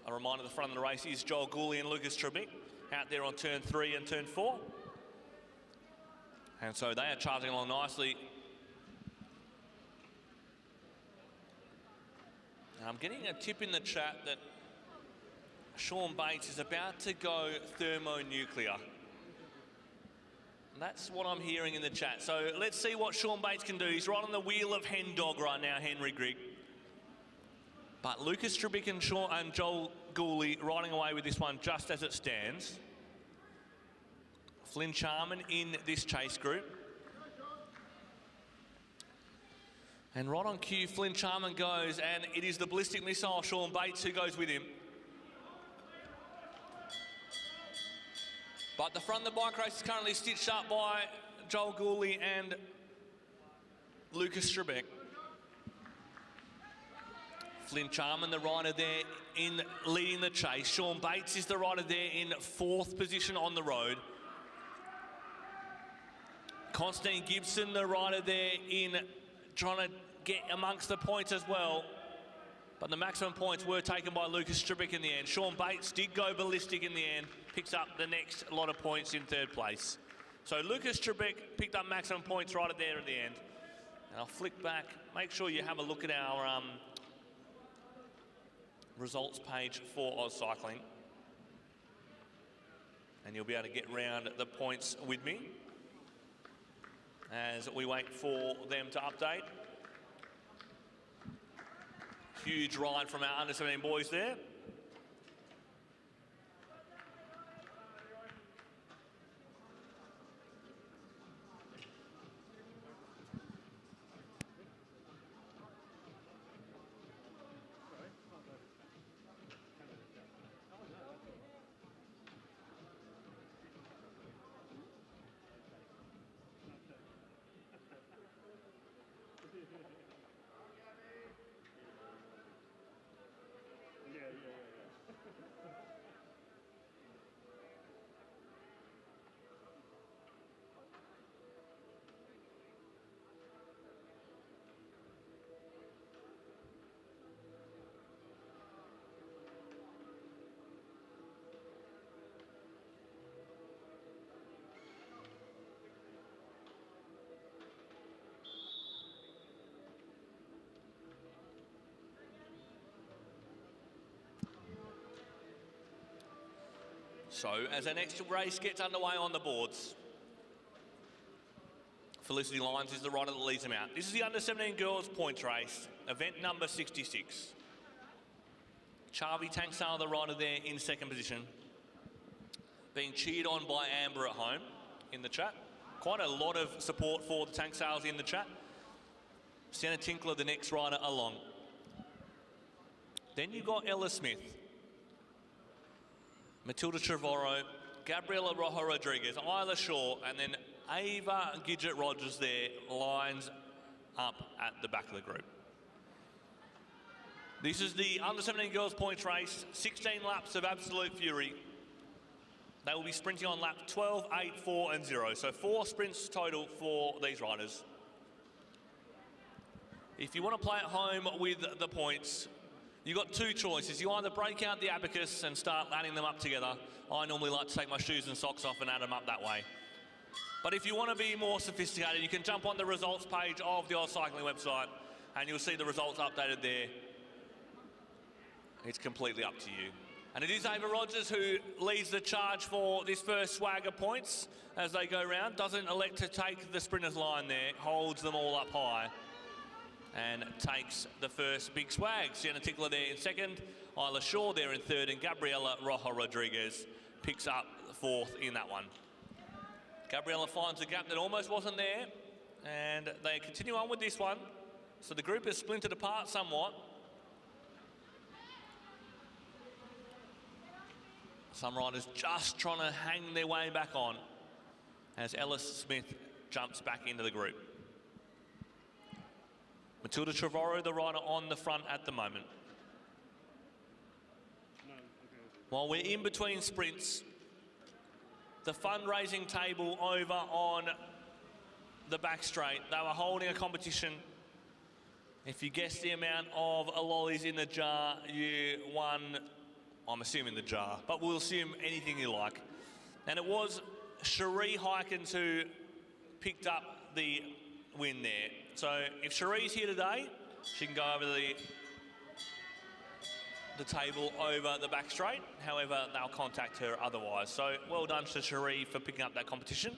A reminder, the front of the race is Joel Gooley and Lucas Trebek out there on turn 3 and turn 4. And so they are charging along nicely. And I'm getting a tip in the chat that Sean Bates is about to go thermonuclear. And that's what I'm hearing in the chat. So let's see what Sean Bates can do. He's right on the wheel of Hen Dog right now, Henry Grigg. But Lucas Trebek and Joel Gooley riding away with this one just as it stands. Flynn Charman in this chase group. And right on cue, Flynn Charman goes, and it is the ballistic missile, Sean Bates, who goes with him. But the front of the bike race is currently stitched up by Joel Gooley and Lucas Trebek. Flynn Charman, the rider there in leading the chase. Sean Bates is the rider there in 4th position on the road. Constantine Gibson, the rider there in trying to get amongst the points as well. But the maximum points were taken by Lucas Trebek in the end. Sean Bates did go ballistic in the end, picks up the next lot of points in 3rd place. So Lucas Trebek picked up maximum points right there at the end. And I'll flick back, make sure you have a look at our results page for Oz Cycling. And you'll be able to get round the points with me as we wait for them to update. Huge ride from our under-17 boys there. So as our next race gets underway on the boards, Felicity Lyons is the rider that leads them out. This is the under-17 girls points race, event number 66. Charvi Tanksale, the rider there in second position, being cheered on by Amber at home in the chat. Quite a lot of support for the Tanksales in the chat. Sienna Tinkler, the next rider along. Then you've got Ella Smith, Matilda Trevorrow, Gabriella Rojo Rodriguez, Isla Shaw, and then Ava Gidget Rogers there lines up at the back of the group. This is the under-17 girls points race, 16 laps of absolute fury. They will be sprinting on lap 12, 8, 4 and 0. So 4 sprints total for these riders. If you want to play at home with the points, you've got 2 choices. You either break out the abacus and start adding them up together. I normally like to take my shoes and socks off and add them up that way. But if you want to be more sophisticated, you can jump on the results page of the Oz Cycling website and you'll see the results updated there. It's completely up to you. And it is Ava Rogers who leads the charge for this first swag of points as they go round. Doesn't elect to take the sprinters line there, holds them all up high and takes the first big swag. Sienna Tinkler there in second, Isla Shaw there in third, and Gabriella Rojo Rodriguez picks up fourth in that one. Gabriella finds a gap that almost wasn't there, and they continue on with this one. So the group is splintered apart somewhat. Some riders just trying to hang their way back on as Ellis Smith jumps back into the group. Matilda Trevorrow, the rider on the front at the moment. While we're in between sprints, the fundraising table over on the back straight, they were holding a competition. If you guess the amount of lollies in the jar, you won, I'm assuming the jar, but we'll assume anything you like. And it was Cherie Hykins who picked up the win there. So if Cherie's here today, she can go over the table over the back straight. However, they'll contact her otherwise. So well done to Cherie for picking up that competition.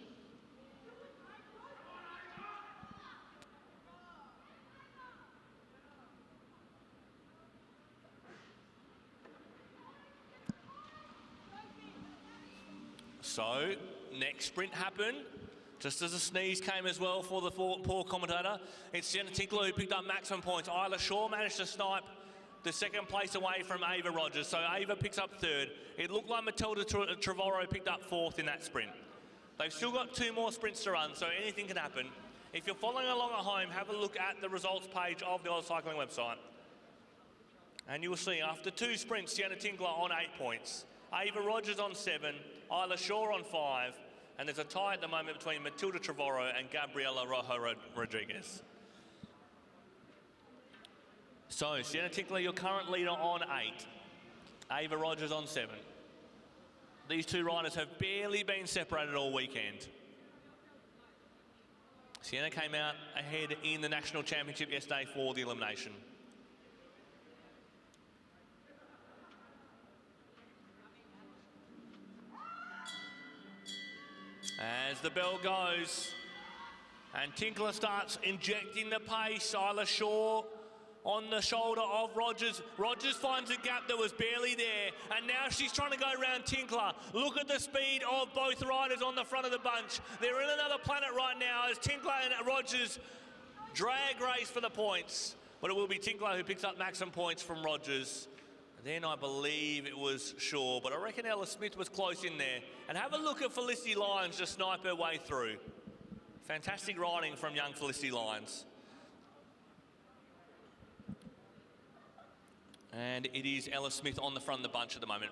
So, next sprint happened, just as a sneeze came as well for the poor commentator. It's Sienna Tinkler who picked up maximum points. Isla Shaw managed to snipe the second place away from Ava Rogers. So Ava picks up third. It looked like Matilda Trevorrow picked up fourth in that sprint. They've still got 2 more sprints to run, so anything can happen. If you're following along at home, have a look at the results page of the Oz Cycling website. And you will see after 2 sprints, Sienna Tinkler on 8 points. Ava Rogers on 7, Isla Shaw on 5, and there's a tie at the moment between Matilda Trevorrow and Gabriella Rojo Rodriguez. So, Sienna Tinkler, your current leader on 8. Ava Rogers on 7. These 2 riders have barely been separated all weekend. Sienna came out ahead in the National Championship yesterday for the elimination. As the bell goes, and Tinkler starts injecting the pace. Isla Shaw on the shoulder of Rogers. Rogers finds a gap that was barely there, and now she's trying to go around Tinkler. Look at the speed of both riders on the front of the bunch. They're in another planet right now as Tinkler and Rogers drag race for the points. But it will be Tinkler who picks up maximum points from Rogers. Then I believe it was Shaw, but I reckon Ella Smith was close in there. And have a look at Felicity Lyons just snipe her way through. Fantastic riding from young Felicity Lyons. And it is Ella Smith on the front of the bunch at the moment.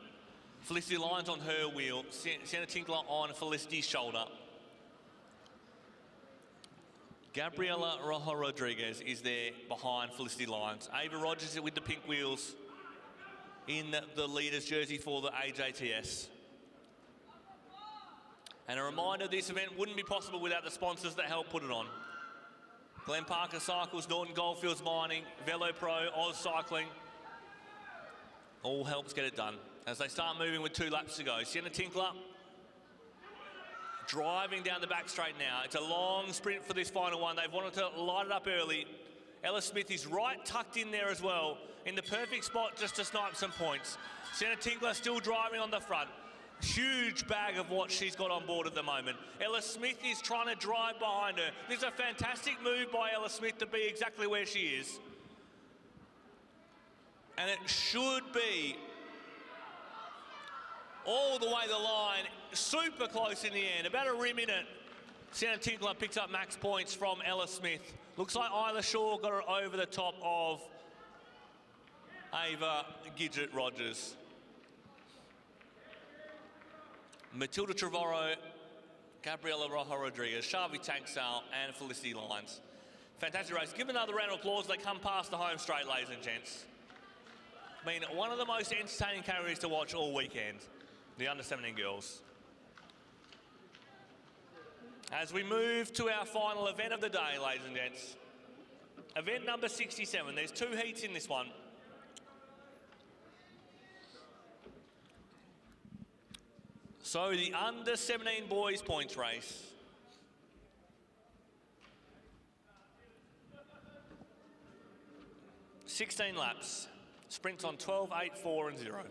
Felicity Lyons on her wheel, Sienna Tinkler on Felicity's shoulder. Gabriella Rojo Rodriguez is there behind Felicity Lyons. Ava Rogers with the pink wheels in the leader's jersey for the AJTS. And a reminder, this event wouldn't be possible without the sponsors that help put it on. Glen Parker Cycles, Norton Goldfields Mining, Velo Pro, Oz Cycling. all helps get it done. As they start moving with 2 laps to go. Sienna Tinkler driving down the back straight now. It's a long sprint for this final one. They've wanted to light it up early. Ella Smith is right tucked in there as well, in the perfect spot just to snipe some points. Sienna Tinkler still driving on the front. Huge bag of what she's got on board at the moment. Ella Smith is trying to drive behind her. This is a fantastic move by Ella Smith to be exactly where she is. And it should be all the way the line, super close in the end, about a rim in it. Sienna Tinkler picks up max points from Ella Smith. Looks like Isla Shaw got her over the top of Ava Gidget Rogers. Matilda Trevorrow, Gabriela Rojo Rodriguez, Shavi Tanksal and Felicity Lyons. Fantastic race. Give another round of applause. They come past the home straight, ladies and gents. I mean, one of the most entertaining categories to watch all weekend, the under-17 girls. As we move to our final event of the day, ladies and gents. Event number 67. There's 2 heats in this one. So the under-17 boys points race. ...16 laps. Sprints on 12, 8, 4 and 0.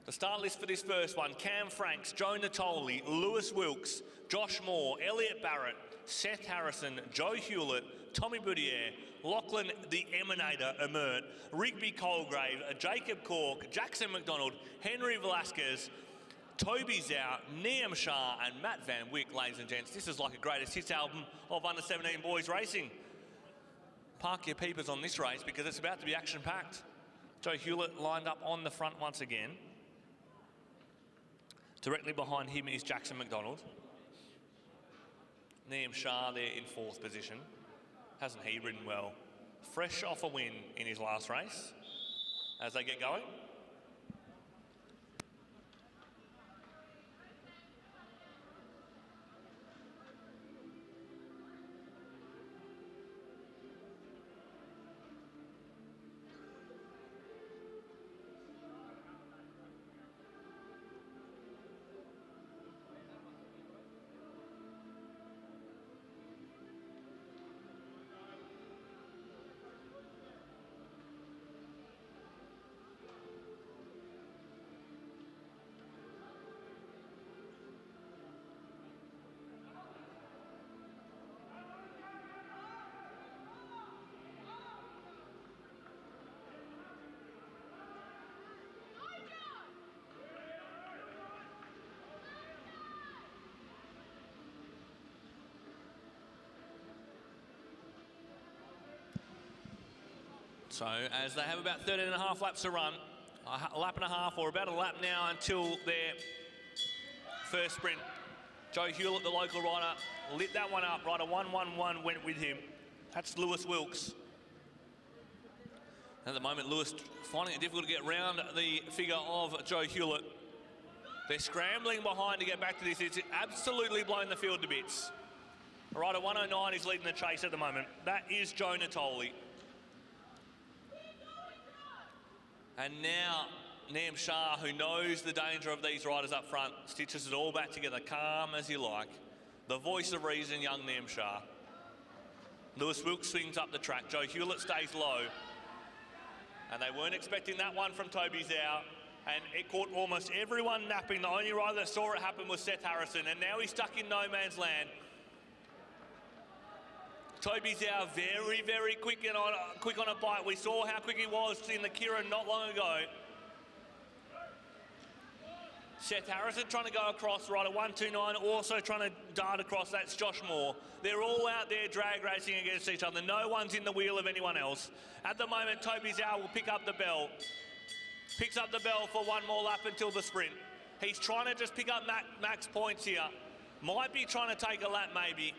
The start list for this first one: Cam Franks, Joe Natoli, Lewis Wilkes, Josh Moore, Elliot Barrett, Seth Harrison, Joe Hewlett, Tommy Boudier, Lachlan the Emanator Emert, Rigby Colgrave, Jacob Cork, Jackson McDonald, Henry Velasquez, Toby Zhao, Niam Shah and Matt Van Wyck, ladies and gents. This is like a greatest hits album of under-17 boys racing. Park your peepers on this race because it's about to be action-packed. Joe Hewlett lined up on the front once again. Directly behind him is Jackson McDonald. Niam Shah there in 4th position. Hasn't he ridden well? Fresh off a win in his last race as they get going. So as they have about 13 and a half laps to run, a lap and a half or about a lap now until their first sprint. Joe Hewlett, the local rider, lit that one up. Rider 111 went with him. That's Lewis Wilkes. At the moment, Lewis finding it difficult to get round the figure of Joe Hewlett. They're scrambling behind to get back to this. It's absolutely blown the field to bits. Rider 109 is leading the chase at the moment. That is Joe Natoli. And now, Niam Shah, who knows the danger of these riders up front, stitches it all back together, calm as you like. The voice of reason, young Niam Shah. Lewis Wilkes swings up the track. Joe Hewlett stays low. And they weren't expecting that one from Toby Zhao. And it caught almost everyone napping. The only rider that saw it happen was Seth Harrison. And now he's stuck in no man's land. Toby Zhao very, very quick on a bite. We saw how quick he was in the Keirin not long ago. Seth Harrison trying to go across, rider 129 also trying to dart across. That's Josh Moore. They're all out there drag racing against each other. No one's in the wheel of anyone else. At the moment, Toby Zhao will pick up the bell. Picks up the bell for one more lap until the sprint. He's trying to just pick up max points here. Might be trying to take a lap maybe.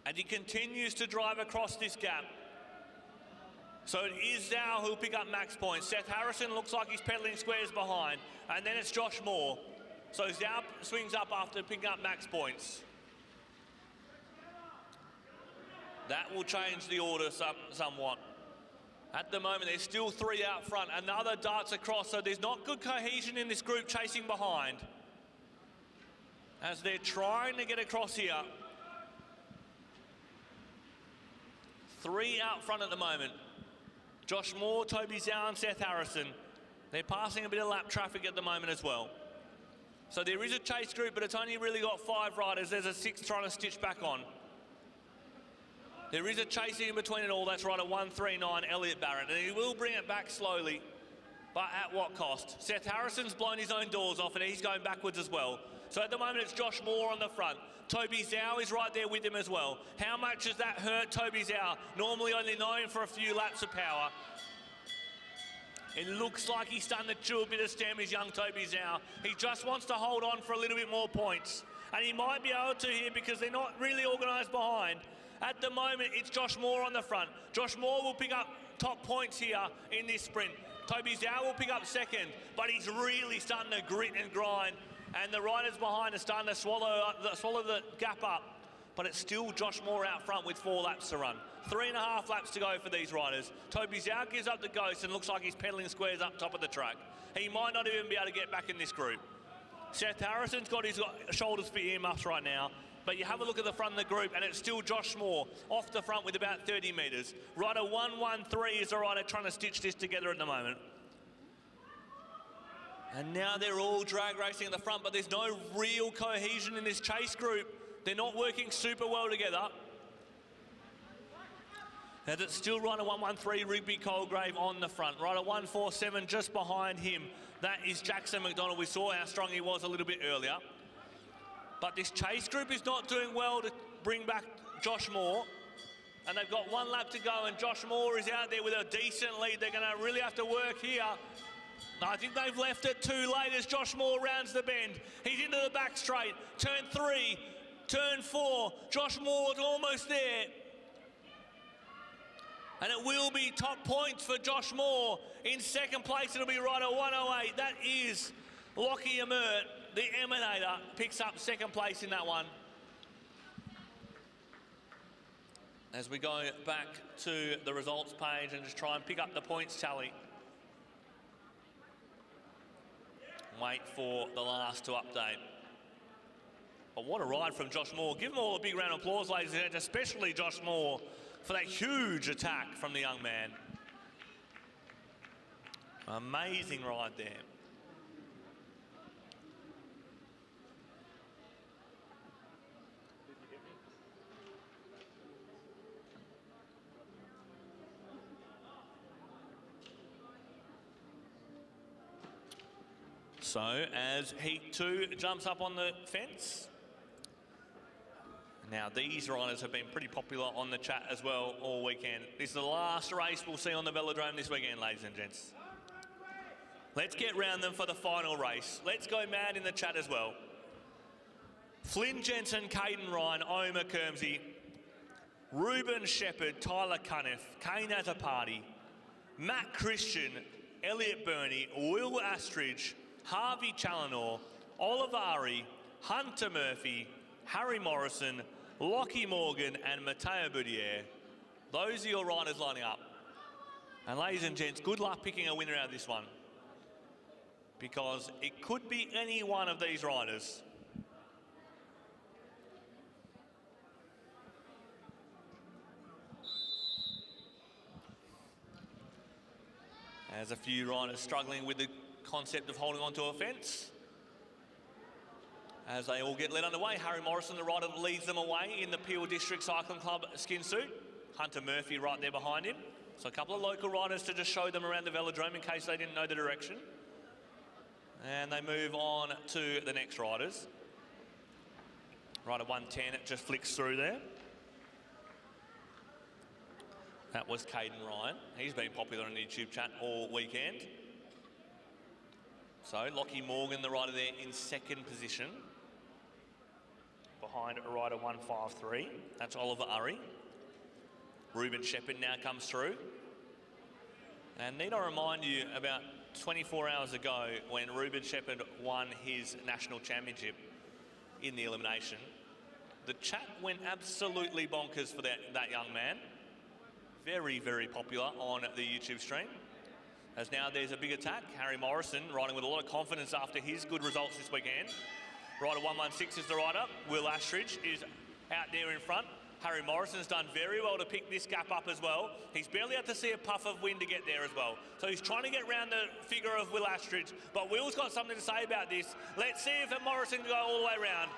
And he continues to drive across this gap. So it is Zhao who'll pick up max points. Seth Harrison looks like he's peddling squares behind. And then it's Josh Moore. So Zhao swings up after picking up max points. That will change the order somewhat. At the moment, there's still 3 out front. Another darts across, so there's not good cohesion in this group chasing behind. As they're trying to get across here. 3 out front at the moment. Josh Moore, Toby Zhao and Seth Harrison. They're passing a bit of lap traffic at the moment as well. So there is a chase group, but it's only really got 5 riders. There's a 6th trying to stitch back on. There is a chasing in between it all. That's rider 139, Elliot Barrett. And he will bring it back slowly, but at what cost? Seth Harrison's blown his own doors off and he's going backwards as well. So at the moment, it's Josh Moore on the front. Toby Zhao is right there with him as well. How much does that hurt Toby Zhao? Normally only known for a few laps of power. It looks like he's starting to chew a bit of stem, his young Toby Zhao. He just wants to hold on for a little bit more points. And he might be able to here because they're not really organised behind. At the moment, it's Josh Moore on the front. Josh Moore will pick up top points here in this sprint. Toby Zhao will pick up second, but he's really starting to grit and grind. And the riders behind are starting to swallow the gap up. But it's still Josh Moore out front with 4 laps to run. 3.5 laps to go for these riders. Toby Zhao gives up the ghost and looks like he's pedaling squares up top of the track. He might not even be able to get back in this group. Seth Harrison's got his shoulders for earmuffs right now. But you have a look at the front of the group and it's still Josh Moore off the front with about 30 metres. Rider 113 is the rider trying to stitch this together at the moment. And now they're all drag racing at the front, but there's no real cohesion in this chase group. They're not working super well together. And it's still rider 113, Rigby Colgrave on the front. Rider 147 just behind him. That is Jackson McDonald. We saw how strong he was a little bit earlier. But this chase group is not doing well to bring back Josh Moore. And they've got 1 lap to go and Josh Moore is out there with a decent lead. They're going to really have to work here. I think they've left it too late as Josh Moore rounds the bend. He's into the back straight. Turn 3, turn 4. Josh Moore's almost there. And it will be top points for Josh Moore. In second place, it'll be rider 108. That is Lockie Amert, the Emanator, picks up second place in that one. As we go back to the results page and just try and pick up the points tally. Wait for the last to update. But what a ride from Josh Moore. Give them all a big round of applause, ladies and gentlemen, especially Josh Moore, for that huge attack from the young man. Amazing ride there. So, as Heat 2 jumps up on the fence. Now, these riders have been pretty popular on the chat as well all weekend. This is the last race we'll see on the Velodrome this weekend, ladies and gents. Let's get round them for the final race. Let's go mad in the chat as well. Flynn Jensen, Caden Ryan, Omer Kermsey, Ruben Shepherd, Tyler Cuniff, Kane Azzopardi, Matt Christian, Elliot Burney, Will Astridge, Harvey Challenor, Oliver Ari, Hunter Murphy, Harry Morrison, Lockie Morgan and Matteo Boudier. Those are your riders lining up. And ladies and gents, good luck picking a winner out of this one. Because it could be any one of these riders. As a few riders struggling with the concept of holding onto a fence. As they all get led underway, Harry Morrison, the rider that leads them away in the Peel District Cycling Club skin suit. Hunter Murphy right there behind him. So a couple of local riders to just show them around the Velodrome in case they didn't know the direction. And they move on to the next riders. Rider 110, it just flicks through there. That was Caden Ryan. He's been popular on the YouTube chat all weekend. So Lockie Morgan, the rider there in second position. Behind rider 153. That's Oliver Urry. Ruben Shepherd now comes through. And need I remind you, about 24 hours ago when Ruben Shepherd won his national championship in the Elimination, the chat went absolutely bonkers for that young man. very, very popular on the YouTube stream. As now there's a big attack. Harry Morrison riding with a lot of confidence after his good results this weekend. Rider 116 is the rider. Will Astridge is out there in front. Harry Morrison's done very well to pick this gap up as well. He's barely had to see a puff of wind to get there as well. So he's trying to get around the figure of Will Astridge, but Will's got something to say about this. Let's see if Morrison can go all the way around.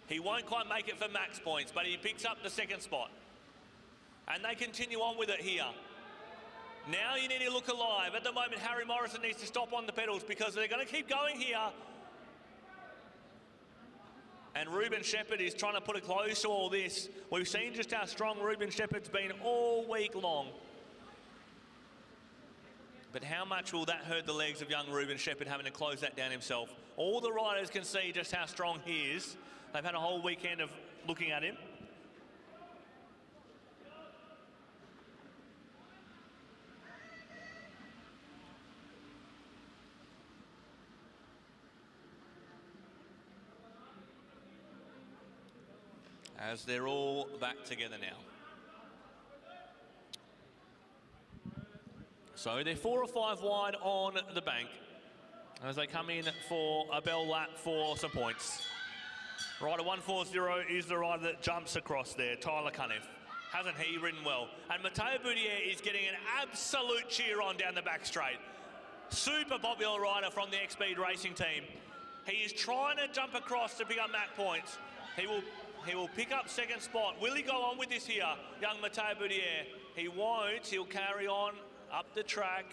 He won't quite make it for max points, but he picks up the second spot. And they continue on with it here. Now you need to look alive. At the moment, Harry Morrison needs to stop on the pedals because they're going to keep going here. And Ruben Shepherd is trying to put a close to all this. We've seen just how strong Ruben Shepherd's been all week long. But how much will that hurt the legs of young Ruben Shepherd having to close that down himself? All the riders can see just how strong he is. They've had a whole weekend of looking at him. As they're all back together now. So they're 4 or 5 wide on the bank as they come in for a bell lap for some points. Rider 140 is the rider that jumps across there, Tyler Cunniff. Hasn't he ridden well? And Matteo Boudier is getting an absolute cheer on down the back straight. Super popular rider from the X-Speed racing team. He is trying to jump across to pick up map points. He will pick up second spot. Will he go on with this here, young Matteo Boudier? He won't. He'll carry on up the track.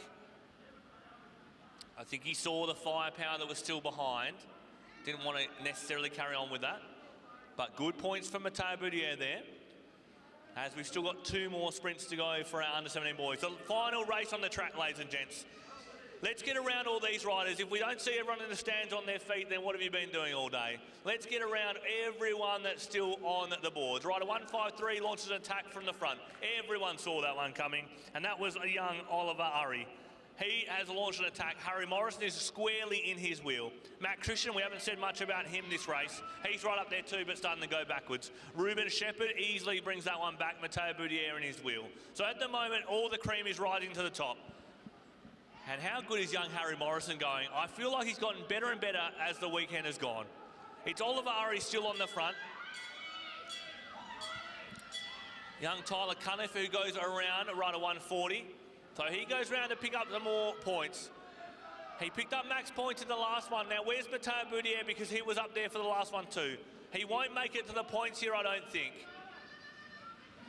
I think he saw the firepower that was still behind. Didn't want to necessarily carry on with that. But good points for Matteo Boudier there. As we've still got 2 more sprints to go for our under-17 boys. The final race on the track, ladies and gents. Let's get around all these riders. If we don't see everyone in the stands on their feet, then what have you been doing all day? Let's get around everyone that's still on the boards. Rider 153 launches an attack from the front. Everyone saw that one coming, and that was a young Oliver Urry. He has launched an attack. Harry Morrison is squarely in his wheel. Matt Christian, we haven't said much about him this race. He's right up there too, but starting to go backwards. Ruben Shepherd easily brings that one back. Matteo Boudier in his wheel. So at the moment, all the cream is rising to the top. And how good is young Harry Morrison going? I feel like he's gotten better and better as the weekend has gone. It's Oliver Urry still on the front. Young Tyler Cunniff, who goes around rider 140. So he goes around to pick up some more points. He picked up max points in the last one. Now, where's Matteo Boudier? Because he was up there for the last one too. He won't make it to the points here, I don't think.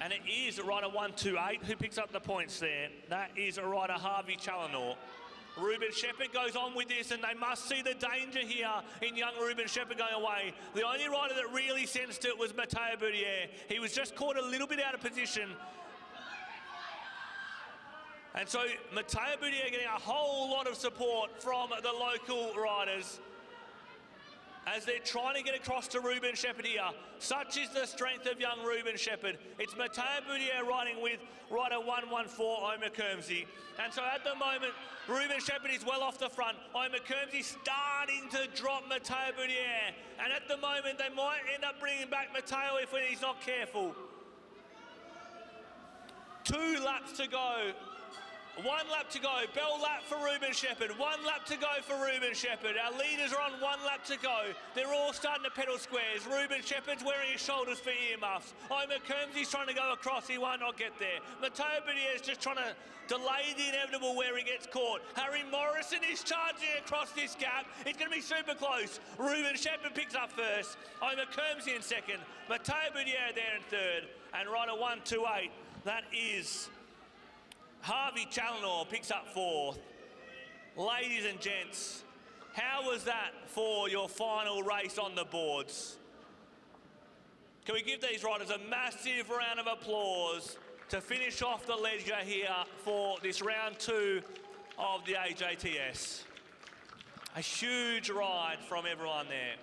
And it is rider 128 who picks up the points there. That is rider Harvey Challenor. Ruben Shepherd goes on with this, and they must see the danger here in young Ruben Shepherd going away. The only rider that really sensed it was Matteo Boudier. He was just caught a little bit out of position. And so Matteo Boudier getting a whole lot of support from the local riders as they're trying to get across to Ruben Shepherd here. Such is the strength of young Ruben Shepherd. It's Matteo Boudier riding with rider 114, Omar Kermsey. And so at the moment, Ruben Shepherd is well off the front. Omar Kermsey starting to drop Matteo Boudier. And at the moment, they might end up bringing back Matteo if he's not careful. 2 laps to go. 1 lap to go. Bell lap for Ruben Shepherd. 1 lap to go for Ruben Shepherd. Our leaders are on 1 lap to go. They're all starting to pedal squares. Ruben Shepherd's wearing his shoulders for earmuffs. Omar Kermsey's trying to go across. He won't not get there. Matteo Boudier's just trying to delay the inevitable where he gets caught. Harry Morrison is charging across this gap. It's going to be super close. Ruben Shepherd picks up first. Omar Kermsey in second. Matteo Boudier there in third. And rider 128, that is Harvey Challenor, picks up 4th. Ladies and gents, how was that for your final race on the boards? Can we give these riders a massive round of applause to finish off the ledger here for this round 2 of the AJTS? A huge ride from everyone there.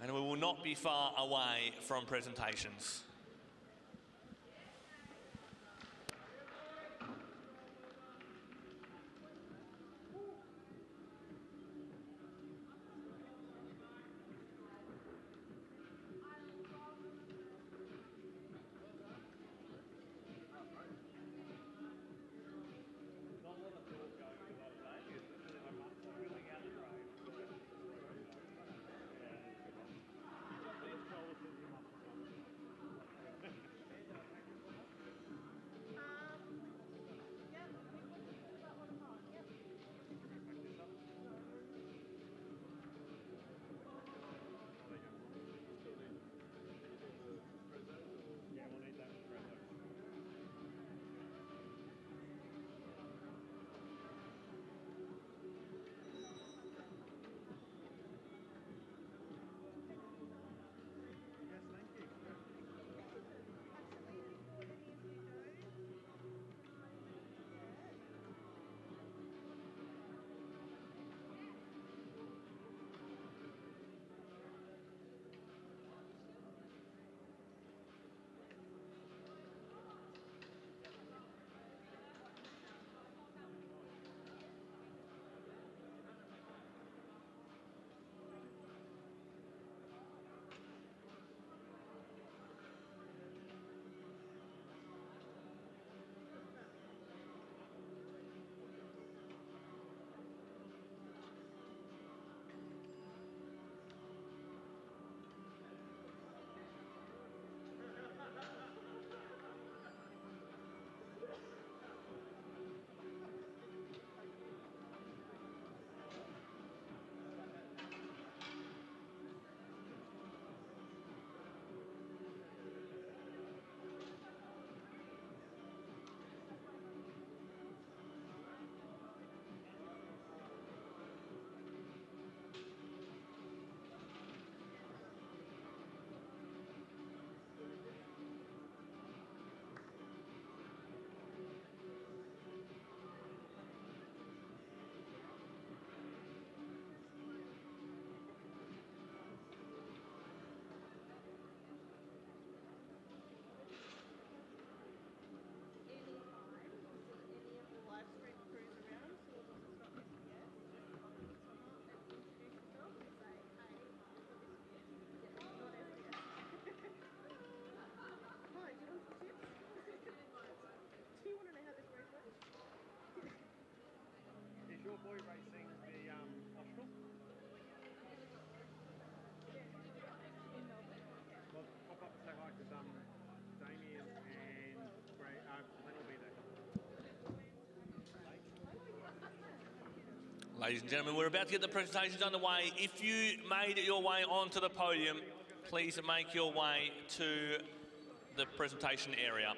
And we will not be far away from presentations. Ladies and gentlemen, we're about to get the presentations underway. If you made your way onto the podium, please make your way to the presentation area.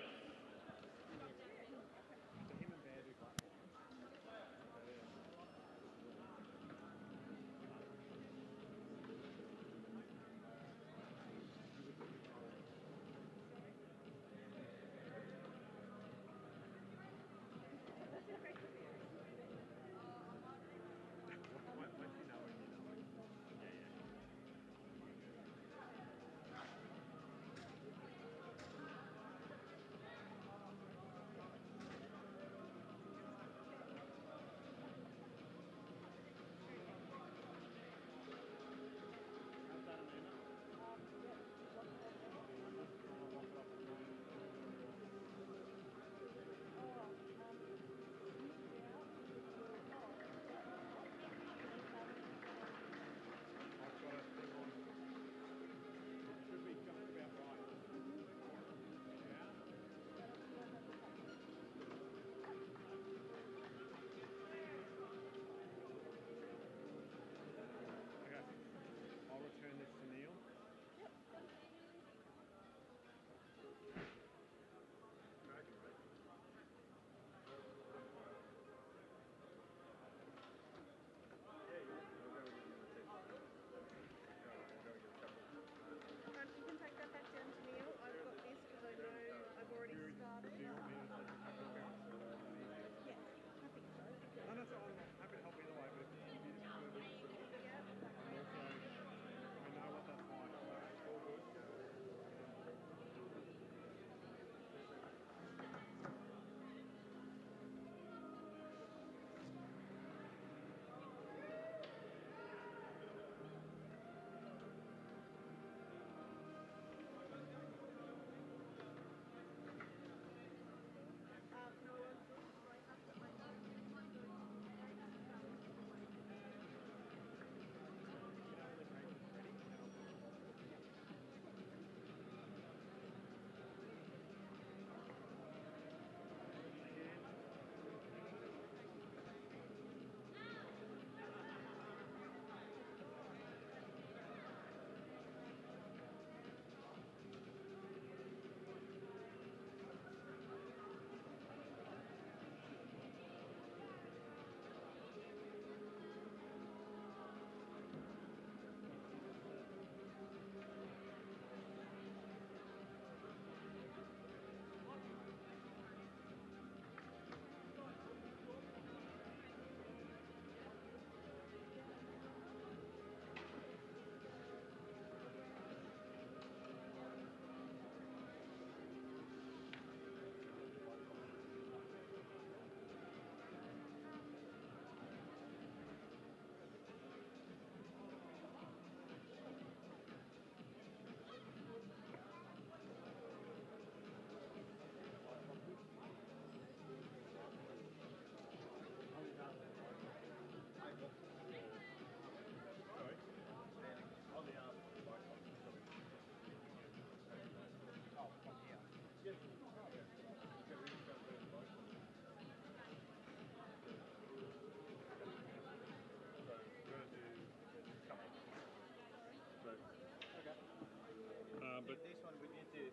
But this one we need to.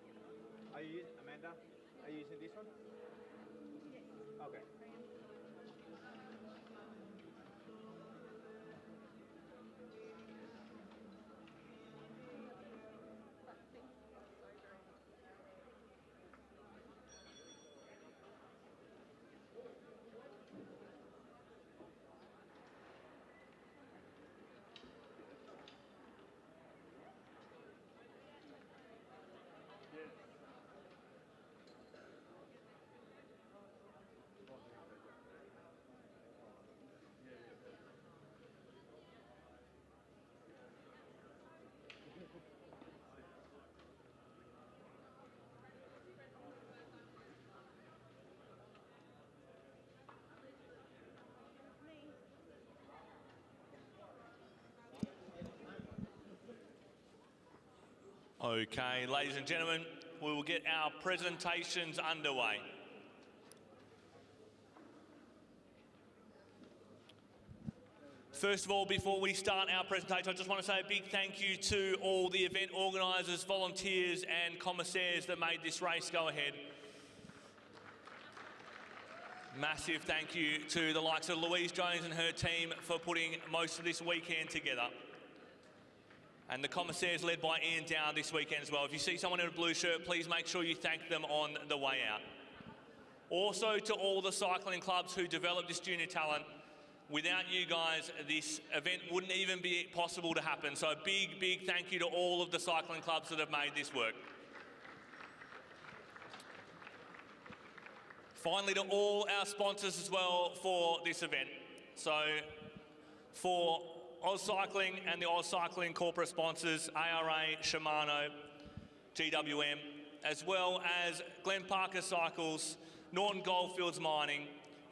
Are you Amanda? Are you using this one? Yes. Okay. Okay, ladies and gentlemen, we will get our presentations underway. First of all, before we start our presentation, I just want to say a big thank you to all the event organisers, volunteers and commissaires that made this race go ahead. Massive thank you to the likes of Louise Jones and her team for putting most of this weekend together. And the commissaires led by Ian Dow this weekend as well. If you see someone in a blue shirt, please make sure you thank them on the way out. Also to all the cycling clubs who developed this junior talent. Without you guys, this event wouldn't even be possible to happen. So a big, big thank you to all of the cycling clubs that have made this work. Finally, to all our sponsors as well for this event. So for Oz Cycling and the Oz Cycling corporate sponsors, ARA, Shimano, GWM, as well as Glen Parker Cycles, Norton Goldfields Mining,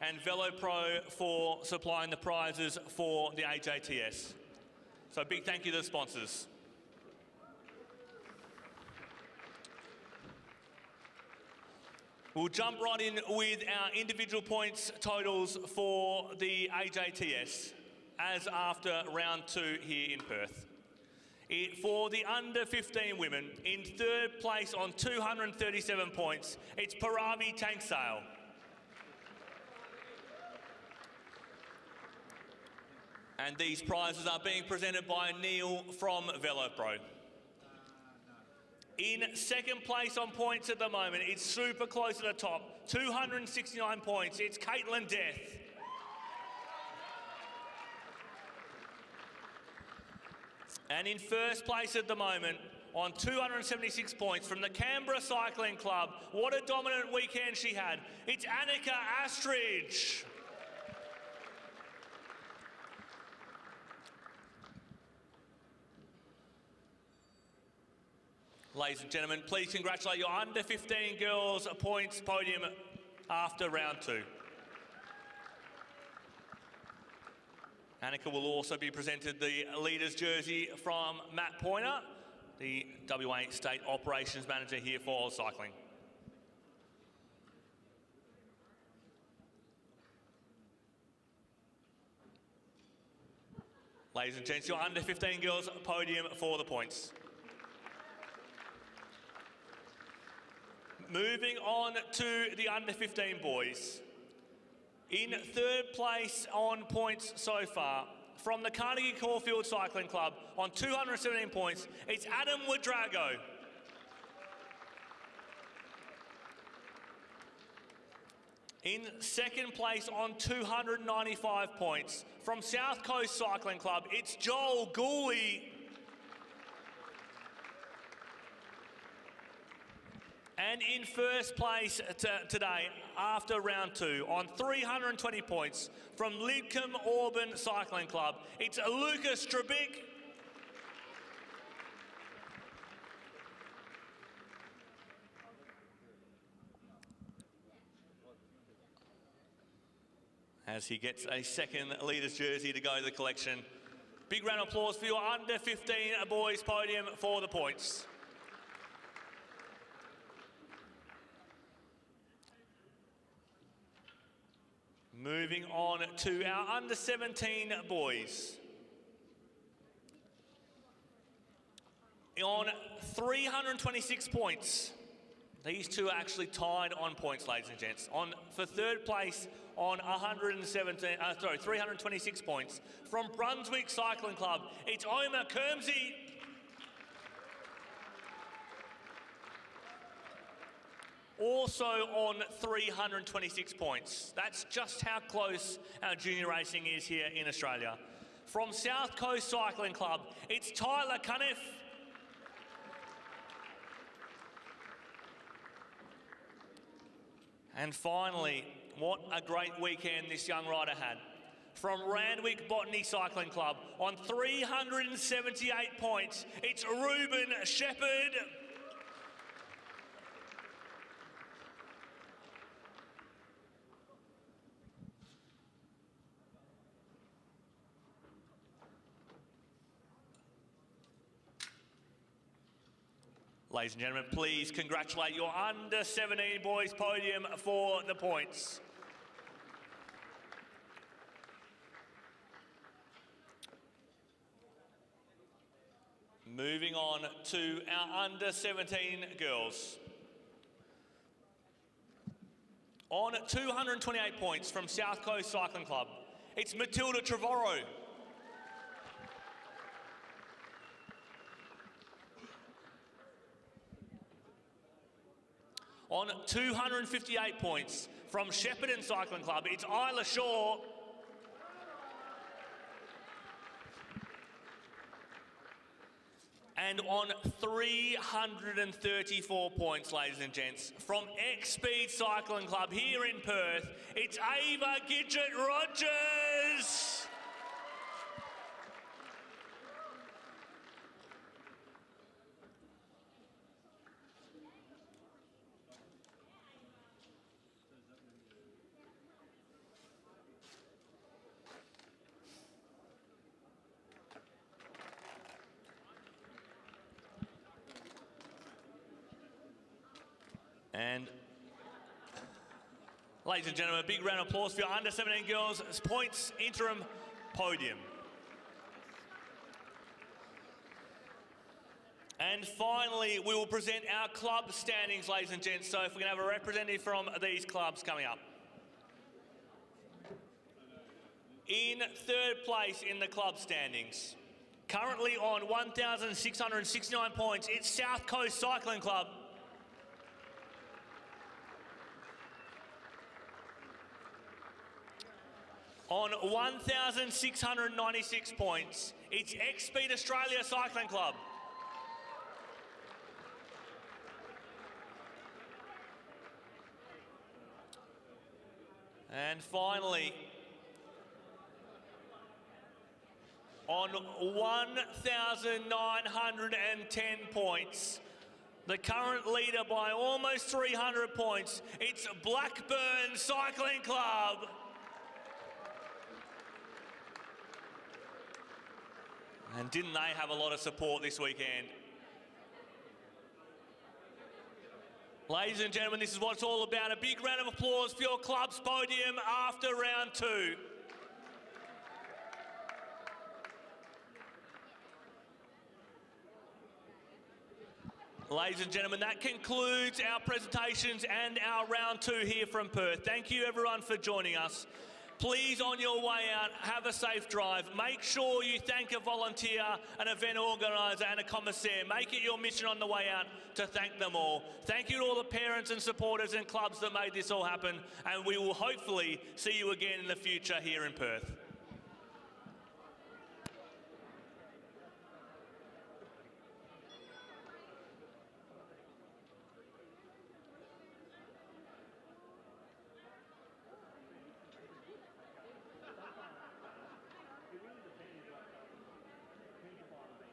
and VeloPro for supplying the prizes for the AJTS. So a big thank you to the sponsors. We'll jump right in with our individual points totals for the AJTS as after round 2 here in Perth. For the under 15 women, in third place on 237 points, it's Paravi Tanksale. And these prizes are being presented by Neil from VeloPro. In second place on points at the moment, it's super close at the top, 269 points, it's Caitlin Death. And in first place at the moment, on 276 points from the Canberra Cycling Club, what a dominant weekend she had, it's Annika Astridge. Ladies and gentlemen, please congratulate your under 15 girls points podium after round 2. Annika will also be presented the leader's jersey from Matt Pointer, the WA State Operations Manager here for Oz Cycling. Ladies and gents, your under 15 girls podium for the points. Moving on to the under 15 boys. In third place on points so far, from the Carnegie Caulfield Cycling Club on 217 points, it's Adam Wadrago. In second place on 295 points, from South Coast Cycling Club, it's Joel Gooley. And in first place today, after round 2, on 320 points, from Lidcombe Auburn Cycling Club, it's Lucas Strabic. As he gets a second leader's jersey to go to the collection. Big round of applause for your under 15 boys podium for the points. Moving on to our under 17 boys. On 326 points, these two are actually tied on points, ladies and gents. For third place on 326 points, from Brunswick Cycling Club, it's Oma Kermsey. Also on 326 points. That's just how close our junior racing is here in Australia. From South Coast Cycling Club, it's Tyler Cuniff. And finally, what a great weekend this young rider had. From Randwick Botany Cycling Club, on 378 points, it's Ruben Shepherd. Ladies and gentlemen, please congratulate your under 17 boys podium for the points. Moving on to our under 17 girls. On 228 points from South Coast Cycling Club, it's Matilda Trevorrow. On 258 points from Shepparton Cycling Club, it's Isla Shaw. And on 334 points, ladies and gents, from X-Speed Cycling Club here in Perth, it's Ava Gidget-Rogers. And ladies and gentlemen, a big round of applause for your under 17 girls points interim podium. And finally, we will present our club standings, ladies and gents. So if we can have a representative from these clubs coming up. In third place in the club standings, currently on 1,669 points, it's South Coast Cycling Club. On 1,696 points, it's X-Speed Australia Cycling Club. And finally, on 1,910 points, the current leader by almost 300 points, it's Blackburn Cycling Club. And didn't they have a lot of support this weekend? Ladies and gentlemen, this is what it's all about. A big round of applause for your club's podium after round 2. Ladies and gentlemen, that concludes our presentations and our round 2 here from Perth. Thank you everyone for joining us. Please, on your way out, have a safe drive. Make sure you thank a volunteer, an event organiser and a commissaire. Make it your mission on the way out to thank them all. Thank you to all the parents and supporters and clubs that made this all happen, and we will hopefully see you again in the future here in Perth.